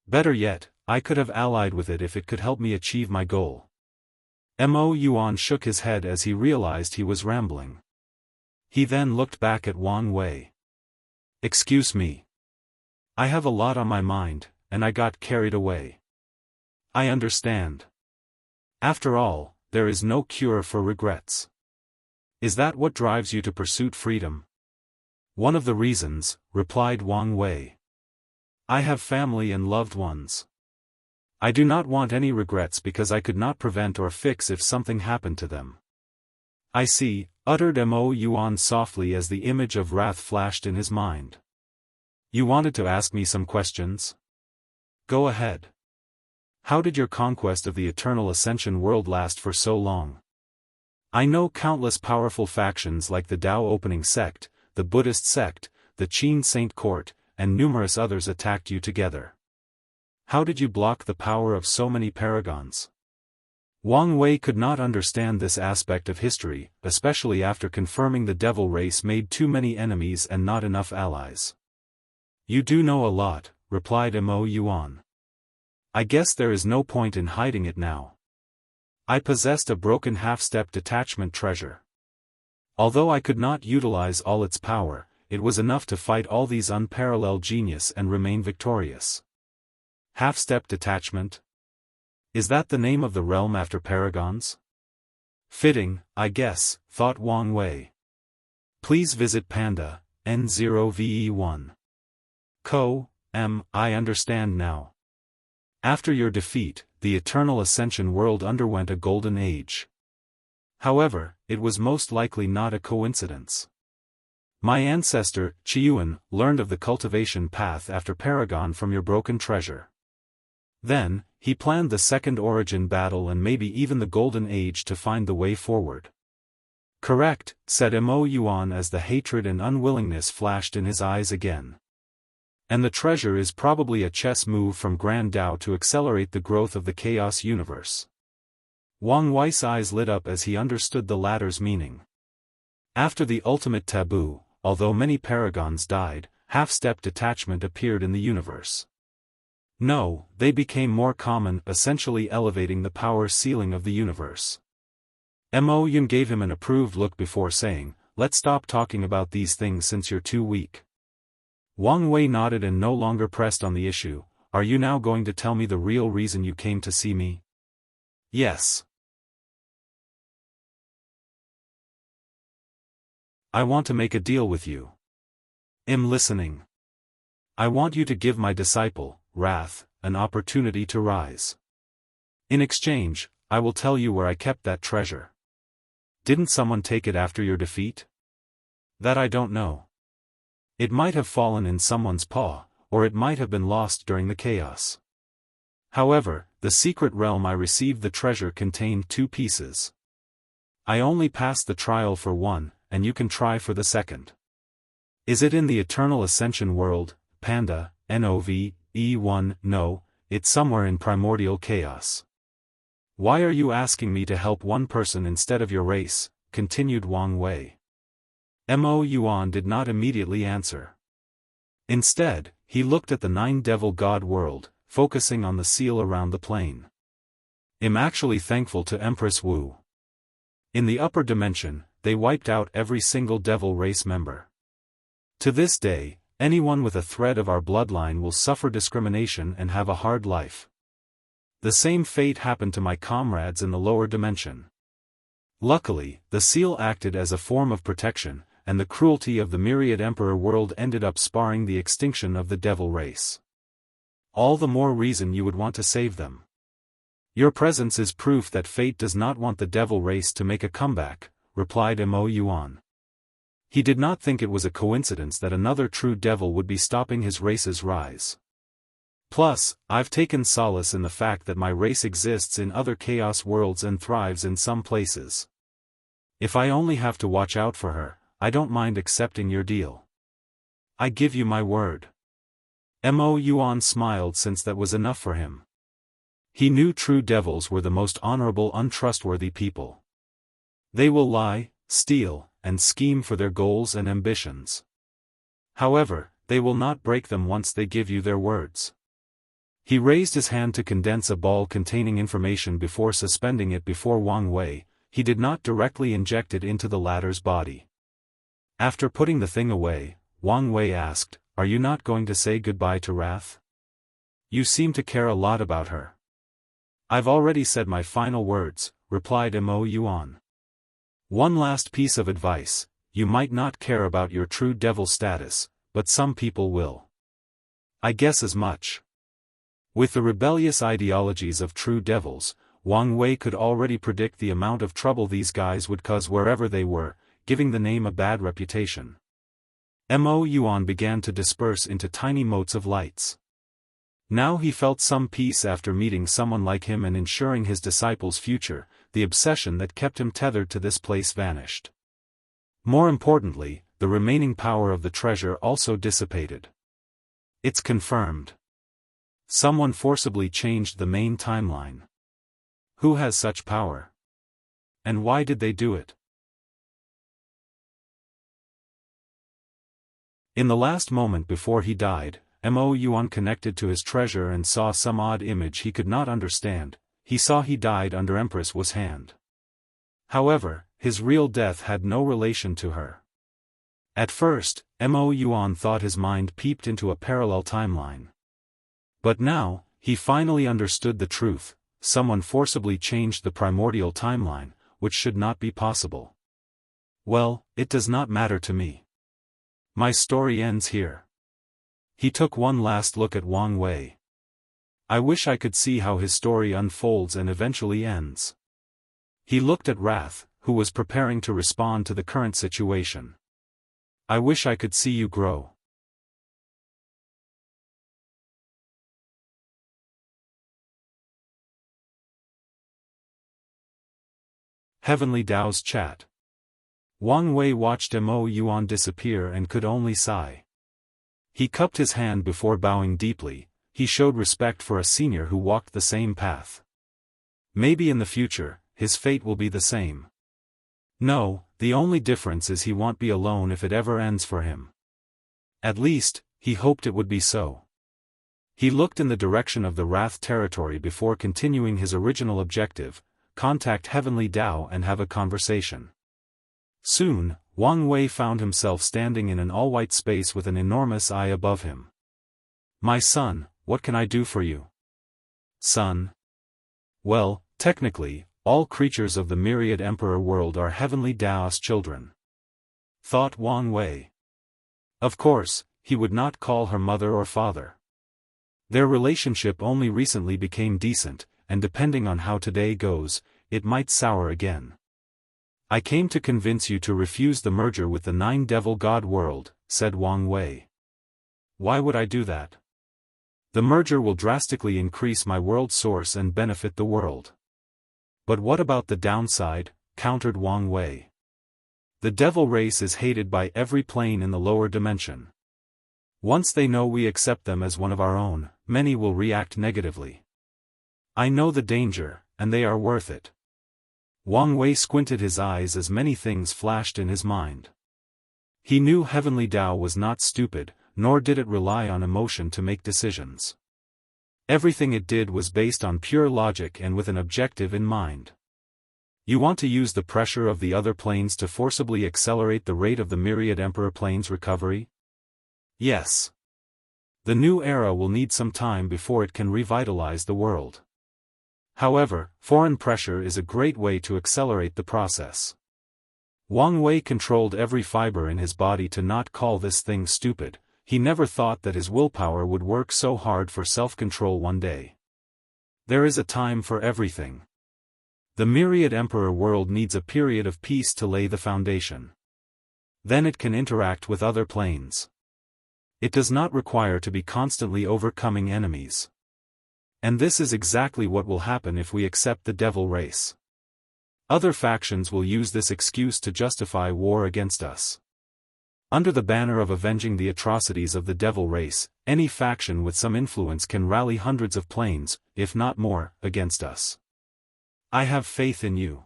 Better yet, I could have allied with it if it could help me achieve my goal. Mo Yuan shook his head as he realized he was rambling. He then looked back at Wang Wei. Excuse me. I have a lot on my mind, and I got carried away. I understand. After all, there is no cure for regrets. Is that what drives you to pursue freedom? One of the reasons, replied Wang Wei. I have family and loved ones. I do not want any regrets because I could not prevent or fix if something happened to them. I see, uttered Mo Yuan softly as the image of wrath flashed in his mind. You wanted to ask me some questions? Go ahead. How did your conquest of the Eternal Ascension world last for so long? I know countless powerful factions like the Tao Opening Sect, the Buddhist Sect, the Qin Saint Court, and numerous others attacked you together. How did you block the power of so many paragons? Wang Wei could not understand this aspect of history, especially after confirming the devil race made too many enemies and not enough allies. You do know a lot, replied Mo Yuan. I guess there is no point in hiding it now. I possessed a broken half-step detachment treasure. Although I could not utilize all its power, it was enough to fight all these unparalleled genius and remain victorious. Half-step detachment? Is that the name of the realm after paragons? Fitting, I guess, thought Wang Wei. Please visit Panda, N0VE1. I understand now. After your defeat, the Eternal Ascension world underwent a golden age. However, it was most likely not a coincidence. My ancestor, Qiuan, learned of the cultivation path after Paragon from your broken treasure. Then, he planned the second origin battle and maybe even the golden age to find the way forward. Correct, said Mo Yuan as the hatred and unwillingness flashed in his eyes again. And the treasure is probably a chess move from Grand Dao to accelerate the growth of the Chaos Universe. Wang Wei's eyes lit up as he understood the latter's meaning. After the ultimate taboo, although many paragons died, half-step detachment appeared in the universe. No, they became more common, essentially elevating the power ceiling of the universe. Mo Yun gave him an approved look before saying, let's stop talking about these things since you're too weak. Wang Wei nodded and no longer pressed on the issue. Are you now going to tell me the real reason you came to see me? Yes. I want to make a deal with you. I'm listening. I want you to give my disciple, Wrath, an opportunity to rise. In exchange, I will tell you where I kept that treasure. Didn't someone take it after your defeat? That I don't know. It might have fallen in someone's paw, or it might have been lost during the chaos. However, the secret realm I received the treasure contained 2 pieces. I only passed the trial for one, and you can try for the second. Is it in the Eternal Ascension world, Panda, NOV-E1? No, it's somewhere in primordial chaos. Why are you asking me to help one person instead of your race? Continued Wang Wei. Mo Yuan did not immediately answer. Instead, he looked at the 9-devil god world, focusing on the seal around the plane. I'm actually thankful to Empress Wu. In the upper dimension, they wiped out every single devil race member. To this day, anyone with a thread of our bloodline will suffer discrimination and have a hard life. The same fate happened to my comrades in the lower dimension. Luckily, the seal acted as a form of protection, and the cruelty of the myriad emperor world ended up sparring the extinction of the devil race. All the more reason you would want to save them. Your presence is proof that fate does not want the devil race to make a comeback, replied Mo Yuan. He did not think it was a coincidence that another true devil would be stopping his race's rise. Plus, I've taken solace in the fact that my race exists in other chaos worlds and thrives in some places. If I only have to watch out for her, I don't mind accepting your deal. I give you my word. Mo Yuan smiled since that was enough for him. He knew true devils were the most honorable untrustworthy people. They will lie, steal, and scheme for their goals and ambitions. However, they will not break them once they give you their words. He raised his hand to condense a ball containing information before suspending it before Wang Wei. He did not directly inject it into the latter's body. After putting the thing away, Wang Wei asked, are you not going to say goodbye to Wrath? You seem to care a lot about her. I've already said my final words, replied Mo Yuan. One last piece of advice, you might not care about your true devil status, but some people will. I guess as much. With the rebellious ideologies of true devils, Wang Wei could already predict the amount of trouble these guys would cause wherever they were, giving the name a bad reputation. Mo Yuan began to disperse into tiny motes of lights. Now he felt some peace after meeting someone like him and ensuring his disciple's future. The obsession that kept him tethered to this place vanished. More importantly, the remaining power of the treasure also dissipated. It's confirmed. Someone forcibly changed the main timeline. Who has such power? And why did they do it? In the last moment before he died, Mo Yuan connected to his treasure and saw some odd image he could not understand. He saw he died under Empress Wu's hand. However, his real death had no relation to her. At first, Mo Yuan thought his mind peeped into a parallel timeline. But now, he finally understood the truth. Someone forcibly changed the primordial timeline, which should not be possible. Well, it does not matter to me. My story ends here. He took one last look at Wang Wei. I wish I could see how his story unfolds and eventually ends. He looked at Wrath, who was preparing to respond to the current situation. I wish I could see you grow. Heavenly Dao's chat. Wang Wei watched Mo Yuan disappear and could only sigh. He cupped his hand before bowing deeply. He showed respect for a senior who walked the same path. Maybe in the future, his fate will be the same. No, the only difference is he won't be alone if it ever ends for him. At least, he hoped it would be so. He looked in the direction of the Wrath territory before continuing his original objective: contact Heavenly Dao and have a conversation. Soon, Wang Wei found himself standing in an all-white space with an enormous eye above him. My son, what can I do for you? Son? Well, technically, all creatures of the myriad emperor world are Heavenly Daoist children. Thought Wang Wei. Of course, he would not call her mother or father. Their relationship only recently became decent, and depending on how today goes, it might sour again. I came to convince you to refuse the merger with the Nine Devil God world, said Wang Wei. Why would I do that? The merger will drastically increase my world source and benefit the world. But what about the downside? Countered Wang Wei. The devil race is hated by every plane in the lower dimension. Once they know we accept them as one of our own, many will react negatively. I know the danger, and they are worth it. Wang Wei squinted his eyes as many things flashed in his mind. He knew Heavenly Dao was not stupid, nor did it rely on emotion to make decisions. Everything it did was based on pure logic and with an objective in mind. You want to use the pressure of the other planes to forcibly accelerate the rate of the myriad emperor plane's recovery? Yes. The new era will need some time before it can revitalize the world. However, foreign pressure is a great way to accelerate the process. Wang Wei controlled every fiber in his body to not call this thing stupid. He never thought that his willpower would work so hard for self-control one day. There is a time for everything. The myriad emperor world needs a period of peace to lay the foundation. Then it can interact with other planes. It does not require to be constantly overcoming enemies. And this is exactly what will happen if we accept the devil race. Other factions will use this excuse to justify war against us. Under the banner of avenging the atrocities of the devil race, any faction with some influence can rally hundreds of planes, if not more, against us. I have faith in you.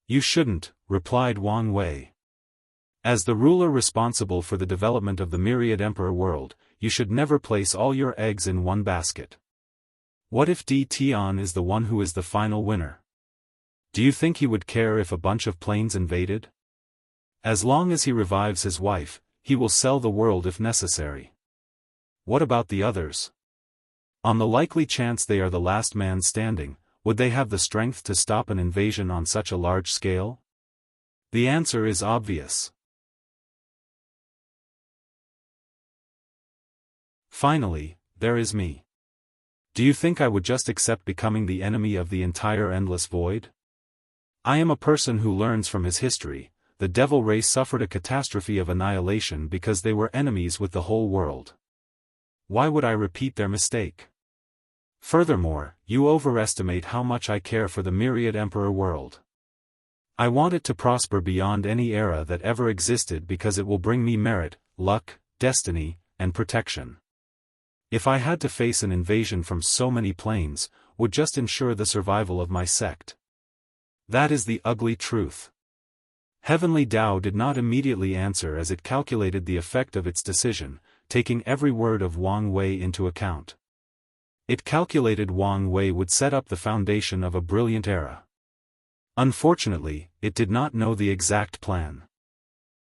You shouldn't, replied Wang Wei. As the ruler responsible for the development of the myriad emperor world, you should never place all your eggs in one basket. What if Di Tian is the one who is the final winner? Do you think he would care if a bunch of planes invaded? As long as he revives his wife, he will sell the world if necessary. What about the others? On the likely chance they are the last man standing, would they have the strength to stop an invasion on such a large scale? The answer is obvious. Finally, there is me. Do you think I would just accept becoming the enemy of the entire endless void? I am a person who learns from his history. The devil race suffered a catastrophe of annihilation because they were enemies with the whole world. Why would I repeat their mistake? Furthermore, you overestimate how much I care for the myriad emperor world. I want it to prosper beyond any era that ever existed because it will bring me merit, luck, destiny, and protection. If I had to face an invasion from so many planes, would just ensure the survival of my sect. That is the ugly truth. Heavenly Dao did not immediately answer as it calculated the effect of its decision, taking every word of Wang Wei into account. It calculated Wang Wei would set up the foundation of a brilliant era. Unfortunately, it did not know the exact plan.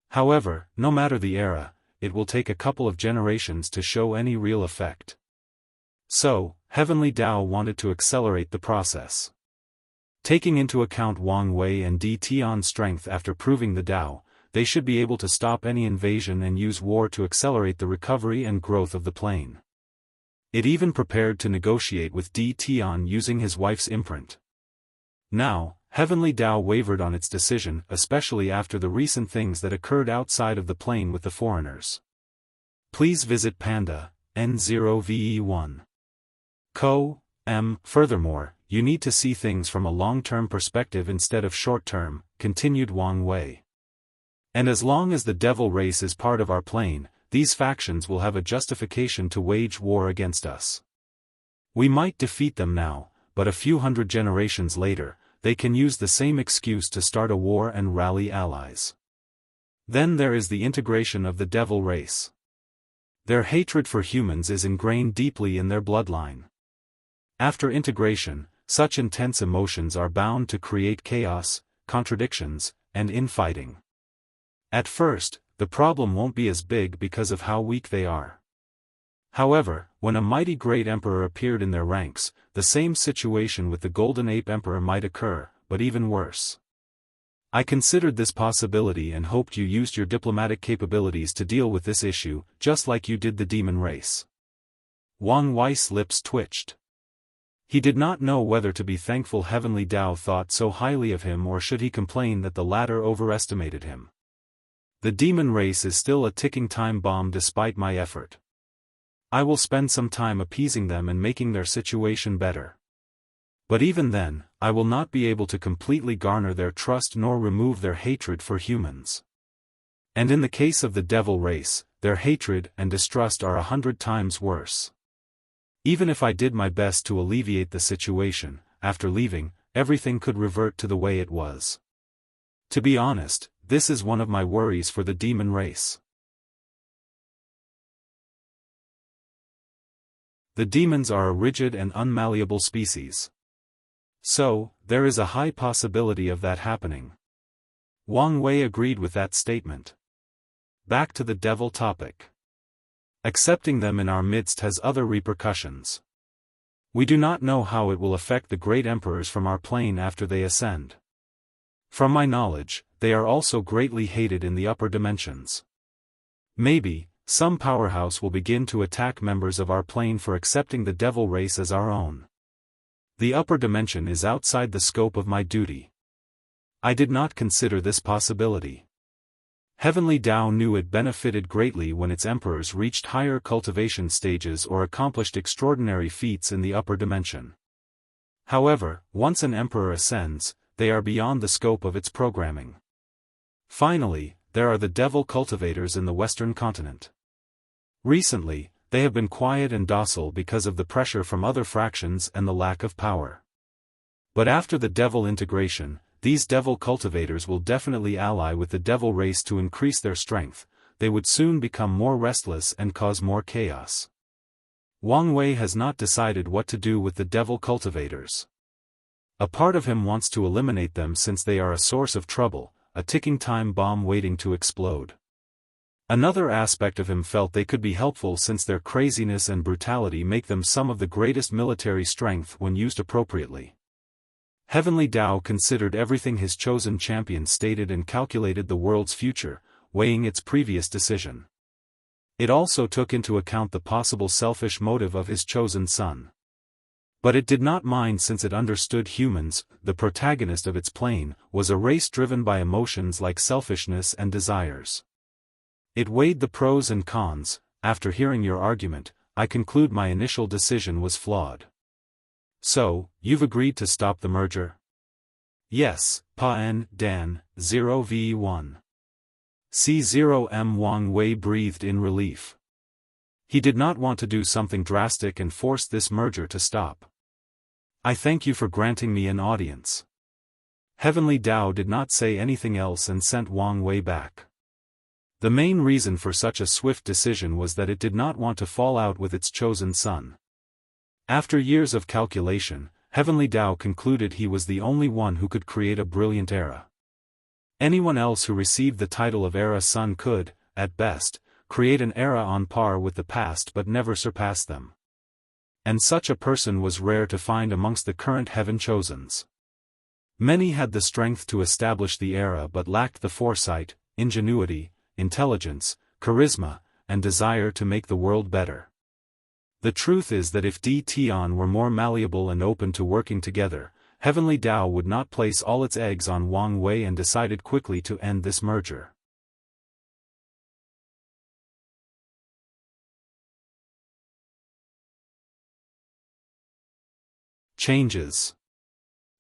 However, no matter the era, it will take a couple of generations to show any real effect. So, Heavenly Dao wanted to accelerate the process. Taking into account Wang Wei and Di Tian's strength after proving the Dao, they should be able to stop any invasion and use war to accelerate the recovery and growth of the plane. It even prepared to negotiate with D. Tian using his wife's imprint. Now, Heavenly Dao wavered on its decision, especially after the recent things that occurred outside of the plane with the foreigners. Please visit Panda, N0VE1. Co. M. Furthermore, you need to see things from a long-term perspective instead of short-term, continued Wang Wei. And as long as the devil race is part of our plane, these factions will have a justification to wage war against us. We might defeat them now, but a few hundred generations later, they can use the same excuse to start a war and rally allies. Then there is the integration of the devil race. Their hatred for humans is ingrained deeply in their bloodline. After integration, such intense emotions are bound to create chaos, contradictions, and infighting. At first, the problem won't be as big because of how weak they are. However, when a mighty great emperor appeared in their ranks, the same situation with the Golden Ape Emperor might occur, but even worse. I considered this possibility and hoped you used your diplomatic capabilities to deal with this issue, just like you did the demon race. Wang Wei's lips twitched. He did not know whether to be thankful Heavenly Dao thought so highly of him or should he complain that the latter overestimated him. The demon race is still a ticking time bomb despite my effort. I will spend some time appeasing them and making their situation better. But even then, I will not be able to completely garner their trust nor remove their hatred for humans. And in the case of the devil race, their hatred and distrust are 100 times worse. Even if I did my best to alleviate the situation, after leaving, everything could revert to the way it was. To be honest, this is one of my worries for the demon race. The demons are a rigid and unmalleable species. So, there is a high possibility of that happening. Wang Wei agreed with that statement. Back to the devil topic. Accepting them in our midst has other repercussions. We do not know how it will affect the great emperors from our plane after they ascend. From my knowledge, they are also greatly hated in the upper dimensions. Maybe, some powerhouse will begin to attack members of our plane for accepting the devil race as our own. The upper dimension is outside the scope of my duty. I did not consider this possibility. Heavenly Dao knew it benefited greatly when its emperors reached higher cultivation stages or accomplished extraordinary feats in the upper dimension. However, once an emperor ascends, they are beyond the scope of its programming. Finally, there are the devil cultivators in the Western continent. Recently, they have been quiet and docile because of the pressure from other fractions and the lack of power. But after the devil integration, these devil cultivators will definitely ally with the devil race to increase their strength. They would soon become more restless and cause more chaos. Wang Wei has not decided what to do with the devil cultivators. A part of him wants to eliminate them since they are a source of trouble, a ticking time bomb waiting to explode. Another aspect of him felt they could be helpful since their craziness and brutality make them some of the greatest military strength when used appropriately. Heavenly Dao considered everything his chosen champion stated and calculated the world's future, weighing its previous decision. It also took into account the possible selfish motive of his chosen son. But it did not mind since it understood humans, the protagonist of its plane, was a race driven by emotions like selfishness and desires. It weighed the pros and cons. After hearing your argument, I conclude my initial decision was flawed. So, you've agreed to stop the merger? Yes, Pa N, Dan, 0v1. C0M Wang Wei breathed in relief. He did not want to do something drastic and force this merger to stop. I thank you for granting me an audience. Heavenly Dao did not say anything else and sent Wang Wei back. The main reason for such a swift decision was that it did not want to fall out with its chosen son. After years of calculation, Heavenly Dao concluded he was the only one who could create a brilliant era. Anyone else who received the title of Era Son could, at best, create an era on par with the past but never surpass them. And such a person was rare to find amongst the current Heaven Chosens. Many had the strength to establish the era but lacked the foresight, ingenuity, intelligence, charisma, and desire to make the world better. The truth is that if D Tian were more malleable and open to working together, Heavenly Dao would not place all its eggs on Wang Wei and decided quickly to end this merger. Changes.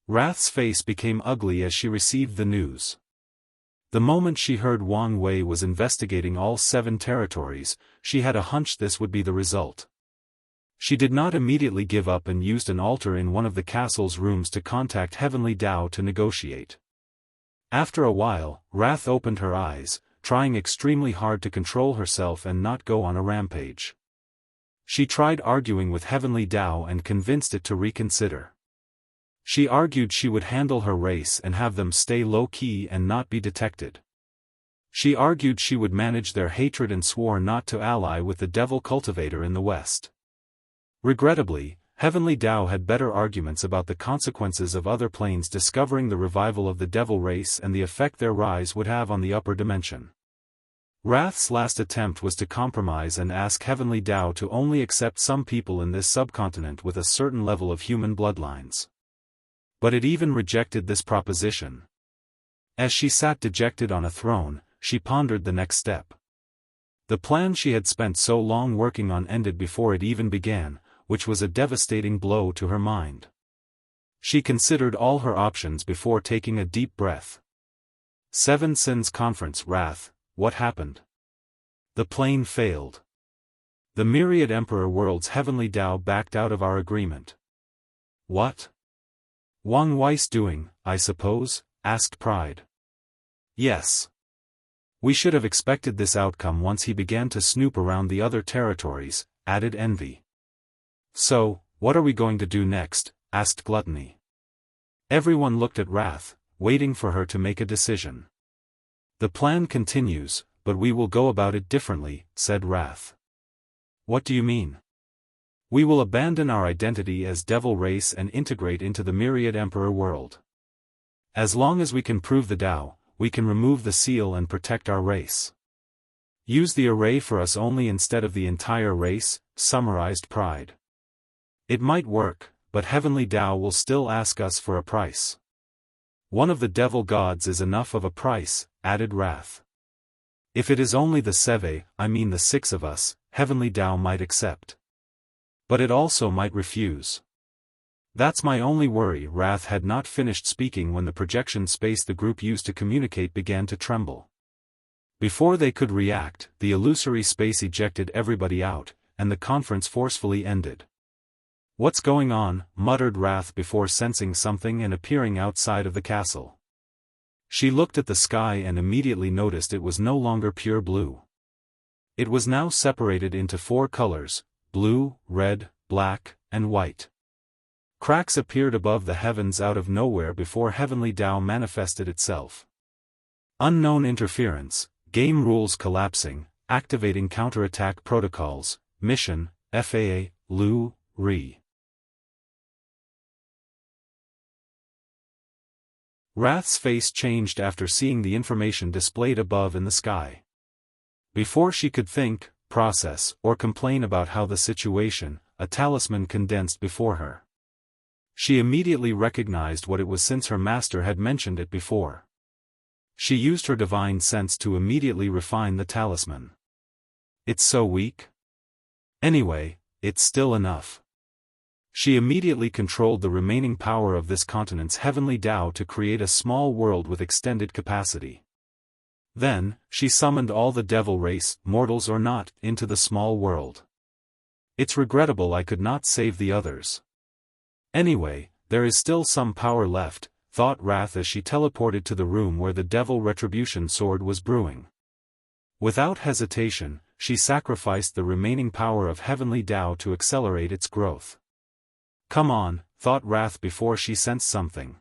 Wrath's face became ugly as she received the news. The moment she heard Wang Wei was investigating all 7 territories, she had a hunch this would be the result. She did not immediately give up and used an altar in one of the castle's rooms to contact Heavenly Dao to negotiate. After a while, Wrath opened her eyes, trying extremely hard to control herself and not go on a rampage. She tried arguing with Heavenly Dao and convinced it to reconsider. She argued she would handle her race and have them stay low-key and not be detected. She argued she would manage their hatred and swore not to ally with the devil cultivator in the West. Regrettably, Heavenly Dao had better arguments about the consequences of other planes discovering the revival of the devil race and the effect their rise would have on the upper dimension. Wrath's last attempt was to compromise and ask Heavenly Dao to only accept some people in this subcontinent with a certain level of human bloodlines. But it even rejected this proposition. As she sat dejected on a throne, she pondered the next step. The plan she had spent so long working on ended before it even began, which was a devastating blow to her mind. She considered all her options before taking a deep breath. 7 Sins Conference. Wrath, what happened? The plane failed. The myriad Emperor worlds Heavenly Dao backed out of our agreement. What? Wang Wei's doing, I suppose? Asked Pride. Yes. We should have expected this outcome once he began to snoop around the other territories, added Envy. So, what are we going to do next? Asked Gluttony. Everyone looked at Wrath, waiting for her to make a decision. The plan continues, but we will go about it differently, said Wrath. What do you mean? We will abandon our identity as devil race and integrate into the myriad Emperor world. As long as we can prove the Dao, we can remove the seal and protect our race. Use the array for us only instead of the entire race, summarized Pride. It might work, but Heavenly Dao will still ask us for a price. One of the devil gods is enough of a price, added Wrath. If it is only the the 6 of us, Heavenly Dao might accept. But it also might refuse. That's my only worry. Wrath had not finished speaking when the projection space the group used to communicate began to tremble. Before they could react, the illusory space ejected everybody out, and the conference forcefully ended. What's going on? Muttered Wrath before sensing something and appearing outside of the castle. She looked at the sky and immediately noticed it was no longer pure blue. It was now separated into 4 colors, blue, red, black, and white. Cracks appeared above the heavens out of nowhere before Heavenly Dao manifested itself. Unknown interference, game rules collapsing, activating counterattack protocols, mission, FAA, Lu, Re. Wrath's face changed after seeing the information displayed above in the sky. Before she could think, process, or complain about how the situation, a talisman condensed before her. She immediately recognized what it was since her master had mentioned it before. She used her divine sense to immediately refine the talisman. It's so weak? Anyway, it's still enough. She immediately controlled the remaining power of this continent's Heavenly Dao to create a small world with extended capacity. Then, she summoned all the devil race, mortals or not, into the small world. It's regrettable I could not save the others. Anyway, there is still some power left, thought Wrath as she teleported to the room where the devil retribution sword was brewing. Without hesitation, she sacrificed the remaining power of Heavenly Dao to accelerate its growth. Come on, thought Wrath before she sensed something.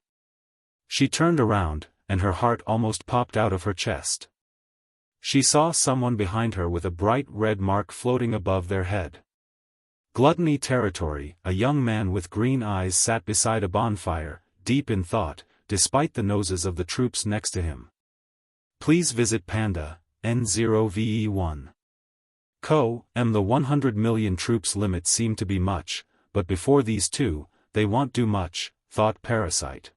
She turned around, and her heart almost popped out of her chest. She saw someone behind her with a bright red mark floating above their head. Gluttony territory, a young man with green eyes sat beside a bonfire, deep in thought, despite the noses of the troops next to him. Please visit Panda, N0VE1. The 100 million troops limit seemed to be much, but before these two, they won't do much, thought Parasite.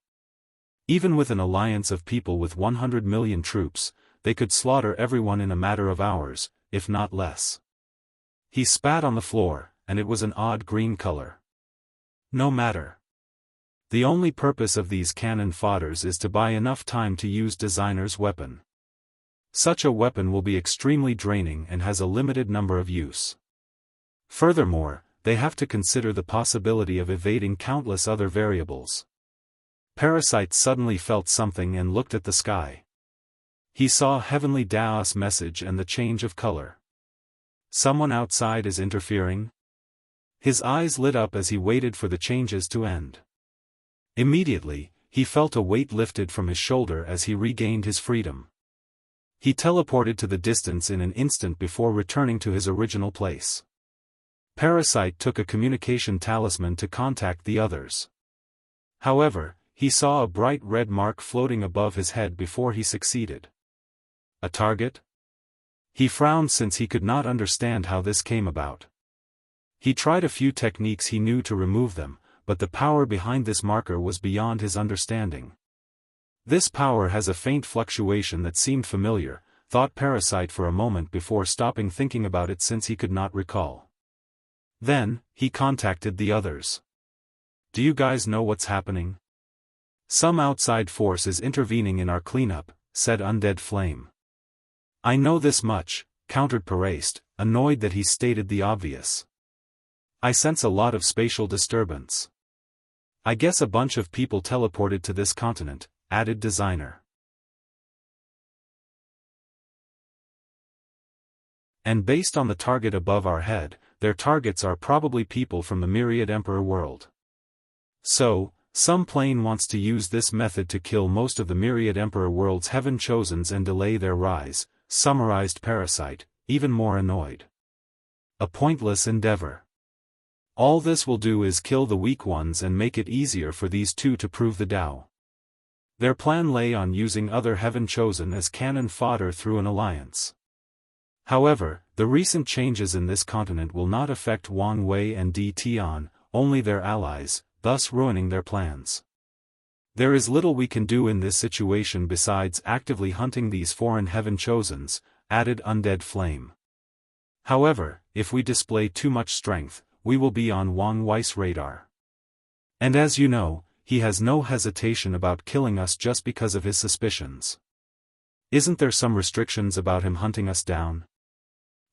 Even with an alliance of people with 100 million troops, they could slaughter everyone in a matter of hours, if not less. He spat on the floor, and it was an odd green color. No matter. The only purpose of these cannon fodders is to buy enough time to use designer's weapon. Such a weapon will be extremely draining and has a limited number of use. Furthermore, they have to consider the possibility of evading countless other variables. Parasite suddenly felt something and looked at the sky. He saw heavenly Daoist message and the change of color. Someone outside is interfering? His eyes lit up as he waited for the changes to end. Immediately, he felt a weight lifted from his shoulder as he regained his freedom. He teleported to the distance in an instant before returning to his original place. Parasite took a communication talisman to contact the others. However, he saw a bright red mark floating above his head before he succeeded. A target? He frowned since he could not understand how this came about. He tried a few techniques he knew to remove them, but the power behind this marker was beyond his understanding. This power has a faint fluctuation that seemed familiar, thought Parasite for a moment before stopping thinking about it since he could not recall. Then, he contacted the others. Do you guys know what's happening? Some outside force is intervening in our cleanup, said Undead Flame. I know this much, countered Paraste, annoyed that he stated the obvious. I sense a lot of spatial disturbance. I guess a bunch of people teleported to this continent, added Designer. And based on the target above our head, their targets are probably people from the Myriad Emperor world. So, some plane wants to use this method to kill most of the Myriad Emperor world's Heaven Chosens and delay their rise, summarized Parasite, even more annoyed. A pointless endeavor. All this will do is kill the weak ones and make it easier for these two to prove the Tao. Their plan lay on using other Heaven Chosen as cannon fodder through an alliance. However, the recent changes in this continent will not affect Wang Wei and Di Tian, only their allies, thus ruining their plans. There is little we can do in this situation besides actively hunting these foreign Heaven Chosens, added Undead Flame. However, if we display too much strength, we will be on Wang Wei's radar. And as you know, he has no hesitation about killing us just because of his suspicions. Isn't there some restrictions about him hunting us down?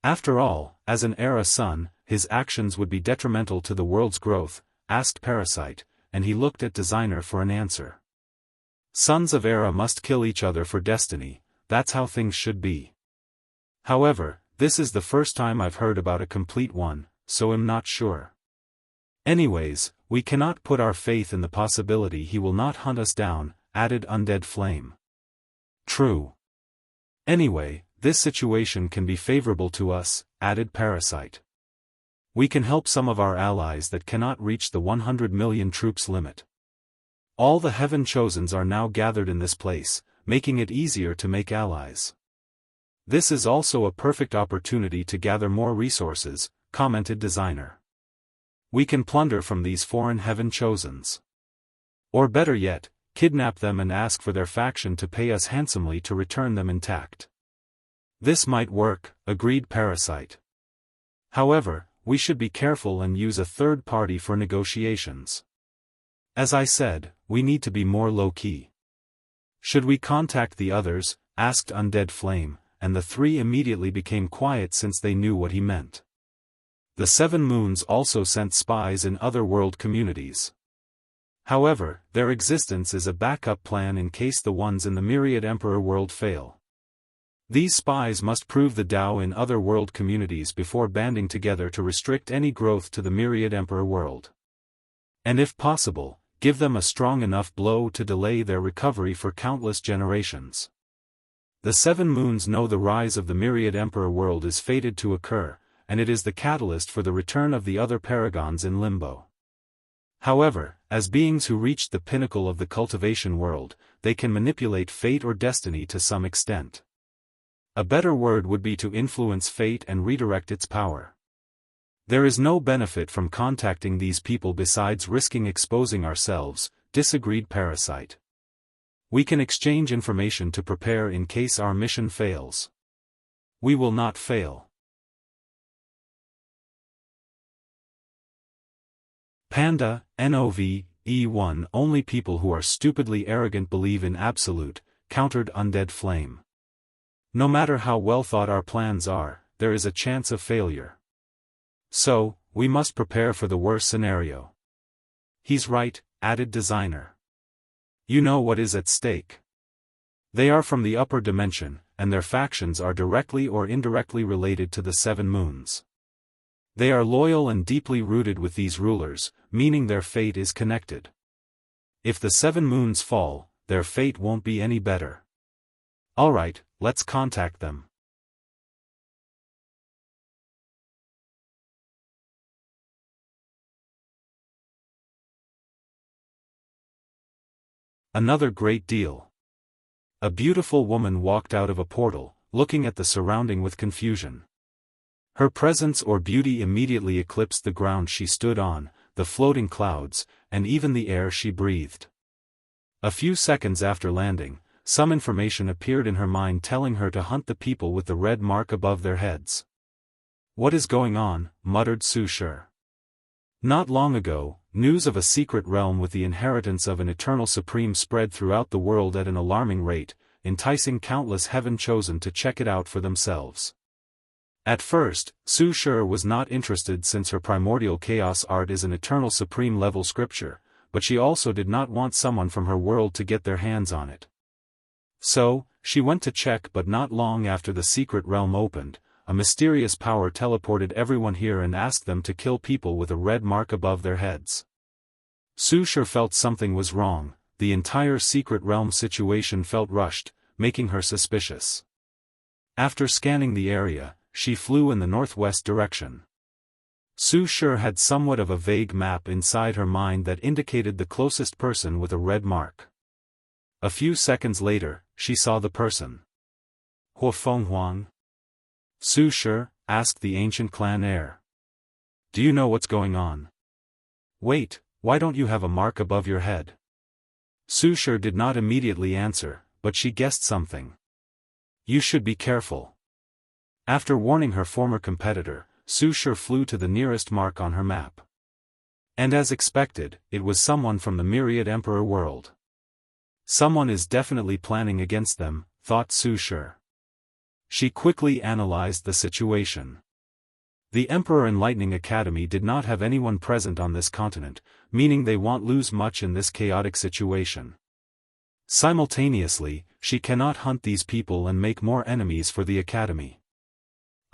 After all, as an Era son, his actions would be detrimental to the world's growth, asked Parasite, and he looked at Designer for an answer. Sons of Era must kill each other for destiny, that's how things should be. However, this is the first time I've heard about a complete one, so I'm not sure. Anyways, we cannot put our faith in the possibility he will not hunt us down, added Undead Flame. True. Anyway, this situation can be favorable to us, added Parasite. We can help some of our allies that cannot reach the 100 million troops limit. All the Heaven Chosens are now gathered in this place, making it easier to make allies. This is also a perfect opportunity to gather more resources, commented Designer. We can plunder from these foreign Heaven Chosens. Or better yet, kidnap them and ask for their faction to pay us handsomely to return them intact. This might work, agreed Parasite. However, we should be careful and use a third party for negotiations. As I said, we need to be more low-key. Should we contact the others, asked Undead Flame, and the three immediately became quiet since they knew what he meant. The Seven Moons also sent spies in other world communities. However, their existence is a backup plan in case the ones in the Myriad Emperor world fail. These spies must prove the Tao in other world communities before banding together to restrict any growth to the Myriad Emperor world. And if possible, give them a strong enough blow to delay their recovery for countless generations. The Seven Moons know the rise of the Myriad Emperor world is fated to occur, and it is the catalyst for the return of the other paragons in limbo. However, as beings who reached the pinnacle of the cultivation world, they can manipulate fate or destiny to some extent. A better word would be to influence fate and redirect its power. There is no benefit from contacting these people besides risking exposing ourselves, disagreed Parasite. We can exchange information to prepare in case our mission fails. We will not fail. Panda, NOV, E1 Only people who are stupidly arrogant believe in absolute, countered Undead Flame. No matter how well thought our plans are, there is a chance of failure. So, we must prepare for the worst scenario. He's right, added Designer. You know what is at stake. They are from the upper dimension, and their factions are directly or indirectly related to the Seven Moons. They are loyal and deeply rooted with these rulers, meaning their fate is connected. If the Seven Moons fall, their fate won't be any better. Alright, let's contact them. Another great deal. A beautiful woman walked out of a portal, looking at the surrounding with confusion. Her presence or beauty immediately eclipsed the ground she stood on, the floating clouds, and even the air she breathed. A few seconds after landing, some information appeared in her mind telling her to hunt the people with the red mark above their heads. What is going on? Muttered Su Shi. Not long ago, news of a secret realm with the inheritance of an eternal supreme spread throughout the world at an alarming rate, enticing countless heaven-chosen to check it out for themselves. At first, Su Shi was not interested since her primordial chaos art is an eternal supreme level scripture, but she also did not want someone from her world to get their hands on it. So, she went to check, but not long after the secret realm opened, a mysterious power teleported everyone here and asked them to kill people with a red mark above their heads. Su Shi felt something was wrong. The entire secret realm situation felt rushed, making her suspicious. After scanning the area, she flew in the northwest direction. Su Shi had somewhat of a vague map inside her mind that indicated the closest person with a red mark. A few seconds later, she saw the person. Huo Fenghuang? Su Shi, asked the ancient clan heir. Do you know what's going on? Wait, why don't you have a mark above your head? Su Shi did not immediately answer, but she guessed something. You should be careful. After warning her former competitor, Su Shi flew to the nearest mark on her map. And as expected, it was someone from the Myriad Emperor world. Someone is definitely planning against them, thought Su Shi. She quickly analyzed the situation. The Emperor Enlightening Academy did not have anyone present on this continent, meaning they won't lose much in this chaotic situation. Simultaneously, she cannot hunt these people and make more enemies for the Academy.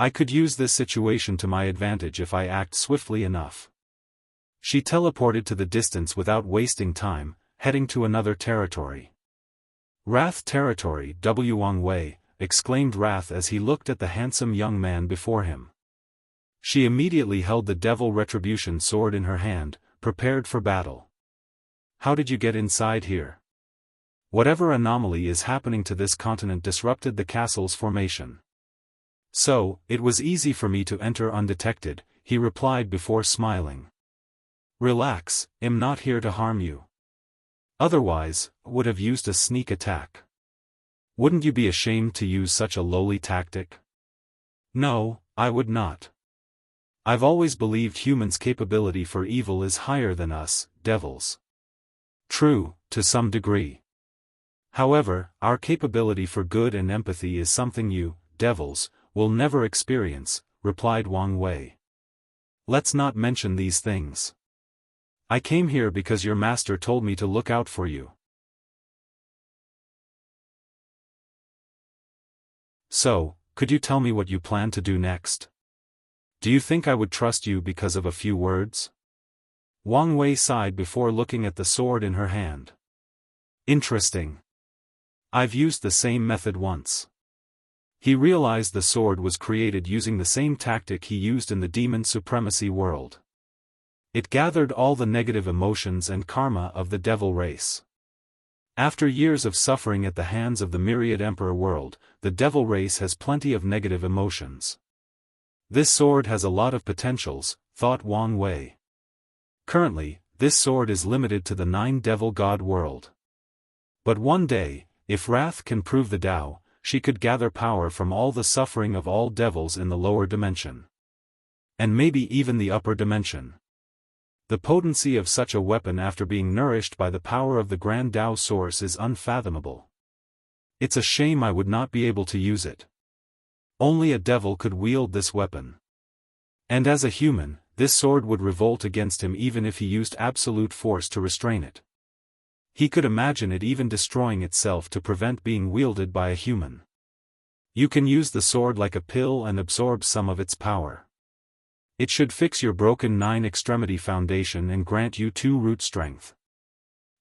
I could use this situation to my advantage if I act swiftly enough. She teleported to the distance without wasting time, heading to another territory. Wrath territory, Wang Wei, exclaimed Wrath as he looked at the handsome young man before him. She immediately held the Devil Retribution sword in her hand, prepared for battle. How did you get inside here? Whatever anomaly is happening to this continent disrupted the castle's formation. So, it was easy for me to enter undetected, he replied before smiling. Relax, I'm not here to harm you. Otherwise, would have used a sneak attack. Wouldn't you be ashamed to use such a lowly tactic? No, I would not. I've always believed humans' capability for evil is higher than us, devils. True, to some degree. However, our capability for good and empathy is something you, devils, will never experience, replied Wang Wei. Let's not mention these things. I came here because your master told me to look out for you. So, could you tell me what you plan to do next? Do you think I would trust you because of a few words? Wang Wei sighed before looking at the sword in her hand. Interesting. I've used the same method once. He realized the sword was created using the same tactic he used in the demon supremacy world. It gathered all the negative emotions and karma of the devil race. After years of suffering at the hands of the myriad emperor world, the devil race has plenty of negative emotions. This sword has a lot of potentials, thought Wang Wei. Currently, this sword is limited to the 9 devil god world. But one day, if Wrath can prove the Tao, she could gather power from all the suffering of all devils in the lower dimension. And maybe even the upper dimension. The potency of such a weapon after being nourished by the power of the Grand Tao Source is unfathomable. It's a shame I would not be able to use it. Only a devil could wield this weapon. And as a human, this sword would revolt against him even if he used absolute force to restrain it. He could imagine it even destroying itself to prevent being wielded by a human. You can use the sword like a pill and absorb some of its power. It should fix your broken 9-extremity foundation and grant you 2 root strength.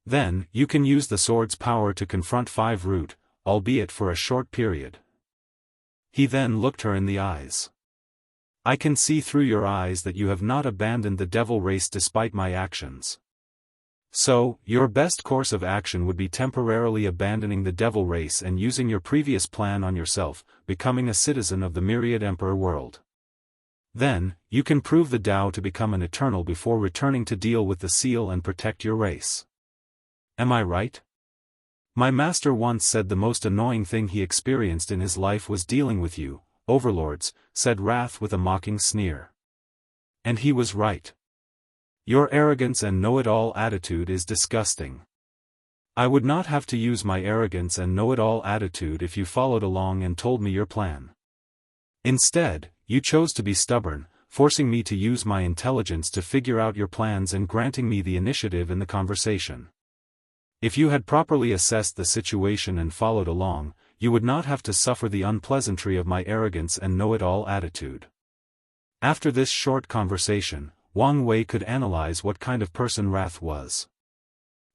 Then, you can use the sword's power to confront 5 root, albeit for a short period. He then looked her in the eyes. I can see through your eyes that you have not abandoned the devil race despite my actions. So, your best course of action would be temporarily abandoning the devil race and using your previous plan on yourself, becoming a citizen of the myriad emperor world. Then, you can prove the Tao to become an eternal before returning to deal with the seal and protect your race. Am I right? My master once said the most annoying thing he experienced in his life was dealing with you, overlords, said Wrath with a mocking sneer. And he was right. Your arrogance and know-it-all attitude is disgusting. I would not have to use my arrogance and know-it-all attitude if you followed along and told me your plan. Instead, you chose to be stubborn, forcing me to use my intelligence to figure out your plans and granting me the initiative in the conversation. If you had properly assessed the situation and followed along, you would not have to suffer the unpleasantry of my arrogance and know-it-all attitude. After this short conversation, Wang Wei could analyze what kind of person Wrath was.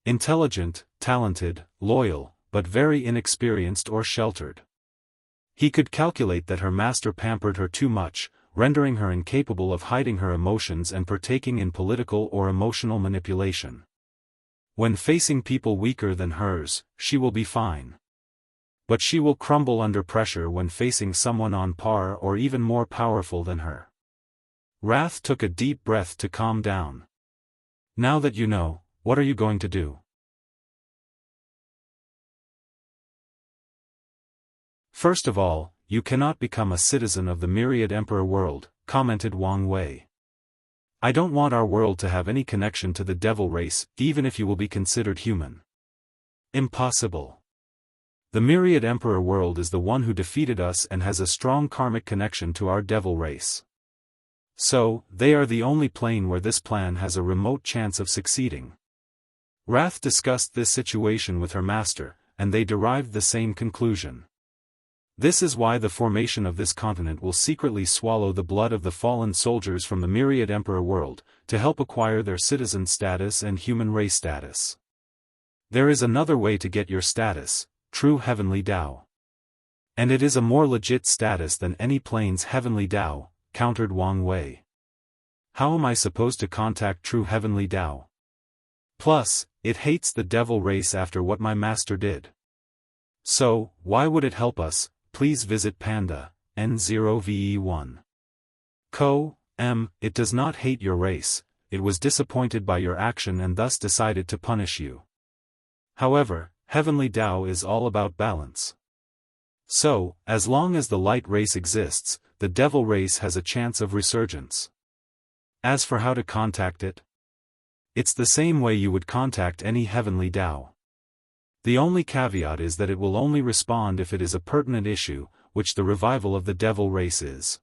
Intelligent, talented, loyal, but very inexperienced or sheltered. He could calculate that her master pampered her too much, rendering her incapable of hiding her emotions and partaking in political or emotional manipulation. When facing people weaker than hers, she will be fine. But she will crumble under pressure when facing someone on par or even more powerful than her. Wrath took a deep breath to calm down. Now that you know, what are you going to do? First of all, you cannot become a citizen of the myriad emperor world, commented Wang Wei. I don't want our world to have any connection to the devil race, even if you will be considered human. Impossible. The myriad emperor world is the one who defeated us and has a strong karmic connection to our devil race. So, they are the only plane where this plan has a remote chance of succeeding. Wrath discussed this situation with her master, and they derived the same conclusion. This is why the formation of this continent will secretly swallow the blood of the fallen soldiers from the myriad emperor world, to help acquire their citizen status and human race status. There is another way to get your status, true heavenly Tao. And it is a more legit status than any plane's heavenly Tao, countered Wang Wei. How am I supposed to contact true heavenly Tao? Plus, it hates the devil race after what my master did. So, why would it help us? Please visit Panda, N0VE1. It does not hate your race, it was disappointed by your action and thus decided to punish you. However, heavenly Tao is all about balance. So, as long as the light race exists, the devil race has a chance of resurgence. As for how to contact it, it's the same way you would contact any heavenly Tao. The only caveat is that it will only respond if it is a pertinent issue, which the revival of the devil race is.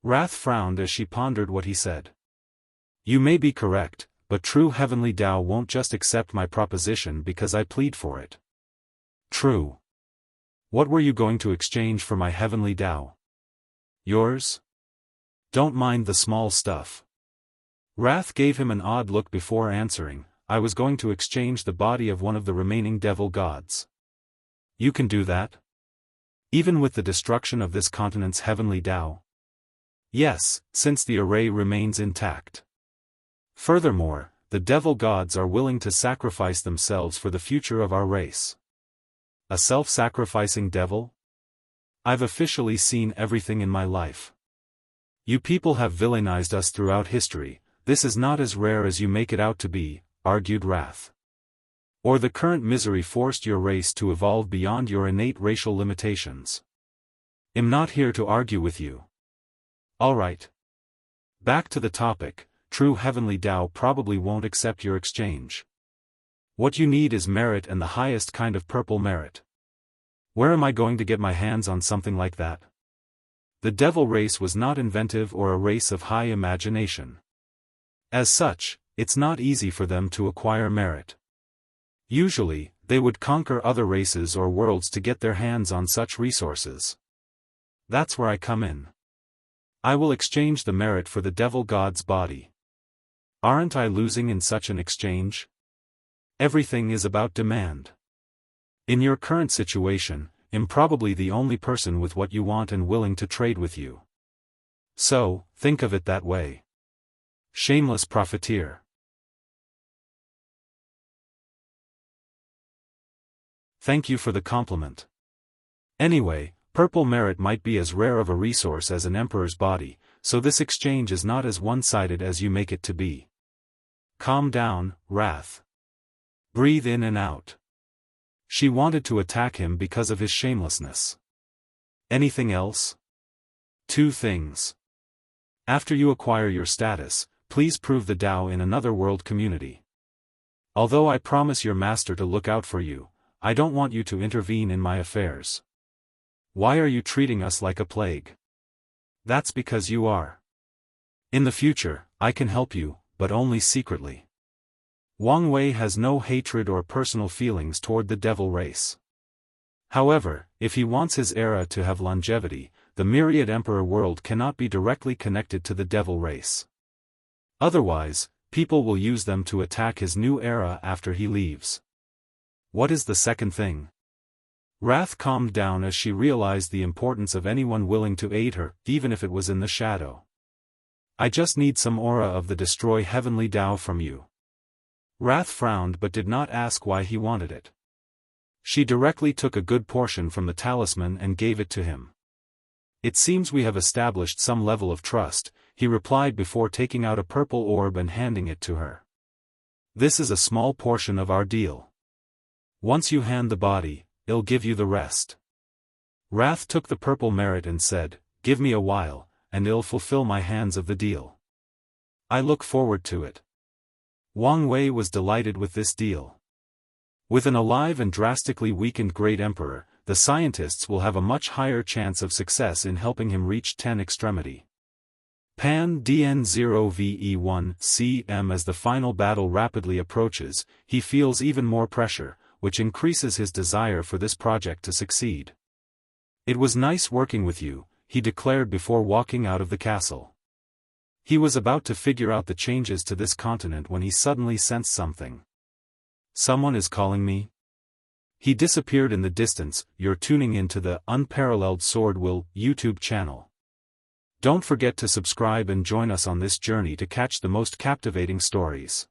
Wrath frowned as she pondered what he said. You may be correct, but true heavenly Tao won't just accept my proposition because I plead for it. True. What were you going to exchange for my heavenly Tao? Yours? Don't mind the small stuff. Wrath gave him an odd look before answering. I was going to exchange the body of one of the remaining devil gods. You can do that? Even with the destruction of this continent's heavenly Tao? Yes, since the array remains intact. Furthermore, the devil gods are willing to sacrifice themselves for the future of our race. A self-sacrificing devil? I've officially seen everything in my life. You people have villainized us throughout history. This is not as rare as you make it out to be, argued Wrath. Or the current misery forced your race to evolve beyond your innate racial limitations. I'm not here to argue with you. Alright. Back to the topic, true heavenly Tao probably won't accept your exchange. What you need is merit, and the highest kind of purple merit. Where am I going to get my hands on something like that? The devil race was not inventive or a race of high imagination. As such, it's not easy for them to acquire merit. Usually, they would conquer other races or worlds to get their hands on such resources. That's where I come in. I will exchange the merit for the devil god's body. Aren't I losing in such an exchange? Everything is about demand. In your current situation, I'm probably the only person with what you want and willing to trade with you. So, think of it that way. Shameless profiteer. Thank you for the compliment. Anyway, purple merit might be as rare of a resource as an emperor's body, so this exchange is not as one-sided as you make it to be. Calm down, Wrath. Breathe in and out. She wanted to attack him because of his shamelessness. Anything else? 2 things. After you acquire your status, please prove the Tao in another world community. Although I promise your master to look out for you, I don't want you to intervene in my affairs. Why are you treating us like a plague? That's because you are. In the future, I can help you, but only secretly. Wang Wei has no hatred or personal feelings toward the devil race. However, if he wants his era to have longevity, the myriad emperor world cannot be directly connected to the devil race. Otherwise, people will use them to attack his new era after he leaves. What is the second thing? Wrath calmed down as she realized the importance of anyone willing to aid her, even if it was in the shadow. I just need some aura of the destroy heavenly Tao from you. Wrath frowned but did not ask why he wanted it. She directly took a good portion from the talisman and gave it to him. It seems we have established some level of trust, he replied before taking out a purple orb and handing it to her. This is a small portion of our deal. Once you hand the body, I'll give you the rest. Wrath took the purple merit and said, give me a while, and I'll fulfill my hands of the deal. I look forward to it. Wang Wei was delighted with this deal. With an alive and drastically weakened Great Emperor, the scientists will have a much higher chance of success in helping him reach 10 extremity. Pan DN0VE1 CM. As the final battle rapidly approaches, he feels even more pressure, which increases his desire for this project to succeed. It was nice working with you, he declared before walking out of the castle. He was about to figure out the changes to this continent when he suddenly sensed something. Someone is calling me? He disappeared in the distance. You're tuning into the Unparalleled SwordWill YouTube channel. Don't forget to subscribe and join us on this journey to catch the most captivating stories.